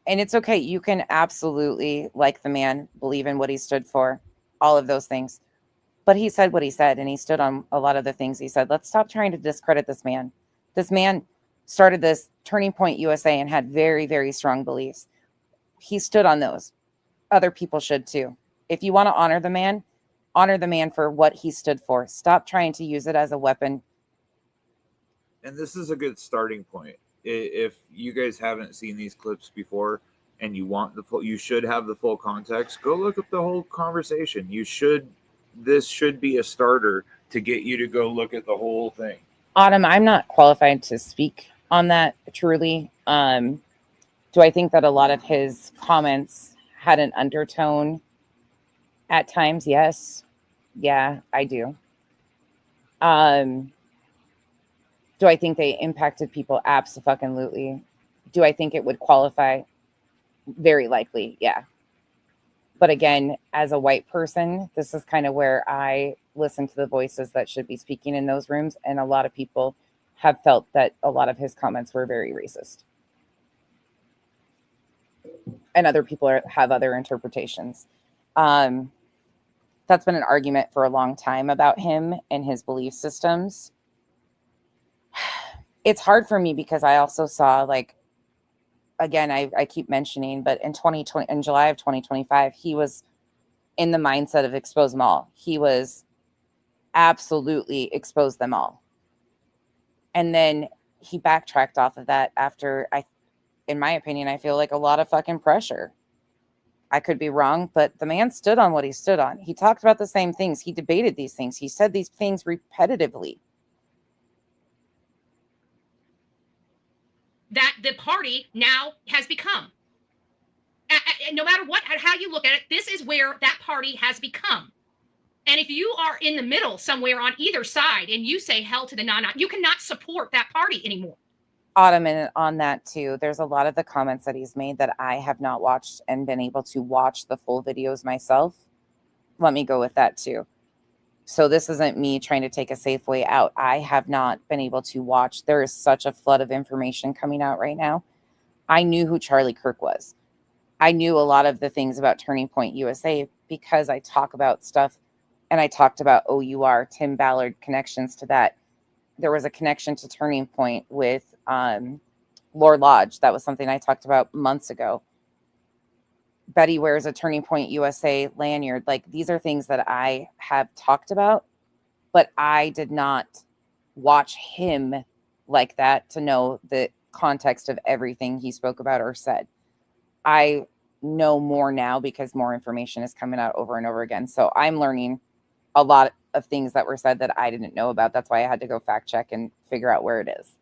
And it's okay. You can absolutely, like the man, believe in what he stood for, all of those things. But he said what he said, and he stood on a lot of the things he said. Let's stop trying to discredit this man. This man started this Turning Point USA and had very, very strong beliefs. He stood on those. Other people should too. If you want to honor the man for what he stood for. Stop trying to use it as a weapon. And this is a good starting point. If you guys haven't seen these clips before and you want you should have the full context, go look up the whole conversation. You should this should be a starter to get you to go look at the whole thing. Autumn, I'm not qualified to speak on that truly. Do I think that a lot of his comments had an undertone at times? Yes. Yeah, I do. Do I think they impacted people? Absolutely. Do I think it would qualify? Very likely, yeah. But again, as a white person, this is kind of where I listen to the voices that should be speaking in those rooms. And a lot of people have felt that a lot of his comments were very racist. And other people have other interpretations. That's been an argument for a long time about him and his belief systems. It's hard for me because I also saw, like, again, I keep mentioning, but in July of 2025, he was in the mindset of expose them all. He was absolutely expose them all. And then he backtracked off of that after, in my opinion, I feel like a lot of fucking pressure. I could be wrong, but the man stood on what he stood on. He talked about the same things. He debated these things. He said these things repetitively. That the party now has become. No matter what, how you look at it, this is where that party has become. And if you are in the middle somewhere on either side and you say hell to the non, you cannot support that party anymore. Autumn, and on that too, there's a lot of the comments that he's made that I have not watched and been able to watch the full videos myself. Let me go with that too. So this isn't me trying to take a safe way out. I have not been able to watch. There is such a flood of information coming out right now. I knew who Charlie Kirk was. I knew a lot of the things about Turning Point USA because I talk about stuff, and I talked about OUR, Tim Ballard, connections to that. There was a connection to Turning Point with Lord Lodge. That was something I talked about months ago. Betty wears a Turning Point USA lanyard. Like, these are things that I have talked about, but I did not watch him like that to know the context of everything he spoke about or said. I know more now because more information is coming out over and over again. So I'm learning a lot of things that were said that I didn't know about. That's why I had to go fact check and figure out where it is.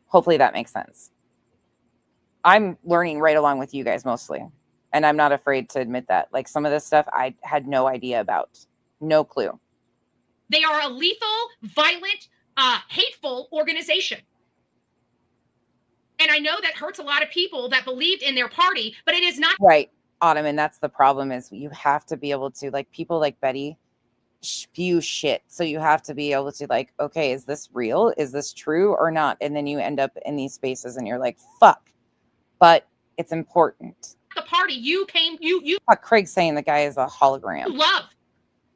Hopefully that makes sense. I'm learning right along with you guys mostly. And I'm not afraid to admit that. Like, some of this stuff I had no idea about. No clue. They are a lethal, violent, hateful organization. And I know that hurts a lot of people that believed in their party, but it is not. Right, Autumn. And that's the problem, is you have to be able to, like, people like Betty spew shit. So you have to be able to, like, okay, is this real? Is this true or not? And then you end up in these spaces and you're like, fuck. But it's important. The party you Craig's saying the guy is a hologram. love.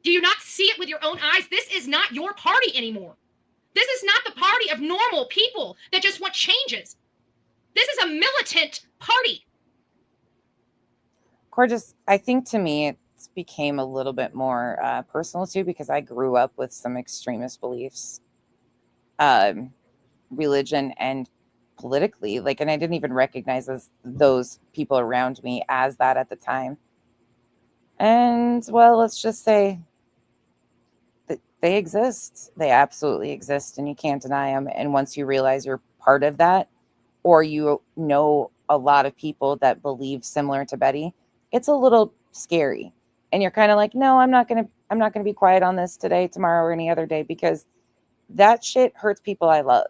Do you not see it with your own eyes? This is not your party anymore. This is not the party of normal people that just want changes. This is a militant party. Gorgeous. I think to me it became a little bit more personal too, because I grew up with some extremist beliefs, religion and politically, like, and I didn't even recognize those people around me as that at the time. And well, let's just say that they exist. They absolutely exist, and you can't deny them. And once you realize you're part of that, or you know a lot of people that believe similar to Betty, it's a little scary. And you're kind of like, no, I'm not gonna be quiet on this today, tomorrow, or any other day, because that shit hurts people I love.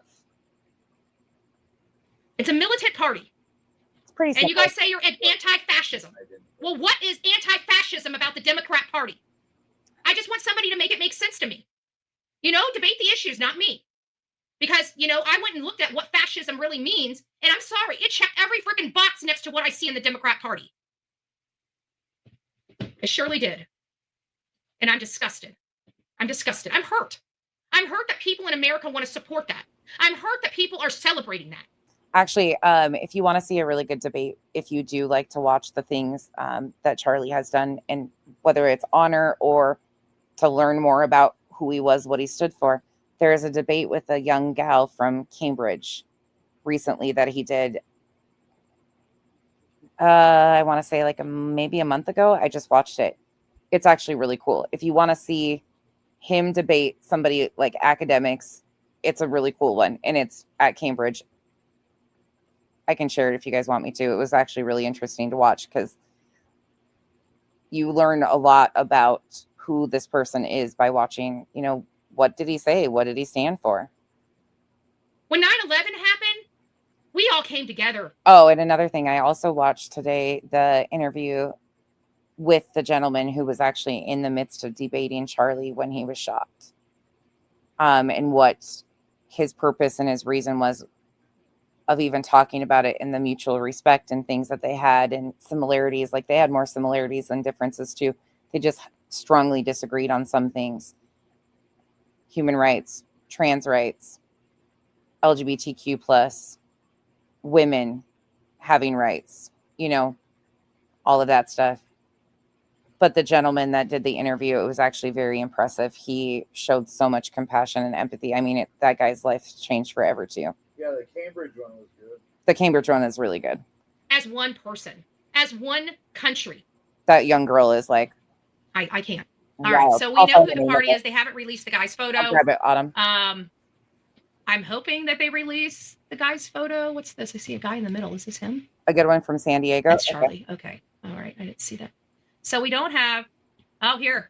It's a militant party. It's pretty simple. And you guys say you're anti-fascism. Well, what is anti-fascism about the Democrat Party? I just want somebody to make it make sense to me. You know, debate the issues, not me. Because, you know, I went and looked at what fascism really means, and I'm sorry, it checked every freaking box next to what I see in the Democrat Party. It surely did. And I'm disgusted. I'm disgusted. I'm hurt. I'm hurt that people in America want to support that. I'm hurt that people are celebrating that. Actually, if you want to see a really good debate, if you do like to watch the things that Charlie has done, and whether it's honor or to learn more about who he was, what he stood for, there is a debate with a young gal from Cambridge recently that he did. I want to say like maybe a month ago. I just watched it. It's actually really cool. If you want to see him debate somebody like academics, it's a really cool one. And it's at Cambridge. I can share it if you guys want me to. It was actually really interesting to watch because you learn a lot about who this person is by watching, you know, what did he say? What did he stand for? When 9/11 happened, we all came together. Oh, and another thing, I also watched today the interview with the gentleman who was actually in the midst of debating Charlie when he was shot. And what his purpose and his reason was of even talking about it, and the mutual respect and things that they had and similarities. Like, they had more similarities than differences too. They just strongly disagreed on some things. Human rights, trans rights, LGBTQ plus, women having rights, you know, all of that stuff. But the gentleman that did the interview, it was actually very impressive. He showed so much compassion and empathy. I mean, that guy's life changed forever too. Yeah, the Cambridge one was good. The Cambridge one is really good. As one person, as one country. That young girl is like, I can't. All wild. right, so we I'll know find who the the name party of it. is. They haven't released the guy's photo. I'll grab it, Autumn. I'm hoping that they release the guy's photo. What's this? I see a guy in the middle. Is this him? A good one from San Diego. That's Charlie. Okay. All right. I didn't see that. So we don't have. Oh, here.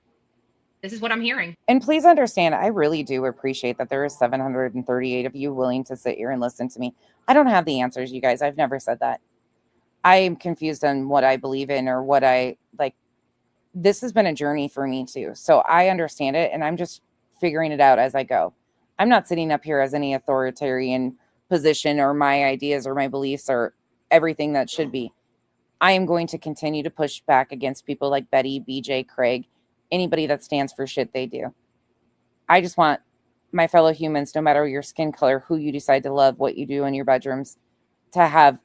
This is what I'm hearing. And please understand, I really do appreciate that there is 738 of you willing to sit here and listen to me. I don't have the answers, you guys. I've never said that. I am confused on what I believe in or what I like. This has been a journey for me too. So I understand it, and I'm just figuring it out as I go. I'm not sitting up here as any authoritarian position, or my ideas or my beliefs or everything that should be. I am going to continue to push back against people like Betty, BJ, Craig, anybody that stands for shit they do. I just want my fellow humans, no matter your skin color, who you decide to love, what you do in your bedrooms, to have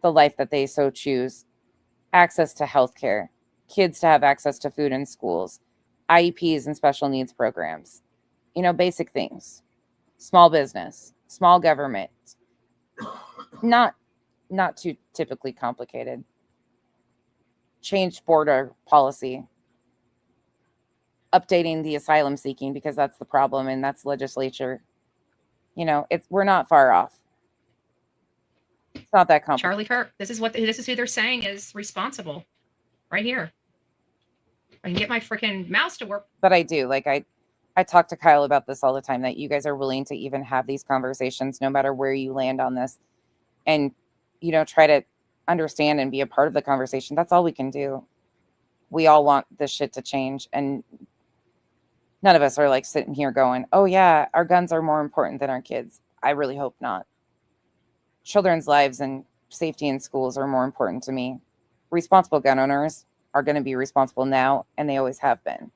the life that they so choose, access to healthcare, kids to have access to food in schools, IEPs and special needs programs, you know, basic things, small business, small government, not too typically complicated. Change border policy, updating the asylum seeking, because that's the problem, and that's legislature. You know, we're not far off. It's not that complicated. Charlie Kirk. This is who they're saying is responsible, right here. I can get my freaking mouse to work. But I do, like, I talk to Kyle about this all the time, that you guys are willing to even have these conversations, no matter where you land on this, and, you know, try to understand and be a part of the conversation. That's all we can do. We all want this shit to change, and none of us are like sitting here going, oh yeah, our guns are more important than our kids. I really hope not. Children's lives and safety in schools are more important to me. Responsible gun owners are going to be responsible now, and they always have been.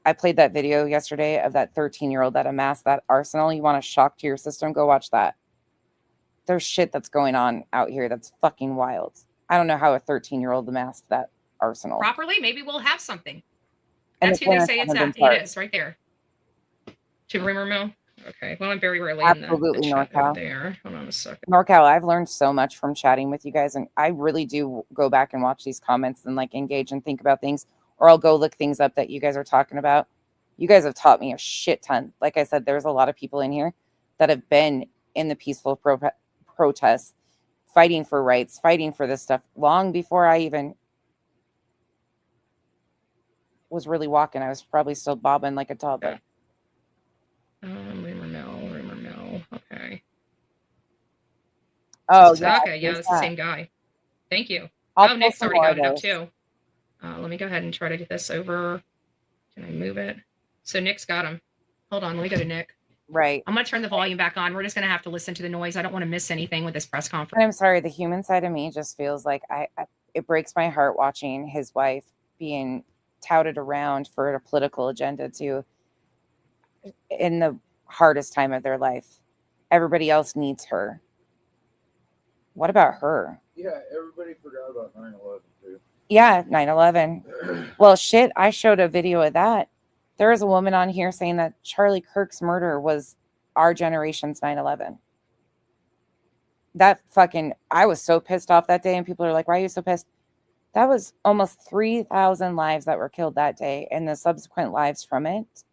I played that video yesterday of that 13-year-old that amassed that arsenal. You want a shock to your system? Go watch that. There's shit that's going on out here that's fucking wild. I don't know how a 13-year-old amassed that arsenal. Properly, maybe we'll have something. And That's who they say it's at. It is right there. To rumor mill. Okay. Well, I'm very rarely Absolutely, in the chat NorCal. there. Hold on a second. NorCal, I've learned so much from chatting with you guys, and I really do go back and watch these comments and like engage and think about things, or I'll go look things up that you guys are talking about. You guys have taught me a shit ton. Like I said, there's a lot of people in here that have been in the peaceful protests, fighting for rights, fighting for this stuff long before I even was really walking. I was probably still bobbing like a toddler. Rumor mill. Okay. Oh, yeah. Okay, yeah, that's the same guy. Thank you. Nick's already got it up too. Let me go ahead and try to get this over. Can I move it? So Nick's got him. Hold on, let me go to Nick. Right. I'm going to turn the volume back on. We're just going to have to listen to the noise. I don't want to miss anything with this press conference. And I'm sorry, the human side of me just feels like it breaks my heart watching his wife being touted around for a political agenda too, in the hardest time of their life. Everybody else needs her. What about her? Yeah, everybody forgot about 9/11 too. Yeah, 9/11. Well, shit, I showed a video of that. There is a woman on here saying that Charlie Kirk's murder was our generation's 9/11. That fucking, I was so pissed off that day, and people are like, why are you so pissed? That was almost 3,000 lives that were killed that day and the subsequent lives from it.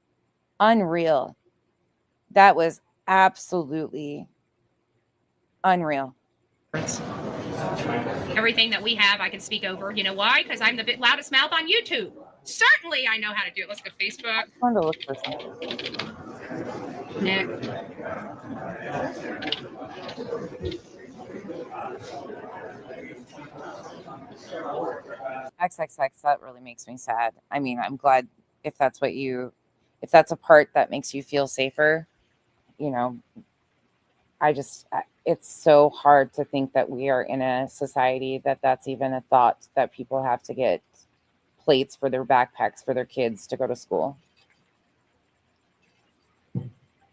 Unreal. That was absolutely unreal. Everything that we have, I can speak over. You know why? Because I'm the loudest mouth on YouTube. Certainly, I know how to do it. Let's go Facebook. I'm trying to look for something. Nick. XXX, that really makes me sad. I mean, I'm glad if that's a part that makes you feel safer, you know, it's so hard to think that we are in a society that's even a thought that people have to get plates for their backpacks for their kids to go to school.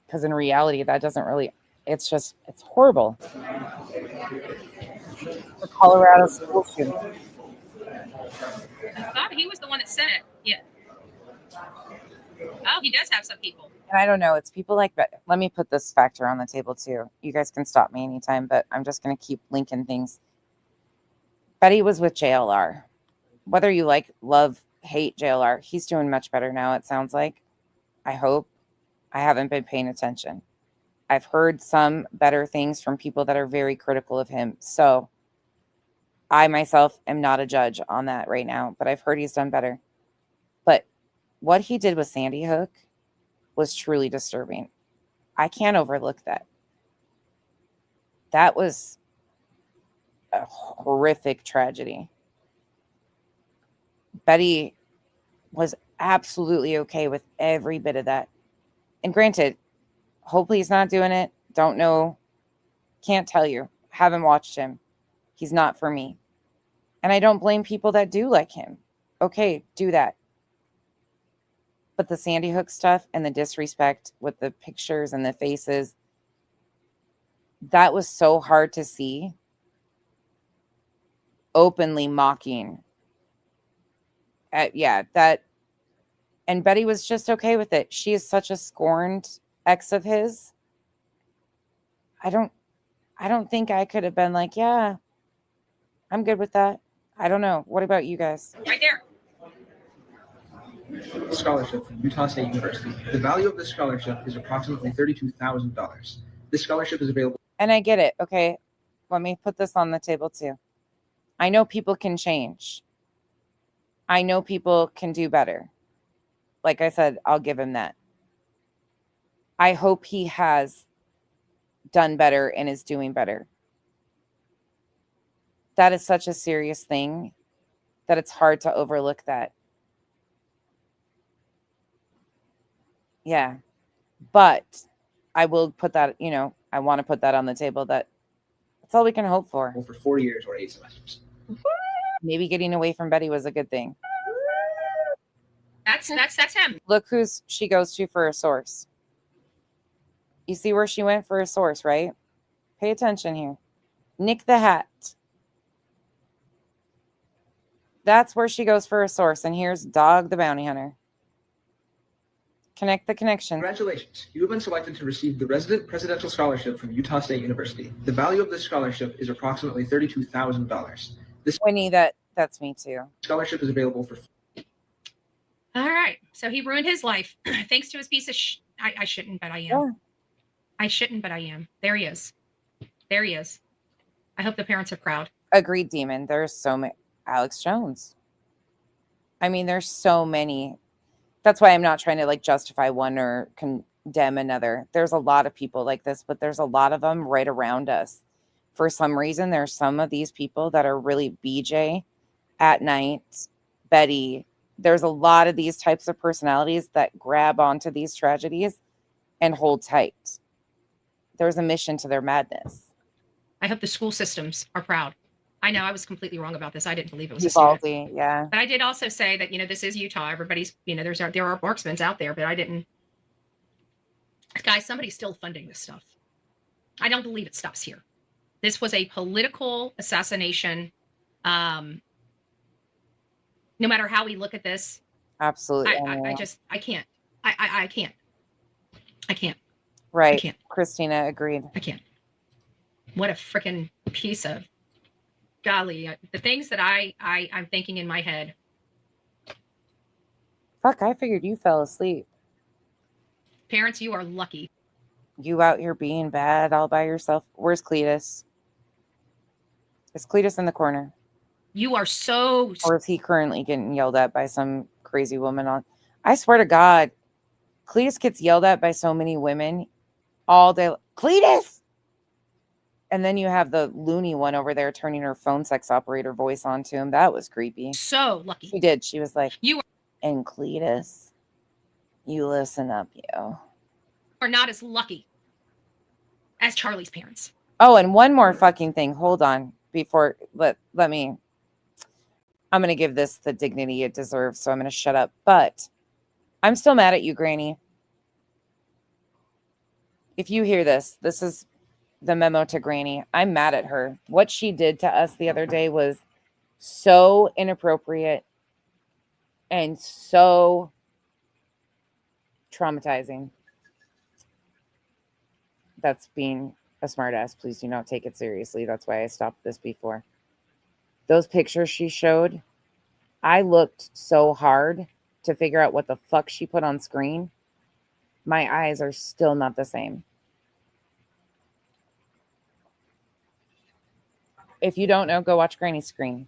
Because in reality, that doesn't really, it's horrible. The Colorado school shooting. I thought he was the one that sent it. Yeah. Oh, he does have some people. And I don't know, it's people like that. Let me put this factor on the table too. You guys can stop me anytime, but I'm just going to keep linking things. Betty was with JLR. Whether you love, hate JLR, he's doing much better now, it sounds like. I hope. I haven't been paying attention. I've heard some better things from people that are very critical of him. So I myself am not a judge on that right now, but I've heard he's done better. But what he did with Sandy Hook was truly disturbing. I can't overlook that. That was a horrific tragedy. Betty was absolutely okay with every bit of that. And granted, hopefully he's not doing it. Don't know. Can't tell you. Haven't watched him. He's not for me. And I don't blame people that do like him. Okay, do that. But the Sandy Hook stuff and the disrespect with the pictures and the faces, that was so hard to see. Openly mocking. And Betty was just okay with it. She is such a scorned ex of his. I don't think I could have been like, yeah, I'm good with that. I don't know. What about you guys? Right there. Scholarship from Utah State University. The value of this scholarship is approximately $32,000. This scholarship is available. And I get it. Okay. Let me put this on the table too. I know people can change. I know people can do better. Like I said, I'll give him that. I hope he has done better and is doing better. That is such a serious thing that it's hard to overlook that. Yeah. But I will put that, I want to put that on the table that that's all we can hope for. For 4 years or 8 semesters. Maybe getting away from Betty was a good thing. That's him. Look who she goes to for a source. You see where she went for a source, right? Pay attention here. Nick the Hat. That's where she goes for a source. And here's Dog the Bounty Hunter. Connect the connection. Congratulations. You have been selected to receive the Resident Presidential Scholarship from Utah State University. The value of this scholarship is approximately $32,000. This Winnie, that's me too. Scholarship is available for. All right. So he ruined his life thanks to his piece of I shouldn't, but I am. Yeah. I shouldn't, but I am. There he is. There he is. I hope the parents are proud. Agreed, Demon. There's so many. Alex Jones. I mean, there's so many. That's why I'm not trying to justify one or condemn another. There's a lot of people like this, but there's a lot of them right around us. For some reason, there's some of these people that are really BJ at night, Betty. There's a lot of these types of personalities that grab onto these tragedies and hold tight. There's a mission to their madness. I hope the school systems are proud. I know I was completely wrong about this. I didn't believe it was Uvalde, a student. yeah. But I did also say that, this is Utah. Everybody's, there are marksmen out there, but I didn't. Guys, somebody's still funding this stuff. I don't believe it stops here. This was a political assassination. No matter how we look at this. Absolutely. I can't. I can't. Right. I can't. Christina agreed. I can't. What a freaking piece of golly, the things that I'm thinking in my head. Fuck, I figured you fell asleep. Parents, you are lucky. You out here being bad all by yourself. Where's Cletus? Is Cletus in the corner? You are so... Or is he currently getting yelled at by some crazy woman on... I swear to God, Cletus gets yelled at by so many women all day. Cletus! And then you have the loony one over there turning her phone sex operator voice onto him. That was creepy. So lucky. She did. She was like, you and Cletus, you listen up, you. Are not as lucky as Charlie's parents. Oh, and one more fucking thing. Hold on. Before, let me... I'm going to give this the dignity it deserves, so I'm going to shut up. But I'm still mad at you, Granny. If you hear this, this is the memo to Granny. I'm mad at her. What she did to us the other day was so inappropriate and so traumatizing. That's being a smartass. Please do not take it seriously. That's why I stopped this before. Those pictures she showed, I looked so hard to figure out what the fuck she put on screen. My eyes are still not the same. If you don't know, go watch Granny's screen.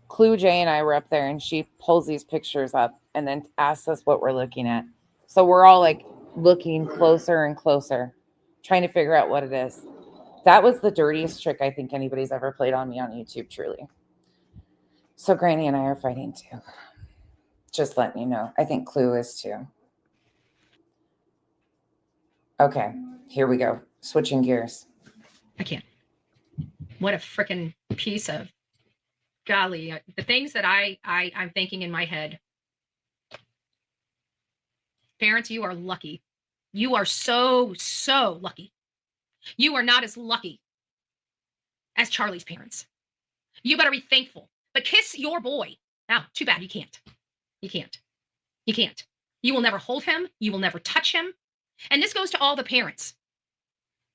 Clue Jay and I were up there and she pulls these pictures up and then asks us what we're looking at. So we're all like looking closer and closer, trying to figure out what it is. That was the dirtiest trick I think anybody's ever played on me on YouTube, truly. So Granny and I are fighting too. Just letting you know. I think Clue is too. Okay, here we go. Switching gears. I can't. What a freaking piece of golly. The things that I'm thinking in my head. Parents, you are lucky. You are so, so lucky. You are not as lucky as Charlie's parents. You better be thankful. But kiss your boy. Now, too bad you can't. You can't. You can't. You will never hold him. You will never touch him. And this goes to all the parents.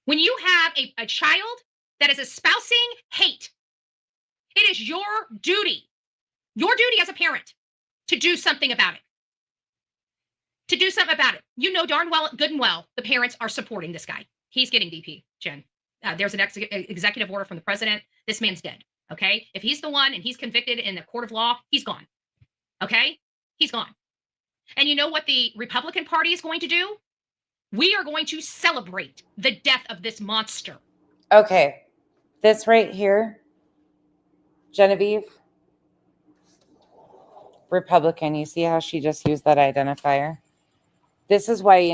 When you have a child that is espousing hate, it is your duty as a parent to do something about it. To do something about it. You know darn well, good and well, the parents are supporting this guy. He's getting DP, Jen. There's an executive order from the president. This man's dead. Okay? If he's the one and he's convicted in the court of law, he's gone. Okay? He's gone. And you know what the Republican Party is going to do? We are going to celebrate the death of this monster. Okay. This right here, Genevieve, Republican. You see how she just used that identifier? This is why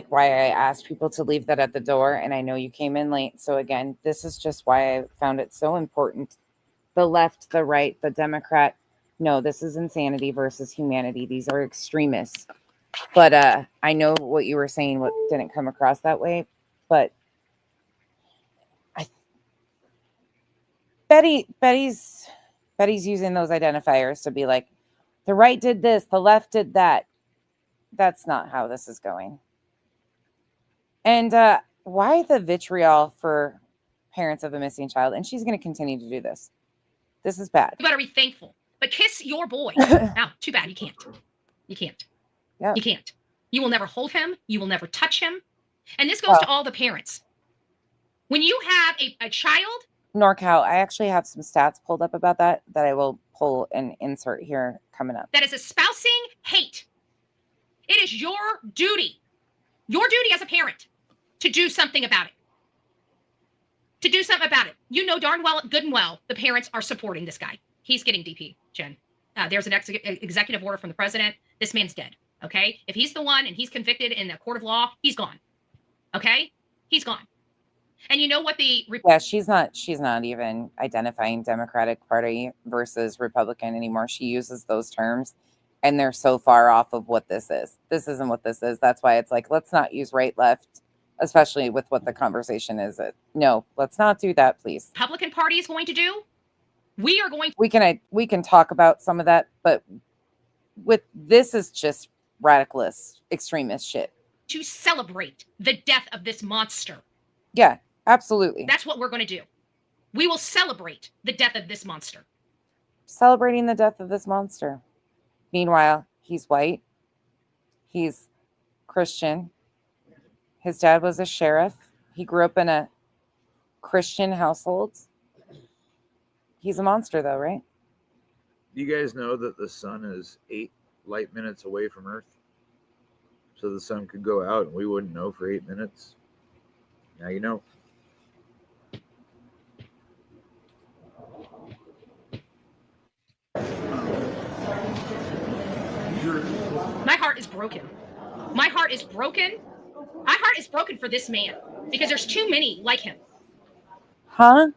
why I asked people to leave that at the door. And I know you came in late. So again, this is just why I found it so important. The left, the right, the Democrat. No, this is insanity versus humanity. These are extremists. But I know what you were saying, what didn't come across that way. But Betty's using those identifiers to be like, the right did this, the left did that. That's not how this is going. And why the vitriol for parents of a missing child? And she's going to continue to do this. This is bad. You better be thankful. But kiss your boy. Now, too bad you can't. You can't. Yep. You can't. You will never hold him. You will never touch him. And this goes to all the parents. When you have a child. NorCal, I actually have some stats pulled up about that I will pull and insert here coming up. That is espousing hate. It is your duty as a parent to do something about it. To do something about it. You know darn well, good and well, the parents are supporting this guy. He's getting DP, Jen. There's an executive order from the president. This man's dead. Okay? If he's the one and he's convicted in the court of law, he's gone. Okay? He's gone. And you know what the... Yeah, she's not even identifying Democratic Party versus Republican anymore. She uses those terms and they're so far off of what this is. This isn't what this is. That's why it's like, let's not use right, left, especially with what the conversation is. No, let's not do that, please. Republican Party is going to do. We are going to... We can talk about some of that, but with this is just radicalist, extremist shit. To celebrate the death of this monster. Yeah, absolutely. That's what we're going to do. We will celebrate the death of this monster. Celebrating the death of this monster. Meanwhile, he's white. He's Christian. His dad was a sheriff. He grew up in a Christian household. He's a monster, though, right? Do you guys know that the sun is 8 light minutes away from Earth? So the sun could go out and we wouldn't know for 8 minutes. Now you know. My heart is broken. My heart is broken. My heart is broken for this man because there's too many like him. Huh?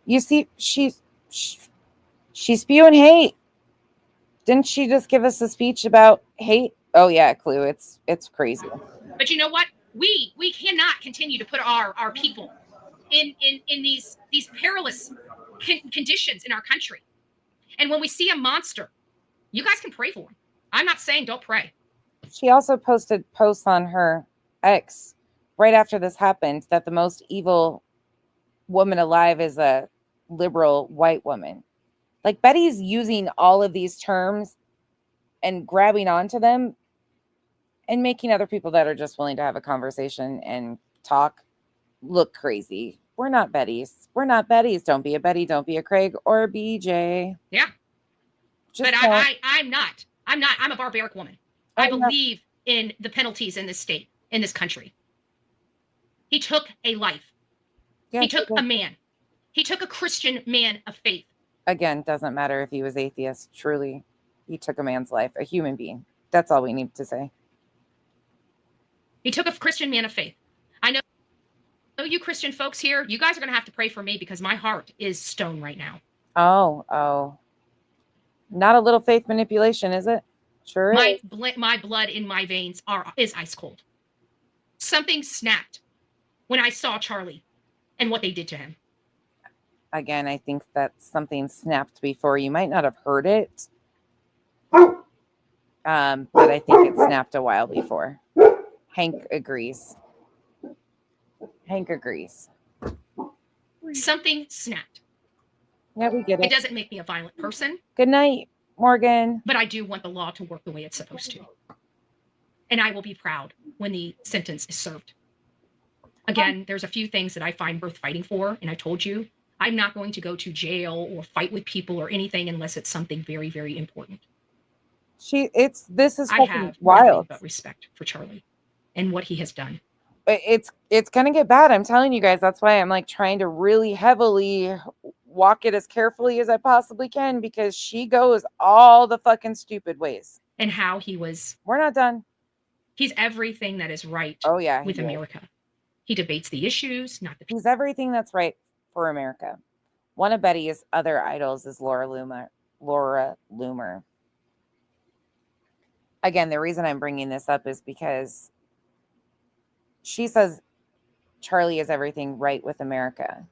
You see, she's spewing hate. Didn't she just give us a speech about hate? Oh yeah, Clue. It's crazy. But you know what? We cannot continue to put our people in these perilous conditions in our country. And when we see a monster, you guys can pray for him. I'm not saying don't pray. She also posted posts on her X right after this happened that the most evil woman alive is a liberal white woman. Like, Betty's using all of these terms and grabbing onto them and making other people that are just willing to have a conversation and talk look crazy. We're not Bettys. We're not Bettys. Don't be a Betty. Don't be a Craig or a BJ. Yeah. Just but I'm not. I'm a barbaric woman. I believe in the penalties in this state, in this country. He took a life. Yeah, he took a man. He took a Christian man of faith. Again, doesn't matter if he was atheist. Truly, he took a man's life, a human being. That's all we need to say. He took a Christian man of faith. I know you Christian folks here, you guys are going to have to pray for me because my heart is stone right now. Oh. Not a little faith manipulation, is it? Sure is. My blood in my veins is ice cold. Something snapped when I saw Charlie and what they did to him. Again, I think that something snapped before. You might not have heard it. But I think it snapped a while before. Hank agrees. Something snapped. Yeah, we get it. It doesn't make me a violent person. Good night, Morgan. But I do want the law to work the way it's supposed to. And I will be proud when the sentence is served. Again, there's a few things that I find worth fighting for. And I told you, I'm not going to go to jail or fight with people or anything unless it's something very, very important. This is I fucking have wild. nothing but respect for Charlie and what he has done. It's gonna get bad. I'm telling you guys. That's why I'm like trying to really heavily walk it as carefully as I possibly can because she goes all the fucking stupid ways. And how he was. We're not done. He's everything that is right. Oh yeah, with America. He debates the issues, not the people. He's everything that's right for America. One of Betty's other idols is Laura Loomer. Again, the reason I'm bringing this up is because she says Charlie is everything right with America.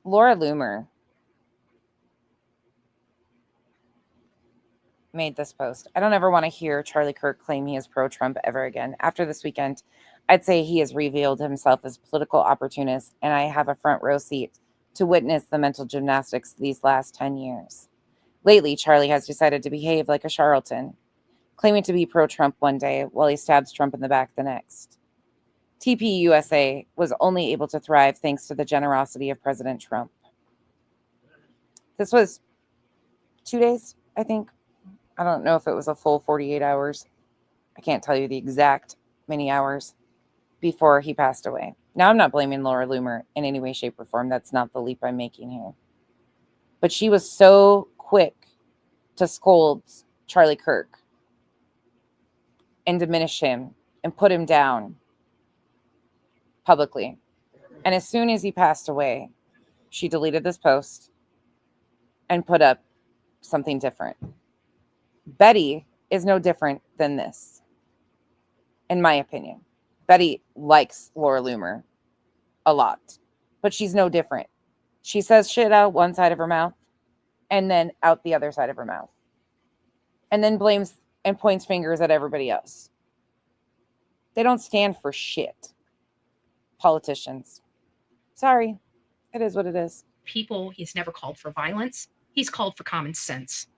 Laura Loomer made this post. I don't ever want to hear Charlie Kirk claim he is pro-Trump ever again. After this weekend, I'd say he has revealed himself as a political opportunist, and I have a front row seat to witness the mental gymnastics these last 10 years. Lately, Charlie has decided to behave like a charlatan, claiming to be pro-Trump one day while he stabs Trump in the back the next. TPUSA was only able to thrive thanks to the generosity of President Trump. This was 2 days, I think. I don't know if it was a full 48 hours. I can't tell you the exact many hours before he passed away. Now, I'm not blaming Laura Loomer in any way, shape, or form. That's not the leap I'm making here. But she was so quick to scold Charlie Kirk and diminish him and put him down publicly. And as soon as he passed away, she deleted this post and put up something different. Betty is no different than this, in my opinion. Betty likes Laura Loomer a lot, but she's no different. She says shit out one side of her mouth and then out the other side of her mouth, and then blames and points fingers at everybody else. They don't stand for shit. Politicians. Sorry. It is what it is. People, he's never called for violence. He's called for common sense.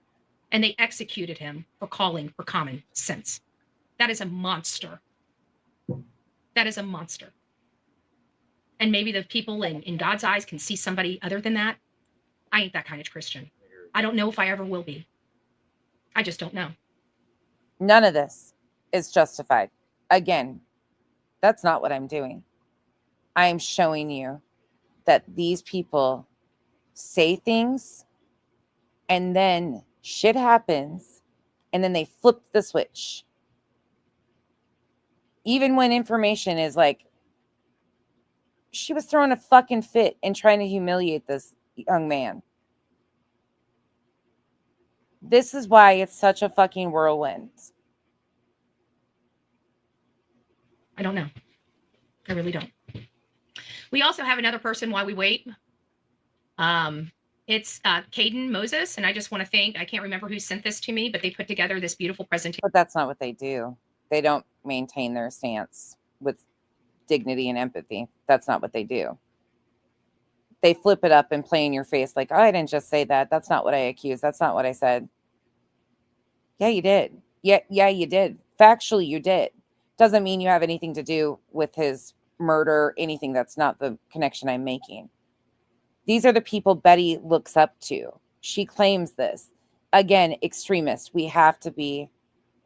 And they executed him for calling for common sense. That is a monster. That is a monster. And maybe the people in God's eyes can see somebody other than that. I ain't that kind of Christian. I don't know if I ever will be. I just don't know. None of this is justified. Again, that's not what I'm doing. I'm showing you that these people say things and then shit happens and then they flip the switch. Even when information is like, she was throwing a fucking fit and trying to humiliate this young man. This is why it's such a fucking whirlwind. I don't know. I really don't. We also have another person while we wait. It's Caden Moses, and I just want to thank, I can't remember who sent this to me, but they put together this beautiful presentation. But that's not what they do. They don't maintain their stance with dignity and empathy. That's not what they do. They flip it up and play in your face like, oh, I didn't just say that. That's not what I accused. That's not what I said. Yeah, you did. Yeah, you did. Factually, you did. Doesn't mean you have anything to do with his murder, anything. That's not the connection I'm making. These are the people Betty looks up to. She claims this. Again, extremist. We have to be,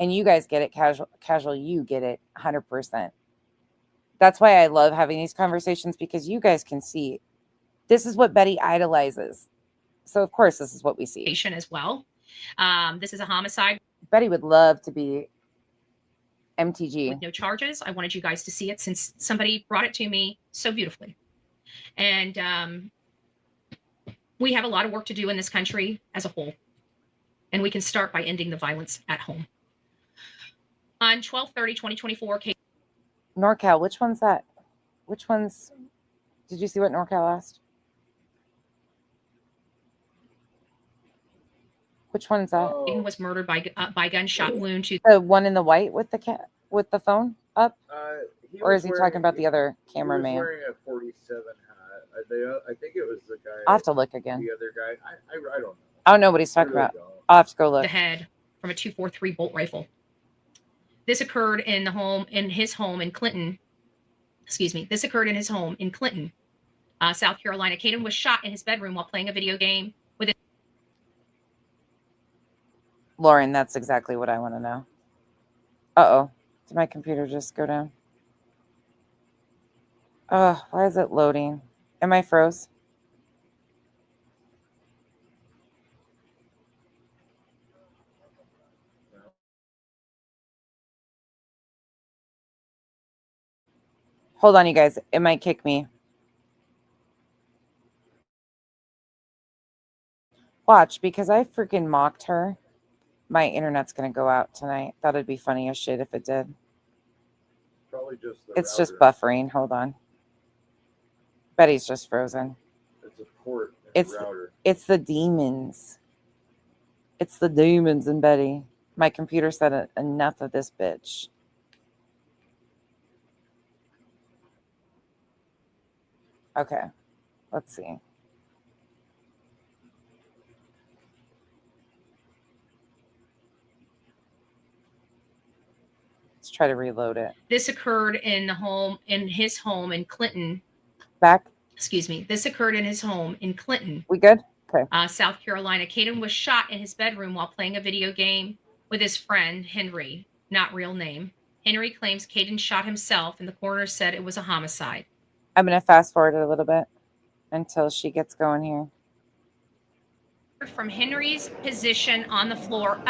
and you guys get it, casual, you get it 100%. That's why I love having these conversations, because you guys can see this is what Betty idolizes. So, of course, this is what we see. As well. This is a homicide. Betty would love to be MTG. With no charges. I wanted you guys to see it since somebody brought it to me so beautifully. And we have a lot of work to do in this country as a whole. And we can start by ending the violence at home. On 12/30/2024, NorCal, which one's that? Which one's, did you see what NorCal asked? Which one is that? Aiden was murdered by gunshot wound to the one in the white with the phone up, or is he talking about the other cameraman? He was wearing a 47 hat. I think it was the guy. I'll have to look again. The other guy. I don't know. I don't know what he's talking about. I'll have to go look. The head from a 243 bolt rifle. This occurred in his home in Clinton. Excuse me. This occurred in his home in Clinton, South Carolina. Caden was shot in his bedroom while playing a video game with his. Lauren, that's exactly what I want to know. Uh-oh. Did my computer just go down? Oh, why is it loading? Am I froze? Hold on, you guys. It might kick me. Watch, because I freaking mocked her. My internet's going to go out tonight. That'd be funny as shit if it did. Probably just it's just buffering. Hold on. Betty's just frozen. It's a port. It's the demons. It's the demons in Betty. My computer said enough of this bitch. Okay. Let's see. Let's try to reload it. This occurred in his home in Clinton. Back. Excuse me. This occurred in his home in Clinton. We good? Okay. South Carolina. Caden was shot in his bedroom while playing a video game with his friend Henry. Not real name. Henry claims Caden shot himself, and the coroner said it was a homicide. I'm going to fast forward it a little bit until she gets going here. From Henry's position on the floor,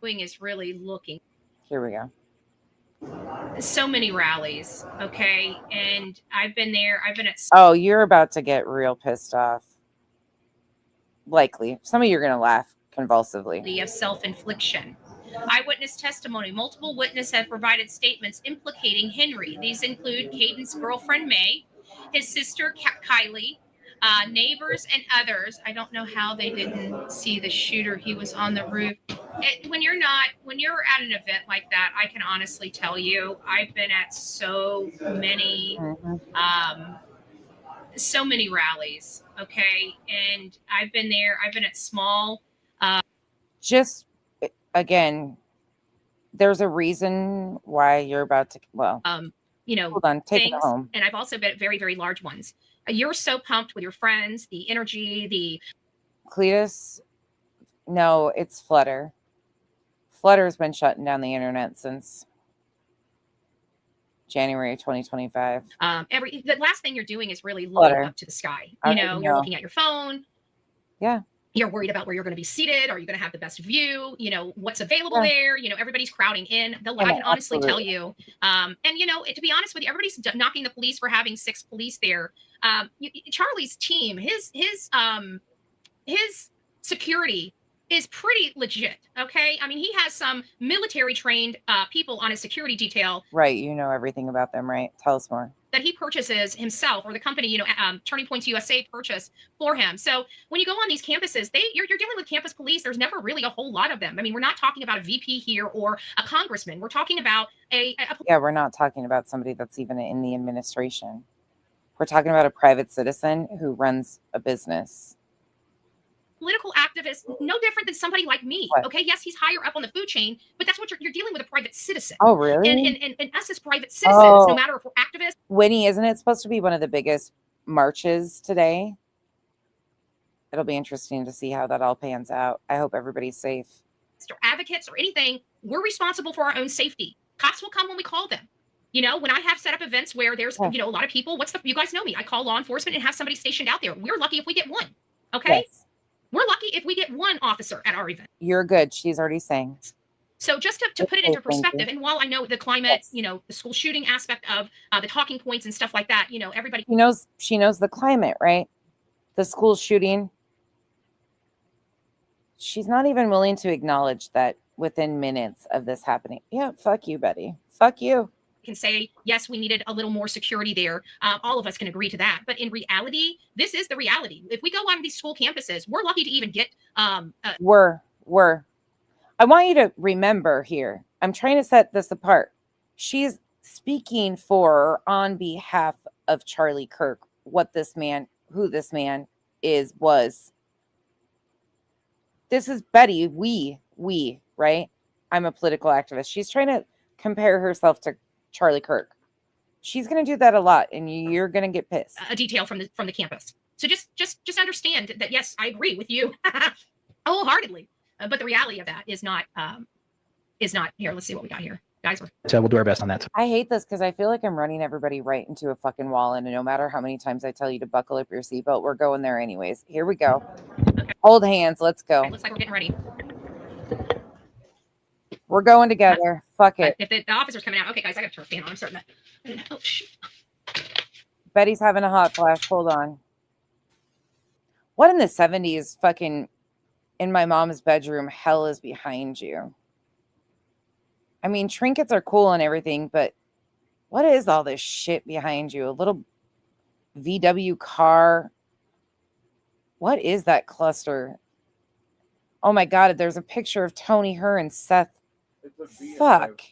Swing is really looking. Here we go. So many rallies, okay? And I've been there. I've been at... Oh, you're about to get real pissed off. Likely. Some of you are going to laugh convulsively. Of self-infliction. Eyewitness testimony. Multiple witnesses have provided statements implicating Henry. These include Caden's girlfriend, May, his sister, Kylie, neighbors, and others. I don't know how they didn't see the shooter. He was on the roof. When you're at an event like that, I can honestly tell you, I've been at so many so many rallies. Okay. And I've been there. I've been at small. Just again, there's a reason why you're about to, well, you know, hold on, take things. it home. And I've also been at very, very large ones. You're so pumped with your friends, the energy, the Cletus, no, it's Flutter. Flutter's been shutting down the internet since January 2025. The last thing you're doing is really looking Flutter. up to the sky. I You know, you're know. looking at your phone. Yeah. You're worried about where you're going to be seated. Are you going to have the best view? You know, what's available there? You know, everybody's crowding in. I can honestly tell you, and you know, to be honest with you, everybody's knocking the police for having 6 police there. Charlie's team, his security is pretty legit. Okay. I mean, he has some military trained people on his security detail. Right. You know everything about them, right? Tell us more. That he purchases himself, or the company, you know, Turning Points USA purchase for him. So when you go on these campuses, you're dealing with campus police. There's never really a whole lot of them. I mean, we're not talking about a VP here or a congressman. We're talking about yeah, we're not talking about somebody that's even in the administration. We're talking about a private citizen who runs a business. Political activist, no different than somebody like me. What? Okay, yes, he's higher up on the food chain, but that's what you're dealing with, a private citizen. Oh, really? And us as private citizens, no matter if we're activists. Winnie, isn't it supposed to be one of the biggest marches today? It'll be interesting to see how that all pans out. I hope everybody's safe. Or advocates or anything, we're responsible for our own safety. Cops will come when we call them. You know, when I have set up events where there's, you know, a lot of people, you guys know me. I call law enforcement and have somebody stationed out there. We're lucky if we get one. Okay. Yes. We're lucky if we get one officer at our event. You're good. She's already saying. So just to put it into perspective, and while I know the climate, you know, the school shooting aspect of the talking points and stuff like that, you know, everybody. She knows the climate, right? The school shooting. She's not even willing to acknowledge that within minutes of this happening. Yeah, fuck you, Betty. Fuck you. Can say, yes, we needed a little more security there. All of us can agree to that. But in reality, this is the reality. If we go on these school campuses, we're lucky to even get. We're. I want you to remember here. I'm trying to set this apart. She's speaking for, on behalf of Charlie Kirk, who this man was. This is Betty. We, right? I'm a political activist. She's trying to compare herself to Charlie Kirk. She's going to do that a lot, and you're going to get pissed. A detail from the campus. So just understand that, yes, I agree with you wholeheartedly. But the reality of that is not here. Let's see what we got here, guys. So we'll do our best on that. I hate this because I feel like I'm running everybody right into a fucking wall, and no matter how many times I tell you to buckle up your seatbelt, we're going there anyways. Here we go. Okay. Hold hands. Let's go. Looks like we're getting ready. We're going together. Fuck it. If the officer's coming out, okay, guys, I got to turn a fan on. I'm starting to. Oh shit. Betty's having a hot flash. Hold on. What in the 70s? Fucking in my mom's bedroom, hell is behind you. I mean, trinkets are cool and everything, but what is all this shit behind you? A little VW car. What is that cluster? Oh my God, there's a picture of Tony, her, and Seth. Fuck.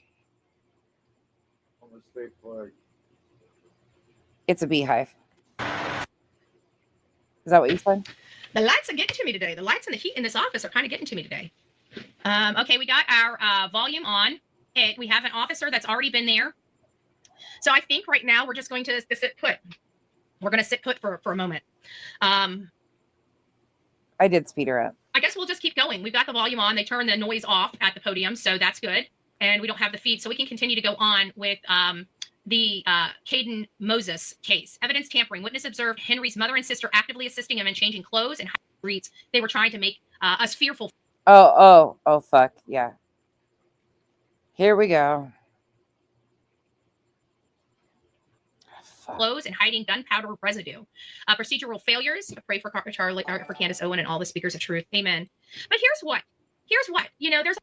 On the state flag. It's a beehive. Is that what you said? The lights are getting to me today. The lights and the heat in this office are kind of getting to me today. Okay, we got our volume on. We have an officer that's already been there. So I think right now we're just going to sit put. We're going to sit put for a moment. I did speed her up. I guess we'll just keep going. We've got the volume on. They turn the noise off at the podium, so that's good. And we don't have the feed, so we can continue to go on with the Caden Moses case. Evidence tampering. Witness observed Henry's mother and sister actively assisting him in changing clothes and streets. They were trying to make us fearful. Oh, fuck. Yeah. Here we go. Clothes and hiding gunpowder residue. Procedural failures. Pray for Charlie, for Candace Owen and all the speakers of truth. Amen. But here's what. You know, there's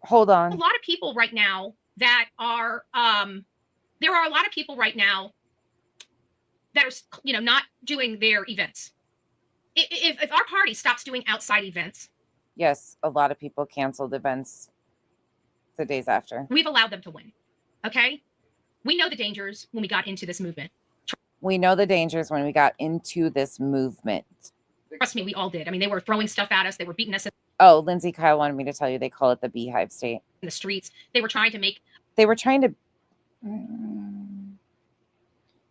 hold on. A lot of people right now that are there are a lot of people right now that are, you know, not doing their events. If our party stops doing outside events, yes, a lot of people canceled events the days after. We've allowed them to win. Okay. We know the dangers when we got into this movement. We know the dangers when we got into this movement. Trust me, we all did. I mean, they were throwing stuff at us. They were beating us in Oh, Lindsay Kyle wanted me to tell you they call it the Beehive State. the streets. They were trying to make. They were trying to.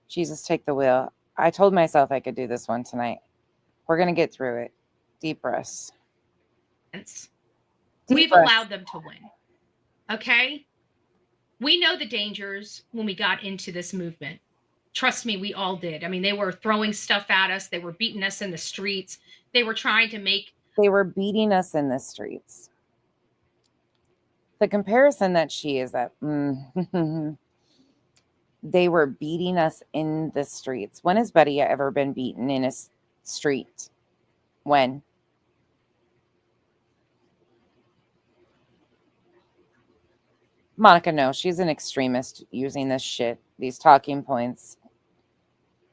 Jesus, take the wheel. I told myself I could do this one tonight. We're going to get through it. Deep breaths. We've allowed them to win. Okay? We know the dangers when we got into this movement. Trust me, we all did. I mean, they were throwing stuff at us. They were beating us in the streets. They were trying to make. They were beating us in the streets. The comparison that she is at. They were beating us in the streets. When has Betty ever been beaten in a street? When? Monica, no, she's an extremist using this shit, these talking points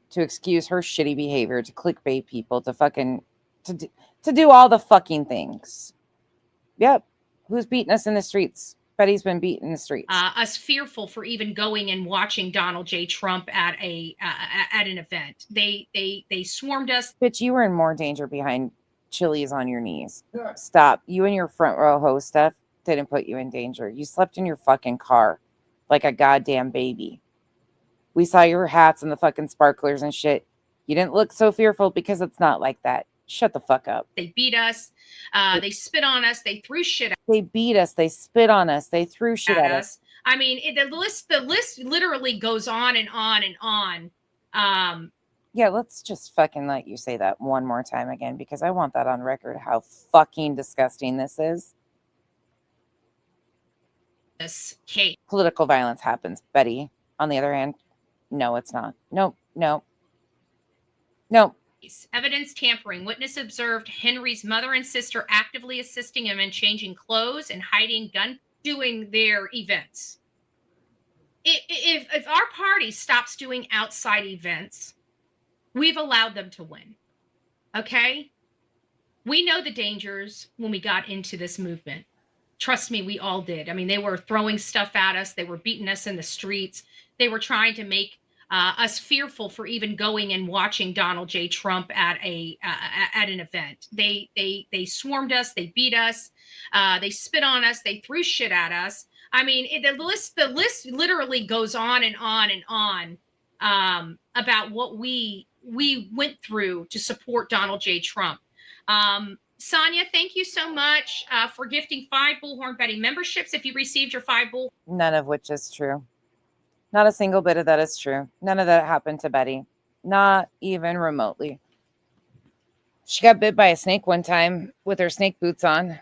to excuse her shitty behavior, to clickbait people, to fucking, to do all the fucking things. Yep. Who's beating us in the streets? Betty's been beaten in the streets. Us fearful for even going and watching Donald J. Trump at an event. They swarmed us. Bitch, you were in more danger behind Chili's on your knees. Stop. You and your front row host stuff didn't put you in danger. You slept in your fucking car like a goddamn baby. We saw your hats and the fucking sparklers and shit. You didn't look so fearful because it's not like that. Shut the fuck up. They beat us. They spit on us. They threw shit at us. They beat us. They spit on us. They threw shit at us. I mean, the list literally goes on and on and on. Yeah, let's just fucking let you say that one more time again, because I want that on record, how fucking disgusting this is. This case. Political violence happens. Betty, on the other hand, no, it's not. Nope. Evidence tampering. Witness observed Henry's mother and sister actively assisting him in changing clothes and hiding gun, doing their events. If our party stops doing outside events, we've allowed them to win. Okay? We know the dangers when we got into this movement. Trust me, we all did. I mean, they were throwing stuff at us. They were beating us in the streets. They were trying to make us fearful for even going and watching Donald J. Trump at an event. They swarmed us. They beat us. They spit on us. They threw shit at us. I mean, the list literally goes on and on and on about what we went through to support Donald J. Trump. Sonia, thank you so much for gifting 5 Bullhorn Betty memberships. If you received your 5 Bull, none of which is true. Not a single bit of that is true. None of that happened to Betty. Not even remotely. She got bit by a snake one time with her snake boots on.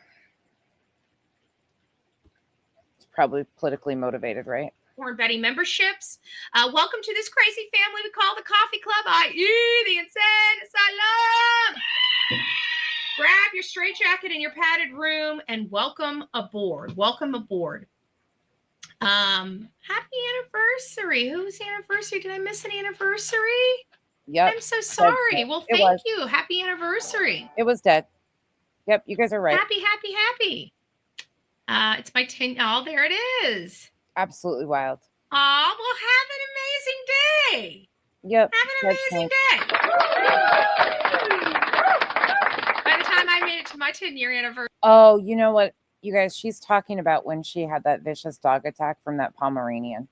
It's probably politically motivated, right? Bullhorn Betty memberships. Welcome to this crazy family we call the Coffee Club, i.e. the Insane Asylum. Grab your straitjacket in your padded room and welcome aboard. Welcome aboard. Happy anniversary. Whose anniversary? Did I miss an anniversary? Yep. I'm so sorry. Well, thank you. Happy anniversary. It was dead. Yep, you guys are right. Happy. It's my 10. Oh, there it is. Absolutely wild. Oh, well, have an amazing day. Yep. Have an amazing day. By the time I made it to my 10-year anniversary. Oh, you know what? You guys, she's talking about when she had that vicious dog attack from that Pomeranian.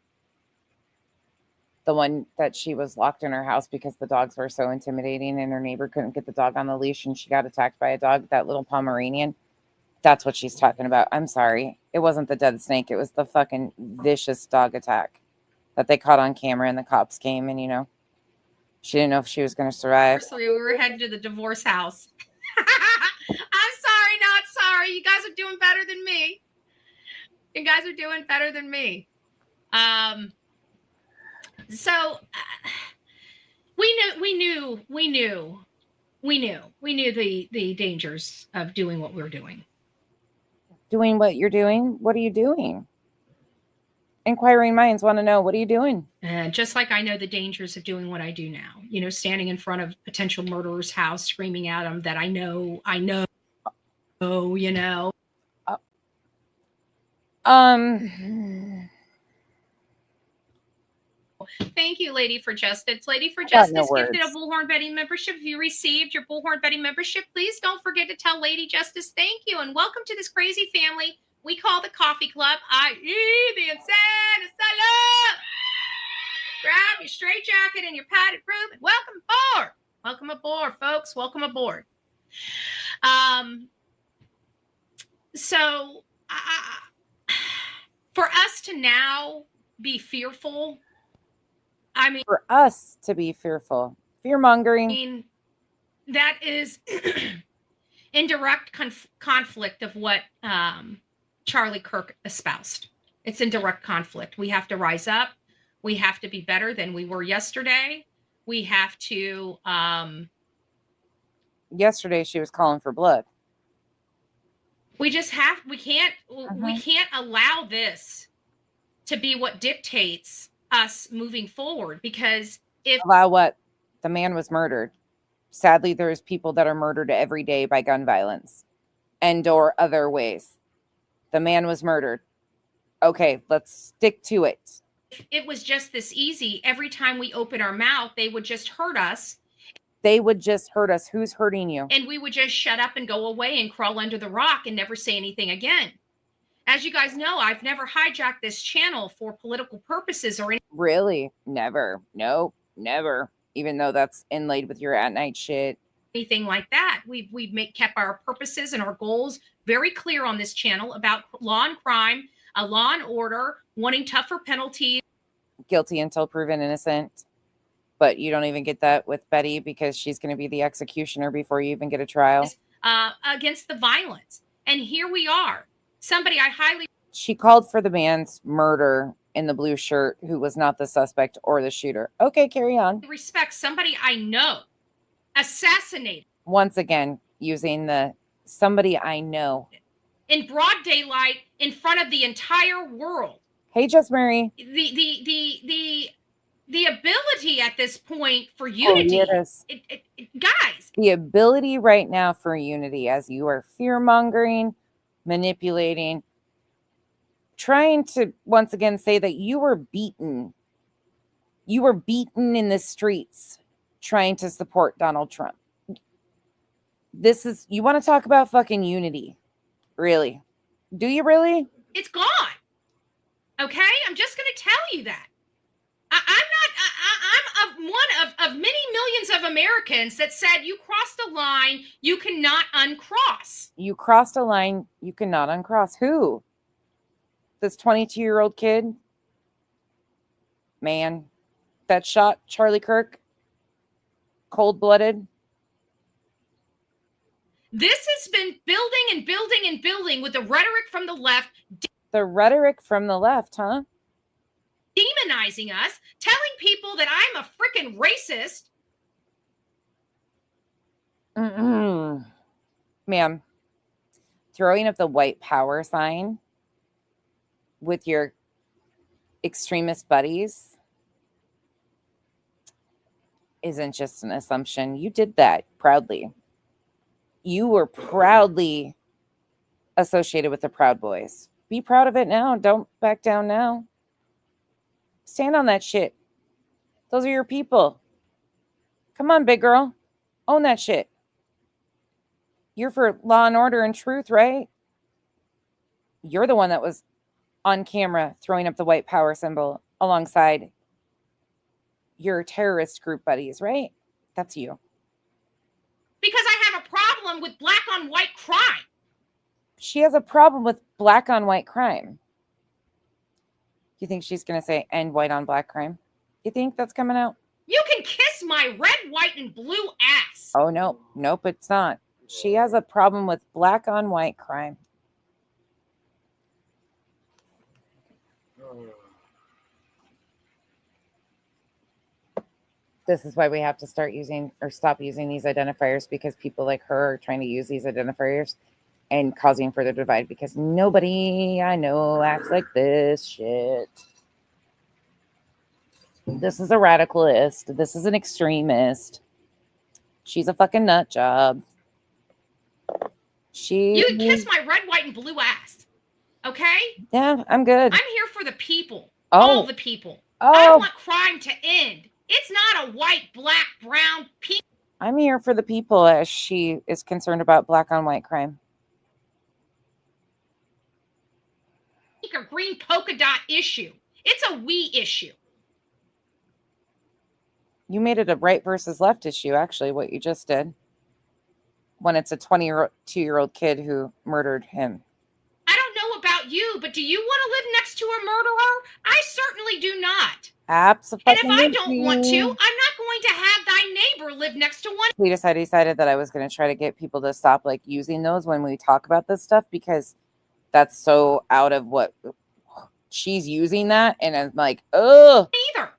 The one that she was locked in her house because the dogs were so intimidating and her neighbor couldn't get the dog on the leash and she got attacked by a dog, that little Pomeranian. That's what she's talking about. I'm sorry. It wasn't the dead snake. It was the fucking vicious dog attack that they caught on camera and the cops came and, she didn't know if she was going to survive. So we were headed to the divorce house. I'm sorry, not sorry. You guys are doing better than me. So we knew the dangers of doing what we're doing. Doing what you're doing? What are you doing? Inquiring minds want to know, what are you doing? And just like I know the dangers of doing what I do now, standing in front of potential murderer's house, screaming at them that I know. Thank you, Lady for Justice. Lady for I got no Justice gifted a words. Bullhorn Betty membership. If you received your Bullhorn Betty membership, please don't forget to tell Lady Justice thank you and welcome to this crazy family we call the Coffee Club, i.e. the Insane Asylum. Grab your straight jacket and your padded room and welcome aboard. Welcome aboard, folks. Welcome aboard. So for us to now be fearful, I mean, For us to be fearful, fear mongering. I mean, that is in direct conflict of what Charlie Kirk espoused. It's in direct conflict. We have to rise up. We have to be better than we were yesterday. We have to. Yesterday, she was calling for blood. We just have. We can't allow this to be what dictates us moving forward. Because if allow what? The man was murdered. Sadly, there's people that are murdered every day by gun violence and or other ways. The man was murdered. Okay, let's stick to it. It was just this easy. Every time we open our mouth, they would just hurt us. They would just hurt us. Who's hurting you? And we would just shut up and go away and crawl under the rock and never say anything again. As you guys know, I've never hijacked this channel for political purposes or anything. Really? Never. Nope. Never. Even though that's inlaid with your at night shit. Anything like that. We've kept our purposes and our goals very clear on this channel about law and crime, a law and order, wanting tougher penalties. Guilty until proven innocent. But you don't even get that with Betty because she's going to be the executioner before you even get a trial. Against the violence. And here we are. Somebody I highly... She called for the man's murder in the blue shirt who was not the suspect or the shooter. Okay, carry on. Respect somebody I know. Assassinated. Once again, using the somebody I know. In broad daylight, in front of the entire world. Hey, Just Mary. The ability at this point for unity, guys. The ability right now for unity as you are fear-mongering, manipulating, trying to once again say that you were beaten. You were beaten in the streets trying to support Donald Trump. This is, you want to talk about fucking unity. Really? Do you really? It's gone. Okay? I'm just going to tell you that. I'm one of many millions of Americans that said you crossed a line you cannot uncross. You crossed a line you cannot uncross. Who? This 22-year-old kid? Man, that shot Charlie Kirk? Cold-blooded? This has been building and building and building with the rhetoric from the left. The rhetoric from the left, huh? Demonizing us, telling people that I'm a freaking racist. Ma'am, throwing up the white power sign with your extremist buddies isn't just an assumption. You did that proudly. You were proudly associated with the Proud Boys. Be proud of it now. Don't back down now. Stand on that shit. Those are your people. Come on, big girl. Own that shit. You're for law and order and truth, right? You're the one that was on camera throwing up the white power symbol alongside your terrorist group buddies, right? That's you. Because I have a problem with black on white crime. She has a problem with black on white crime. You think she's going to say end white on black crime? You think that's coming out? You can kiss my red, white, and blue ass. Oh, no. Nope, it's not. She has a problem with black on white crime. This is why we have to start using or stop using these identifiers, because people like her are trying to use these identifiers and causing further divide, because nobody I know acts like this shit. This is a radicalist. This is an extremist. She's a fucking nut job. You can kiss my red, white, and blue ass. Okay? Yeah, I'm good. I'm here for the people. Oh. All the people. I Oh, want crime to end. It's not a white, black, brown, pink, I'm here for the people as she is concerned about black on white crime. or green polka dot issue. It's a we issue. You made it a right versus left issue, actually, what you just did. When it's a 22-year-old kid who murdered him. I don't know about you, but do you want to live next to a murderer? I certainly do not. Absolutely. And if I don't want to, I'm not going to have thy neighbor live next to one. I decided that I was going to try to get people to stop like using those when we talk about this stuff, because that's so out of what she's using that. And I'm like, oh, Either.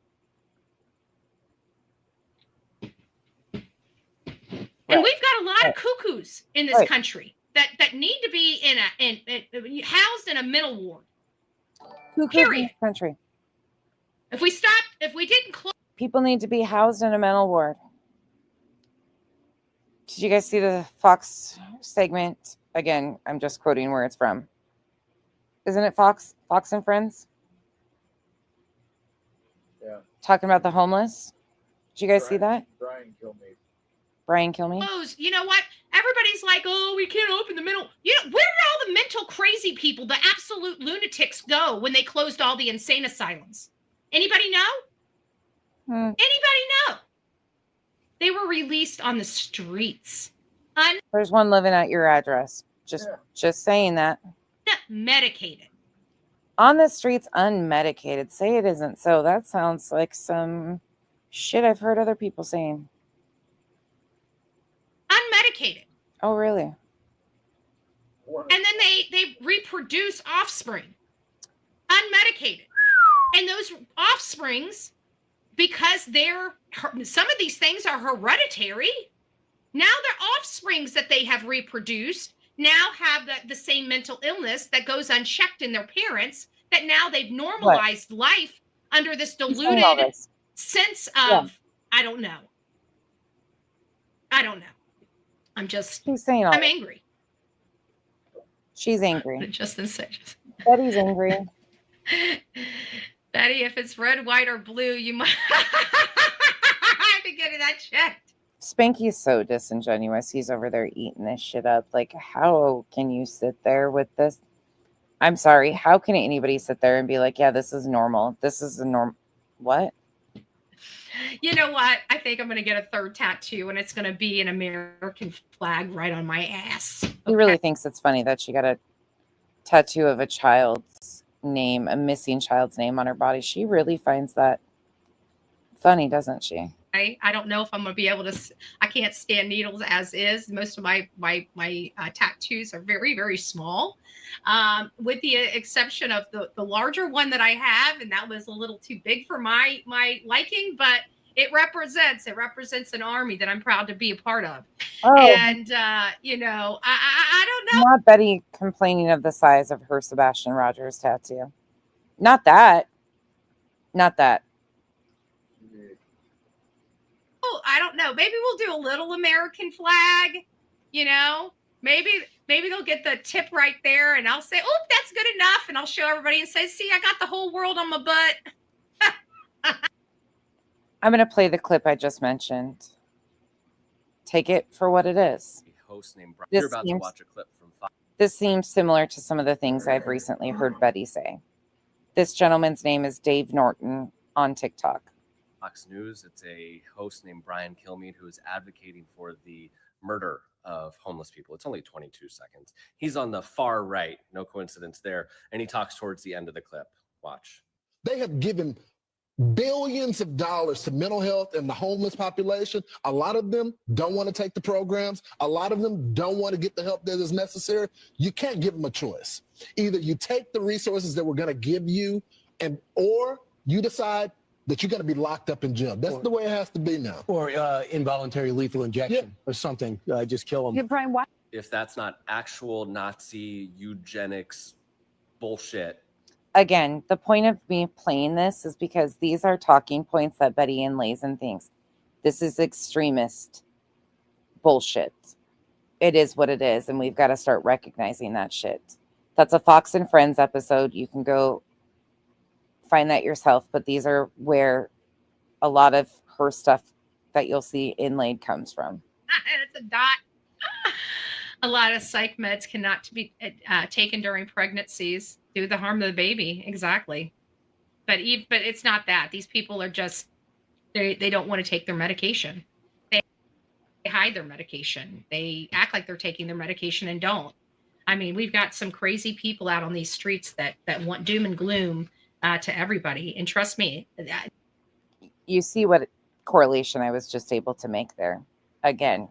And we've got a lot of cuckoos in this country that need to be housed in a mental ward. Period. Country. If we didn't close, people need to be housed in a mental ward. Did you guys see the Fox segment? Again, I'm just quoting where it's from. Isn't it Fox and Friends? Yeah. Talking about the homeless. Did you guys see that? Brian Kilmeade. Brian Kilmeade. You know what? Everybody's like, oh, we can't open the mental. You know, where did all the mental crazy people, the absolute lunatics, go when they closed all the insane asylums? Anybody know? Anybody know? They were released on the streets. There's one living at your address. Just saying that. Unmedicated. On the streets, unmedicated. Say it isn't so. That sounds like some shit I've heard other people saying. Unmedicated. Oh, really? And then they reproduce offspring. Unmedicated. And those offsprings, because some of these things are hereditary, now their offsprings that they have reproduced now have the same mental illness that goes unchecked in their parents, that now they've normalized life under this diluted sense of, I don't know. I'm angry. She's angry. Justin said. Betty's angry. Betty, if it's red, white, or blue, you might have to get that checked. Spanky's so disingenuous. He's over there eating this shit up. Like, how can you sit there with this? I'm sorry. How can anybody sit there and be like, yeah, this is normal. This is a norm. What? You know what? I think I'm going to get a third tattoo, and it's going to be an American flag right on my ass. He really thinks it's funny that she got a tattoo of a child's name, a missing child's name on her body. She really finds that funny, doesn't she? I don't know if I'm going to be able to. I can't stand needles as is. Most of my tattoos are very, very small, with the exception of the larger one that I have, and that was a little too big for my liking. But it represents an army that I'm proud to be a part of. Oh. And you know, I don't know. Not Betty complaining of the size of her Sebastian Rogers tattoo. Not that. I don't know. Maybe we'll do a little American flag, you know, maybe they'll get the tip right there, and I'll say, oh, that's good enough. And I'll show everybody and say, see, I got the whole world on my butt. I'm going to play the clip I just mentioned. Take it for what it is. Host named Brian. You're about to watch a clip from Fox. This seems similar to some of the things I've recently heard Betty say. This gentleman's name is Dave Norton on TikTok. Fox News. It's a host named Brian Kilmeade who is advocating for the murder of homeless people. It's only 22 seconds. He's on the far right. No coincidence there. And he talks towards the end of the clip. Watch. They have given billions of dollars to mental health and the homeless population. A lot of them don't want to take the programs. A lot of them don't want to get the help that is necessary. You can't give them a choice. Either you take the resources that we're going to give you, or you decide that you're going to be locked up in jail. That's the way it has to be now. Or involuntary lethal injection or something. Just kill them. Yeah, Brian, why? If that's not actual Nazi eugenics bullshit. Again, the point of me playing this is because these are talking points that Betty Ann lays and thinks. This is extremist bullshit. It is what it is, and we've got to start recognizing that shit. That's a Fox and Friends episode. You can go find that yourself, but these are where a lot of her stuff that you'll see inlaid comes from. It's a dot. A lot of psych meds cannot be taken during pregnancies due to the harm of the baby. Exactly. But it's not that. These people are just, they don't want to take their medication. They hide their medication. They act like they're taking their medication and don't. I mean, we've got some crazy people out on these streets that want doom and gloom to everybody. And trust me. You see what correlation I was just able to make there. Again,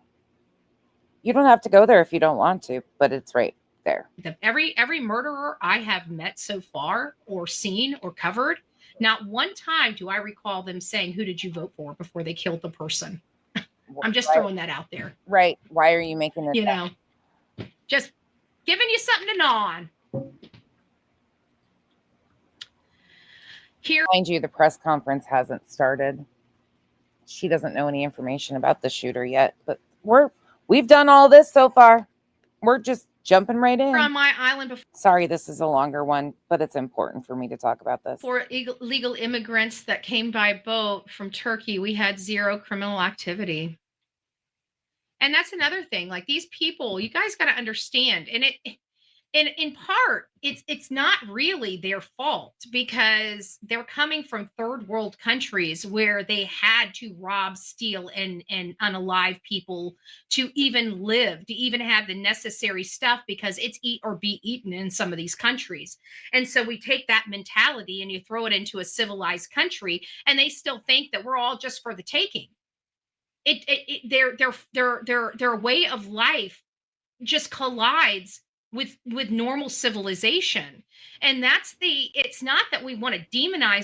you don't have to go there if you don't want to, but it's right there. Every murderer I have met so far or seen or covered, not one time do I recall them saying, who did you vote for before they killed the person? I'm just throwing that out there. Right. Why are you making this? You know, just giving you something to gnaw on. Here, mind you, the press conference hasn't started. She doesn't know any information about the shooter yet, but we've done all this so far. We're just jumping right in. On my island before. Sorry, this is a longer one, but it's important for me to talk about this. For illegal immigrants that came by boat from Turkey, we had zero criminal activity. And that's another thing. Like, these people, you guys got to understand, and in part, it's not really their fault, because they're coming from third world countries where they had to rob, steal, and unalive people to even live, to even have the necessary stuff, because it's eat or be eaten in some of these countries. And so we take that mentality and you throw it into a civilized country, and they still think that we're all just for the taking. Their way of life just collides with normal civilization. And it's not that we want to demonize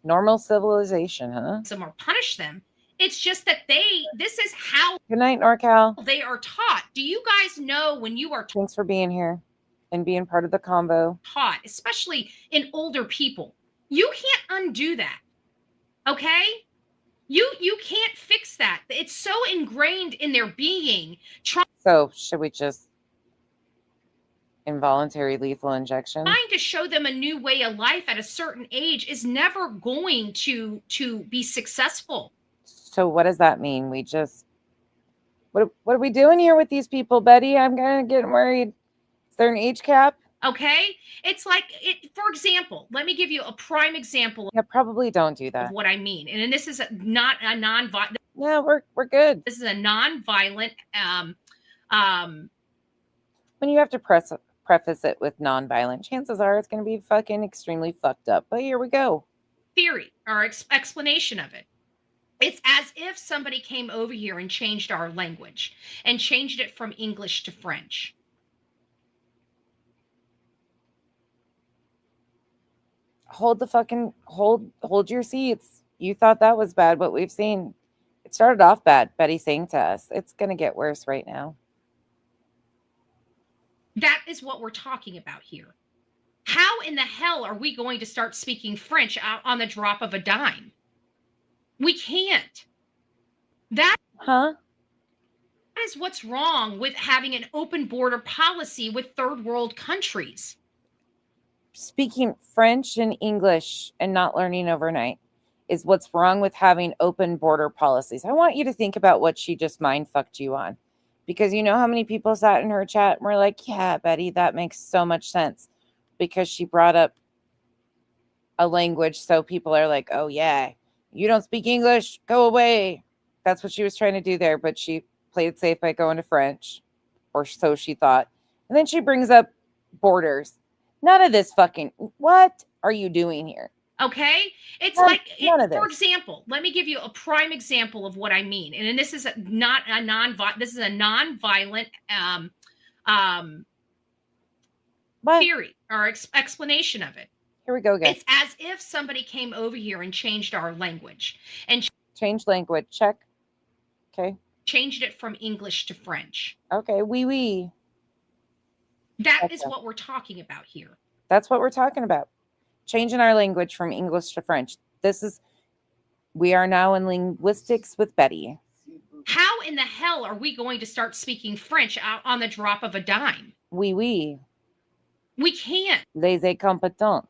normal civilization, huh? them or punish them. It's just that this is how good night, NorCal. They are taught. Do you guys know when you are thanks for being here and being part of the convo. Taught, especially in older people, you can't undo that. Okay? You can't fix that. It's so ingrained in their being. So should we just involuntary lethal injection? Trying to show them a new way of life at a certain age is never going to be successful. So what does that mean? We just what are we doing here with these people, Betty? I'm gonna get worried. Is there an age cap? Okay, it's like for example, let me give you a prime example. Yeah, probably don't do that. Of what I mean, and this is not a non-violent. Yeah, we're good. This is a non-violent. When you have to preface it with non-violent, chances are it's going to be fucking extremely fucked up. But here we go. Theory or explanation of it. It's as if somebody came over here and changed our language and changed it from English to French. Hold your seats. You thought that was bad. What we've seen, it started off bad. Betty saying to us, it's going to get worse right now. That is what we're talking about here. How in the hell are we going to start speaking French out on the drop of a dime? We can't. That is what's wrong with having an open border policy with third world countries. Speaking French and English and not learning overnight is what's wrong with having open border policies. I want you to think about what she just mind fucked you on, because you know how many people sat in her chat and were like, yeah, Betty, that makes so much sense, because she brought up a language. So people are like, oh yeah, you don't speak English, go away. That's what she was trying to do there. But she played it safe by going to French, or so she thought. And then she brings up borders. None of this fucking, what are you doing here? Okay. It's for example, let me give you a prime example of what I mean. And this is not a non-violent theory or explanation of it. Here we go, guys. It's as if somebody came over here and changed our language and changed language. Check. Okay. Changed it from English to French. Okay. Oui. That is what we're talking about here. That's what we're talking about. Changing our language from English to French. We are now in linguistics with Betty. How in the hell are we going to start speaking French out on the drop of a dime? Oui. We can't. Les incompetents.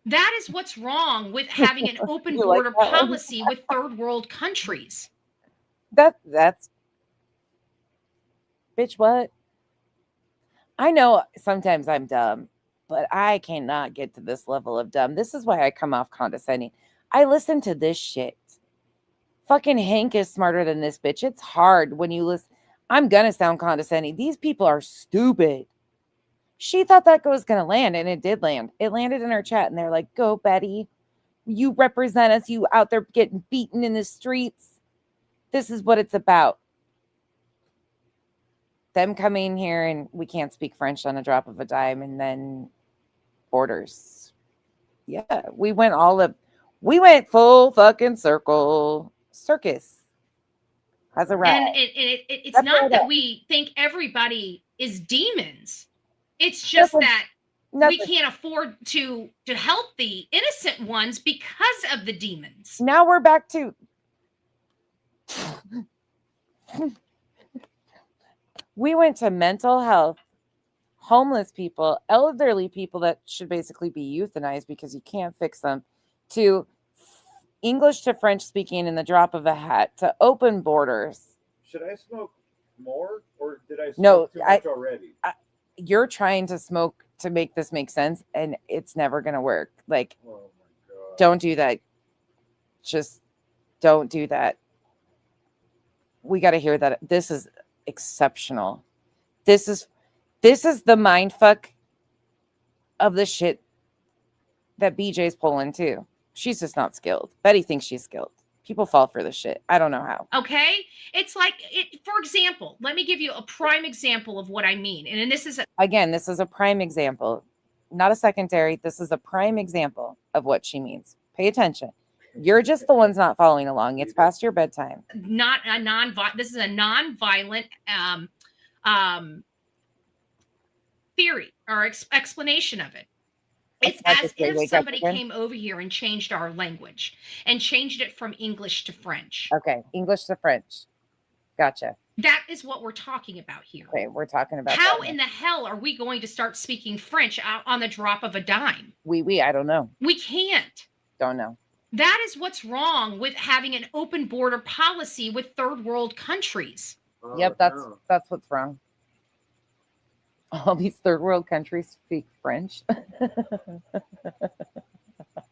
That is what's wrong with having an open You like border that one? policy with third world countries. That's bitch. What? I know sometimes I'm dumb, but I cannot get to this level of dumb. This is why I come off condescending. I listen to this shit. Fucking Hank is smarter than this bitch. It's hard when you listen. I'm gonna sound condescending. These people are stupid. She thought that was gonna land, and it did land. It landed in our chat, and they're like, "Go, Betty. You represent us. You out there getting beaten in the streets. This is what it's about." Them coming here, and we can't speak French on a drop of a dime, and then borders. Yeah, we went full fucking circus. Has a rat. And it's not that we think everybody is demons. It's just that we can't afford to help the innocent ones because of the demons. Now we're back to we went to mental health, homeless people, elderly people that should basically be euthanized because you can't fix them, to English to French speaking in the drop of a hat, to open borders. Should I smoke more, or did I smoke too much already? You're trying to smoke to make this make sense, and it's never going to work. Like, don't do that. Just don't do that. We got to hear that. This is exceptional. This is the mind fuck of the shit that BJ's pulling too. She's just not skilled. Betty thinks she's skilled. People fall for this shit. I don't know how. Okay? It's like, for example, let me give you a prime example of what I mean. And this is this is a prime example, not a secondary. This is a prime example of what she means. Pay attention. You're just the ones not following along. It's past your bedtime. This is a non-violent theory or explanation of it. It's as if somebody came over here and changed our language and changed it from English to French. Okay, English to French. Gotcha. That is what we're talking about here. Okay, we're talking about how in the hell are we going to start speaking French on the drop of a dime? I don't know. We can't. Don't know. That is what's wrong with having an open border policy with third world countries. Yep, that's what's wrong. All these third world countries speak French.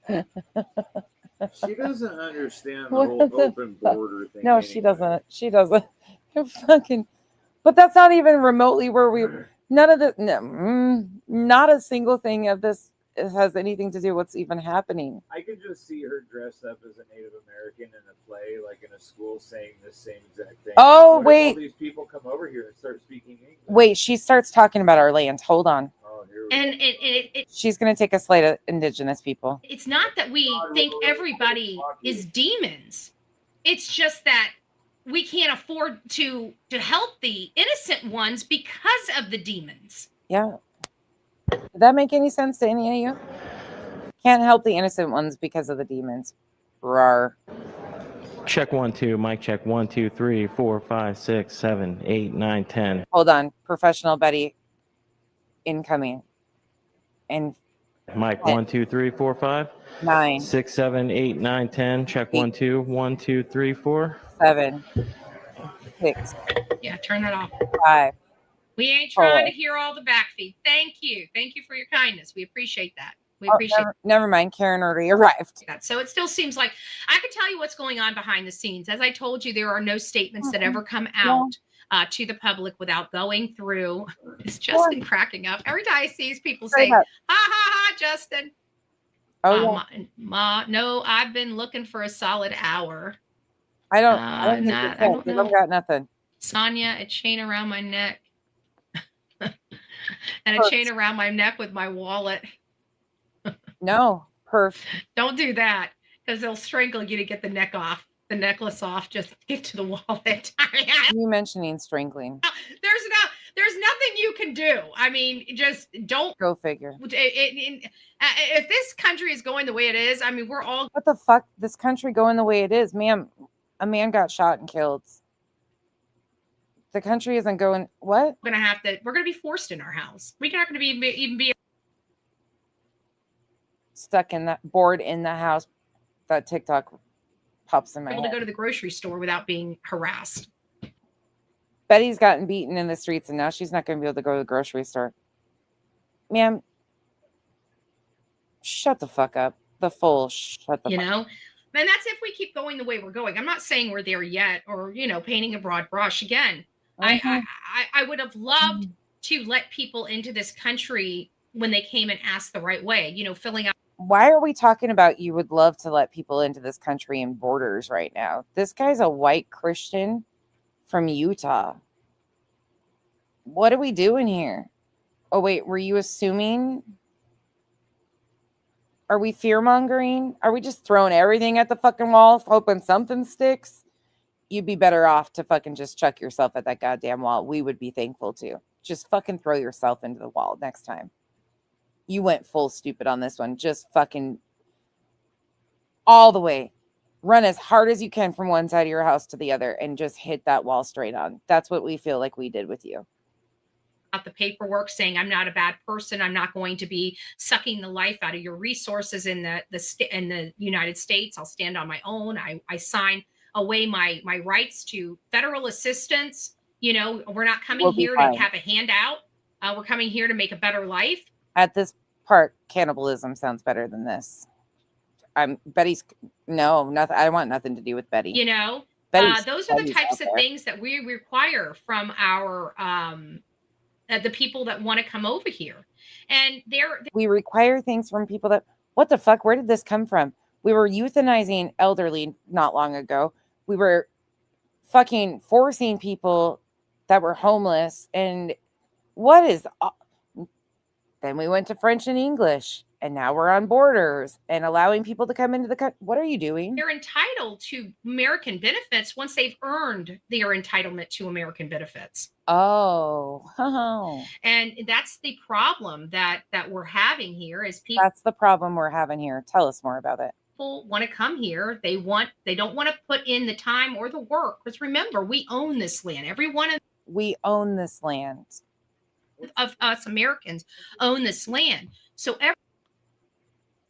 She doesn't understand the whole open border thing. No, anyway. she doesn't. She doesn't. Fucking. But that's not even remotely where we. None of the. No, not a single thing of this has anything to do with what's even happening. I could just see her dressed up as a Native American in a play, like in a school, saying the same exact thing. Oh, what wait. If all these people come over here and start speaking English? Wait, she starts talking about our lands. Hold on. Oh, here And she's going to take a slate of indigenous people. It's not that we think everybody is demons. It's just that we can't afford to help the innocent ones because of the demons. Yeah. Did that make any sense to any of you? Can't help the innocent ones because of the demons. Rawr. Check 1 2, mic check 1 2 3 4 5 6 7 8 9 10. Hold on, professional Betty incoming. And mic 1 2 3 4 5 9 6 7 8 9 10. Check 1 2 1 2 3 4 7 6. Yeah, turn that off. 5. We ain't trying to hear all the backfeed. Thank you for your kindness. We appreciate that. We appreciate never mind. Karen already arrived. that. So it still seems like I could tell you what's going on behind the scenes. As I told you, there are no statements that ever come out to the public without going through. It's Justin cracking up. Every time I see these people say, ha ha ha, Justin. Oh, no, I've been looking for a solid hour. I don't got nothing. Sonia, a chain around my neck. And a chain around my neck with my wallet. No, perf. Don't do that because they'll strangle you to get the necklace off. Just get to the wallet. You mentioning strangling? There's nothing you can do. I mean, just don't go figure. If this country is going the way it is, I mean, we're all. What the fuck? This country going the way it is, ma'am? A man got shot and killed. The country isn't going. What? We're gonna be forced in our house. We're not gonna even be. stuck in that bored in the house, that TikTok pops in my able head. to go to the grocery store without being harassed. Betty's gotten beaten in the streets, and now she's not going to be able to go to the grocery store. Ma'am, shut the fuck up. Shut the You fuck know? up. And that's if we keep going the way we're going. I'm not saying we're there yet, or painting a broad brush. Again, I would have loved to let people into this country when they came and asked the right way, filling out. Why are we talking about you would love to let people into this country and borders right now? This guy's a white Christian from Utah. What are we doing here? Oh, wait, were you assuming? Are we fear-mongering? Are we just throwing everything at the fucking wall, hoping something sticks? You'd be better off to fucking just chuck yourself at that goddamn wall. We would be thankful too. Just fucking throw yourself into the wall next time. You went full stupid on this one. Just fucking all the way. Run as hard as you can from one side of your house to the other and just hit that wall straight on. That's what we feel like we did with you. The paperwork saying I'm not a bad person. I'm not going to be sucking the life out of your resources in the United States. I'll stand on my own. I sign away my rights to federal assistance. We're not coming here to have a handout. We're coming here to make a better life. At this part, cannibalism sounds better than this. Betty's nothing. I want nothing to do with Betty. Those are the types of things that we require from our the people that want to come over here. And we require things from people that, what the fuck? Where did this come from? We were euthanizing elderly not long ago. We were fucking forcing people that were homeless. And then we went to French and English, and now we're on borders and allowing people to come into the country. What are you doing? They're entitled to American benefits once they've earned their entitlement to American benefits. Oh. And that's the problem that we're having here is people. That's the problem we're having here. Tell us more about it. People want to come here. They don't want to put in the time or the work. Because remember, we own this land. We own this land. Of us Americans own this land. So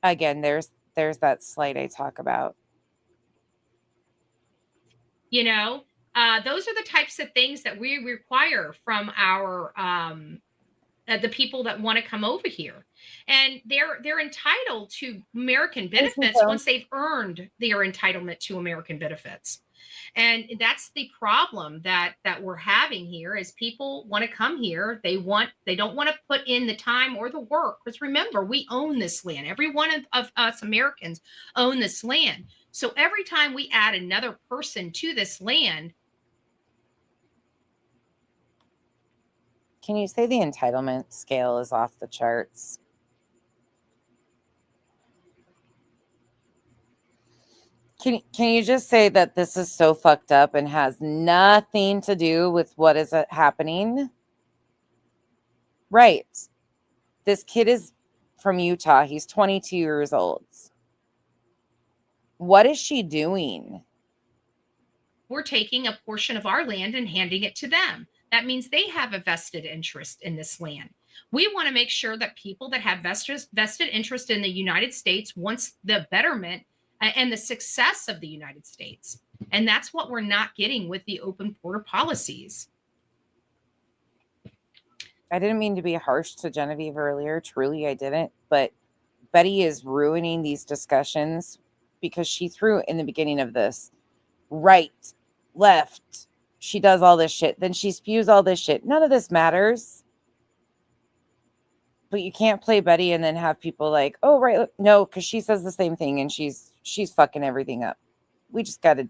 again, there's that slight I talk about. Those are the types of things that we require from our the people that want to come over here. And they're entitled to American benefits once they've earned their entitlement to American benefits. And that's the problem that we're having here is people want to come here. They don't want to put in the time or the work. Because remember, we own this land. Every one of us Americans own this land. So every time we add another person to this land. Can you say the entitlement scale is off the charts? Can you just say that this is so fucked up and has nothing to do with what is happening? Right. This kid is from Utah. He's 22 years old. What is she doing? We're taking a portion of our land and handing it to them. That means they have a vested interest in this land. We want to make sure that people that have vested interest in the United States wants the betterment and the success of the United States. And that's what we're not getting with the open border policies. I didn't mean to be harsh to Genevieve earlier. Truly, I didn't. But Betty is ruining these discussions because she threw in the beginning of this right, left. She does all this shit. Then she spews all this shit. None of this matters. But you can't play Betty and then have people like, oh, right. No, because she says the same thing and she's fucking everything up. We just got to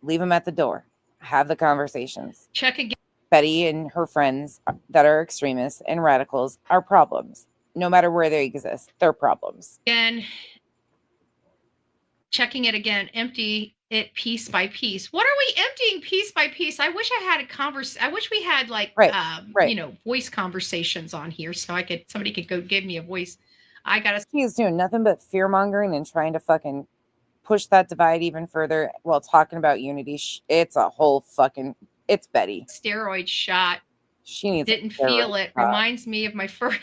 leave them at the door. Have the conversations. Check again. Betty and her friends that are extremists and radicals are problems. No matter where they exist, they're problems. Again, checking it again. Empty it piece by piece. What are we emptying piece by piece? I wish I had I wish we had like voice conversations on here so somebody could go give me a voice. She's doing nothing but fear mongering and trying to fucking push that divide even further while talking about unity. It's a whole fucking, it's Betty. Steroid shot. She didn't feel it. Shot. Reminds me of my first.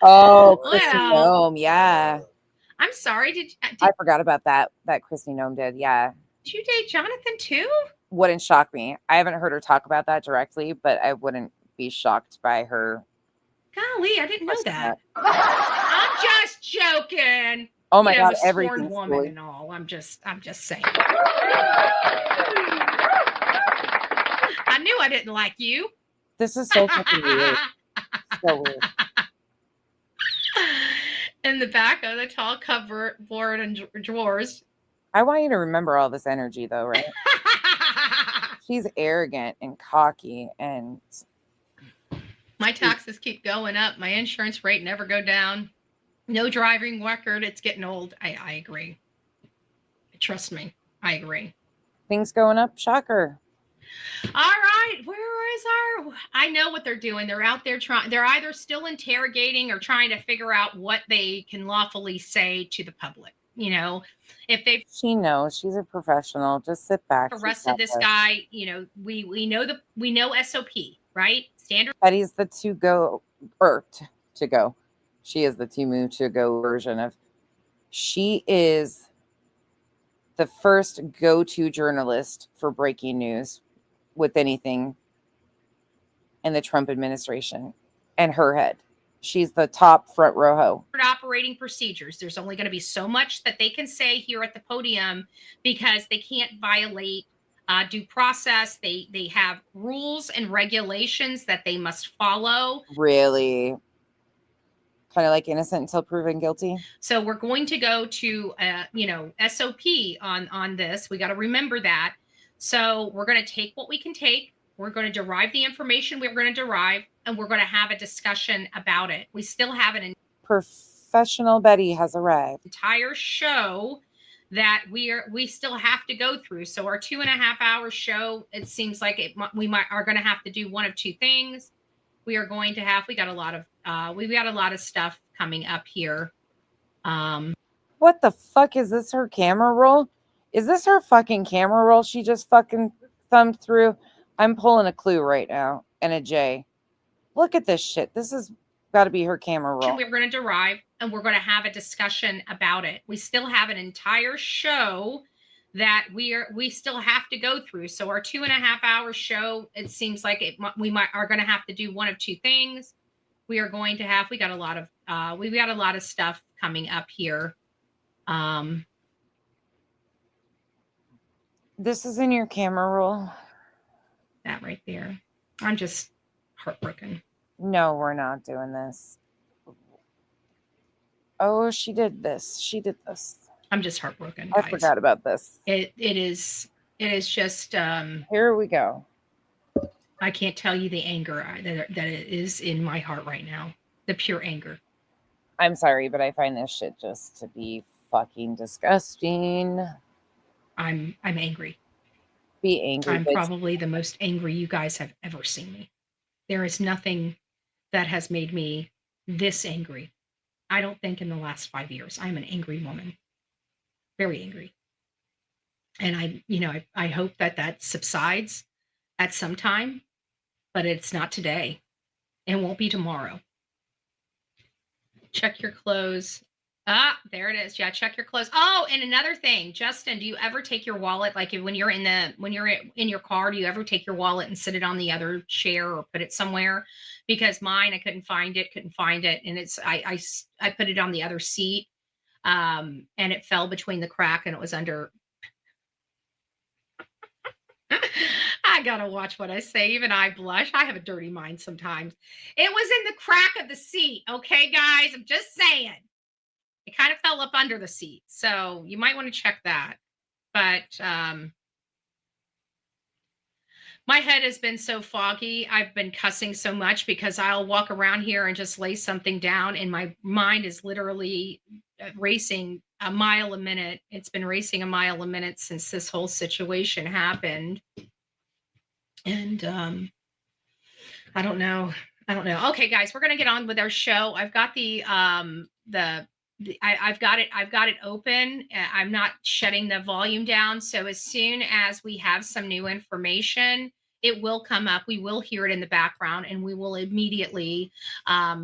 Oh, Chrissy Well, Nome. Yeah. I'm sorry. Did I forgot about that Chrissy Nome did. Yeah. you date Jonathan too? Wouldn't shock me. I haven't heard her talk about that directly, but I wouldn't be shocked by her. Golly, I didn't know that. I'm just joking. Oh my God, a scorned everything's woman silly. and all. I'm just saying. I knew I didn't like you. This is so fucking weird. So weird. In the back of the tall cupboard and drawers. I want you to remember all this energy though, right? She's arrogant and cocky and my taxes keep going up. My insurance rate never go down. No driving record. It's getting old. I agree. Trust me. I agree. Things going up. Shocker. All right. Where is our... I know what they're doing. They're out there trying. They're either still interrogating or trying to figure out what they can lawfully say to the public. If they've... She knows. She's a professional. Just sit back. Arrested this guy. We know SOP, right? Standard. Betty's the to go. She is the to go version of. She is the first go-to journalist for breaking news with anything in the Trump administration and her head. She's the top front row. Operating procedures. There's only going to be so much that they can say here at the podium because they can't violate due process. They have rules and regulations that they must follow. Really? Kind of like innocent until proven guilty. So we're going to go to, SOP on this. We got to remember that. So we're going to take what we can take. We're going to derive the information we're going to derive, and we're going to have a discussion about it. We still have an professional Betty has arrived. Entire show that we still have to go through. So our 2.5 hour show, it seems like we are going to have to do one of two things. We got a lot of stuff coming up here. What the fuck is this? Her camera roll? Is this her fucking camera roll? She just fucking thumbed through. I'm pulling a clue right now and a J. Look at this shit. This has got to be her camera roll. We're going to derive, and we're going to have a discussion about it. We still have an entire show that we still have to go through. So our 2.5 hour show, it seems like we are going to have to do one of two things. We got a lot of stuff coming up here. This is in your camera roll. That right there. I'm just heartbroken. No, we're not doing this. Oh, she did this. I'm just heartbroken. I forgot about this. It is just here we go. I can't tell you the anger that it is in my heart right now. The pure anger. I'm sorry, but I find this shit just to be fucking disgusting. I'm angry. Be angry. I'm probably the most angry you guys have ever seen me. There is nothing that has made me this angry. I don't think in the last 5 years. I'm an angry woman. Very angry. And I hope that subsides at some time, but it's not today. It won't be tomorrow. Check your clothes. Ah, there it is. Yeah, check your clothes. Oh, and another thing, Justin, do you ever take your wallet, like when you're in your car, do you ever take your wallet and sit it on the other chair or put it somewhere? Because mine, I couldn't find it, and it's I put it on the other seat, and it fell between the crack, and it was under. I gotta watch what I say. Even I blush. I have a dirty mind sometimes. It was in the crack of the seat. Okay, guys, I'm just saying. It kind of fell up under the seat. So you might want to check that. But my head has been so foggy. I've been cussing so much because I'll walk around here and just lay something down, and my mind is literally racing a mile a minute. It's been racing a mile a minute since this whole situation happened. And I don't know. Okay, guys, we're gonna get on with our show. I've got I've got it open. I'm not shutting the volume down. So as soon as we have some new information, it will come up. We will hear it in the background, and we will immediately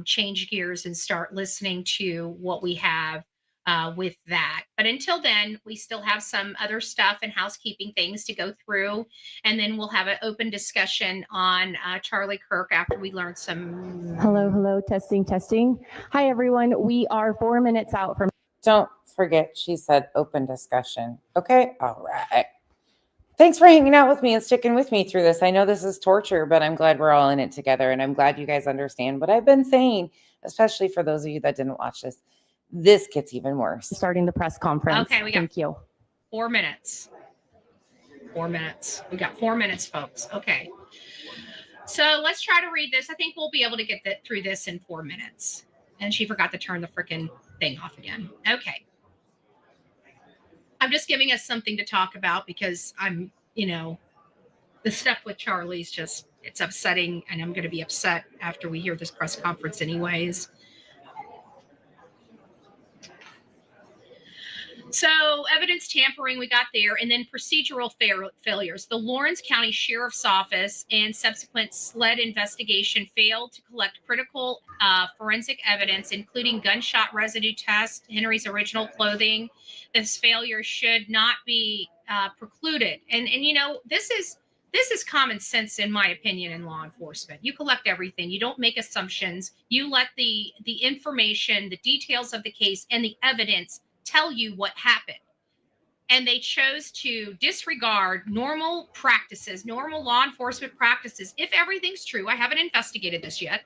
change gears and start listening to what we have with that. But until then, we still have some other stuff and housekeeping things to go through. And then we'll have an open discussion on Charlie Kirk after we learn some. Hello, testing, testing. Hi, everyone. We are 4 minutes out from. Don't forget, she said open discussion. Okay. All right. Thanks for hanging out with me and sticking with me through this. I know this is torture, but I'm glad we're all in it together. And I'm glad you guys understand what I've been saying, especially for those of you that didn't watch this. This gets even worse. Starting the press conference. Okay, we got Thank you. 4 minutes. 4 minutes. We got 4 minutes, folks. Okay. So let's try to read this. I think we'll be able to get through this in 4 minutes. And she forgot to turn the freaking thing off again. Okay. I'm just giving us something to talk about because I'm, the stuff with Charlie's just, it's upsetting, and I'm going to be upset after we hear this press conference anyways. So evidence tampering, we got there, and then procedural failures. The Lawrence County Sheriff's Office and subsequent SLED investigation failed to collect critical forensic evidence, including gunshot residue tests, Henry's original clothing. This failure should not be precluded. And this is common sense, in my opinion, in law enforcement. You collect everything. You don't make assumptions. You let the information, the details of the case, and the evidence tell you what happened. And they chose to disregard normal practices, normal law enforcement practices. If everything's true, I haven't investigated this yet.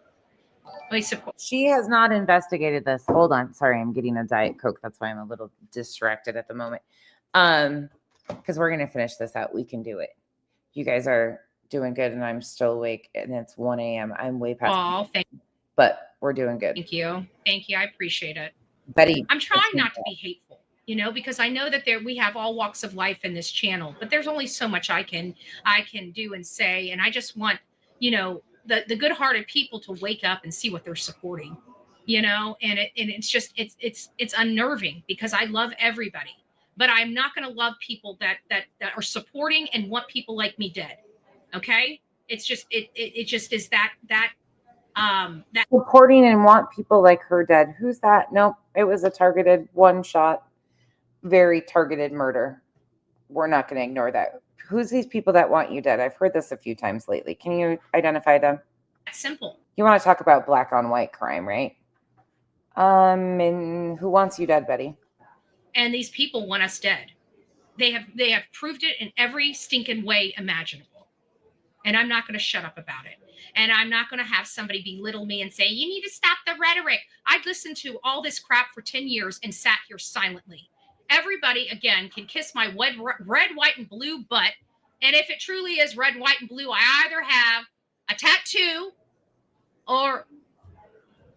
She has not investigated this. Hold on. Sorry, I'm getting a Diet Coke. That's why I'm a little distracted at the moment. Because we're going to finish this out. We can do it. You guys are doing good, and I'm still awake, and it's 1 a.m. I'm way past. Oh, thank you. But we're doing good. Thank you. Thank you. I appreciate it. Betty, I'm trying not to be hateful, because I know that we have all walks of life in this channel, but there's only so much I can do and say. And I just want, the good-hearted people to wake up and see what they're supporting, and it's just, it's unnerving because I love everybody, but I'm not going to love people that are supporting and want people like me dead. Okay. It's just, it just is that supporting and want people like her dead. Who's that? Nope. It was a targeted, one shot, very targeted murder. We're not going to ignore that. Who's these people that want you dead? I've heard this a few times lately. Can you identify them? That's simple. You want to talk about black on white crime, right? And who wants you dead, Betty? And these people want us dead. They have proved it in every stinking way imaginable. And I'm not going to shut up about it. And I'm not going to have somebody belittle me and say, you need to stop the rhetoric. I've listened to all this crap for 10 years and sat here silently. Everybody, again, can kiss my red, white, and blue butt. And if it truly is red, white, and blue, I either have a tattoo or...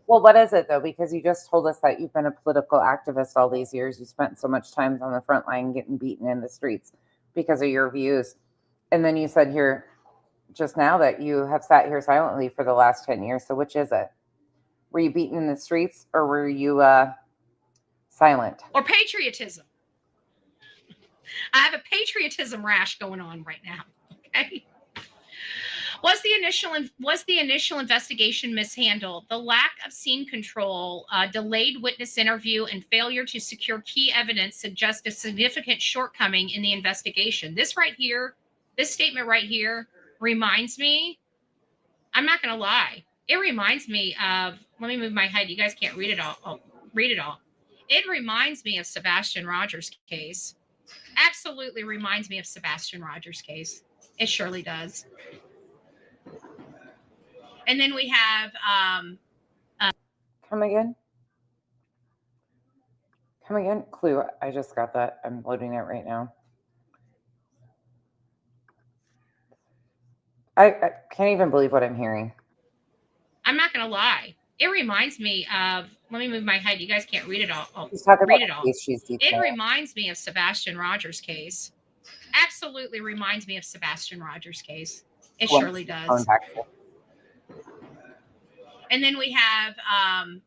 Well, what is it, though? Because you just told us that you've been a political activist all these years. You spent so much time on the front line getting beaten in the streets because of your views. And then you said here just now that you have sat here silently for the last 10 years. So which is it? Were you beaten in the streets or were you silent? Or patriotism. I have a patriotism rash going on right now. Okay. Was the initial investigation mishandled? The lack of scene control, delayed witness interview, and failure to secure key evidence suggest a significant shortcoming in the investigation. This statement right here reminds me, I'm not going to lie. It reminds me of, let me move my head. You guys can't read it all. I'll read it all. It reminds me of Sebastian Rogers' case. Absolutely reminds me of Sebastian Rogers' case. It surely does. And then we have... Come again? Come again? Clue. I just got that. I'm loading it right now. I can't even believe what I'm hearing. I'm not going to lie. It reminds me of, let me move my head. You guys can't read it all. I'll read it all. It reminds me of Sebastian Rogers' case. Absolutely reminds me of Sebastian Rogers' case. It surely does. And then we have on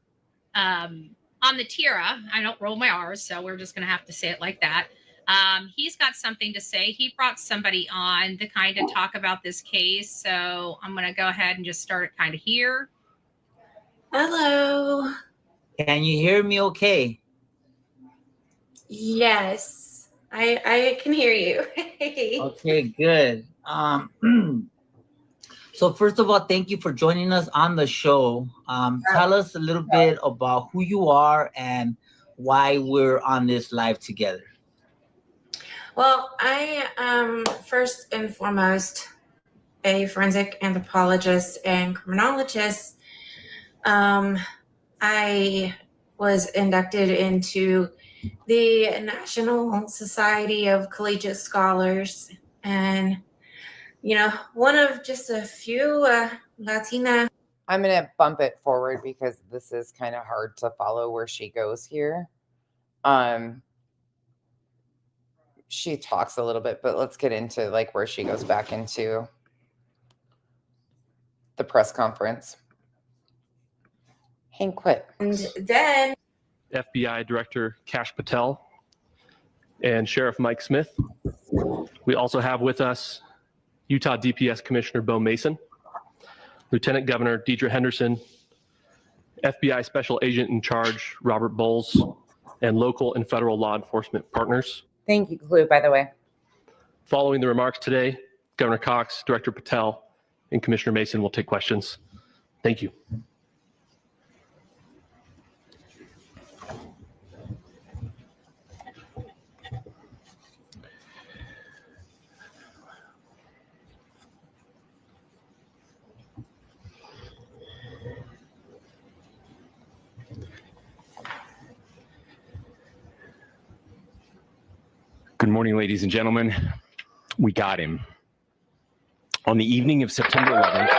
the Tira, I don't roll my R's, so we're just going to have to say it like that. He's got something to say. He brought somebody on to kind of talk about this case. So I'm going to go ahead and just start it kind of here. Hello. Can you hear me okay? Yes, I can hear you. Okay, good. So first of all, thank you for joining us on the show. Tell us a little bit about who you are and why we're on this live together. Well, I am first and foremost a forensic anthropologist and criminologist. I was inducted into the National Society of Collegiate Scholars, and one of just a few Latina. I'm going to bump it forward because this is kind of hard to follow where she goes here. She talks a little bit, but let's get into like where she goes back into the press conference. Hank quit. And then FBI Director Kash Patel and Sheriff Mike Smith. We also have with us Utah DPS Commissioner Bo Mason, Lieutenant Governor Deidre Henderson, FBI Special Agent in Charge Robert Bowles, and local and federal law enforcement partners. Thank you, Clue, by the way. Following the remarks today, Governor Cox, Director Patel, and Commissioner Mason will take questions. Thank you. Good morning, ladies and gentlemen. We got him. On the evening of September 11th,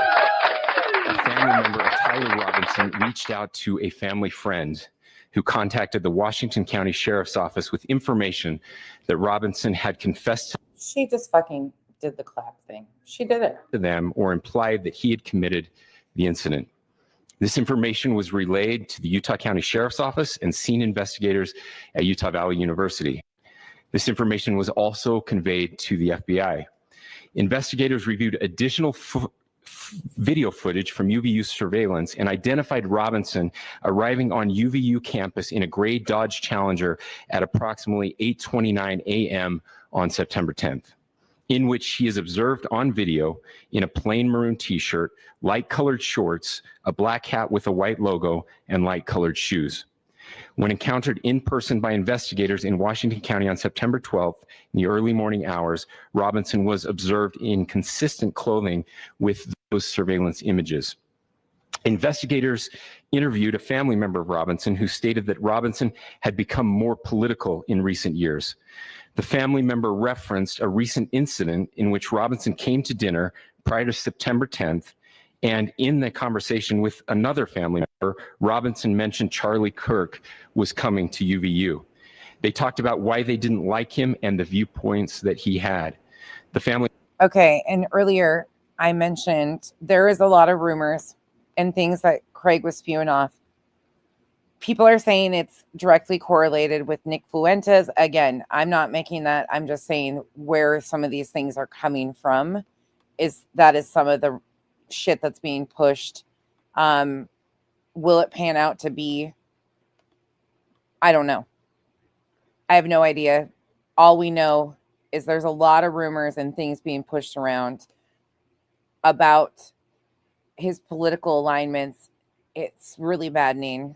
a family member of Tyler Robinson reached out to a family friend who contacted the Washington County Sheriff's Office with information that Robinson had confessed She just fucking did the clap thing. She did it. to them or implied that he had committed the incident. This information was relayed to the Utah County Sheriff's Office and scene investigators at Utah Valley University. This information was also conveyed to the FBI. Investigators reviewed additional video footage from UVU surveillance and identified Robinson arriving on UVU campus in a gray Dodge Challenger at approximately 8:29 a.m. on September 10th, in which he is observed on video in a plain maroon t-shirt, light-colored shorts, a black hat with a white logo, and light-colored shoes. When encountered in person by investigators in Washington County on September 12th in the early morning hours, Robinson was observed in consistent clothing with those surveillance images. Investigators interviewed a family member of Robinson who stated that Robinson had become more political in recent years. The family member referenced a recent incident in which Robinson came to dinner prior to September 10th, and in the conversation with another family member, Robinson mentioned Charlie Kirk was coming to UVU. They talked about why they didn't like him and the viewpoints that he had. The family. Okay, and earlier I mentioned there is a lot of rumors and things that Craig was spewing off. People are saying it's directly correlated with Nick Fuentes. Again, I'm not making that. I'm just saying where some of these things are coming from is some of the shit that's being pushed. Will it pan out to be? I don't know. I have no idea. All we know is there's a lot of rumors and things being pushed around about his political alignments. It's really maddening.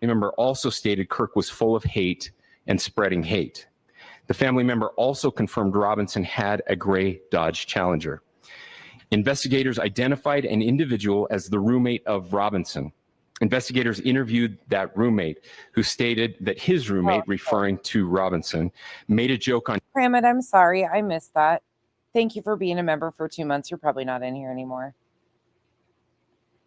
Member also stated Kirk was full of hate and spreading hate. The family member also confirmed Robinson had a gray Dodge Challenger. Investigators identified an individual as the roommate of Robinson. Investigators interviewed that roommate, who stated that his roommate, referring to Robinson, made a joke on. Pramit, I'm sorry. I missed that. Thank you for being a member for 2 months. You're probably not in here anymore.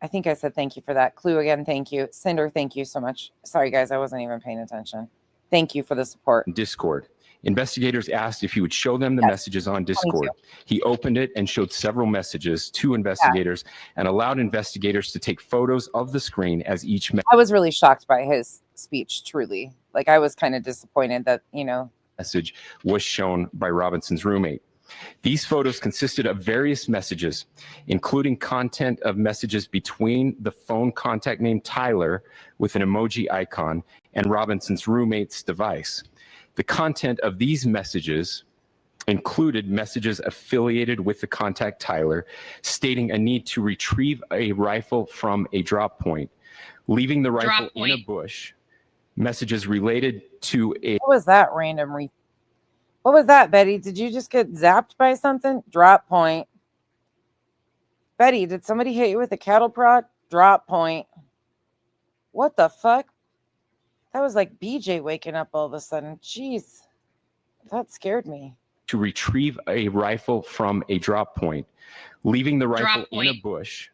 I think I said thank you for that. Clue again, thank you. Cinder, thank you so much. Sorry, guys, I wasn't even paying attention. Thank you for the support. Discord. Investigators asked if he would show them the messages on Discord. He opened it and showed several messages to investigators and allowed investigators to take photos of the screen as each. I was really shocked by his speech, truly. Like, I was kind of disappointed that, message was shown by Robinson's roommate. These photos consisted of various messages, including content of messages between the phone contact named Tyler with an emoji icon and Robinson's roommate's device. The content of these messages included messages affiliated with the contact Tyler, stating a need to retrieve a rifle from a drop point, leaving the rifle in a bush, messages related to a... What was that random What was that, Betty? Did you just get zapped by something? Drop point. Betty, did somebody hit you with a cattle prod? Drop point. What the fuck? That was like BJ waking up all of a sudden. Jeez. That scared me. To retrieve a rifle from a drop point, leaving the rifle in a bush.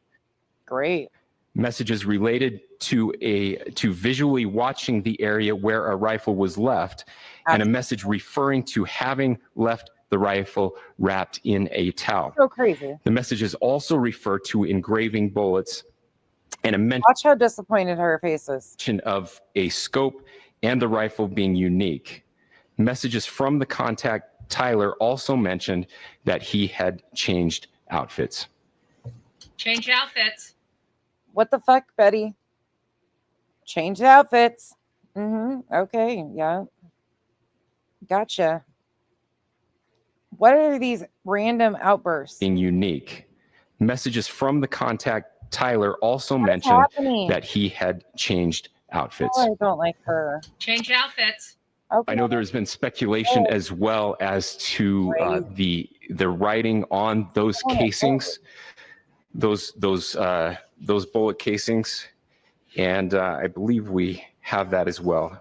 Great. Messages related to visually watching the area where a rifle was left, and a message referring to having left the rifle wrapped in a towel. So crazy. The messages also refer to engraving bullets and a mention Watch how disappointed her face is. of a scope and the rifle being unique. Messages from the contact Tyler also mentioned that he had changed outfits. Change outfits. What the fuck, Betty? Change outfits. Okay, yeah. Gotcha. What are these random outbursts? Being unique. Messages from the contact Tyler also mentioned happening? that he had changed outfits. Oh, I don't like her. Change outfits. Okay. I know there's been speculation as well as to the writing on those casings, those bullet casings, and I believe we have that as well.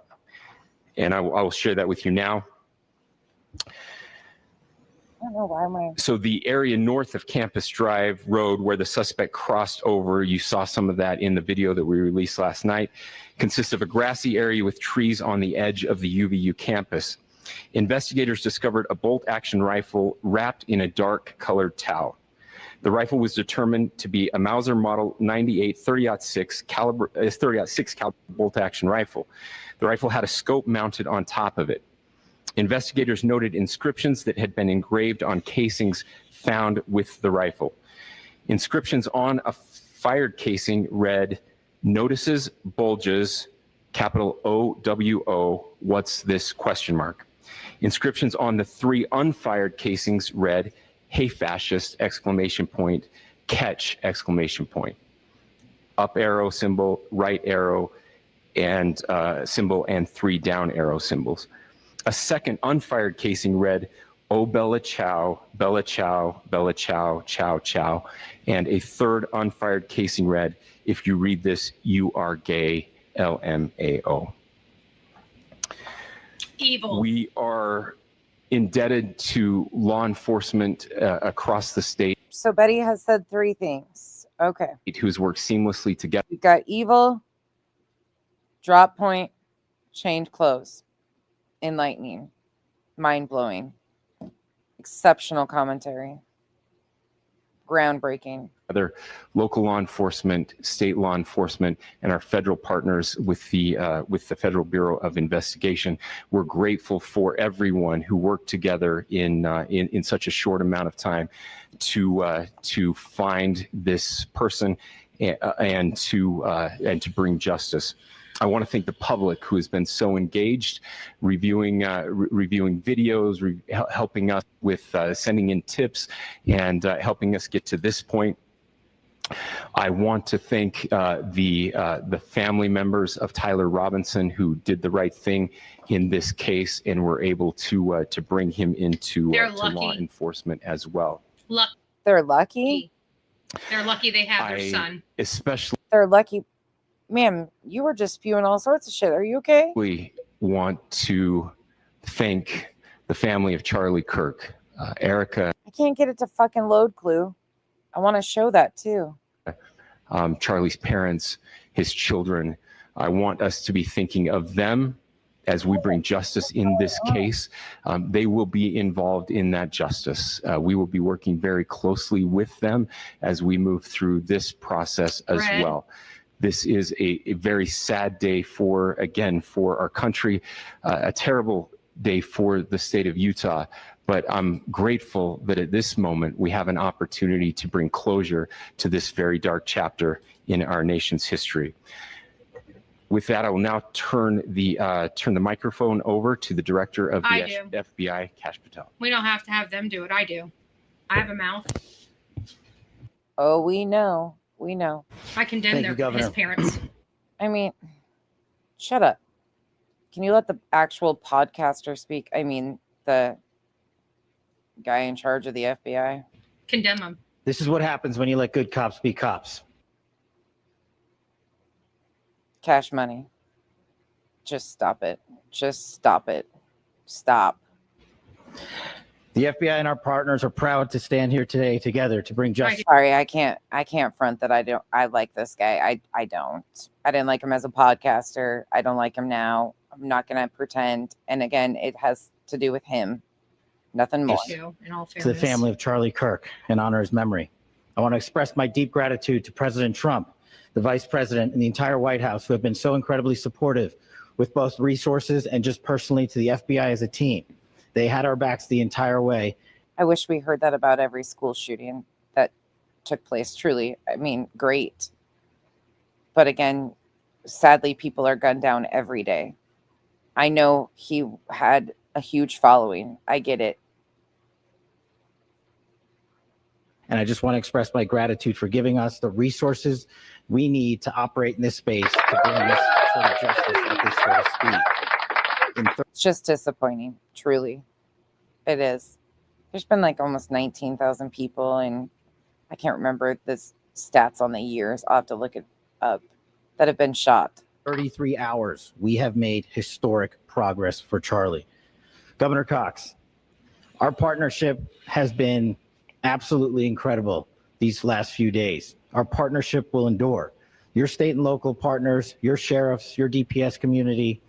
And I will share that with you now. I don't know why am I... So the area north of Campus Drive Road where the suspect crossed over, you saw some of that in the video that we released last night, consists of a grassy area with trees on the edge of the UVU campus. Investigators discovered a bolt-action rifle wrapped in a dark-colored towel. The rifle was determined to be a Mauser Model 98 30-06 caliber bolt-action rifle. The rifle had a scope mounted on top of it. Investigators noted inscriptions that had been engraved on casings found with the rifle. Inscriptions on a fired casing read, "Notices bulges, capital OWO, what's this?" ? Inscriptions on the 3 unfired casings read, "Hey fascist!" ! Catch! ! Up arrow symbol, right arrow, and symbol, and 3 down arrow symbols. A second unfired casing read, "Oh Bella Chow, Bella Chow, Bella Chow, Chow Chow," and a third unfired casing read, "If you read this, you are gay, LMAO." Evil. We are indebted to law enforcement across the state. So Betty has said 3 things. Okay. Who's worked seamlessly together. We've got evil, drop point, change clothes. Enlightening, mind-blowing, exceptional commentary, groundbreaking. Other local law enforcement, state law enforcement, and our federal partners with the Federal Bureau of Investigation. We're grateful for everyone who worked together in such a short amount of time to find this person and to bring justice. I want to thank the public who has been so engaged, reviewing videos, helping us with sending in tips, and helping us get to this point. I want to thank the family members of Tyler Robinson who did the right thing in this case and were able to bring him into to law enforcement as well. They're lucky. They're lucky they have their son. Especially. They're lucky. Ma'am, you were just spewing all sorts of shit. Are you okay? We want to thank the family of Charlie Kirk, Erica. I can't get it to fucking load, Clue. I want to show that too. Charlie's parents, his children. I want us to be thinking of them as we bring justice in this case. They will be involved in that justice. We will be working very closely with them as we move through this process as well. This is a very sad day for our country, a terrible day for the state of Utah. But I'm grateful that at this moment we have an opportunity to bring closure to this very dark chapter in our nation's history. With that, I will now turn the microphone over to the director of the FBI, Kash Patel. We don't have to have them do it. I do. I have a mouth. Oh, we know. We know. I condemn his parents. I mean, shut up. Can you let the actual podcaster speak? I mean, the guy in charge of the FBI. Condemn him. This is what happens when you let good cops be cops. Cash money. Just stop it. Just stop it. Stop. The FBI and our partners are proud to stand here today together to bring justice. Sorry, I can't front that I like this guy. I don't. I didn't like him as a podcaster. I don't like him now. I'm not going to pretend. And again, it has to do with him. Nothing more. To the family of Charlie Kirk and honor his memory. I want to express my deep gratitude to President Trump, the Vice President, and the entire White House who have been so incredibly supportive with both resources and just personally to the FBI as a team. They had our backs the entire way. I wish we heard that about every school shooting that took place. Truly, I mean, great. But again, sadly, people are gunned down every day. I know he had a huge following. I get it. And I just want to express my gratitude for giving us the resources we need to operate in this space to bring this sort of justice at this sort of speed. It's just disappointing, truly. It is. There's been like almost 19,000 people, and I can't remember the stats on the years. I'll have to look it up, that have been shot. 33 hours, we have made historic progress for Charlie. Governor Cox, our partnership has been absolutely incredible these last few days. Our partnership will endure. Your state and local partners, your sheriffs, your DPS community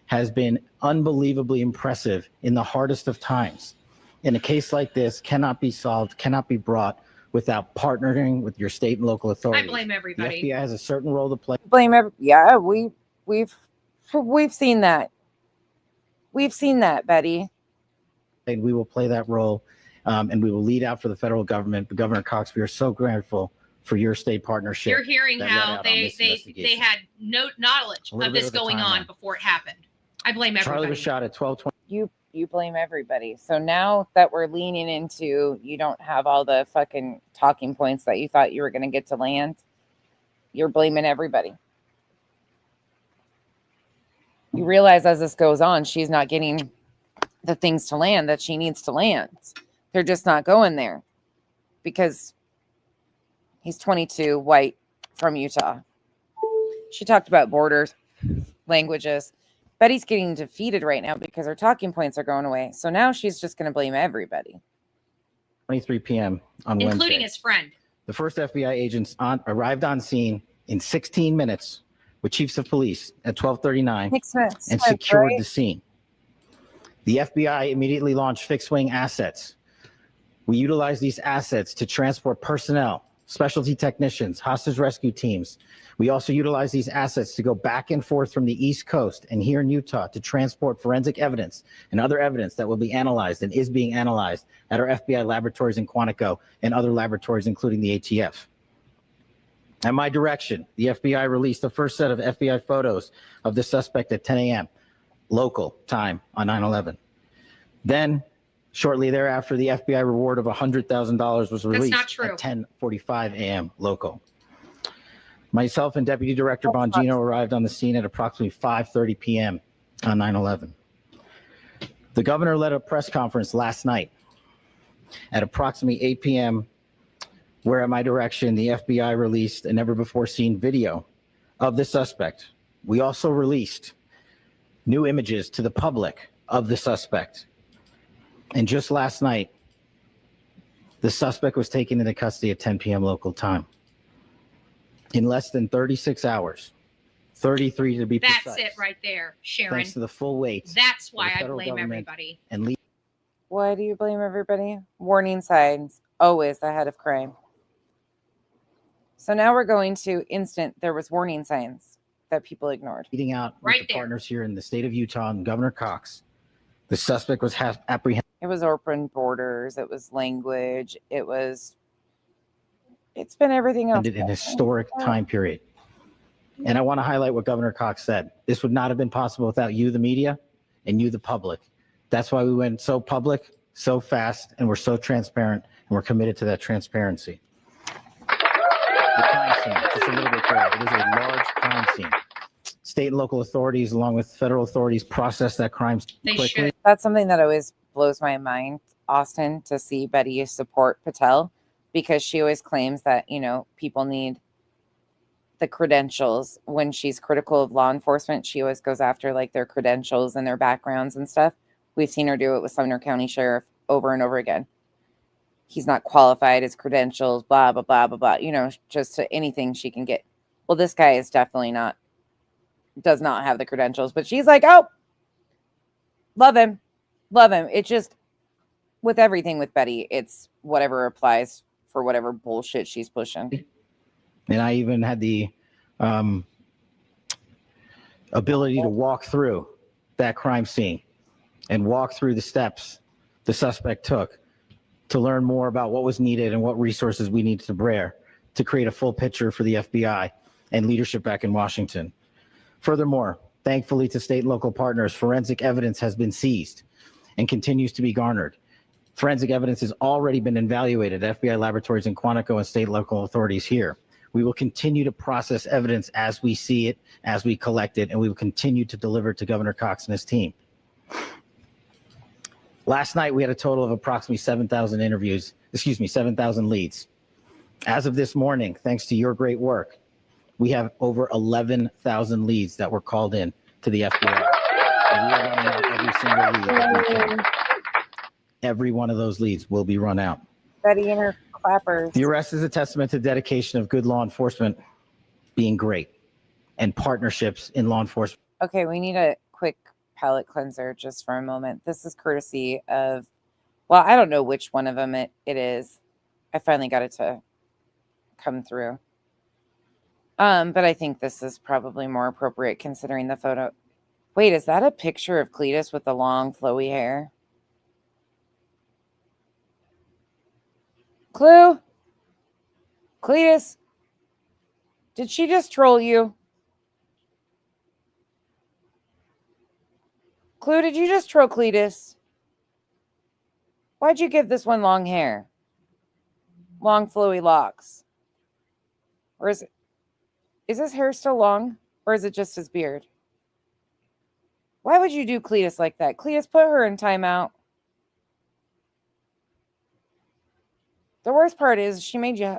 has been unbelievably impressive in the hardest of times. And a case like this cannot be solved, cannot be brought without partnering with your state and local authorities. I blame everybody. The FBI has a certain role to play. Yeah, we've seen that. We've seen that, Betty. And we will play that role, and we will lead out for the federal government. But Governor Cox, we are so grateful for your state partnership. You're hearing how they had no knowledge of this going on before it happened. I blame everybody. Charlie was shot at 12:20. You blame everybody. So now that we're leaning into, you don't have all the fucking talking points that you thought you were going to get to land. You're blaming everybody. You realize as this goes on, she's not getting the things to land that she needs to land. They're just not going there because he's 22, white, from Utah. She talked about borders, languages. Betty's getting defeated right now because her talking points are going away. So now she's just going to blame everybody. 23 p.m. on Wednesday. Including his friend. The first FBI agents arrived on scene in 16 minutes with chiefs of police at 12:39 and secured the scene. The FBI immediately launched fixed wing assets. We utilized these assets to transport personnel, specialty technicians, hostage rescue teams. We also utilize these assets to go back and forth from the East Coast and here in Utah to transport forensic evidence and other evidence that will be analyzed and is being analyzed at our FBI laboratories in Quantico and other laboratories, including the ATF. At my direction, the FBI released the first set of FBI photos of the suspect at 10 a.m. local time on 9/11. Then, shortly thereafter, the FBI reward of $100,000 was released at 10:45 a.m. local. Myself and Deputy Director Bongino arrived on the scene at approximately 5:30 p.m. on 9/11. The governor led a press conference last night at approximately 8 p.m., where at my direction, the FBI released a never-before-seen video of the suspect. We also released new images to the public of the suspect. And just last night, the suspect was taken into custody at 10 p.m. local time. In less than 36 hours, 33 to be precise. That's it right there, Sharon. Thanks to the full weight. That's why I blame everybody. And Why do you blame everybody? Warning signs, always ahead of crime. So now we're going to instant. There was warning signs that people ignored. Meeting out with the partners here in the state of Utah and Governor Cox. The suspect was apprehended. It was open borders. It was language. It's been everything else. An historic time period. And I want to highlight what Governor Cox said. This would not have been possible without you, the media, and you, the public. That's why we went so public, so fast, and we're so transparent, and we're committed to that transparency. The crime scene, just a little bit there. It is a large crime scene. State and local authorities, along with federal authorities, process that crime quickly. That's something that always blows my mind, Austin, to see Betty support Patel, because she always claims that, you know, people need the credentials. When she's critical of law enforcement, she always goes after like their credentials and their backgrounds and stuff. We've seen her do it with Sumner County Sheriff over and over again. He's not qualified, his credentials, blah, blah, blah, blah, blah, you know, just to anything she can get. Well, this guy is definitely does not have the credentials, but she's like, oh, love him. It just, with everything with Betty, it's whatever applies for whatever bullshit she's pushing. And I even had the ability to walk through that crime scene and walk through the steps the suspect took to learn more about what was needed and what resources we needed to bear to create a full picture for the FBI and leadership back in Washington. Furthermore, thankfully to state and local partners, forensic evidence has been seized and continues to be garnered. Forensic evidence has already been evaluated at FBI laboratories in Quantico and state and local authorities here. We will continue to process evidence as we see it, as we collect it, and we will continue to deliver it to Governor Cox and his team. Last night, we had a total of approximately 7,000 leads. As of this morning, thanks to your great work, we have over 11,000 leads that were called in to the FBI. And we are running out every single lead that we can. Every one of those leads will be run out. Betty and her clappers. The arrest is a testament to dedication of good law enforcement being great and partnerships in law enforcement. Okay, we need a quick palate cleanser just for a moment. This is courtesy of, well, I don't know which one of them it is. I finally got it to come through. But I think this is probably more appropriate considering the photo. Wait, is that a picture of Cletus with the long flowy hair? Clue? Cletus? Did she just troll you? Clue, did you just troll Cletus? Why'd you give this one long hair? Long flowy locks. Or is his hair still long? Or is it just his beard? Why would you do Cletus like that? Cletus, put her in timeout. The worst part is she made you...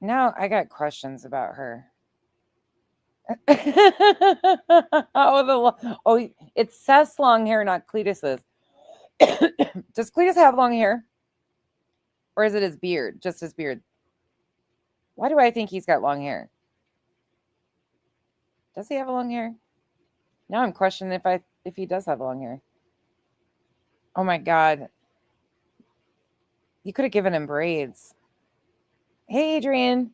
Now I got questions about her. It's Seth's long hair, not Cletus's. Does Cletus have long hair? Or is it his beard? Just his beard. Why do I think he's got long hair? Does he have long hair? Now I'm questioning if he does have long hair. Oh my God. You could have given him braids. Hey, Adrian.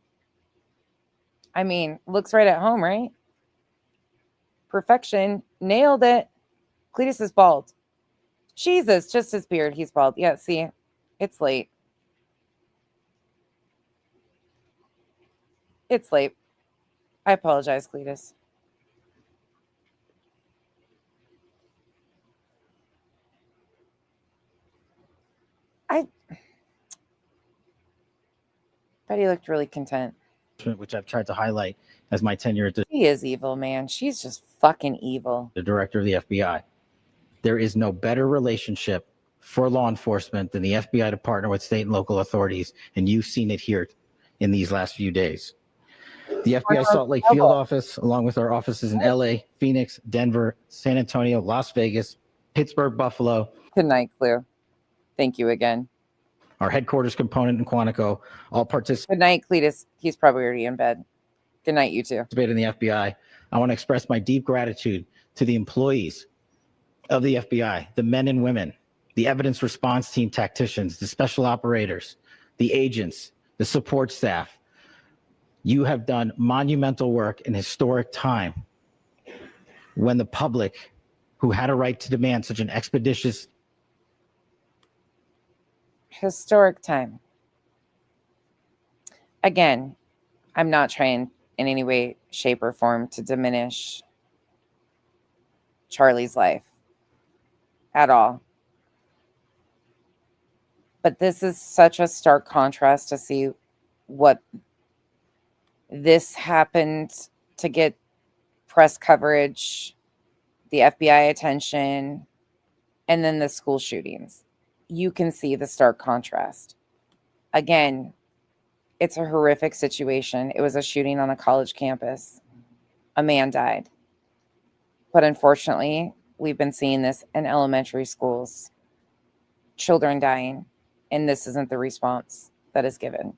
I mean, looks right at home, right? Perfection. Nailed it. Cletus is bald. Jesus, just his beard. He's bald. Yeah, see, it's late. It's late. I apologize, Cletus. Betty looked really content. Which I've tried to highlight as my tenure at the... She is evil, man. She's just fucking evil. The director of the FBI. There is no better relationship for law enforcement than the FBI to partner with state and local authorities, and you've seen it here in these last few days. The FBI Salt Lake field office, along with our offices in LA, Phoenix, Denver, San Antonio, Las Vegas, Pittsburgh, Buffalo. Good night, Clue. Thank you again. Our headquarters component in Quantico, all participate. Good night, Cletus. He's probably already in bed. Good night, you two. In the FBI I want to express my deep gratitude to the employees of the FBI, the men and women, the evidence response team tacticians, the special operators, the agents, the support staff. You have done monumental work in historic time when the public, who had a right to demand such an expeditious historic time. Again, I'm not trying in any way, shape, or form to diminish Charlie's life at all. But this is such a stark contrast to see what this happened to get press coverage, the FBI attention, and then the school shootings. You can see the stark contrast. Again, it's a horrific situation. It was a shooting on a college campus. A man died. But unfortunately, we've been seeing this in elementary schools. Children dying, and this isn't the response that is given.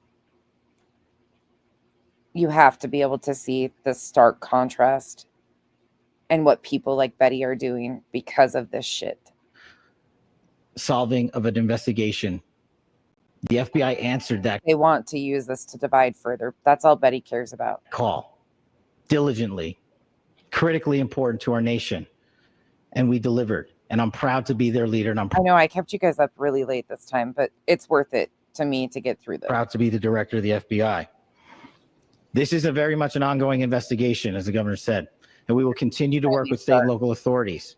You have to be able to see the stark contrast and what people like Betty are doing because of this shit. solving of an investigation. The FBI answered that They want to use this to divide further. That's all Betty cares about. call diligently, critically important to our nation, and we delivered. And I'm proud to be their leader, and I'm I know I kept you guys up really late this time, but it's worth it to me to get through this. proud to be the director of the FBI. This is a very much an ongoing investigation, as the governor said, and we will continue to work with state and local authorities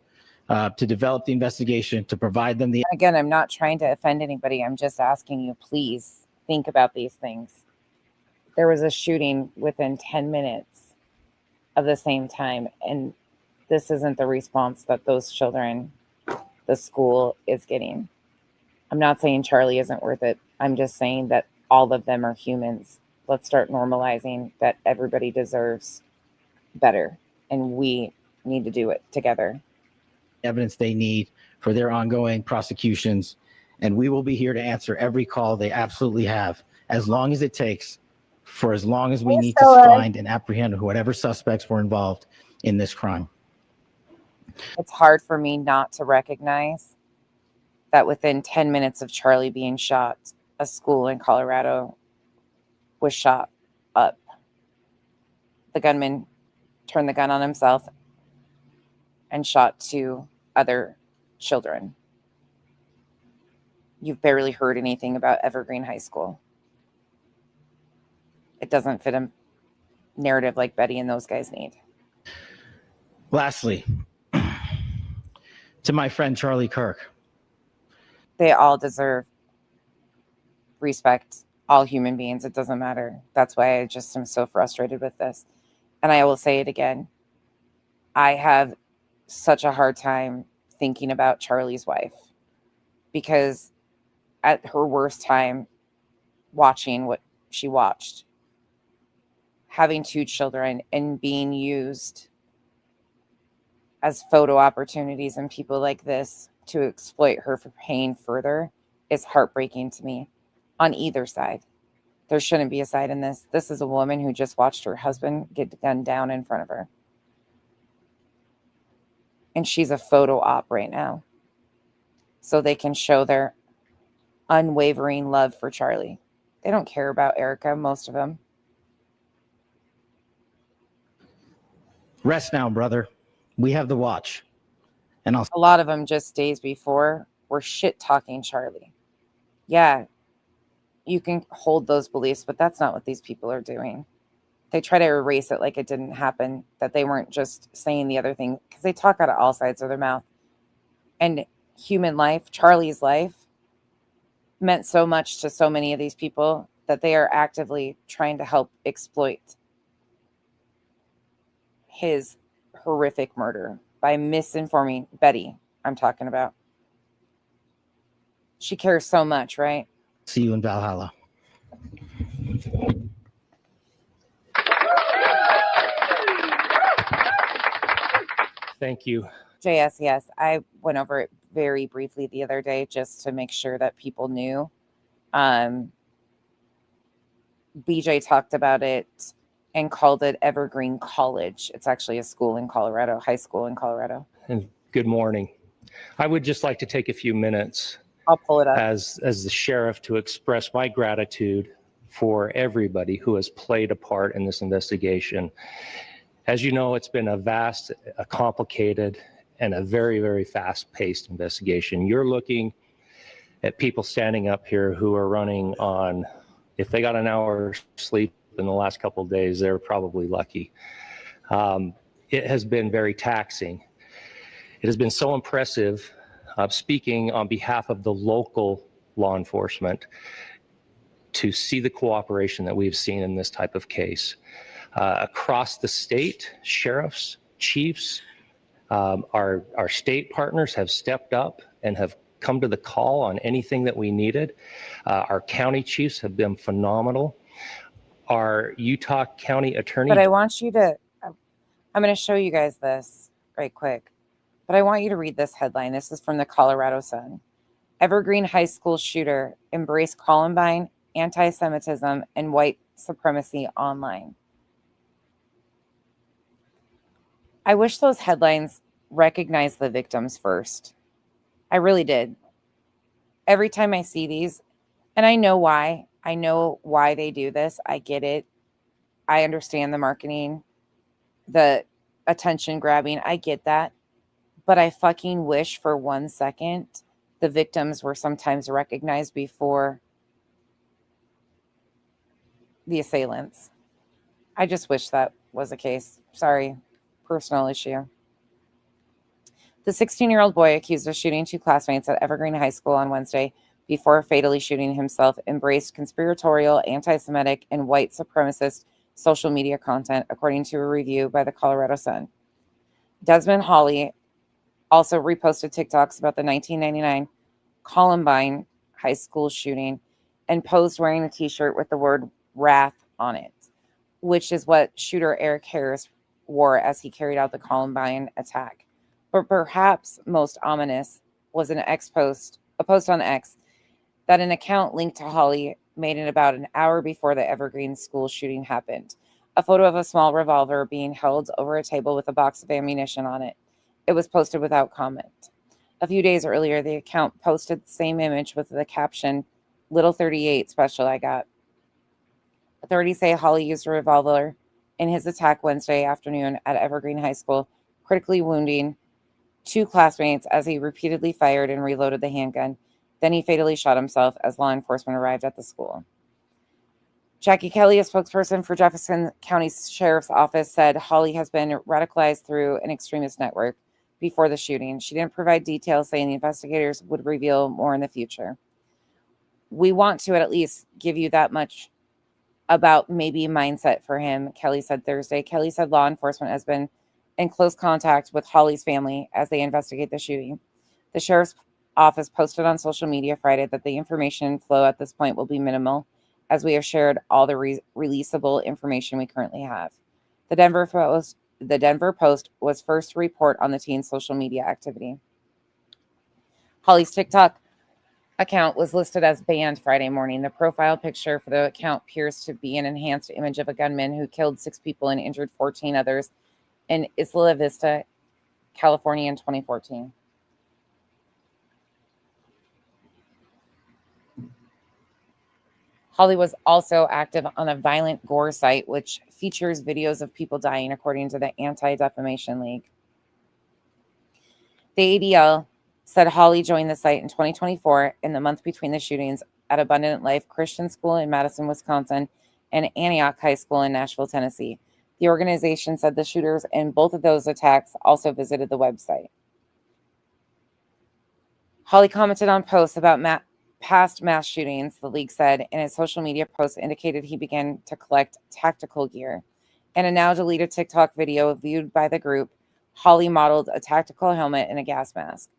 to develop the investigation, to provide them the. Again, I'm not trying to offend anybody. I'm just asking you, please think about these things. There was a shooting within 10 minutes of the same time, and this isn't the response that those children, the school, is getting. I'm not saying Charlie isn't worth it. I'm just saying that all of them are humans. Let's start normalizing that everybody deserves better, and we need to do it together. Evidence they need for their ongoing prosecutions, and we will be here to answer every call they absolutely have, as long as it takes, for as long as we need to find and apprehend whatever suspects were involved in this crime. It's hard for me not to recognize that within 10 minutes of Charlie being shot, a school in Colorado was shot up. The gunman turned the gun on himself and shot 2 other children. You've barely heard anything about Evergreen High School. It doesn't fit a narrative like Betty and those guys need. Lastly, to my friend Charlie Kirk. They all deserve respect, all human beings. It doesn't matter. That's why I just am so frustrated with this. And I will say it again. I have such a hard time thinking about Charlie's wife, because at her worst time, watching what she watched, having 2 children and being used as photo opportunities and people like this to exploit her for pain further is heartbreaking to me on either side. There shouldn't be a side in this. This is a woman who just watched her husband get gunned down in front of her. And she's a photo op right now. So they can show their unwavering love for Charlie. They don't care about Erica, most of them. Rest now, brother. We have the watch. And A lot of them just days before were shit talking Charlie. Yeah, you can hold those beliefs, but that's not what these people are doing. They try to erase it like it didn't happen, that they weren't just saying the other thing, because they talk out of all sides of their mouth. And human life, Charlie's life, meant so much to so many of these people that they are actively trying to help exploit his horrific murder by misinforming Betty. I'm talking about. She cares so much, right? see you in Valhalla. Thank you. JS, yes. I went over it very briefly the other day just to make sure that people knew. BJ talked about it and called it Evergreen College. It's actually a school in Colorado, high school in Colorado. And good morning. I would just like to take a few minutes I'll pull it up as the sheriff to express my gratitude for everybody who has played a part in this investigation. As you know, it's been a vast, a complicated, and a very, very fast-paced investigation. You're looking at people standing up here who are running on, if they got an hour's sleep in the last couple of days, they're probably lucky. It has been very taxing. It has been so impressive, speaking on behalf of the local law enforcement, to see the cooperation that we've seen in this type of case. Across the state, sheriffs, chiefs, our state partners have stepped up and have come to the call on anything that we needed. Our county chiefs have been phenomenal. Our Utah County Attorney. But I want you to, I'm going to show you guys this right quick, but I want you to read this headline. This is from the Colorado Sun. Evergreen High School shooter embraced Columbine, anti-Semitism, and white supremacy online. I wish those headlines recognized the victims first. I really did. Every time I see these, and I know why. I know why they do this. I get it. I understand the marketing, the attention grabbing. I get that. But I fucking wish for 1 second the victims were sometimes recognized before the assailants. I just wish that was the case. Sorry, personal issue. The 16-year-old boy accused of shooting 2 classmates at Evergreen High School on Wednesday before fatally shooting himself embraced conspiratorial, anti-Semitic, and white supremacist social media content, according to a review by the Colorado Sun. Desmond Hawley also reposted TikToks about the 1999 Columbine High School shooting and posed wearing a t-shirt with the word wrath on it, which is what shooter Eric Harris wore as he carried out the Columbine attack. But perhaps most ominous was a post on X that an account linked to Hawley made in about an hour before the Evergreen school shooting happened. A photo of a small revolver being held over a table with a box of ammunition on it. It was posted without comment. A few days earlier, the account posted the same image with the caption, "Little 38 special I got." Authorities say Hawley used a revolver in his attack Wednesday afternoon at Evergreen High School, critically wounding 2 classmates as he repeatedly fired and reloaded the handgun. Then he fatally shot himself as law enforcement arrived at the school. Jackie Kelly, a spokesperson for Jefferson County Sheriff's Office, said Hawley has been radicalized through an extremist network before the shooting. She didn't provide details, saying the investigators would reveal more in the future. We want to at least give you that much about maybe mindset for him, Kelly said Thursday. Kelly said law enforcement has been in close contact with Hawley's family as they investigate the shooting. The sheriff's office posted on social media Friday that the information flow at this point will be minimal, as we have shared all the releasable information we currently have. The Denver Post was first to report on the teen's social media activity. Hawley's TikTok account was listed as banned Friday morning. The profile picture for the account appears to be an enhanced image of a gunman who killed 6 people and injured 14 others in Isla Vista, California in 2014. Hawley was also active on a violent gore site, which features videos of people dying, according to the Anti-Defamation League. The ADL said Hawley joined the site in 2024 in the month between the shootings at Abundant Life Christian School in Madison, Wisconsin, and Antioch High School in Nashville, Tennessee. The organization said the shooters in both of those attacks also visited the website. Hawley commented on posts about past mass shootings, the league said, and his social media posts indicated he began to collect tactical gear. In a now deleted TikTok video viewed by the group, Hawley modeled a tactical helmet and a gas mask.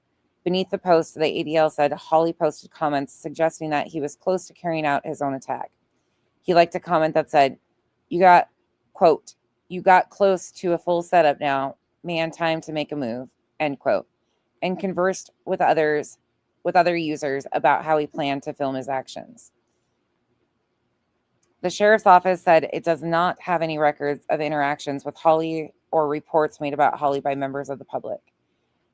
Beneath the post, the ADL said Hawley posted comments suggesting that he was close to carrying out his own attack. He liked a comment that said, "You got, quote, you got close to a full setup now, man, time to make a move," end quote, and conversed with other users about how he planned to film his actions. The sheriff's office said it does not have any records of interactions with Holly or reports made about Holly by members of the public.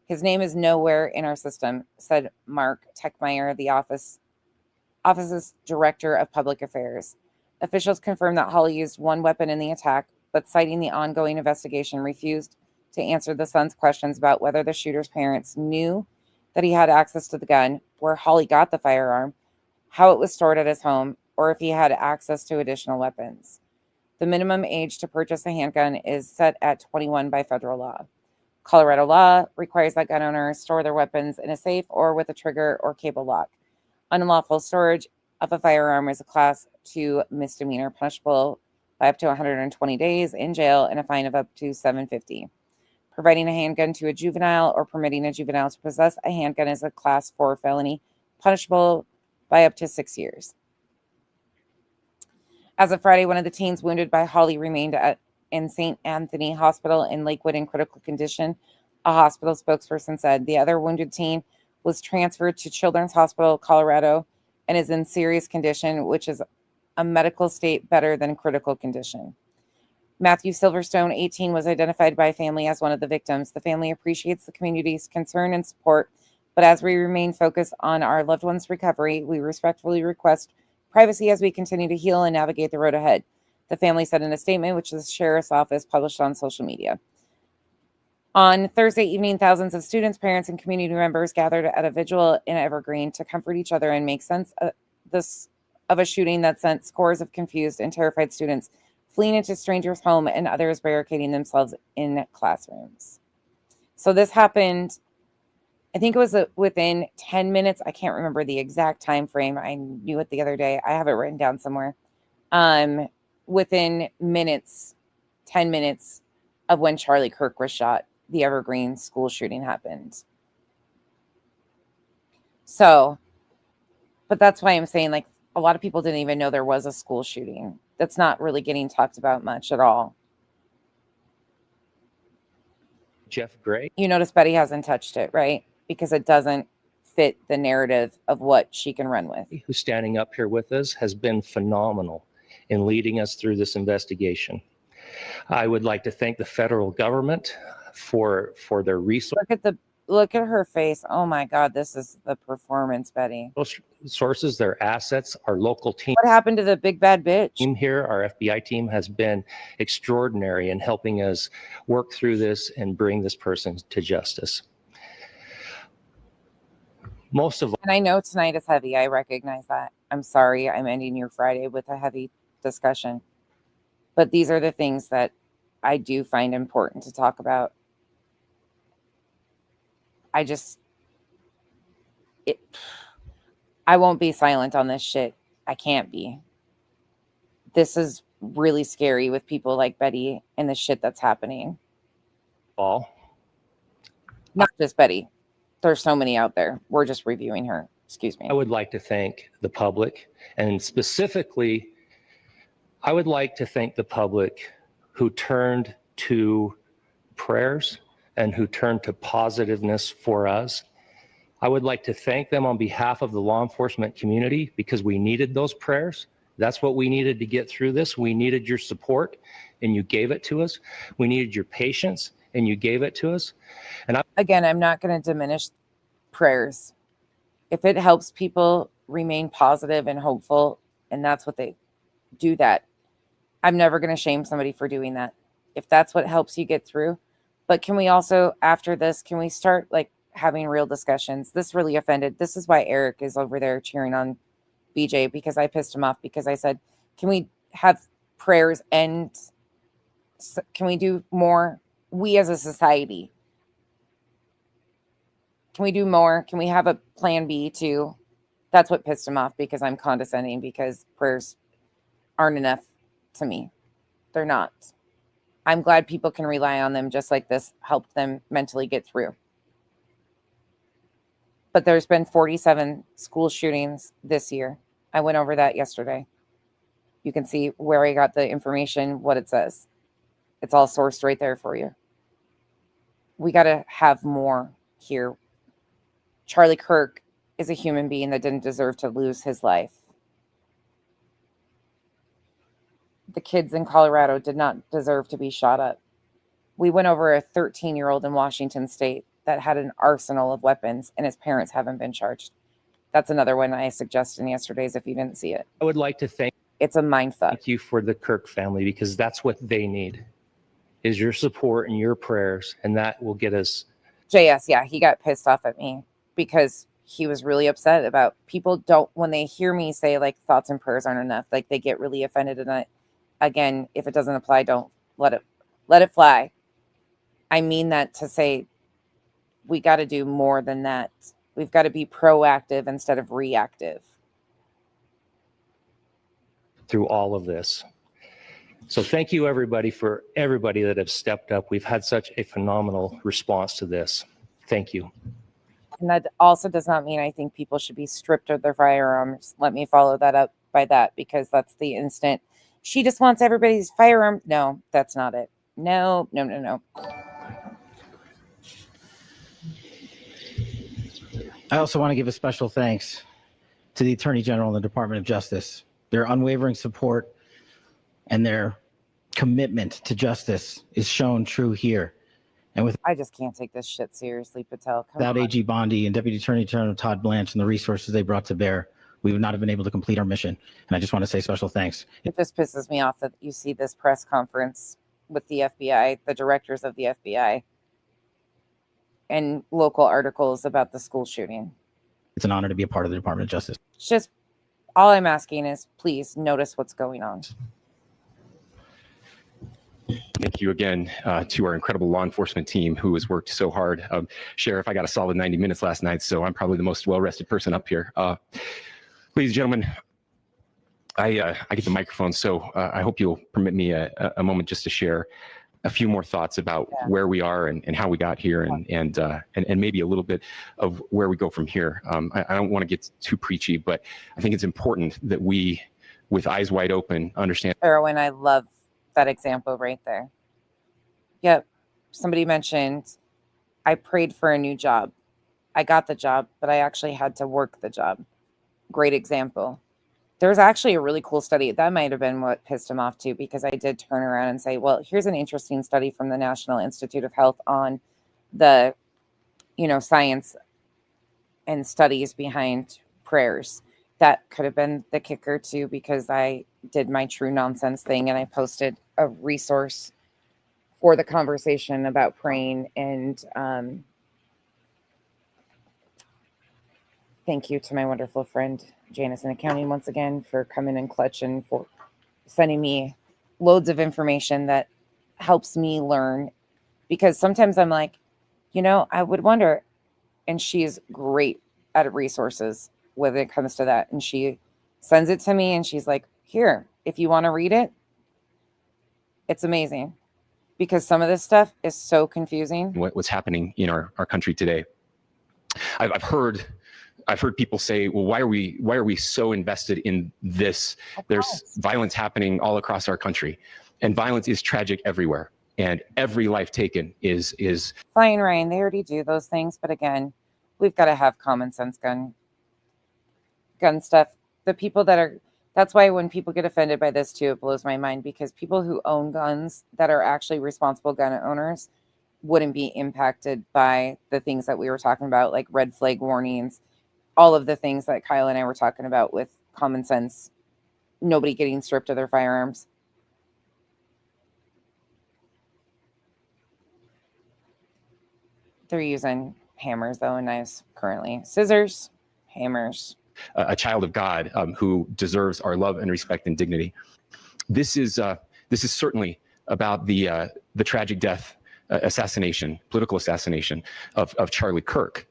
His name is nowhere in our system, said Mark Techmeyer, the office's director of public affairs. Officials confirmed that Holly used one weapon in the attack, but citing the ongoing investigation, refused to answer the son's questions about whether the shooter's parents knew that he had access to the gun, where Holly got the firearm, how it was stored at his home, or if he had access to additional weapons. The minimum age to purchase a handgun is set at 21 by federal law. Colorado law requires that gun owners store their weapons in a safe or with a trigger or cable lock. Unlawful storage of a firearm is a Class 2 misdemeanor, punishable by up to 120 days in jail and a fine of up to $750. Providing a handgun to a juvenile or permitting a juvenile to possess a handgun is a Class 4 felony, punishable by up to 6 years. As of Friday, one of the teens wounded by Holly remained in St. Anthony Hospital in Lakewood in critical condition. A hospital spokesperson said the other wounded teen was transferred to Children's Hospital, Colorado, and is in serious condition, which is a medical state better than critical condition. Matthew Silverstone, 18, was identified by family as one of the victims. The family appreciates the community's concern and support, but as we remain focused on our loved one's recovery, we respectfully request privacy as we continue to heal and navigate the road ahead, the family said in a statement, which the sheriff's office published on social media. On Thursday evening, thousands of students, parents, and community members gathered at a vigil in Evergreen to comfort each other and make sense of a shooting that sent scores of confused and terrified students fleeing into strangers' home and others barricading themselves in classrooms. So this happened, I think it was within 10 minutes. I can't remember the exact time frame. I knew it the other day. I have it written down somewhere. Within minutes, 10 minutes of when Charlie Kirk was shot, the Evergreen school shooting happened. So, but that's why I'm saying, like, a lot of people didn't even know there was a school shooting. That's not really getting talked about much at all. Jeff Gray. You notice Betty hasn't touched it, right? Because it doesn't fit the narrative of what she can run with. Who's standing up here with us has been phenomenal in leading us through this investigation. I would like to thank the federal government for their resources. Look at her face. Oh my God, this is the performance, Betty. Sources, their assets, our local team. What happened to the big bad bitch? Team here, our FBI team has been extraordinary in helping us work through this and bring this person to justice. Most of all, and I know tonight is heavy. I recognize that. I'm sorry I'm ending your Friday with a heavy discussion. But these are the things that I do find important to talk about. I won't be silent on this shit. I can't be. This is really scary with people like Betty and the shit that's happening. Not just Betty. There's so many out there. We're just reviewing her. Excuse me. I would like to thank the public, and specifically, I would like to thank the public who turned to prayers and who turned to positiveness for us. I would like to thank them on behalf of the law enforcement community because we needed those prayers. That's what we needed to get through this. We needed your support and you gave it to us. We needed your patience and you gave it to us. And again, I'm not going to diminish prayers. If it helps people remain positive and hopeful, and that's what they do, that I'm never going to shame somebody for doing that. If that's what helps you get through. But can we also, after this, can we start like having real discussions? This really offended. This is why Eric is over there cheering on BJ, because I pissed him off because I said, can we have prayers and can we do more? We as a society, can we do more? Can we have a plan B too? That's what pissed him off, because I'm condescending, because prayers aren't enough to me. They're not. I'm glad people can rely on them, just like this helped them mentally get through. But there's been 47 school shootings this year. I went over that yesterday. You can see where I got the information, what it says. It's all sourced right there for you. We got to have more here. Charlie Kirk is a human being that didn't deserve to lose his life. the kids in Colorado did not deserve to be shot up. We went over a 13-year-old in Washington State that had an arsenal of weapons, and his parents haven't been charged. That's another one I suggested in yesterday's if you didn't see it. I would like to it's a mindfuck. Thank you for the Kirk family, because that's what they need, is your support and your prayers, and that will get us. JS, yeah, he got pissed off at me because he was really upset about people don't, when they hear me say like thoughts and prayers aren't enough, like they get really offended. And again, if it doesn't apply, don't let it fly. I mean that to say we got to do more than that. We've got to be proactive instead of reactive Through all of this. So thank you everybody that have stepped up. We've had such a phenomenal response to this. Thank you. And that also does not mean I think people should be stripped of their firearms. Let me follow that up by that, because that's the instant. She just wants everybody's firearm. No, that's not it. No. I also want to give a special thanks to the Attorney General and the Department of Justice. Their unwavering support and their commitment to justice is shown true here. And I just can't take this shit seriously, Patel. Without AG Bondi and Deputy Attorney General Todd Blanche and the resources they brought to bear, we would not have been able to complete our mission. And I just want to say special thanks. It just pisses me off that you see this press conference with the FBI, the directors of the FBI, and local articles about the school shooting. It's an honor to be a part of the Department of Justice. It's just, all I'm asking is please notice what's going on. Thank you again to our incredible law enforcement team who has worked so hard. Sheriff, I got a solid 90 minutes last night, so I'm probably the most well-rested person up here. Ladies and gentlemen, I get the microphone, so I hope you'll permit me a moment just to share a few more thoughts about where we are and how we got here, and maybe a little bit of where we go from here. I don't want to get too preachy, but I think it's important that we, with eyes wide open, understand. Erwin, I love that example right there. Yep. Somebody mentioned, I prayed for a new job. I got the job, but I actually had to work the job. Great example. There's actually a really cool study. That might have been what pissed him off too, because I did turn around and say, well, here's an interesting study from the National Institute of Health on the, science and studies behind prayers. That could have been the kicker too, because I did my true nonsense thing and I posted a resource for the conversation about praying. And thank you to my wonderful friend Janice in accounting once again for coming in clutch and for sending me loads of information that helps me learn, because sometimes I'm like, I would wonder, and she's great at resources when it comes to that. And she sends it to me and she's like, here, if you want to read it, it's amazing, because some of this stuff is so confusing. What's happening in our country today. I've heard people say, well, why are we so invested in this? There's violence happening all across our country, and violence is tragic everywhere, and every life taken is fine, Ryan. They already do those things, but again, we've got to have common sense gun stuff. The people that's why when people get offended by this too, it blows my mind, because people who own guns that are actually responsible gun owners wouldn't be impacted by the things that we were talking about, like red flag warnings, all of the things that Kyle and I were talking about with common sense, nobody getting stripped of their firearms. They're using hammers though, and knives currently. Scissors, hammers. A child of God who deserves our love and respect and dignity. This is certainly about the tragic death, political assassination of Charlie Kirk.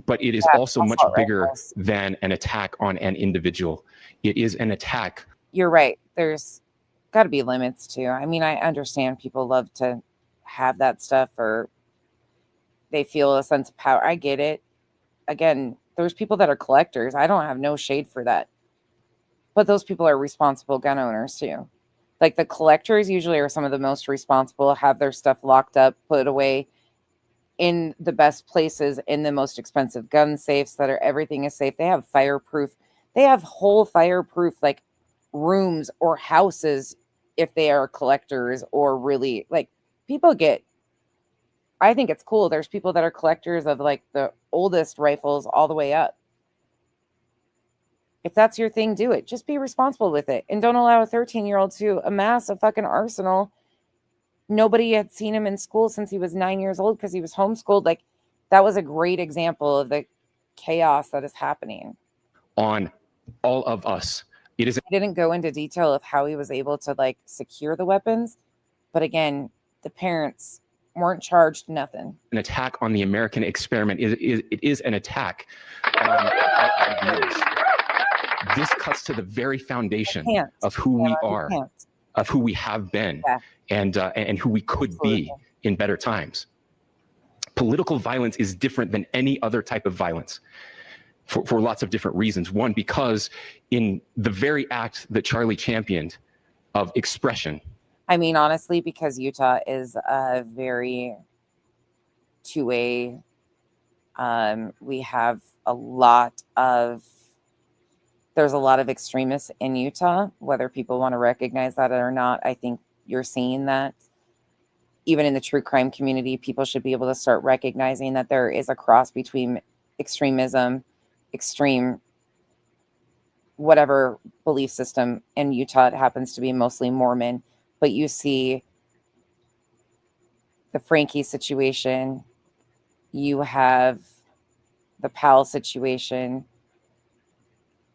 But it is also much bigger than an attack on an individual. It is an attack. You're right. There's got to be limits too. I mean, I understand people love to have that stuff, or they feel a sense of power. I get it. Again, there's people that are collectors. I don't have no shade for that. But those people are responsible gun owners too. Like the collectors usually are some of the most responsible, have their stuff locked up, put away in the best places, in the most expensive gun safes everything is safe. They have fireproof. They have whole fireproof, like rooms or houses if they are collectors or really like people get. I think it's cool. There's people that are collectors of like the oldest rifles all the way up. If that's your thing, do it. Just be responsible with it. And don't allow a 13-year-old to amass a fucking arsenal. Nobody had seen him in school since he was 9 years old because he was homeschooled. Like, that was a great example of the chaos that is happening. On all of us. It is. I didn't go into detail of how he was able to like secure the weapons. But again, the parents weren't charged nothing. An attack on the American experiment. It is an attack on our ideas. This cuts to the very foundation of who we are, of who we have been, and who we could be in better times. Political violence is different than any other type of violence for lots of different reasons. One, because in the very act that Charlie championed of expression. I mean, honestly, because Utah is a very two-way. We have there's a lot of extremists in Utah, whether people want to recognize that or not. I think you're seeing that. Even in the true crime community, people should be able to start recognizing that there is a cross between extremism, extreme, whatever belief system. In Utah, it happens to be mostly Mormon. But you see the Frankie situation. You have the Powell situation.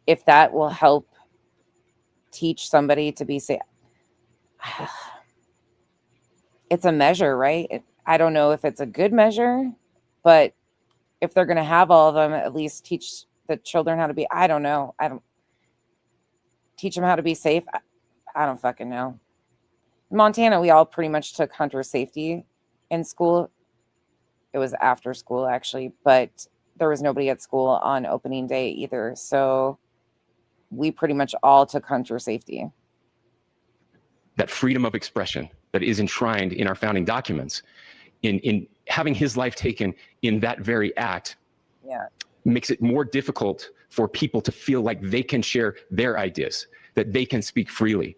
If that will help teach somebody to be safe, it's a measure, right? I don't know if it's a good measure, but if they're going to have all of them, at least teach the children how to be, I don't know. I don't teach them how to be safe. I don't fucking know. In Montana, we all pretty much took hunter safety in school. It was after school, actually, but there was nobody at school on opening day either. So we pretty much all took hunter safety. That freedom of expression that is enshrined in our founding documents, in having his life taken in that very act, makes it more difficult for people to feel like they can share their ideas, that they can speak freely.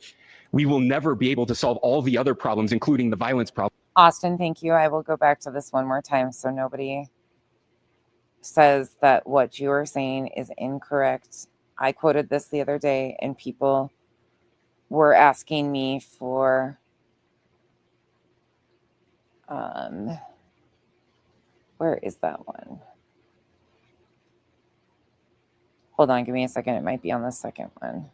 We will never be able to solve all the other problems, including the violence problem. Austin, thank you. I will go back to this one more time so nobody says that what you are saying is incorrect. I quoted this the other day and people were asking me for where is that one? Hold on, give me a second. It might be on the second one.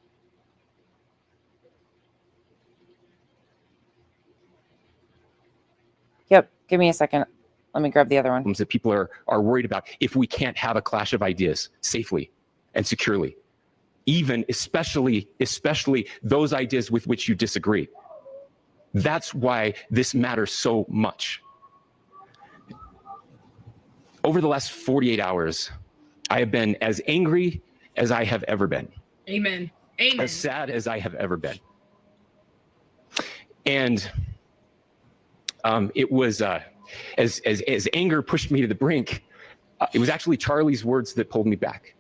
Yep, give me a second. Let me grab the other one. That people are worried about if we can't have a clash of ideas safely and securely, even especially those ideas with which you disagree. That's why this matters so much. Over the last 48 hours, I have been as angry as I have ever been. Amen. Amen. As sad as I have ever been. And it was as anger pushed me to the brink, it was actually Charlie's words that pulled me back.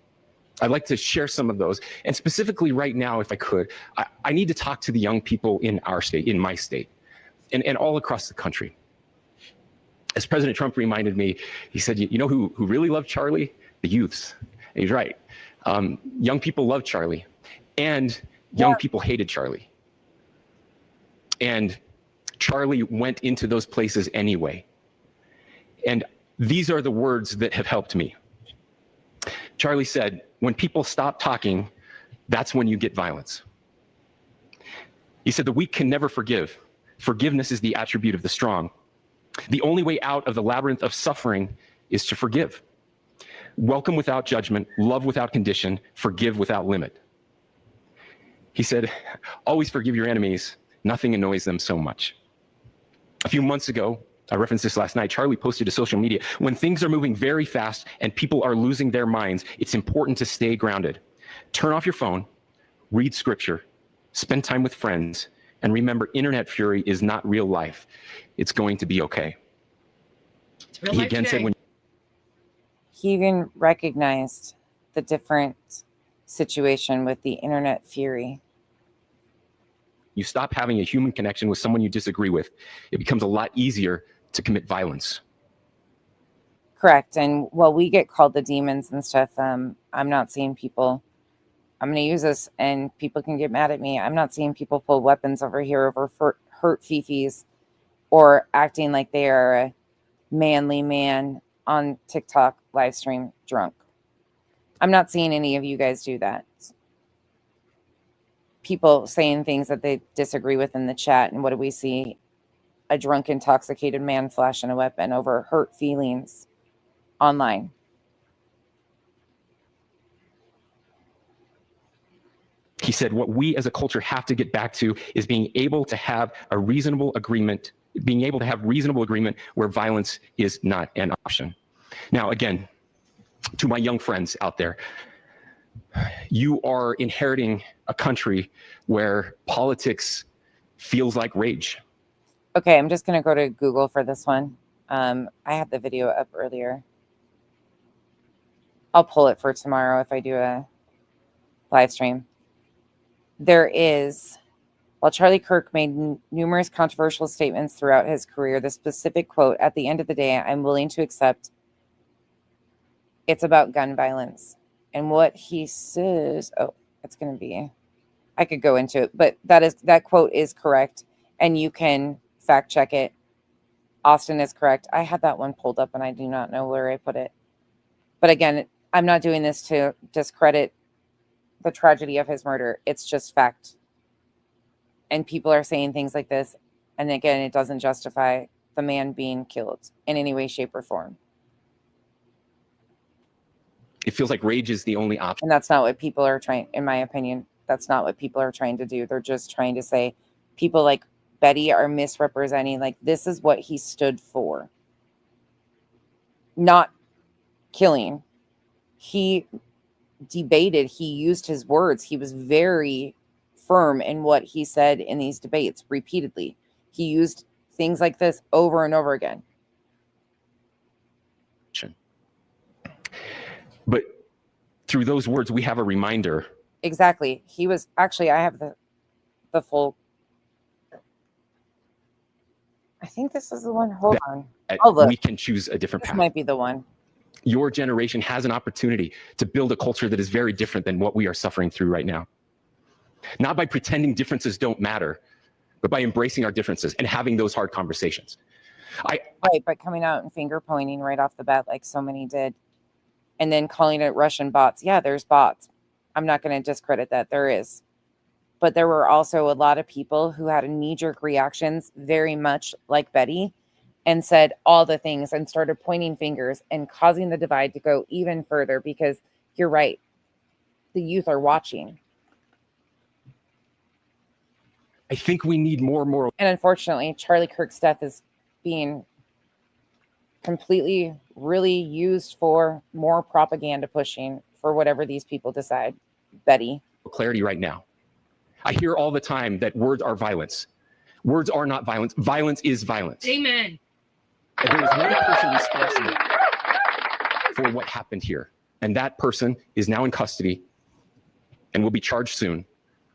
I'd like to share some of those. And specifically right now, if I could, I need to talk to the young people in our state, in my state, and all across the country. As President Trump reminded me, he said, you know who really loved Charlie? The youths. And he's right. Young people loved Charlie, and young people hated Charlie. And Charlie went into those places anyway. And these are the words that have helped me. Charlie said, when people stop talking, that's when you get violence. He said, the weak can never forgive. Forgiveness is the attribute of the strong. The only way out of the labyrinth of suffering is to forgive. Welcome without judgment, love without condition, forgive without limit. He said, always forgive your enemies. Nothing annoys them so much. A few months ago, I referenced this last night, Charlie posted to social media, when things are moving very fast and people are losing their minds, it's important to stay grounded. Turn off your phone, read scripture, spend time with friends, and remember, internet fury is not real life. It's going to be okay. He again said, when he even recognized the different situation with the internet fury. you stop having a human connection with someone you disagree with, it becomes a lot easier to commit violence. Correct. And while we get called the demons and stuff, I'm not seeing people, I'm going to use this and people can get mad at me. I'm not seeing people pull weapons over here over hurt fifis or acting like they are a manly man on TikTok live stream drunk. I'm not seeing any of you guys do that. People saying things that they disagree with in the chat. And what do we see? A drunk, intoxicated man flashing a weapon over hurt feelings online. He said, what we as a culture have to get back to is being able to have a reasonable agreement, where violence is not an option. Now, again, to my young friends out there, you are inheriting a country where politics feels like rage. Okay, I'm just going to go to Google for this one. I had the video up earlier. I'll pull it for tomorrow if I do a live stream. There is, while Charlie Kirk made numerous controversial statements throughout his career, the specific quote, "At the end of the day, I'm willing to accept it's about gun violence." And what he says, oh, it's going to be, I could go into it, but that quote is correct. And you can fact check it. Austin is correct. I had that one pulled up and I do not know where I put it. But again, I'm not doing this to discredit the tragedy of his murder. It's just fact. And people are saying things like this. And again, it doesn't justify the man being killed in any way, shape, or form. It feels like rage is the only option. And that's not what people are trying, in my opinion, that's not what people are trying to do. They're just trying to say people like Betty are misrepresenting, like, this is what he stood for. Not killing. He debated, he used his words. He was very firm in what he said in these debates repeatedly. He used things like this over and over again. But through those words, we have a reminder. Exactly. He was actually, I have the full, I think this is the one. Hold on. Oh, look. We can choose a different path. This might be the one. Your generation has an opportunity to build a culture that is very different than what we are suffering through right now. Not by pretending differences don't matter, but by embracing our differences and having those hard conversations. Right, by coming out and finger pointing right off the bat like so many did. And then calling it Russian bots. Yeah, there's bots. I'm not going to discredit that. There is. But there were also a lot of people who had knee-jerk reactions, very much like Betty, and said all the things and started pointing fingers and causing the divide to go even further, because you're right. The youth are watching. I think we need more moral. And unfortunately, Charlie Kirk's death is being completely really used for more propaganda pushing for whatever these people decide. Betty. Clarity right now. I hear all the time that words are violence. Words are not violence. Violence is violence. Amen. And there is one person responsible for what happened here. And that person is now in custody and will be charged soon.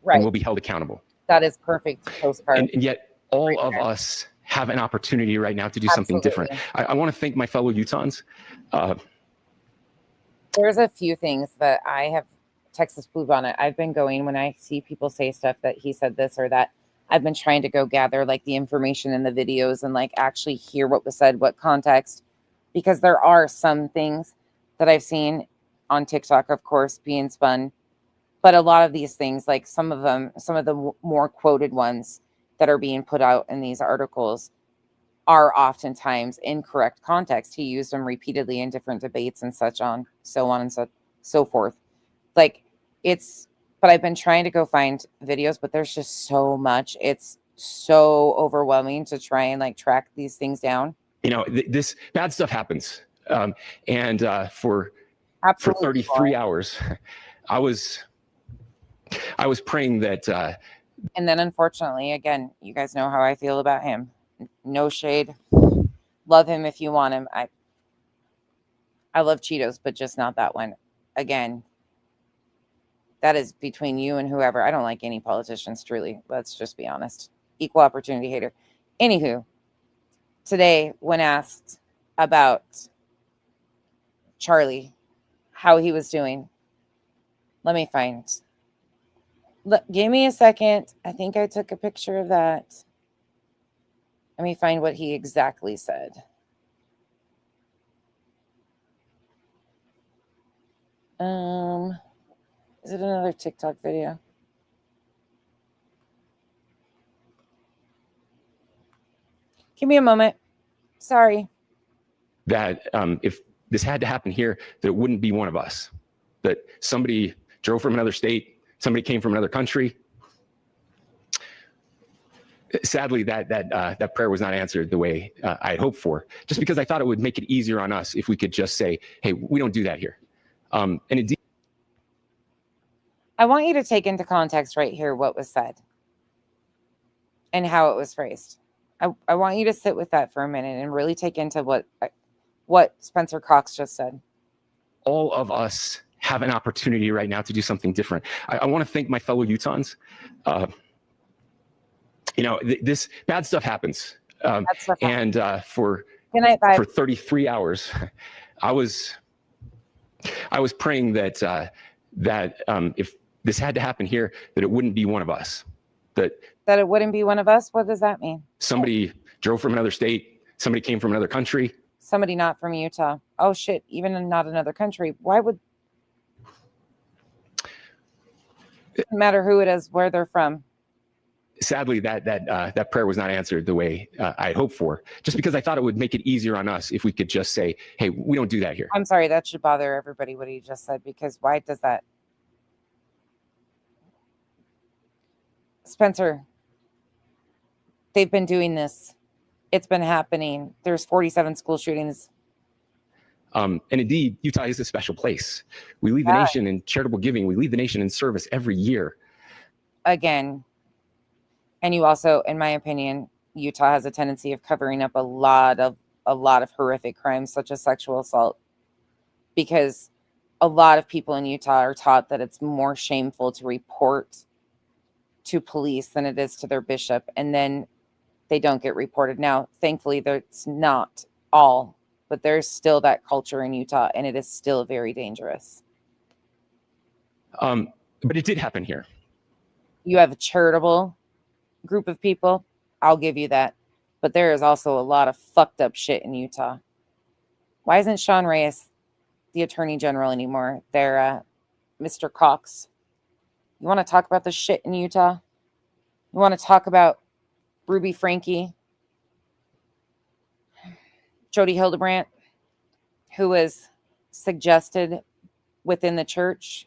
Right. And will be held accountable. That is perfect postcard. And yet all of us have an opportunity right now to do something different. I want to thank my fellow Utahns. There's a few things that I have, Texas Bluebonnet, I've been going when I see people say stuff that he said this or that, I've been trying to go gather like the information in the videos and like actually hear what was said, what context, because there are some things that I've seen on TikTok, of course, being spun. But a lot of these things, like some of them, some of the more quoted ones that are being put out in these articles are oftentimes incorrect context. He used them repeatedly in different debates and such on, so on and so forth. Like but I've been trying to go find videos, but there's just so much. It's so overwhelming to try and like track these things down. You know, this bad stuff happens. For 33 hours, I was praying that. And then unfortunately, again, you guys know how I feel about him. No shade. Love him if you want him. I love Cheetos, but just not that one. Again, That is between you and whoever. I don't like any politicians, truly. Let's just be honest. Equal opportunity hater. Anywho, today, when asked about Charlie, how he was doing, let me find. Give me a second. I think I took a picture of that. Let me find what he exactly said. Is it another TikTok video? Give me a moment. Sorry. That if this had to happen here, that it wouldn't be one of us. That somebody drove from another state, somebody came from another country. Sadly, that prayer was not answered the way I had hoped for, just because I thought it would make it easier on us if we could just say, hey, we don't do that here. And indeed, I want you to take into context right here what was said and how it was phrased. I want you to sit with that for a minute and really take into what Spencer Cox just said. all of us have an opportunity right now to do something different. I want to thank my fellow Utahns. This bad stuff happens. And for 33 hours, I was praying that if this had to happen here, that it wouldn't be one of us. That it wouldn't be one of us? What does that mean? Somebody drove from another state, somebody came from another country. Somebody not from Utah. Oh shit, even not another country. Why would it doesn't matter who it is, where they're from? Sadly, that prayer was not answered the way I had hoped for, just because I thought it would make it easier on us if we could just say, hey, we don't do that here. I'm sorry, that should bother everybody what he just said, because why does that? Spencer, they've been doing this. It's been happening. There's 47 school shootings. And indeed, Utah is a special place. We lead the nation in charitable giving. We lead the nation in service every year. Again, and you also, in my opinion, Utah has a tendency of covering up a lot of horrific crimes, such as sexual assault, because a lot of people in Utah are taught that it's more shameful to report to police than it is to their bishop, and then they don't get reported. Now, thankfully, that's not all, but there's still that culture in Utah, and it is still very dangerous. But it did happen here. You have a charitable group of people, I'll give you that, but there is also a lot of fucked up shit in Utah. Why isn't Sean Reyes the attorney general anymore? They're Mr. Cox. You want to talk about the shit in Utah? You want to talk about Ruby Franke, Jody Hildebrandt, who was suggested within the church?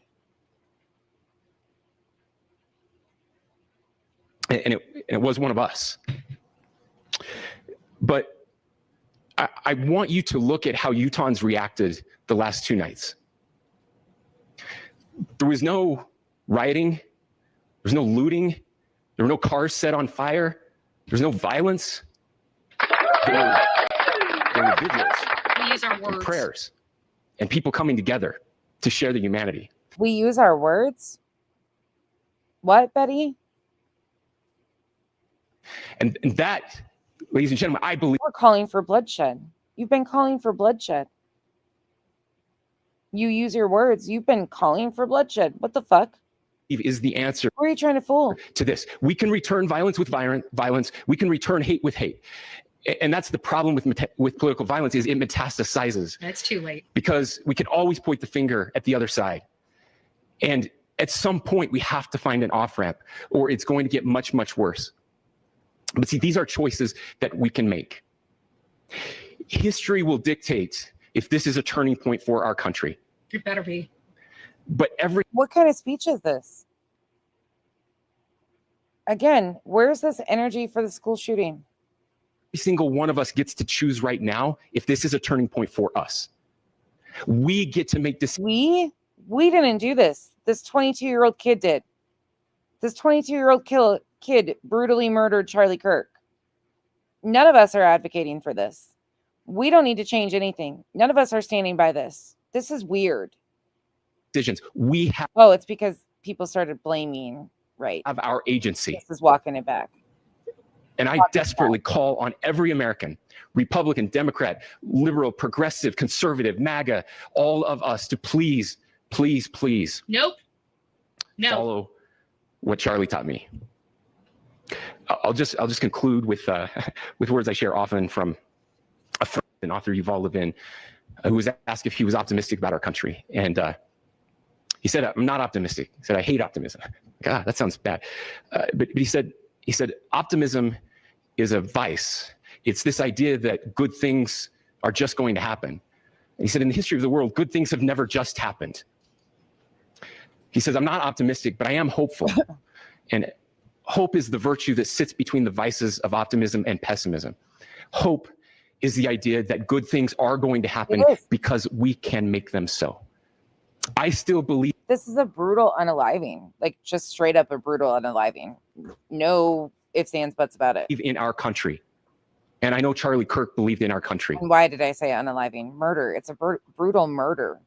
And it was one of us. But I want you to look at how Utahns reacted the last two nights. There was no rioting. There was no looting. There were no cars set on fire. There was no violence. There were vigils. We use our words. And prayers. And people coming together to share the humanity. We use our words? What, Betty? And that, ladies and gentlemen, I believe we're calling for bloodshed. You've been calling for bloodshed. You use your words. You've been calling for bloodshed. What the fuck? Is the answer. Who are you trying to fool? To this. We can return violence with violence. We can return hate with hate. And that's the problem with political violence, is it metastasizes. That's too late. Because we can always point the finger at the other side. And at some point, we have to find an off-ramp, or it's going to get much, much worse. But see, these are choices that we can make. History will dictate if this is a turning point for our country. It better be. But what kind of speech is this? Again, where's this energy for the school shooting? Every single one of us gets to choose right now if this is a turning point for us. We get to make this. We didn't do this. This 22-year-old kid did. This 22-year-old kid brutally murdered Charlie Kirk. None of us are advocating for this. We don't need to change anything. None of us are standing by this. This is weird. Decisions we have. Oh, it's because people started blaming, right? Of our agency. This is walking it back. And I desperately call on every American, Republican, Democrat, liberal, progressive, conservative, MAGA, all of us to please, please, please Nope. No. follow what Charlie taught me. I'll just conclude with with words I share often from a friend, an author you've all lived in, who was asked if he was optimistic about our country, and he said, "I'm not optimistic." He said, "I hate optimism." God, that sounds bad. But he said, optimism is a vice. It's this idea that good things are just going to happen. And he said, in the history of the world, good things have never just happened. He says, I'm not optimistic, but I am hopeful. And hope is the virtue that sits between the vices of optimism and pessimism. Hope is the idea that good things are going to happen because we can make them so. I still believe. This is a brutal unaliving, like just straight up a brutal unaliving. No ifs, ands, buts about it. In our country. And I know Charlie Kirk believed in our country. And why did I say unaliving? Murder. It's a brutal murder.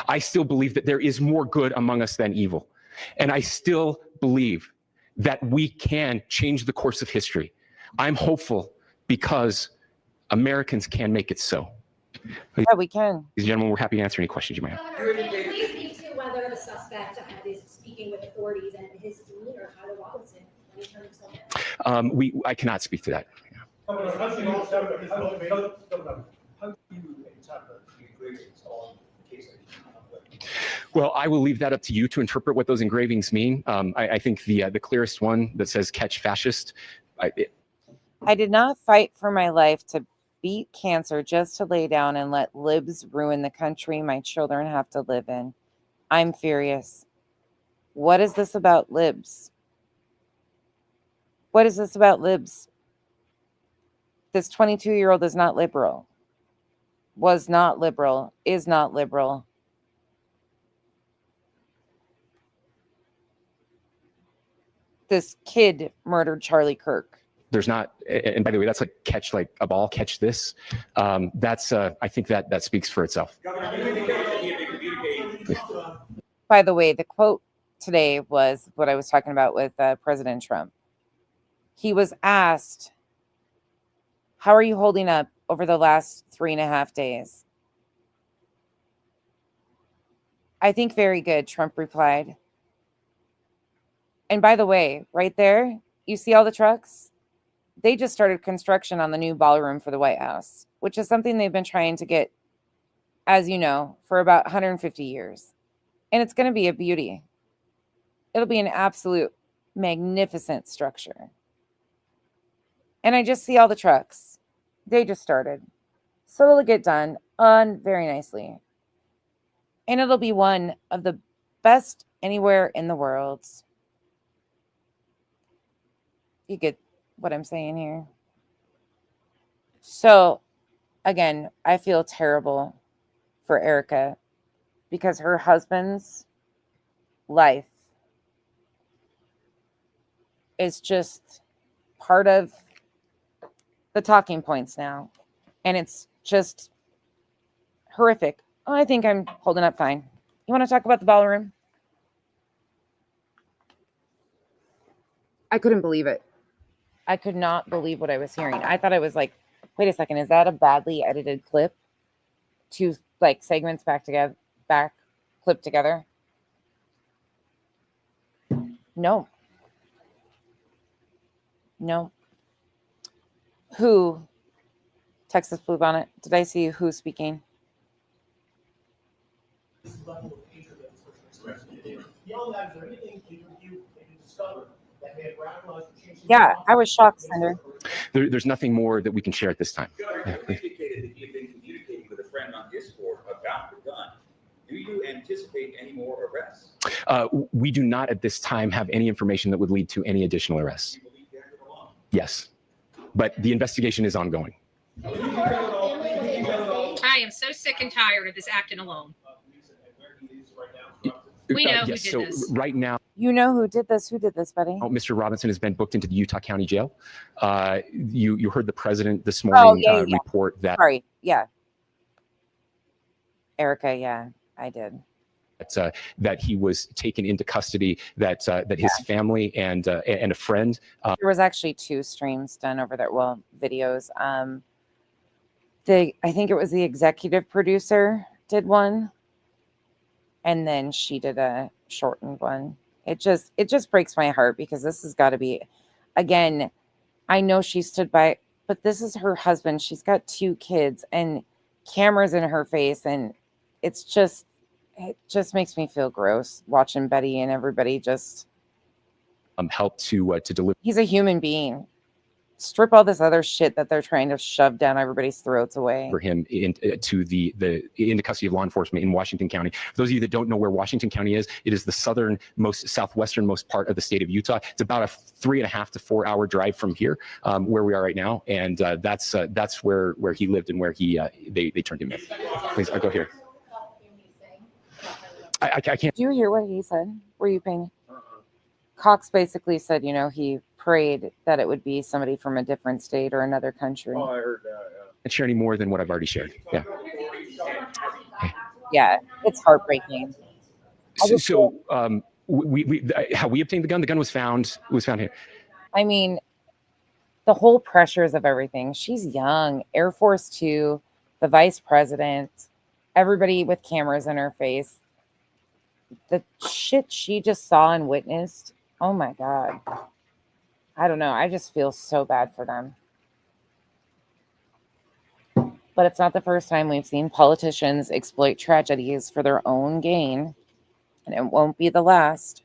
I still believe that there is more good among us than evil. And I still believe that we can change the course of history. I'm hopeful because Americans can make it so. Yeah, we can. Ladies and gentlemen, we're happy to answer any questions you might have. Please speak to whether the suspect is speaking with authorities and his demeanor, Tyler Robinson, when he turned himself in. I cannot speak to that. How do you interpret the engravings on the case? Well, I will leave that up to you to interpret what those engravings mean. I think the clearest one that says "catch fascist." I did not fight for my life to beat cancer just to lay down and let libs ruin the country my children have to live in. I'm furious. What is this about libs? What is this about libs? This 22-year-old is not liberal. Was not liberal. Is not liberal. This kid murdered Charlie Kirk. There's not, and by the way, that's like catch like a ball, catch this. That's I think that speaks for itself. By the way, the quote today was what I was talking about with President Trump. He was asked, how are you holding up over the last 3.5 days? I think very good, Trump replied. And by the way, right there, you see all the trucks? They just started construction on the new ballroom for the White House, which is something they've been trying to get, as you know, for about 150 years. And it's going to be a beauty. It'll be an absolute magnificent structure. And I just see all the trucks. They just started. So it'll get done very nicely. And it'll be one of the best anywhere in the world. You get what I'm saying here. So, again, I feel terrible for Erica because her husband's life is just part of the talking points now. And it's just horrific. Oh, I think I'm holding up fine. You want to talk about the ballroom? I couldn't believe it. I could not believe what I was hearing. I thought I was like, wait a second, is that a badly edited clip? Two like segments clipped together? No. Who? Texas Bluebonnet. Did I see who speaking? Beyond that, is there anything you discovered that may have radicalized or changed? Yeah, I was shocked, Senator. There's nothing more that we can share at this time. Governor, you indicated that you've been communicating with a friend on Discord about the gun. Do you anticipate any more arrests? We do not at this time have any information that would lead to any additional arrests. Do you believe you acted alone? Yes, but the investigation is ongoing. I am so sick and tired of this acting alone. We know who yes, did so this. right now. You know who did this? Who did this, buddy? Oh, Mr. Robinson has been booked into the Utah County Jail. You heard the president this morning report that. Sorry, yeah. Erica, yeah, I did. that he was taken into custody, that his family and a friend. There was actually 2 streams done over there. Well, videos. I think it was the executive producer did one, and then she did a shortened one. It just breaks my heart because this has got to be, again, I know she stood by, but this is her husband. She's got 2 kids and cameras in her face, and it just makes me feel gross watching Betty and everybody just help to deliver. He's a human being. Strip all this other shit that they're trying to shove down everybody's throats away. For him into custody of law enforcement in Washington County. For those of you that don't know where Washington County is, it is the southwesternmost part of the state of Utah. It's about a 3.5 to 4 hour drive from here, where we are right now, and that's where he lived and where they turned him in. Please, I'll go here. I can't. Did you hear what he said? Were you paying? Cox basically said, he prayed that it would be somebody from a different state or another country. Oh, I heard that. Yeah. Can't share any more than what I've already shared. Yeah. Yeah, it's heartbreaking. So how we obtained the gun? The gun was found here. I mean, the whole pressures of everything. She's young, Air Force 2, the vice president, everybody with cameras in her face. The shit she just saw and witnessed. Oh my God. I don't know. I just feel so bad for them. But it's not the first time we've seen politicians exploit tragedies for their own gain, and it won't be the last.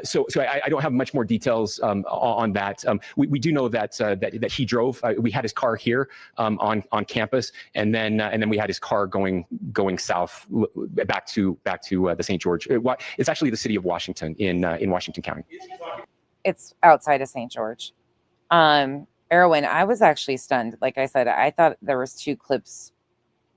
So I don't have much more details on that. We do know that he drove. We had his car here on campus, and then we had his car going south back to the St. George. It's actually the city of Washington in Washington County. It's outside of St. George. Erwin, I was actually stunned. Like I said, I thought there was 2 clips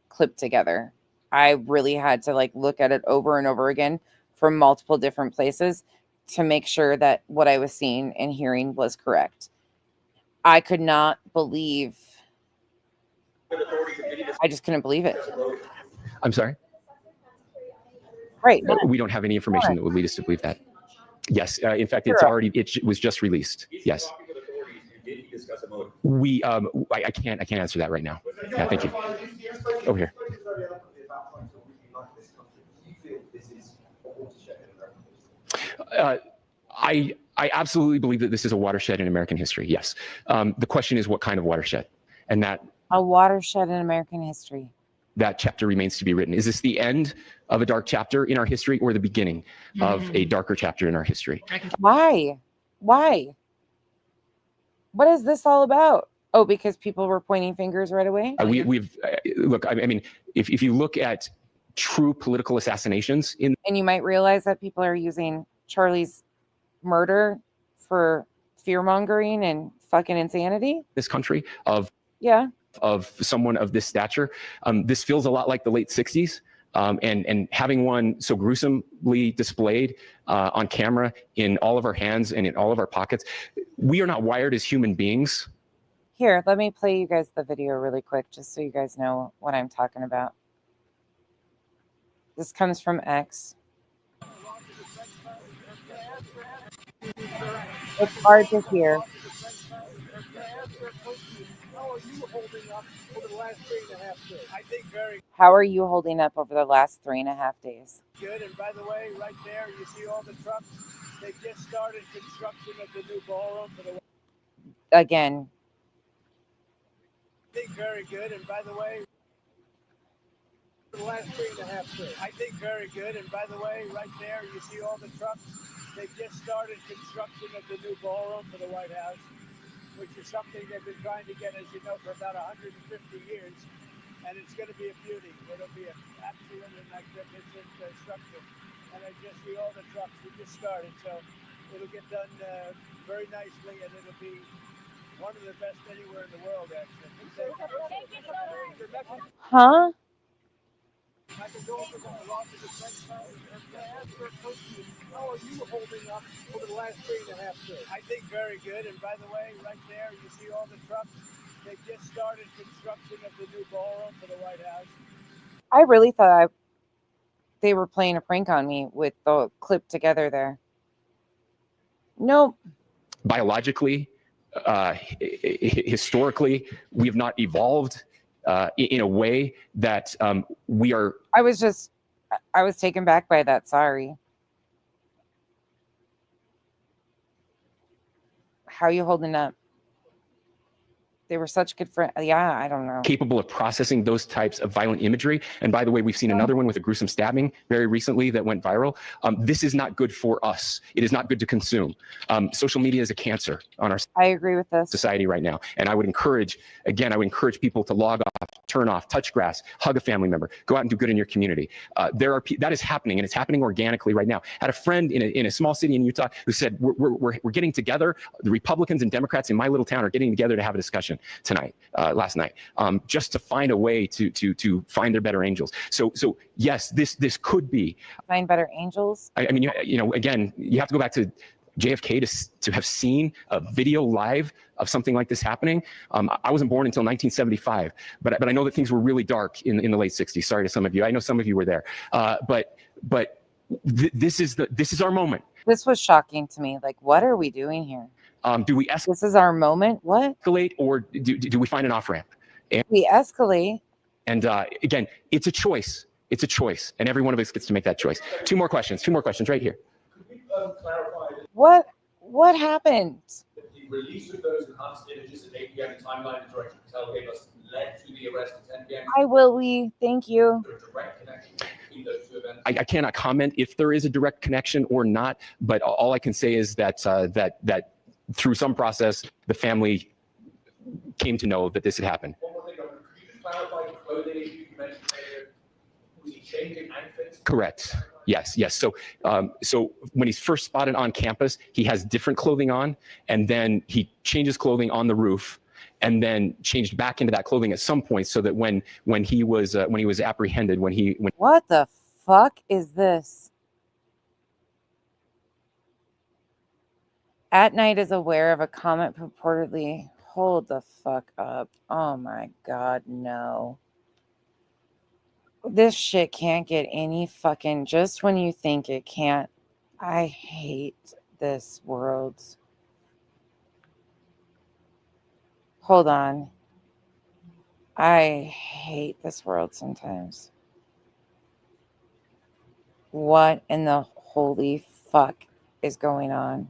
clipped together. I really had to look at it over and over again from multiple different places to make sure that what I was seeing and hearing was correct. I could not believe. I just couldn't believe it. I'm sorry? Right. We don't have any information that would lead us to believe that. Yes. In fact, it was just released. Yes. I can't answer that right now. Yeah, thank you. Over here. I absolutely believe that this is a watershed in American history. Yes. The question is what kind of watershed, and a watershed in American history. That chapter remains to be written. Is this the end of a dark chapter in our history, or the beginning of a darker chapter in our history? Why? What is this all about? Oh, because people were pointing fingers right away? Look, I mean, if you look at true political assassinations and you might realize that people are using Charlie's murder for fear-mongering and fucking insanity. This country of someone of this stature. This feels a lot like the late 60s. And having one so gruesomely displayed on camera in all of our hands and in all of our pockets, we are not wired as human beings. Here, let me play you guys the video really quick, just so you guys know what I'm talking about. This comes from X. It's hard to hear. How are you holding up over the last 3.5 days? Good. And by the way, right there, you see all the trucks. They just started construction of the new ballroom for the. Again. I think very good. And by the way, for the last 3.5 days. I think very good. And by the way, right there, you see all the trucks. They just started construction of the new ballroom for the White House, which is something they've been trying to get, as you know, for about 150 years. And it's going to be a beauty. It'll be an absolutely magnificent structure. And I just see all the trucks. We just started, so it'll get done very nicely, and it'll be one of the best anywhere in the world, actually. Huh? I can go over the lot of the defense. How are you holding up over the last 3.5 days? I think very good. And by the way, right there, you see all the trucks. They just started construction of the new ballroom for the White House. I really thought they were playing a prank on me with the clip together there. Nope. Biologically, historically, we have not evolved in a way that we are. I was taken back by that. Sorry. How are you holding up? They were such good friends. Yeah, I don't know. Capable of processing those types of violent imagery. And by the way, we've seen another one with a gruesome stabbing very recently that went viral. This is not good for us. It is not good to consume. Social media is a cancer on our I agree with this society right now. And I would encourage people to log off, turn off, touch grass, hug a family member, go out and do good in your community. That is happening, and it's happening organically right now. I had a friend in a small city in Utah who said, we're getting together. The Republicans and Democrats in my little town are getting together to have a discussion last night, just to find a way to find their better angels. So yes, this could be find better angels. I mean, again, you have to go back to JFK to have seen a video live of something like this happening. I wasn't born until 1975, but I know that things were really dark in the late 60s. Sorry to some of you. I know some of you were there. But this is our moment. This was shocking to me. Like, what are we doing here? Do we This is our moment. What? Escalate, or do we find an off ramp? We escalate. And again, it's a choice. It's a choice, and every one of us gets to make that choice. Two more questions right here. What happened? The release of those enhanced images at 8 p.m. timeline that Director Patel gave us led to the arrest at 10 p.m. I will. Thank you. Direct connection between those two events. I cannot comment if there is a direct connection or not, but all I can say is that that through some process, the family came to know that this had happened. One more thing, could you just clarify the clothing issue you mentioned earlier? Was he changing outfits? Correct. Yes. So when he's first spotted on campus, he has different clothing on, and then he changes clothing on the roof, and then changed back into that clothing at some point, so that when he was apprehended, What the fuck is this? At night is aware of a comment purportedly. Hold the fuck up. Oh my God, no. This shit can't get any fucking, just when you think it can't. I hate this world. Hold on. I hate this world sometimes. What in the holy fuck is going on?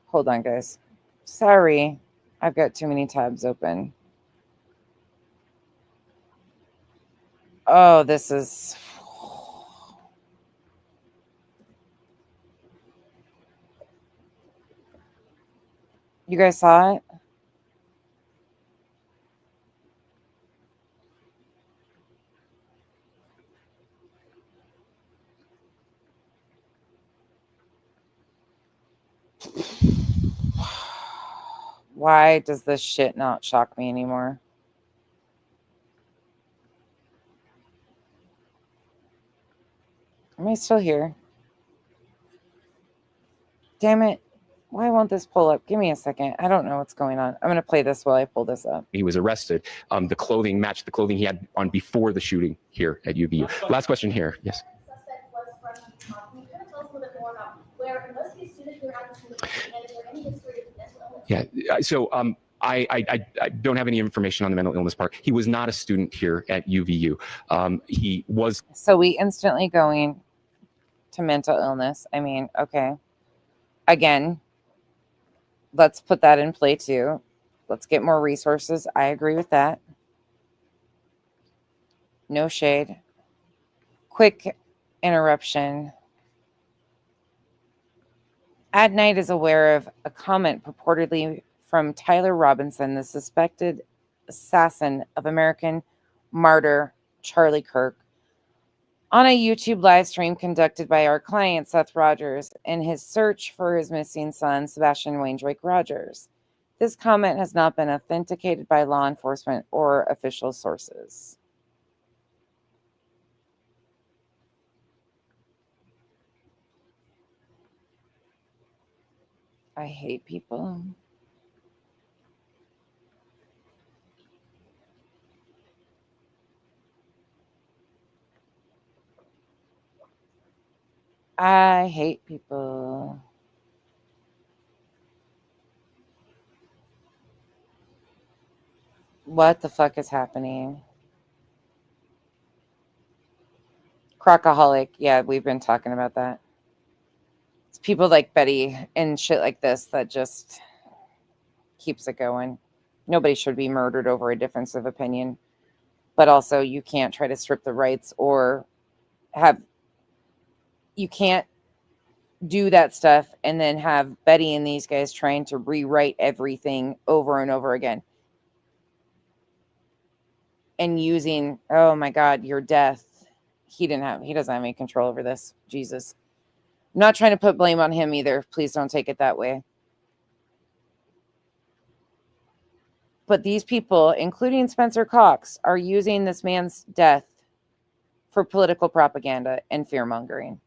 Hold on, guys. Sorry. I've got too many tabs open. Oh, this is... You guys saw it? Why does this shit not shock me anymore? Am I still here? Damn it. Why won't this pull up? Give me a second. I don't know what's going on. I'm going to play this while I pull this up. he was arrested, the clothing matched the clothing he had on before the shooting here at UVU. Last question here. Yes. Suspect was from Utah. Can you kind of tell us a little bit more about where most of these students who are at this university, and is there any history of mental illness? Yeah. So I don't have any information on the mental illness part. He was not a student here at UVU. He was. So we instantly going to mental illness. I mean, okay. Again, let's put that in play too. Let's get more resources. I agree with that. No shade. Quick interruption. At Night is aware of a comment purportedly from Tyler Robinson, the suspected assassin of American martyr Charlie Kirk, on a YouTube live stream conducted by our client, Seth Rogers, in his search for his missing son, Sebastian Wayne Drake Rogers. This comment has not been authenticated by law enforcement or official sources. I hate people. I hate people. What the fuck is happening? Crocaholic. Yeah, we've been talking about that. It's people like Betty and shit like this that just keeps it going. Nobody should be murdered over a difference of opinion. But also, you can't try to strip the rights or you can't do that stuff and then have Betty and these guys trying to rewrite everything over and over again. And using, oh my God, your death. He doesn't have any control over this. Jesus. I'm not trying to put blame on him either. Please don't take it that way. But these people, including Spencer Cox, are using this man's death for political propaganda and fear-mongering.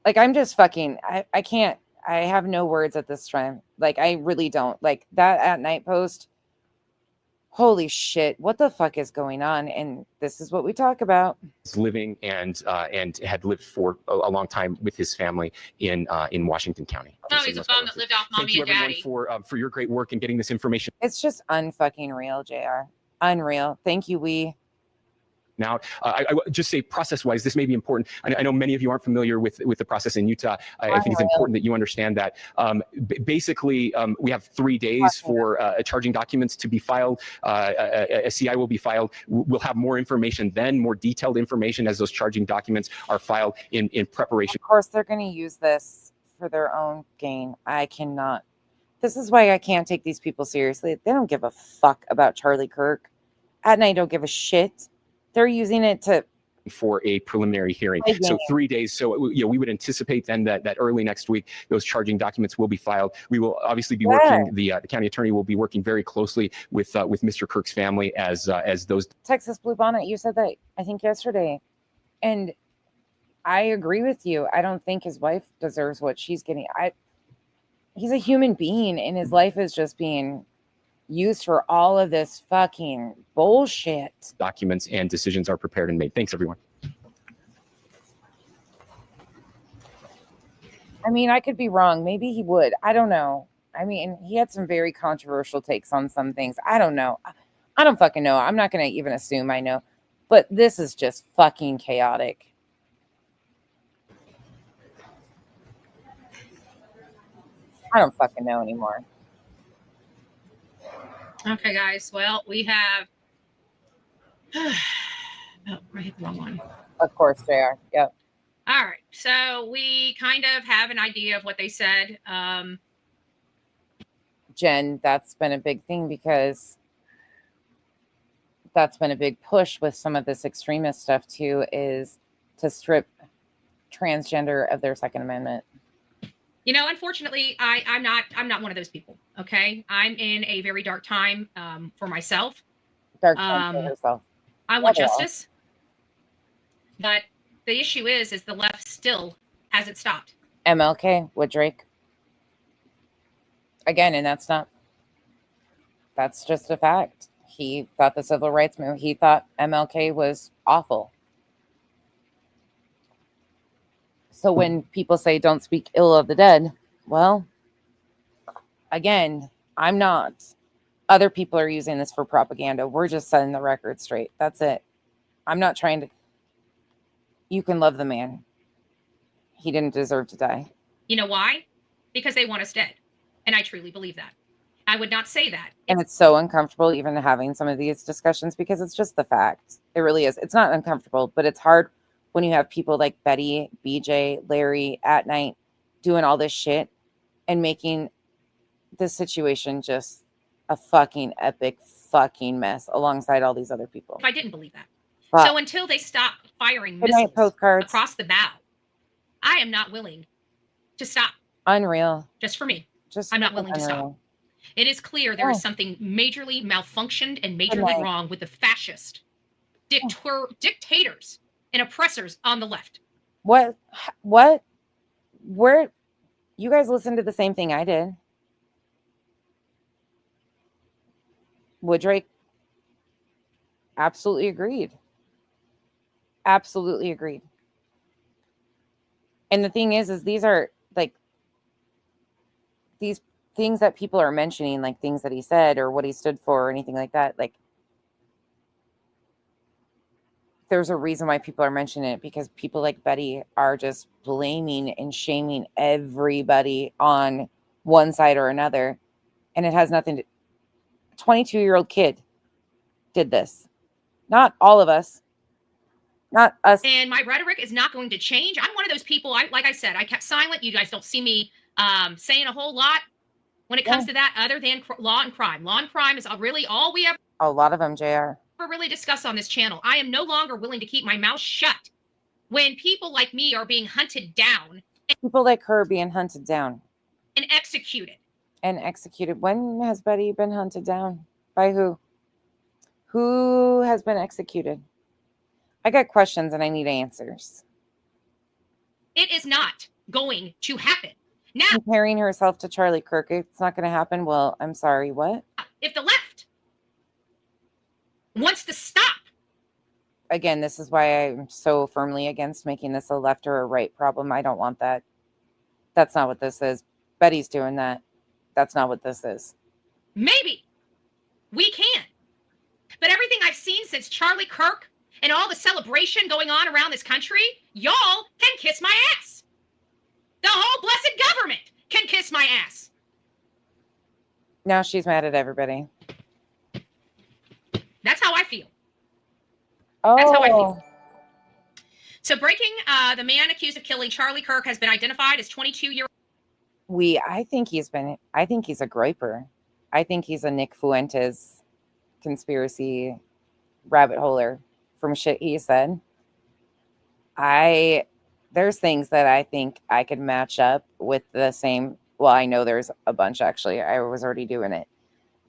Like, I'm just fucking, I can't, I have no words at this time. Like, I really don't. Like, that at night post, holy shit, what the fuck is going on? And this is what we talk about. Living and had lived for a long time with his family in Washington County. No, he's a bum that lived off mommy and daddy. Thank you, everyone, for your great work in getting this information. It's just unfucking real, JR. Unreal. Thank you, we. Now, I just say process-wise, this may be important. I know many of you aren't familiar with the process in Utah. I think it's important that you understand that. Basically, we have 3 days for charging documents to be filed. A CI will be filed. We'll have more information then, more detailed information as those charging documents are filed in preparation. Of course, they're going to use this for their own gain. I cannot. This is why I can't take these people seriously. They don't give a fuck about Charlie Kirk. At night, don't give a shit. They're using it for a preliminary hearing. So 3 days. So we would anticipate then that early next week, those charging documents will be filed. We will obviously be working, the county attorney will be working very closely with Mr. Kirk's family as those. Texas Blue Bonnet, you said that, I think, yesterday. And I agree with you. I don't think his wife deserves what she's getting. He's a human being, and his life is just being used for all of this fucking bullshit. Documents and decisions are prepared and made. Thanks, everyone. I mean, I could be wrong. Maybe he would. I don't know. I mean, he had some very controversial takes on some things. I don't know. I don't fucking know. I'm not going to even assume I know. But this is just fucking chaotic. I don't fucking know anymore. Okay, guys. Well, we have. Oh, I hit the wrong one. Of course they are. Yep. All right. So we kind of have an idea of what they said. Jen, that's been a big thing because that's been a big push with some of this extremist stuff too, is to strip transgender of their Second Amendment. You know, unfortunately, I'm not one of those people. Okay, I'm in a very dark time for myself. Dark time for herself. I want justice, but the issue is the left still hasn't stopped. MLK with Drake again, and that's just a fact. He thought the civil rights movement. He thought MLK was awful. So when people say don't speak ill of the dead, well, again, I'm not. Other people are using this for propaganda. We're just setting the record straight. That's it. I'm not trying to. You can love the man. He didn't deserve to die. You know why? Because they want us dead. And I truly believe that. I would not say that. And it's so uncomfortable even having some of these discussions because it's just the fact. It really is. It's not uncomfortable, but it's hard when you have people like Betty, BJ, Larry at night doing all this shit and making this situation just a fucking epic fucking mess alongside all these other people. I didn't believe that. But so until they stop firing good night, missiles postcards. Across the bow, I am not willing to stop. Unreal. Just for me. Just I'm not willing to stop. It is clear there is something majorly malfunctioned and majorly wrong with the fascist dictators and oppressors on the left. What? you guys listened to the same thing I did. Wooddrake absolutely agreed. Absolutely agreed. And the thing is these are like these things that people are mentioning, like things that he said or what he stood for or anything like that. Like, there's a reason why people are mentioning it, because people like Betty are just blaming and shaming everybody on one side or another. And it has nothing to, 22-year-old kid did this. Not all of us. Not us. And my rhetoric is not going to change. I'm one of those people, like I said, I kept silent. You guys don't see me saying a whole lot when it comes to that other than law and crime. Law and crime is really all we ever A lot of them, JR. really discuss on this channel. I am no longer willing to keep my mouth shut when people like me are being hunted down. People like her being hunted down. And executed. And executed. When has Betty been hunted down? By who? Who has been executed? I got questions and I need answers. It is not going to happen. Now, comparing herself to Charlie Kirk, it's not going to happen. Well, I'm sorry, what? If the left wants to stop. Again, this is why I'm so firmly against making this a left or a right problem. I don't want that. That's not what this is. Betty's doing that. That's not what this is. Maybe we can. But everything I've seen since Charlie Kirk and all the celebration going on around this country, y'all can kiss my ass. The whole blessed government can kiss my ass. Now she's mad at everybody. That's how I feel. Oh. That's how I feel. So breaking, the man accused of killing Charlie Kirk has been identified as 22-year-old. I think he's a groiper. I think he's a Nick Fuentes conspiracy rabbit holer from shit he said. There's things that I think I could match up with the same. Well, I know there's a bunch, actually. I was already doing it.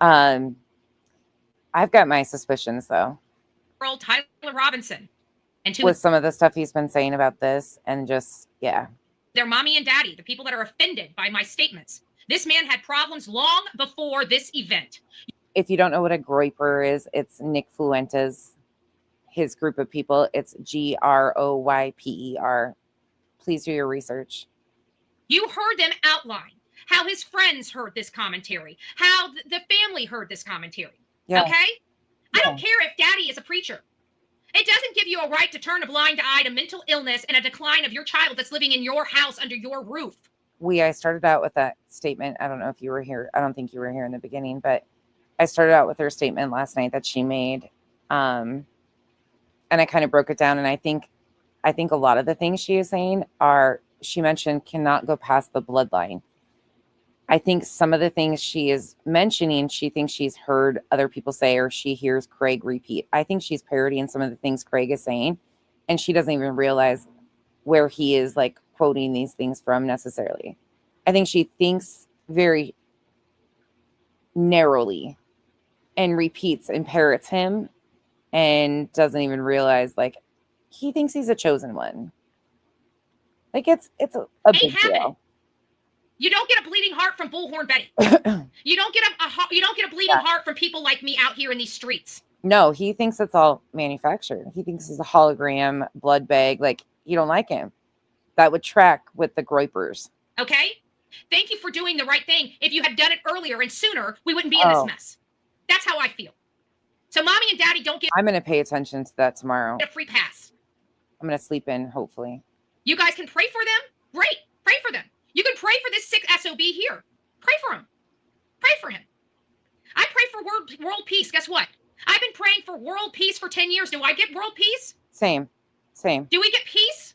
I've got my suspicions, though. Tyler Robinson. And with some of the stuff he's been saying about this, and just, yeah. Their mommy and daddy, the people that are offended by my statements. This man had problems long before this event. If you don't know what a groiper is, it's Nick Fuentes, his group of people. It's GROYPER. Please do your research. You heard them outline how his friends heard this commentary, how the family heard this commentary. Yeah. Okay? I don't care if daddy is a preacher. It doesn't give you a right to turn a blind eye to mental illness and a decline of your child that's living in your house under your roof. I started out with that statement. I don't know if you were here. I don't think you were here in the beginning, but I started out with her statement last night that she made. And I kind of broke it down. And I think a lot of the things she is saying she mentioned cannot go past the bloodline. I think some of the things she is mentioning, she thinks she's heard other people say, or she hears Craig repeat. I think she's parodying some of the things Craig is saying, and she doesn't even realize where he is like quoting these things from necessarily. I think she thinks very narrowly and repeats and parrots him and doesn't even realize like he thinks he's a chosen one. Like it's a big deal. You don't get a bleeding heart from Bullhorn Betty. You don't get a bleeding heart from people like me out here in these streets. No, he thinks it's all manufactured. He thinks it's a hologram, blood bag. Like, you don't like him. That would track with the groipers. Okay? Thank you for doing the right thing. If you had done it earlier and sooner, we wouldn't be in this mess. That's how I feel. So mommy and daddy don't get I'm going to pay attention to that tomorrow. a free pass. I'm going to sleep in, hopefully. You guys can pray for them? Great. Pray for them. You can pray for this sick SOB here. Pray for him. Pray for him. I pray for world peace. Guess what? I've been praying for world peace for 10 years. Do I get world peace? Same. Do we get peace?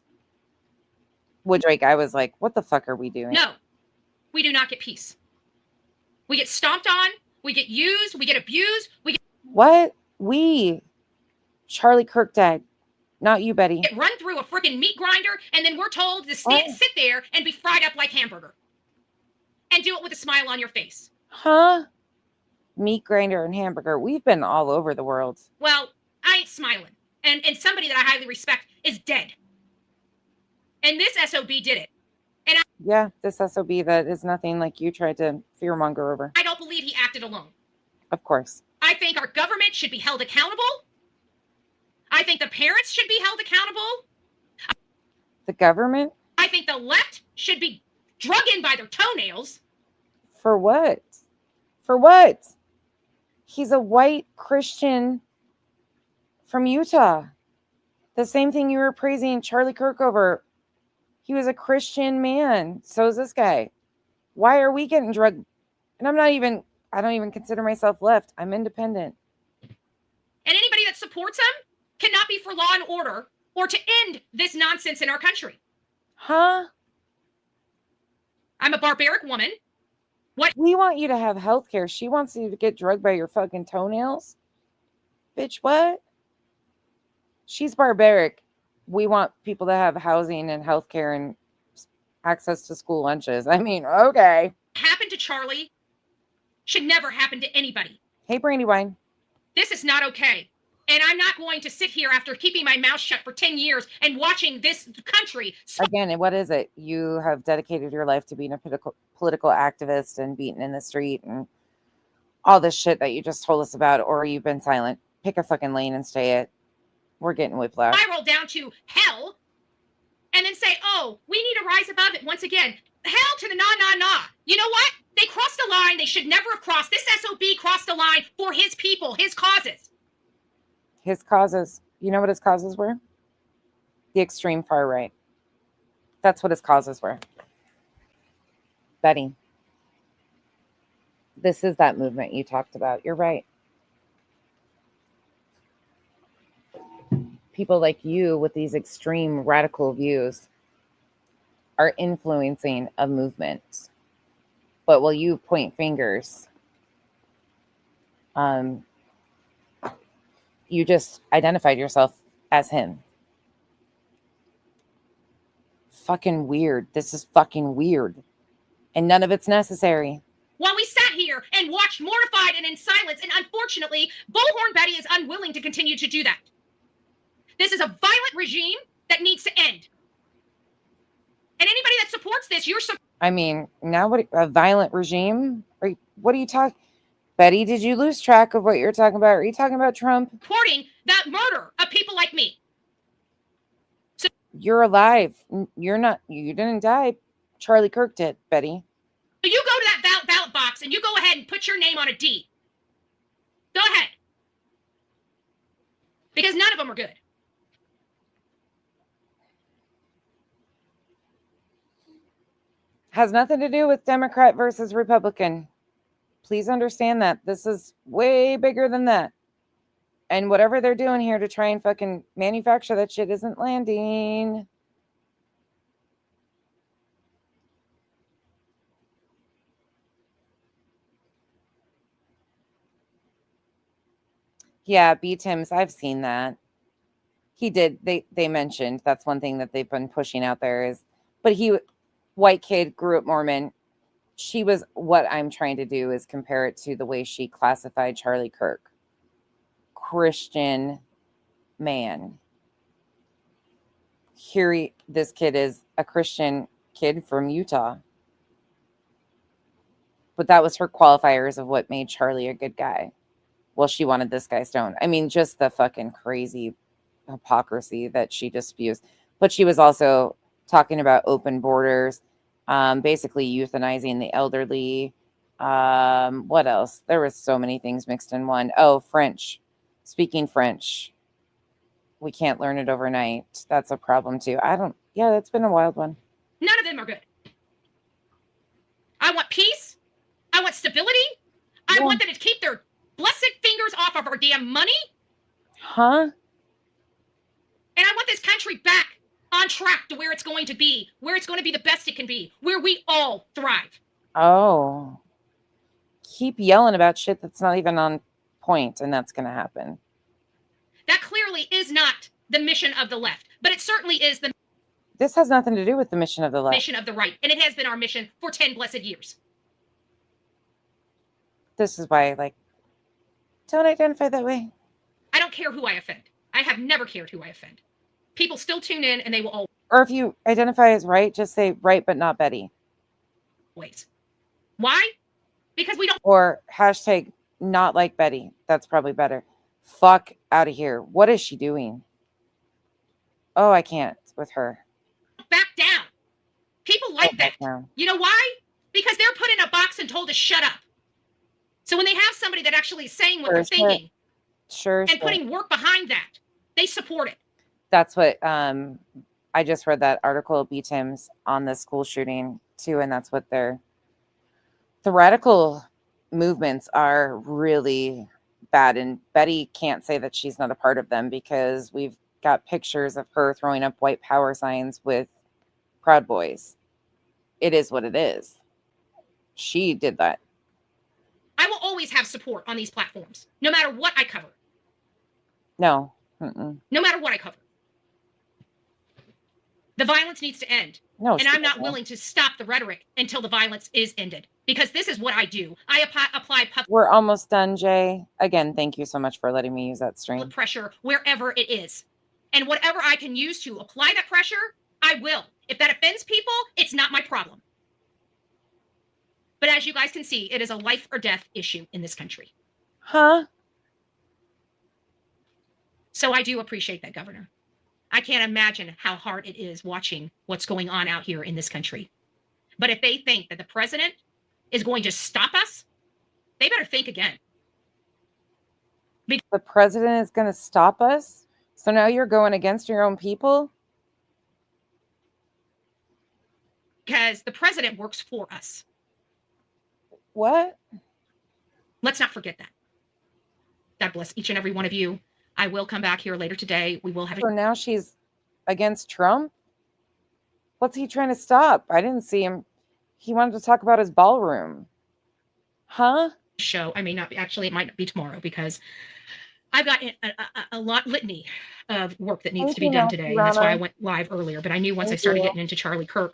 Wooddrake, I was like, what the fuck are we doing? No, we do not get peace. We get stomped on. We get used. We get abused. What? Charlie Kirk died. Not you, Betty. Get run through a freaking meat grinder, and then we're told to sit there and be fried up like hamburger. And do it with a smile on your face. Huh? Meat grinder and hamburger. We've been all over the world. Well, I ain't smiling. And somebody that I highly respect is dead. And this SOB did it. Yeah, this SOB that is nothing like you tried to fearmonger over. I don't believe he acted alone. Of course. I think our government should be held accountable. I think the parents should be held accountable. The government? I think the left should be drug in by their toenails. For what? For what? He's a white Christian from Utah. The same thing you were praising Charlie Kirk over. He was a Christian man. So is this guy. Why are we getting drugged? And I don't even consider myself left. I'm independent. And anybody that supports him cannot be for law and order or to end this nonsense in our country. Huh? I'm a barbaric woman. What? We want you to have health care. She wants you to get drugged by your fucking toenails. Bitch, what? She's barbaric. We want people to have housing and health care and access to school lunches. I mean, okay. Happened to Charlie should never happen to anybody. Hey, Brandywine. This is not okay. And I'm not going to sit here after keeping my mouth shut for 10 years and watching this country. Again, and what is it? You have dedicated your life to being a political activist and beaten in the street and all this shit that you just told us about, or you've been silent. Pick a fucking lane and stay it. We're getting whiplash. Spiral down to hell and then say, oh, we need to rise above it once again. Hell to the nah. You know what? They crossed a line they should never have crossed. This SOB crossed a line for his people, his causes. His causes, you know what his causes were? The extreme far right. That's what his causes were. Betty, this is that movement you talked about. You're right. People like you with these extreme radical views are influencing a movement. But while you point fingers, you just identified yourself as him. Fucking weird. This is fucking weird. And none of it's necessary. While we sat here and watched mortified and in silence, and unfortunately, Bullhorn Betty is unwilling to continue to do that. This is a violent regime that needs to end. And anybody that supports this, I mean, now what? A violent regime? What are you talking? Betty, did you lose track of what you're talking about? Are you talking about Trump? Supporting that murder of people like me. So you're alive. You're not. You didn't die. Charlie Kirk did, Betty. You go to that ballot box and you go ahead and put your name on a D. Go ahead. Because none of them are good. Has nothing to do with Democrat versus Republican. Please understand that. This is way bigger than that. And whatever they're doing here to try and fucking manufacture that shit isn't landing. Yeah, B. Tim's, I've seen that. He did. They mentioned that's one thing that they've been pushing out there is, but white kid, grew up Mormon. She was, what I'm trying to do is compare it to the way she classified Charlie Kirk. Christian man. This kid is a Christian kid from Utah. But that was her qualifiers of what made Charlie a good guy. Well, she wanted this guy stoned. I mean, just the fucking crazy hypocrisy that she just spews. But she was also talking about open borders, basically euthanizing the elderly. What else? There was so many things mixed in one. Oh, French. Speaking French. We can't learn it overnight. That's a problem too. Yeah, that's been a wild one. None of them are good. I want peace. I want stability. I want them to keep their blessed fingers off of our damn money. Huh? And I want this country back on track to where it's going to be the best it can be, where we all thrive. Oh. Keep yelling about shit that's not even on point, and that's going to happen. That clearly is not the mission of the left, but it certainly is the This has nothing to do with the mission of the left. mission of the right, and it has been our mission for 10 blessed years. This is why, don't identify that way. I don't care who I offend. I have never cared who I offend. People still tune in, and they will all. Or if you identify as right, just say right, but not Betty. Wait. Why? Because we don't. Or hashtag not like Betty. That's probably better. Fuck out of here. What is she doing? Oh, I can't with her. Back down. People like that. You know why? Because they're put in a box and told to shut up. So when they have somebody that actually is saying what they're thinking and putting work behind that, they support it. That's what I just read that article, BTIM's on the school shooting too, and that's what the radical movements are really bad. And Betty can't say that she's not a part of them because we've got pictures of her throwing up white power signs with Proud Boys. It is what it is. She did that. I will always have support on these platforms, no matter what I cover. No. No matter what I cover. The violence needs to end. No, and I'm not willing to stop the rhetoric until the violence is ended, because this is what I do. I apply public. We're almost done, Jay. Again, thank you so much for letting me use that stream. Pressure wherever it is. And whatever I can use to apply that pressure, I will. If that offends people, it's not my problem. But as you guys can see, it is a life or death issue in this country. Huh? So I do appreciate that, Governor. I can't imagine how hard it is watching what's going on out here in this country. But if they think that the president is going to stop us, they better think again. The president is going to stop us? So now you're going against your own people? Because the president works for us. What? Let's not forget that. God bless each and every one of you. I will come back here later today. We will have. So now she's against Trump? What's he trying to stop? I didn't see him. He wanted to talk about his ballroom. Huh? Show. I may not be. Actually, it might not be tomorrow because I've got a litany of work that needs to be done today. And that's why I went live earlier. But I knew once I started getting into Charlie Kirk,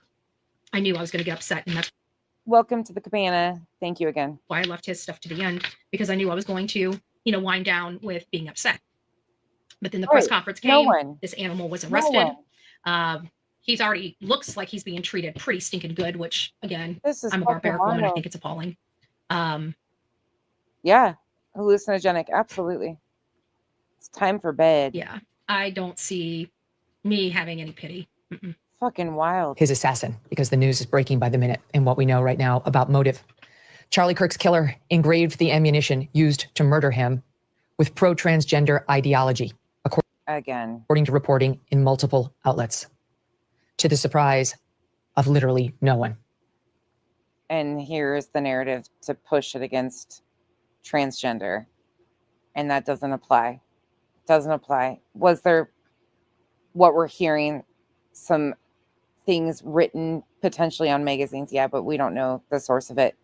I knew I was going to get upset. And that's welcome to the cabana. Thank you again. Why I left his stuff to the end, because I knew I was going to, wind down with being upset. But then the press conference came. This animal was arrested. He's already looks like he's being treated pretty stinking good, which again, I'm a barbaric woman. I think it's appalling. Yeah, hallucinogenic. Absolutely. It's time for bed. Yeah, I don't see me having any pity. Fucking wild. His assassin, because the news is breaking by the minute and what we know right now about motive. Charlie Kirk's killer engraved the ammunition used to murder him with pro-transgender ideology, according to reporting in multiple outlets, to the surprise of literally no one. And here's the narrative to push it against transgender. And that doesn't apply. Doesn't apply. Was there, what we're hearing, some things written potentially on magazines? Yeah, but we don't know the source of it.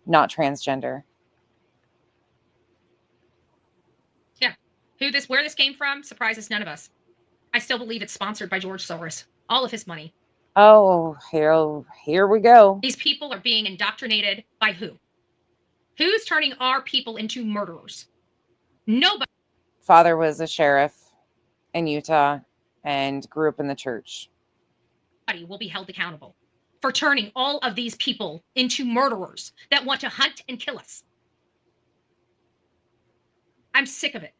Not transgender. Yeah. Where this came from surprises none of us. I still believe it's sponsored by George Soros. All of his money. Oh, here we go. These people are being indoctrinated by who? Who's turning our people into murderers? Nobody. Father was a sheriff in Utah and grew up in the church. Will be held accountable for turning all of these people into murderers that want to hunt and kill us. I'm sick of it.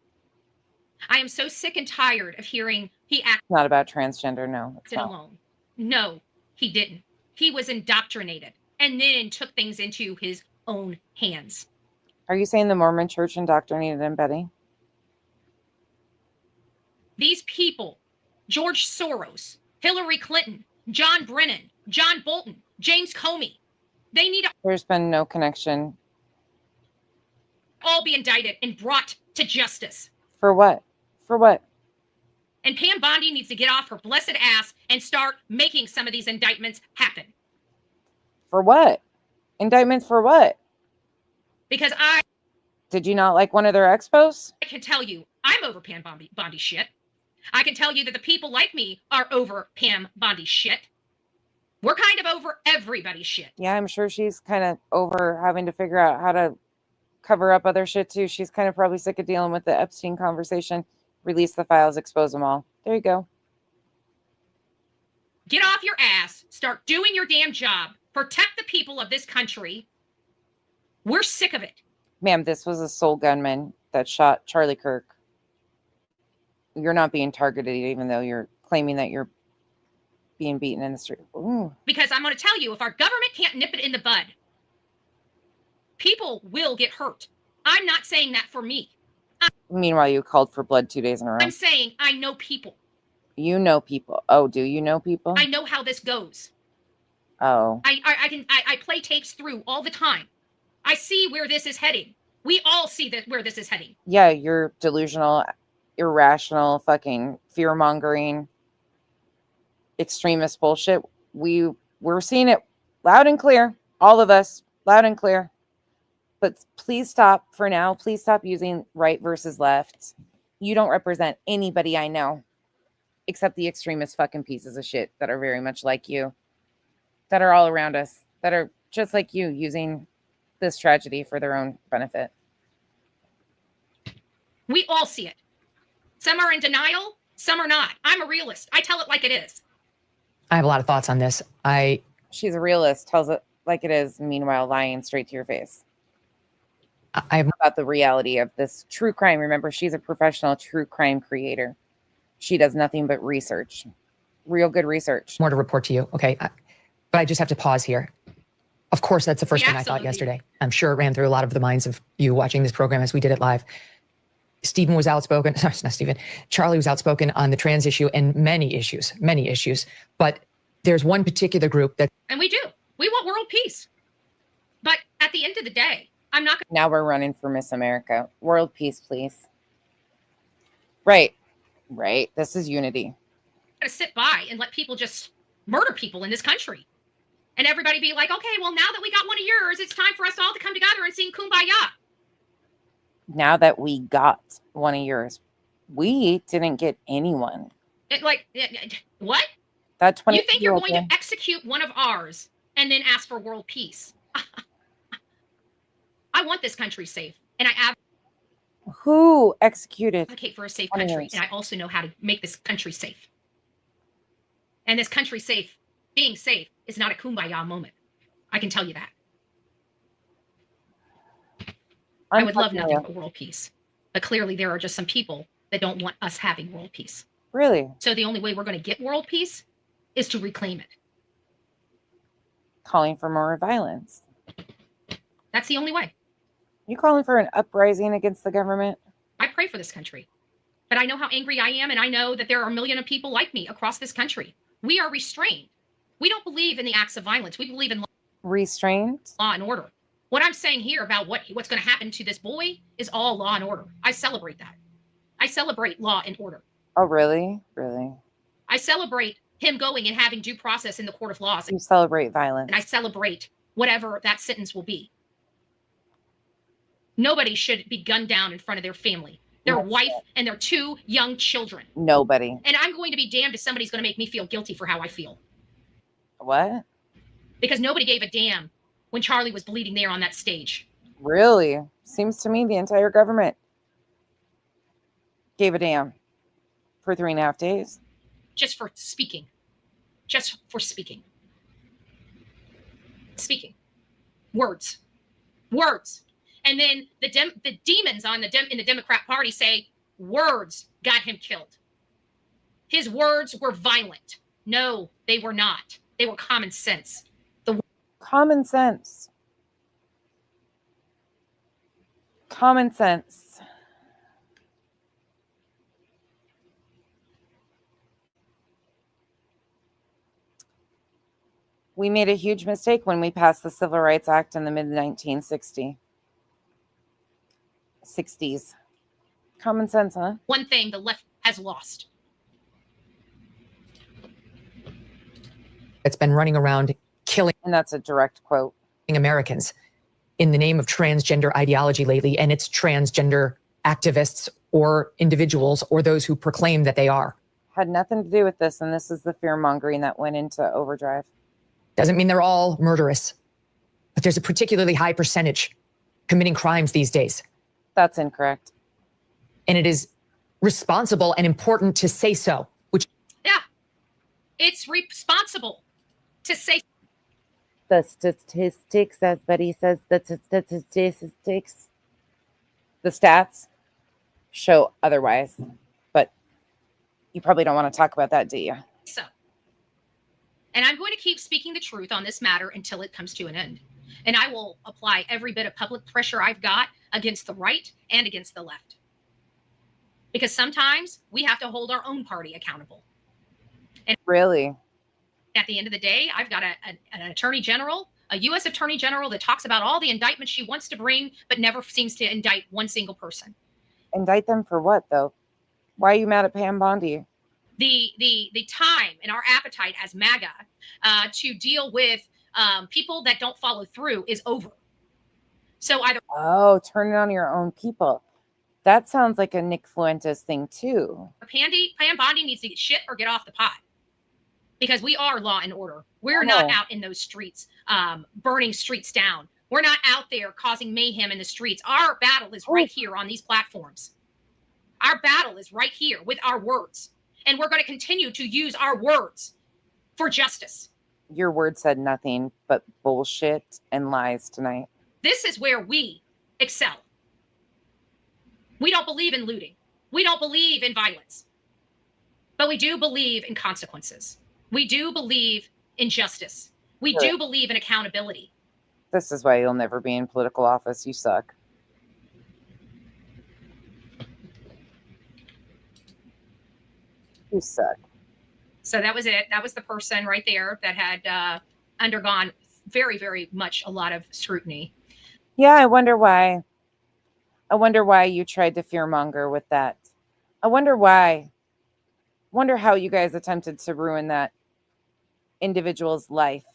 I am so sick and tired of hearing he acted. Not about transgender, no. It's not. Alone. No, he didn't. He was indoctrinated and then took things into his own hands. Are you saying the Mormon church indoctrinated him, Betty? These people, George Soros, Hillary Clinton, John Brennan, John Bolton, James Comey, they need to There's been no connection. all be indicted and brought to justice. For what? For what? And Pam Bondi needs to get off her blessed ass and start making some of these indictments happen. For what? Indictments for what? Because Did you not like one of their expos? I can tell you, I'm over Pam Bondi shit. I can tell you that the people like me are over Pam Bondi shit. We're kind of over everybody's shit. Yeah, I'm sure she's kind of over having to figure out how to cover up other shit too. She's kind of probably sick of dealing with the Epstein conversation. Release the files, expose them all. There you go. Get off your ass. Start doing your damn job. Protect the people of this country. We're sick of it. Ma'am, this was a sole gunman that shot Charlie Kirk. You're not being targeted, even though you're claiming that you're being beaten in the street. Ooh. Because I'm going to tell you, if our government can't nip it in the bud, people will get hurt. I'm not saying that for me. Meanwhile, you called for blood 2 days in a row. I'm saying I know people. You know people. Oh, do you know people? I know how this goes. Oh. I play tapes through all the time. I see where this is heading. We all see that where this is heading. Yeah, you're delusional, irrational, fucking fear-mongering, extremist bullshit. We're seeing it loud and clear. All of us, loud and clear. But please stop for now. Please stop using right versus left. You don't represent anybody I know except the extremist fucking pieces of shit that are very much like you, that are all around us, that are just like you, using this tragedy for their own benefit. We all see it. Some are in denial, some are not. I'm a realist. I tell it like it is. I have a lot of thoughts on this. She's a realist, tells it like it is, meanwhile lying straight to your face. About the reality of this true crime. Remember, she's a professional true crime creator. She does nothing but research. Real good research. More to report to you. Okay. But I just have to pause here. Of course, that's the first thing I thought yesterday. I'm sure it ran through a lot of the minds of you watching this program as we did it live. Stephen was outspoken. Sorry, not Stephen. Charlie was outspoken on the trans issue and many issues. But there's one particular group that. And we do. We want world peace. But at the end of the day, I'm not going to. Now we're running for Miss America. World peace, please. Right. This is unity. To sit by and let people just murder people in this country. And everybody be like, okay, well, now that we got one of yours, it's time for us all to come together and sing Kumbaya. Now that we got one of yours, we didn't get anyone. What? That 20. You think you're going to execute one of ours and then ask for world peace? I want this country safe. And Who executed? Advocate for a safe country. And I also know how to make this country safe. And this country safe, being safe, is not a kumbaya moment. I can tell you that. I would love nothing but world peace. But clearly there are just some people that don't want us having world peace. Really? So the only way we're going to get world peace is to reclaim it. Calling for more violence. That's the only way. You calling for an uprising against the government? I pray for this country. But I know how angry I am, and I know that there are a million of people like me across this country. We are restrained. We don't believe in the acts of violence. We believe in restrained, law and order. What I'm saying here about what's going to happen to this boy is all law and order. I celebrate that. I celebrate law and order. Oh, really? Really? I celebrate him going and having due process in the court of law. You celebrate violence. And I celebrate whatever that sentence will be. Nobody should be gunned down in front of their family, their wife, and their 2 young children. Nobody. And I'm going to be damned if somebody's going to make me feel guilty for how I feel. What? Because nobody gave a damn when Charlie was bleeding there on that stage. Really? Seems to me the entire government gave a damn for 3.5 days. Just for speaking. Just for speaking. Speaking. Words. Words. And then the demons in the Democrat Party say words got him killed. His words were violent. No, they were not. They were common sense. Common sense. Common sense. We made a huge mistake when we passed the Civil Rights Act in the mid-1960s. Common sense, huh? One thing the left has lost. It's been running around killing. And that's a direct quote. Americans in the name of transgender ideology lately. And it's transgender activists or individuals or those who proclaim that they are. Had nothing to do with this. And this is the fear mongering that went into overdrive. Doesn't mean they're all murderous, but there's a particularly high percentage committing crimes these days. That's incorrect. And it is responsible and important to say so, which it's responsible to say The statistics, as Betty says, the statistics, the stats show otherwise. But you probably don't want to talk about that, do you? so. And I'm going to keep speaking the truth on this matter until it comes to an end. And I will apply every bit of public pressure I've got against the right and against the left. Because sometimes we have to hold our own party accountable. And really, at the end of the day, I've got an attorney general, a U.S. attorney general that talks about all the indictments she wants to bring, but never seems to indict one single person. Indict them for what, though? Why are you mad at Pam Bondi? The time and our appetite as MAGA to deal with people that don't follow through is over. So either turn it on your own people. That sounds like a Nick Fuentes thing too. Pam Bondi needs to get shit or get off the pot, because we are law and order. We're not out in those streets burning streets down. We're not out there causing mayhem in the streets. Our battle is right here on these platforms. Our battle is right here with our words. And we're going to continue to use our words for justice. Your word said nothing but bullshit and lies tonight. This is where we excel. We don't believe in looting. We don't believe in violence. But we do believe in consequences. We do believe in justice. We do believe in accountability. This is why you'll never be in political office. You suck. You suck. So that was it. That was the person right there that had undergone very, very much a lot of scrutiny. Yeah, I wonder why. I wonder why you tried to fearmonger with that. I wonder why. Wonder how you guys attempted to ruin that individual's life.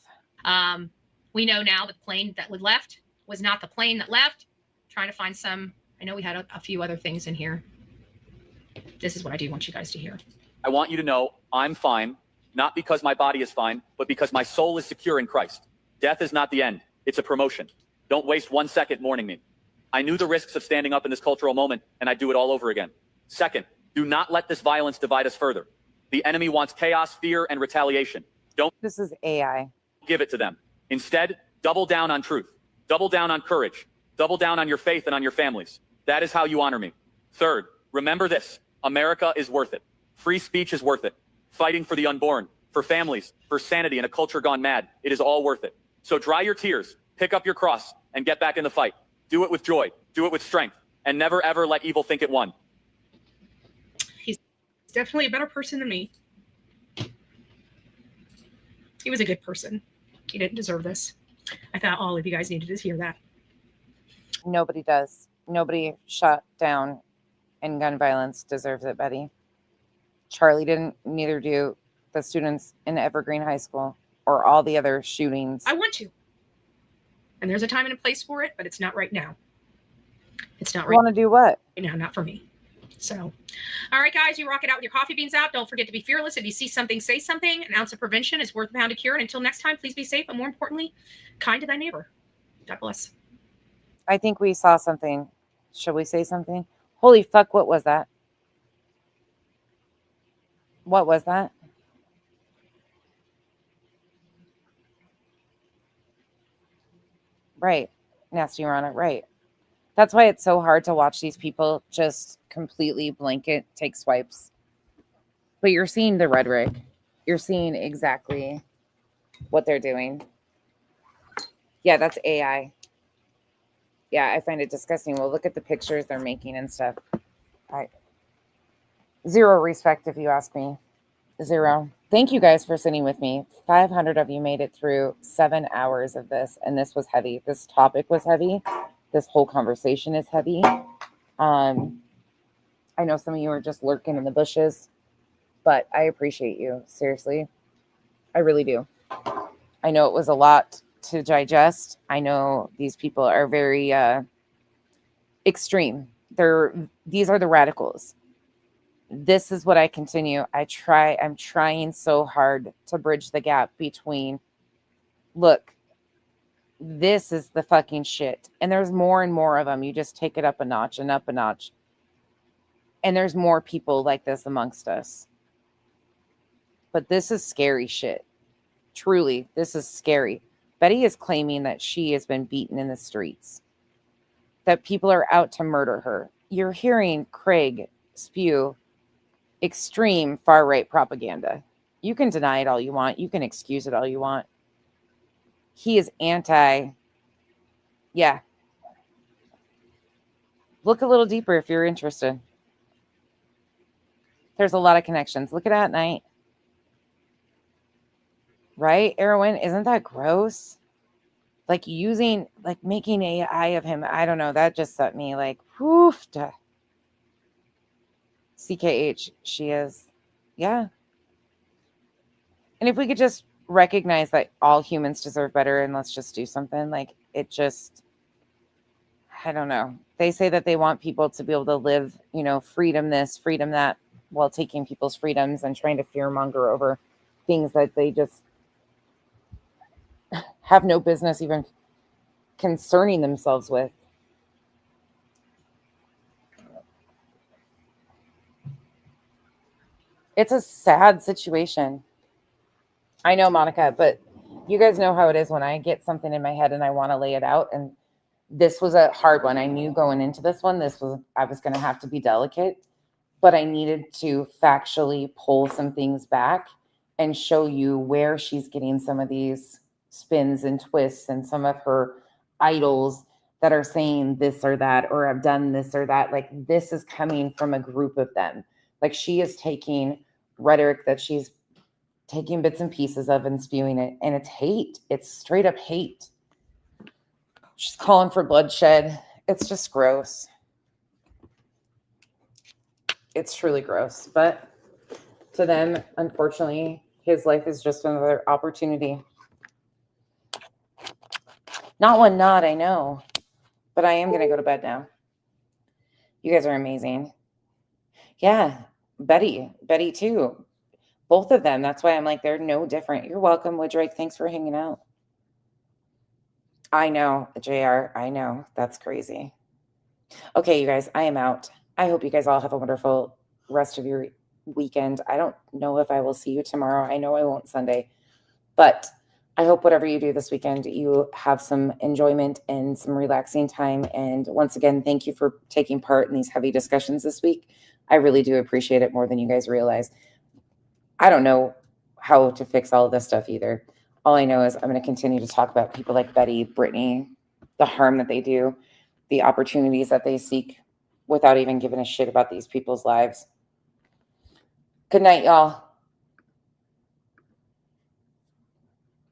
We know now the plane that left was not the plane that left. Trying to find some. I know we had a few other things in here. This is what I do want you guys to hear. I want you to know I'm fine, not because my body is fine, but because my soul is secure in Christ. Death is not the end. It's a promotion. Don't waste 1 second mourning me. I knew the risks of standing up in this cultural moment, and I'd do it all over again. Second, do not let this violence divide us further. The enemy wants chaos, fear, and retaliation. Don't. This is AI. Give it to them. Instead, double down on truth. Double down on courage. Double down on your faith and on your families. That is how you honor me. Third, remember this. America is worth it. Free speech is worth it. Fighting for the unborn, for families, for sanity, and a culture gone mad. It is all worth it. So dry your tears, pick up your cross, and get back in the fight. Do it with joy. Do it with strength. And never, ever let evil think it won. He's definitely a better person than me. He was a good person. He didn't deserve this. I thought all of you guys needed to hear that. Nobody does. Nobody shot down in gun violence deserves it, Betty. Charlie didn't, neither do the students in Evergreen High School or all the other shootings. I want to. And there's a time and a place for it, but it's not right now. It's not right. Want to do what? Right now, not for me. So, all right, guys, you rock it out with your coffee beans out. Don't forget to be fearless. If you see something, say something. An ounce of prevention is worth a pound of cure. And until next time, please be safe. But more importantly, kind to thy neighbor. God bless. I think we saw something. Should we say something? Holy fuck, what was that? What was that? Right. Nasty Rana, right. That's why it's so hard to watch these people just completely blanket take swipes. But you're seeing the rhetoric. You're seeing exactly what they're doing. Yeah, that's AI. Yeah, I find it disgusting. Well, look at the pictures they're making and stuff. Zero respect, if you ask me. Zero. Thank you guys for sitting with me. 500 of you made it through 7 hours of this, and this was heavy. This topic was heavy. This whole conversation is heavy. I know some of you are just lurking in the bushes, but I appreciate you. Seriously. I really do. I know it was a lot to digest. I know these people are very extreme. These are the radicals. This is what I continue. I'm trying so hard to bridge the gap between, look, this is the fucking shit. And there's more and more of them. You just take it up a notch and up a notch. And there's more people like this amongst us. But this is scary shit. Truly, this is scary. Betty is claiming that she has been beaten in the streets, that people are out to murder her. You're hearing Craig spew extreme far-right propaganda. You can deny it all you want. You can excuse it all you want. He is yeah. Look a little deeper if you're interested. There's a lot of connections. Look at that at night. Right, Erwin? Isn't that gross? Like making AI of him. I don't know. That just set me like, woof. CKH, she is. Yeah. And if we could just recognize that all humans deserve better and let's just do something, like it just, I don't know. They say that they want people to be able to live, freedom this, freedom that, while taking people's freedoms and trying to fearmonger over things that they just have no business even concerning themselves with. It's a sad situation. I know, Monica, but you guys know how it is when I get something in my head and I want to lay it out. And this was a hard one. I knew going into this one, I was going to have to be delicate, but I needed to factually pull some things back and show you where she's getting some of these spins and twists and some of her idols that are saying this or that, or have done this or that. Like, this is coming from a group of them. Like, she is taking rhetoric that she's taking bits and pieces of and spewing it. And it's hate. It's straight up hate. She's calling for bloodshed. It's just gross. It's truly gross. But to them, unfortunately, his life is just another opportunity. Not one nod, I know. But I am going to go to bed now. You guys are amazing. Yeah, Betty too. Both of them. That's why I'm like, they're no different. You're welcome, Woodrick. Thanks for hanging out. I know, JR. I know. That's crazy. Okay, you guys, I am out. I hope you guys all have a wonderful rest of your weekend. I don't know if I will see you tomorrow. I know I won't Sunday. But I hope whatever you do this weekend, you have some enjoyment and some relaxing time. And once again, thank you for taking part in these heavy discussions this week. I really do appreciate it more than you guys realize. I don't know how to fix all of this stuff either. All I know is I'm going to continue to talk about people like Betty, Brittany, the harm that they do, the opportunities that they seek without even giving a shit about these people's lives. Good night, y'all.